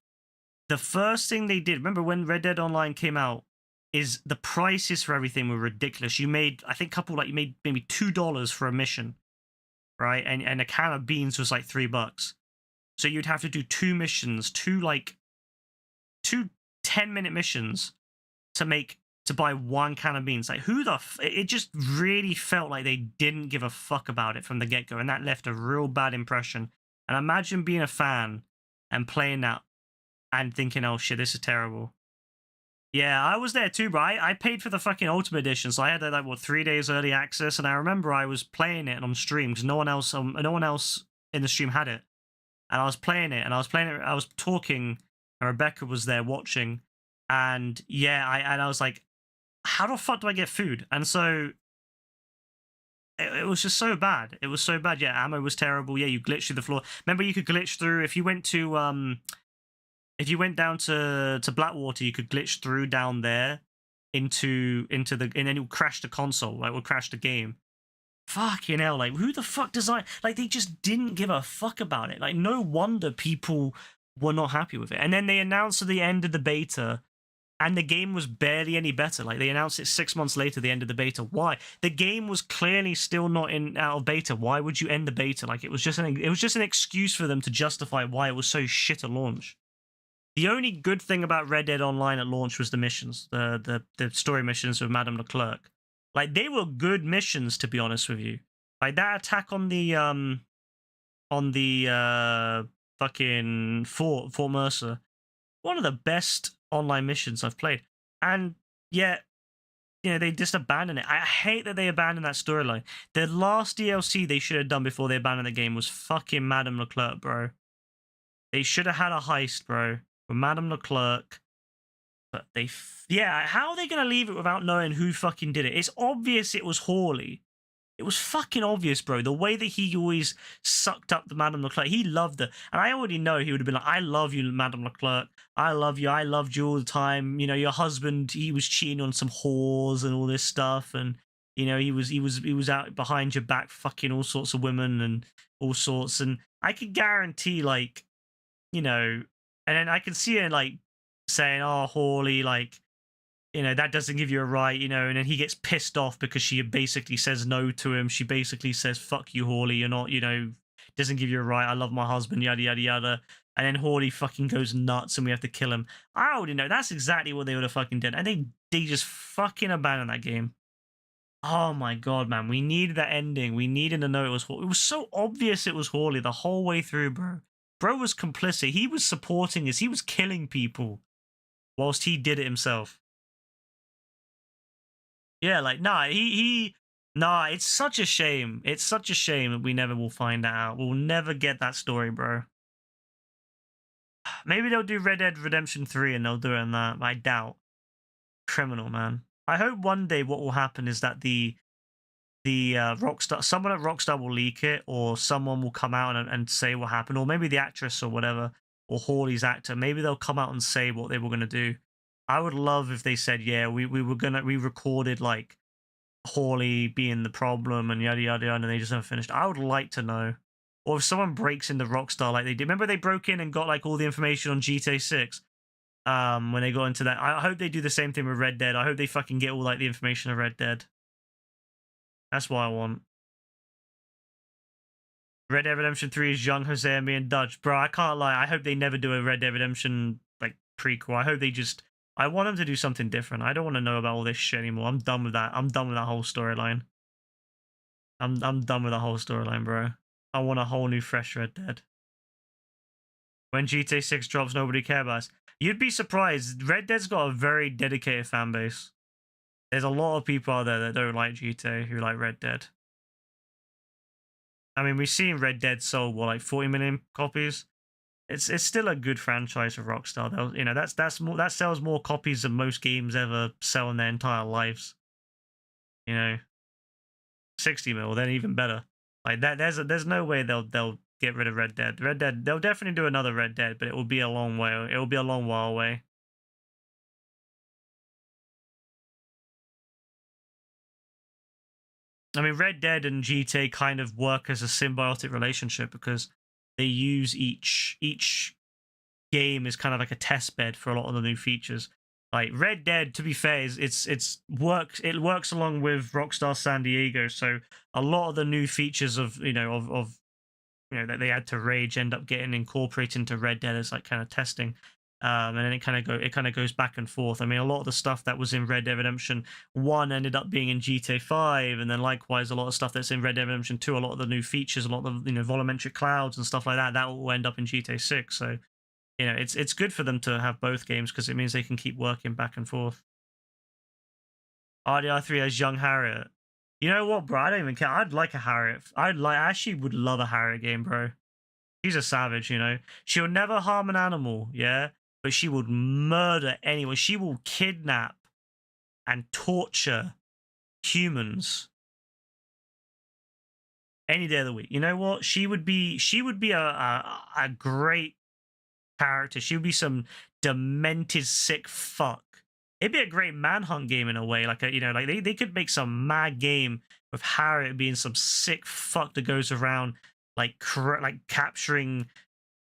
The first thing they did, remember when Red Dead Online came out, is the prices for everything were ridiculous. You made, I think, you made maybe $2 for a mission, right? And a can of beans was like $3. So you'd have to do 2 missions, two 10-minute missions to buy 1 can of beans. Like, who the it just really felt like they didn't give a fuck about it from the get-go, and that left a real bad impression. And imagine being a fan and playing that and thinking, oh shit, this is terrible. Yeah, I was there too, bro. I paid for the fucking Ultimate Edition, so I had like 3 days early access, and I remember I was playing it on stream because no one else in the stream had it. And I was playing it, I was talking, and Rebecca was there watching, and yeah, I was like, how the fuck do I get food? And so it was just so bad. It was so bad. Yeah, ammo was terrible. Yeah, you glitched through the floor. Remember, you could glitch through if you went down to Blackwater, you could glitch through down there into and then it would crash the console, like it would crash the game. Fucking hell, like, who the fuck they just didn't give a fuck about it. Like, no wonder people were not happy with it. And then they announced at the end of the beta, and the game was barely any better. Like, they announced it 6 months later, the end of the beta. Why? The game was clearly still not out of beta. Why would you end the beta? Like, it was just an excuse for them to justify why it was so shit at launch. The only good thing about Red Dead Online at launch was the missions, the story missions with Madame Leclerc. Like, they were good missions, to be honest with you. Like, that attack on the fucking Fort Mercer, one of the best online missions I've played. And yet, you know, they just abandoned it. I hate that they abandoned that storyline. The last DLC they should have done before they abandoned the game was fucking Madame Leclerc, bro. They should have had a heist, bro, with Madame Leclerc. But yeah, how are they going to leave it without knowing who fucking did it? It's obvious it was Hawley. It was fucking obvious, bro. The way that he always sucked up the Madame Leclerc. He loved her. And I already know he would have been like, I love you, Madame Leclerc. I love you. I loved you all the time. You know, your husband, he was cheating on some whores and all this stuff. And, you know, he was out behind your back fucking all sorts of women and all sorts. And I could guarantee, like, you know, and then I can see her, like, saying, oh, Hawley, like, you know, that doesn't give you a right, you know, and then he gets pissed off because she basically says no to him. She basically says, fuck you, Hawley, you're not, you know, doesn't give you a right, I love my husband, yada, yada, yada. And then Hawley fucking goes nuts and we have to kill him. I already know, that's exactly what they would have fucking done. And they just fucking abandoned that game. Oh my god, man, we needed that ending. We needed to know it was Hawley. It was so obvious it was Hawley the whole way through, bro. Bro was complicit. He was supporting us. He was killing people whilst he did it himself. Yeah, like, nah, nah, it's such a shame. It's such a shame that we never will find that out. We'll never get that story, bro. Maybe they'll do Red Dead Redemption 3 and they'll do it in that, but I doubt. Criminal, man. I hope one day what will happen is that the Rockstar, someone at Rockstar will leak it, or someone will come out and say what happened, or maybe the actress or whatever, or Hawley's actor, maybe they'll come out and say what they were going to do. I would love if they said, yeah, we recorded, like, Hawley being the problem and yada yada yada, and they just never finished. I would like to know. Or if someone breaks into Rockstar like they did. Remember they broke in and got, like, all the information on GTA 6? When they got into that. I hope they do the same thing with Red Dead. I hope they fucking get all, like, the information of Red Dead. That's what I want. Red Dead Redemption 3 is young Jose and me and Dutch. Bro, I can't lie. I hope they never do a Red Dead Redemption, like, prequel. I hope they just... I want them to do something different. I don't want to know about all this shit anymore. I'm done with that. I'm done with that whole storyline. I'm done with that whole storyline, bro. I want a whole new fresh Red Dead. When GTA 6 drops, nobody cares about us. You'd be surprised. Red Dead's got a very dedicated fan base. There's a lot of people out there that don't like GTA who like Red Dead. I mean, we've seen Red Dead sold, what, like 40 million copies? It's still a good franchise for Rockstar. They'll, you know, that sells more copies than most games ever sell in their entire lives. You know, 60 mil, then even better. Like that, there's no way they'll get rid of Red Dead. Red Dead, they'll definitely do another Red Dead, but it will be a long way. It will be a long while away. I mean, Red Dead and GTA kind of work as a symbiotic relationship because they use each game is kind of like a test bed for a lot of the new features. Like Red Dead, to be fair, it works along with Rockstar San Diego, so a lot of the new features of that they add to Rage end up getting incorporated into Red Dead as like kind of testing. And then it kind of goes back and forth. I mean, a lot of the stuff that was in Red Dead Redemption 1 ended up being in GTA 5, and then likewise a lot of stuff that's in Red Dead Redemption 2, a lot of the new features, a lot of the volumetric clouds and stuff like that will end up in GTA 6. So, you know, it's good for them to have both games because it means they can keep working back and forth. RDR3 has young Harriet. You know what, bro? I don't even care. I'd like a Harriet. I actually would love a Harriet game, bro. She's a savage, you know. She'll never harm an animal, yeah? But she would murder anyone. She will kidnap and torture humans any day of the week. You know what? She would be a great character. She would be some demented sick fuck. It'd be a great manhunt game in a way. Like they could make some mad game with Harriet being some sick fuck that goes around like capturing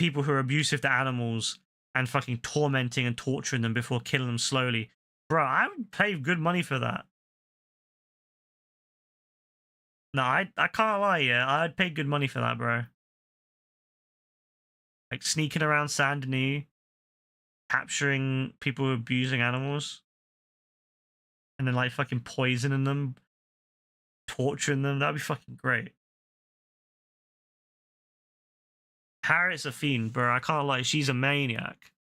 people who are abusive to animals and fucking tormenting and torturing them before killing them slowly. Bro, I would pay good money for that. No, I can't lie, yeah. I'd pay good money for that, bro. Like sneaking around Saint Denis, capturing people abusing animals, and then like fucking poisoning them, torturing them. That'd be fucking great. Harriet's a fiend, bro. I can't lie. She's a maniac.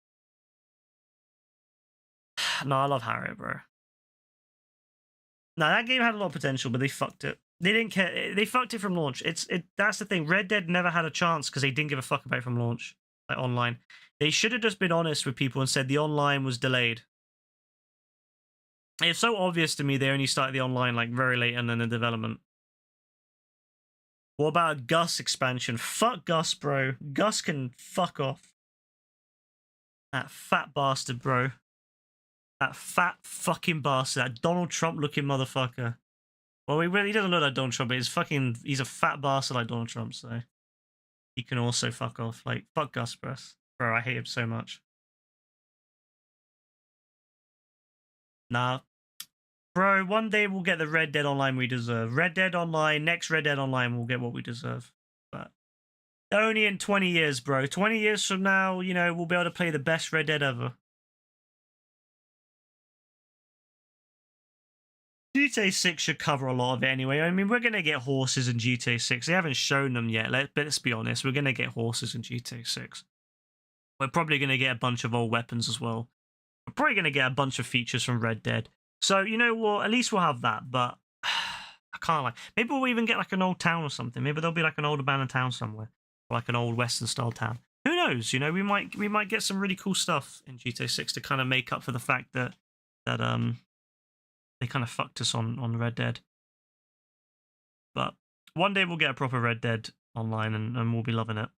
No, I love Harriet, bro. No, that game had a lot of potential, but they fucked it. They didn't care. They fucked it from launch. That's the thing. Red Dead never had a chance because they didn't give a fuck about it from launch, like online. They should have just been honest with people and said the online was delayed. It's so obvious to me they only started the online like very late in the development. What about a Gus expansion? Fuck Gus, bro. Gus can fuck off. That fat bastard, bro. That fat fucking bastard. That Donald Trump looking motherfucker. Well, he doesn't look like Donald Trump, but he's a fat bastard like Donald Trump, so he can also fuck off. Like, fuck Gus, bro. Bro, I hate him so much. Nah. Bro, one day we'll get the Red Dead Online we deserve. Red Dead Online, next Red Dead Online, we'll get what we deserve. But only in 20 years, bro. 20 years from now, you know, we'll be able to play the best Red Dead ever. GTA 6 should cover a lot of it anyway. I mean, we're going to get horses in GTA 6. They haven't shown them yet. Let's be honest. We're going to get horses in GTA 6. We're probably going to get a bunch of old weapons as well. We're probably going to get a bunch of features from Red Dead. So, you know what? At least we'll have that. But I can't like. Maybe we'll even get like an old town or something. Maybe there'll be like an old abandoned town somewhere. Or like an old Western style town. Who knows? You know, we might get some really cool stuff in GTA 6 to kind of make up for the fact that they kind of fucked us on Red Dead. But one day we'll get a proper Red Dead Online and we'll be loving it.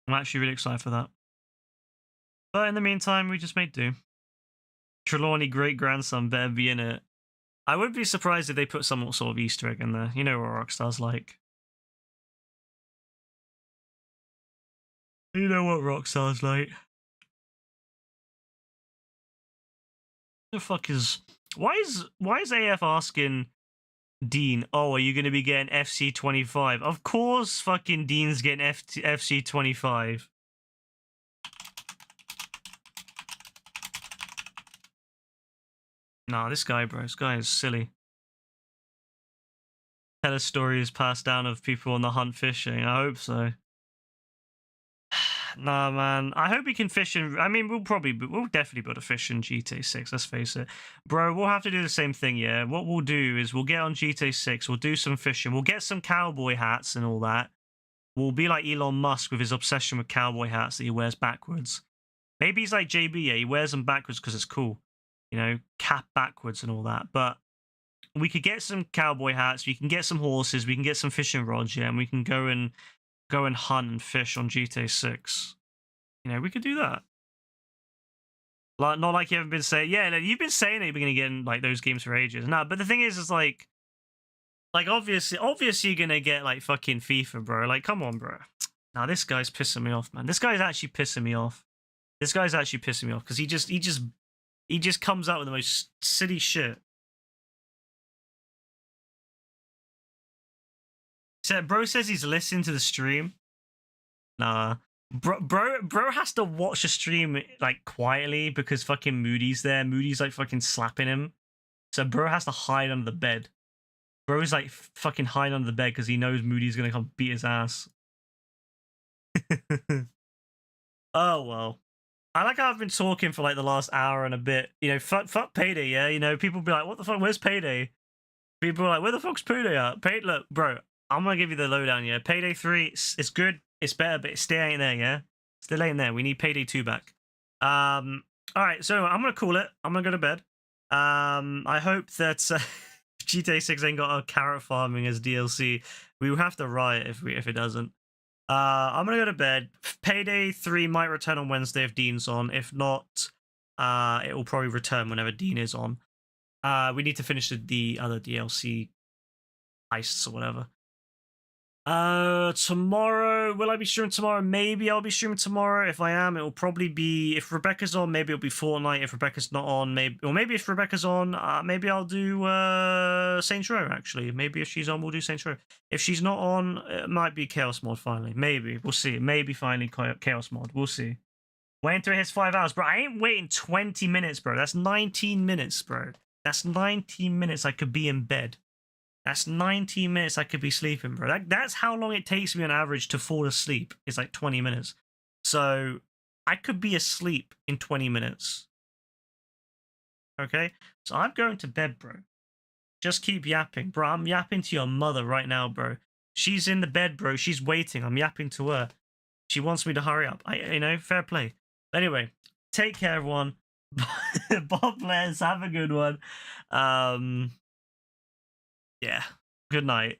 I'm actually really excited for that. But in the meantime, we just made do. Trelawney great-grandson better be in it. I would be surprised if they put some sort of Easter egg in there. You know what Rockstar's like. You know what Rockstar's like. The fuck is... Why is AF asking Dean, oh, are you going to be getting FC25? Of course fucking Dean's getting FC25. Nah, this guy, bro. This guy is silly. Tell a story is passed down of people on the hunt fishing. I hope so. Nah, man. I hope we can fish in... I mean, we'll definitely be able to fish in GTA 6, let's face it. Bro, we'll have to do the same thing, yeah? What we'll do is we'll get on GTA 6, we'll do some fishing, we'll get some cowboy hats and all that. We'll be like Elon Musk with his obsession with cowboy hats that he wears backwards. Maybe he's like JB, yeah? He wears them backwards because it's cool. You know, cap backwards and all that. But we could get some cowboy hats, we can get some horses, we can get some fishing rods, yeah? And we can go and hunt and fish on GTA 6. You know, we could do that. Like, not like you haven't been saying, yeah, you've been saying that you're going to get in like those games for ages. Nah, but the thing is like obviously you're going to get like fucking FIFA, bro. Like, come on, bro. Nah, this guy's pissing me off, man. This guy's actually pissing me off. This guy's actually pissing me off because he just comes out with the most silly shit. So, bro says he's listening to the stream. Nah. Bro has to watch the stream like quietly because fucking Moody's there. Moody's like fucking slapping him. So bro has to hide under the bed. Bro's like fucking hide under the bed because he knows Moody's gonna come beat his ass. Oh well. I like how I've been talking for like the last hour and a bit. You know, fuck Payday, yeah? You know, people be like, what the fuck, where's Payday? People are like, where the fuck's Payday at? Look, bro, I'm gonna give you the lowdown, yeah? Payday 3, it's good, it's better, but it still ain't there, yeah? Still ain't there. We need Payday 2 back. Alright, so I'm gonna call it. I'm gonna go to bed. I hope that GTA 6 ain't got a carrot farming as DLC. We will have to riot if it doesn't. I'm gonna go to bed. Payday 3 might return on Wednesday if Dean's on. If not, it will probably return whenever Dean is on. We need to finish the other DLC heists or whatever. Tomorrow know. Will I be streaming tomorrow? Maybe I'll be streaming tomorrow. If I am, it'll probably be, if Rebecca's on, maybe it'll be Fortnite. If Rebecca's not on, maybe, or maybe if Rebecca's on, maybe I'll do Saints Row, actually. Maybe if she's on, we'll do Saints Row. If she's not on, it might be Chaos Mod finally. Maybe. We'll see. Maybe finally Chaos Mod. We'll see. Waiting to hit 5 hours. Bro, I ain't waiting 20 minutes, bro. That's 19 minutes, bro. That's 19 minutes I could be in bed. That's 19 minutes I could be sleeping, bro. That's how long it takes me on average to fall asleep. It's like 20 minutes. So I could be asleep in 20 minutes. Okay? So I'm going to bed, bro. Just keep yapping. Bro, I'm yapping to your mother right now, bro. She's in the bed, bro. She's waiting. I'm yapping to her. She wants me to hurry up. Fair play. Anyway, take care, everyone. Bob bless. Have a good one. Yeah. Good night.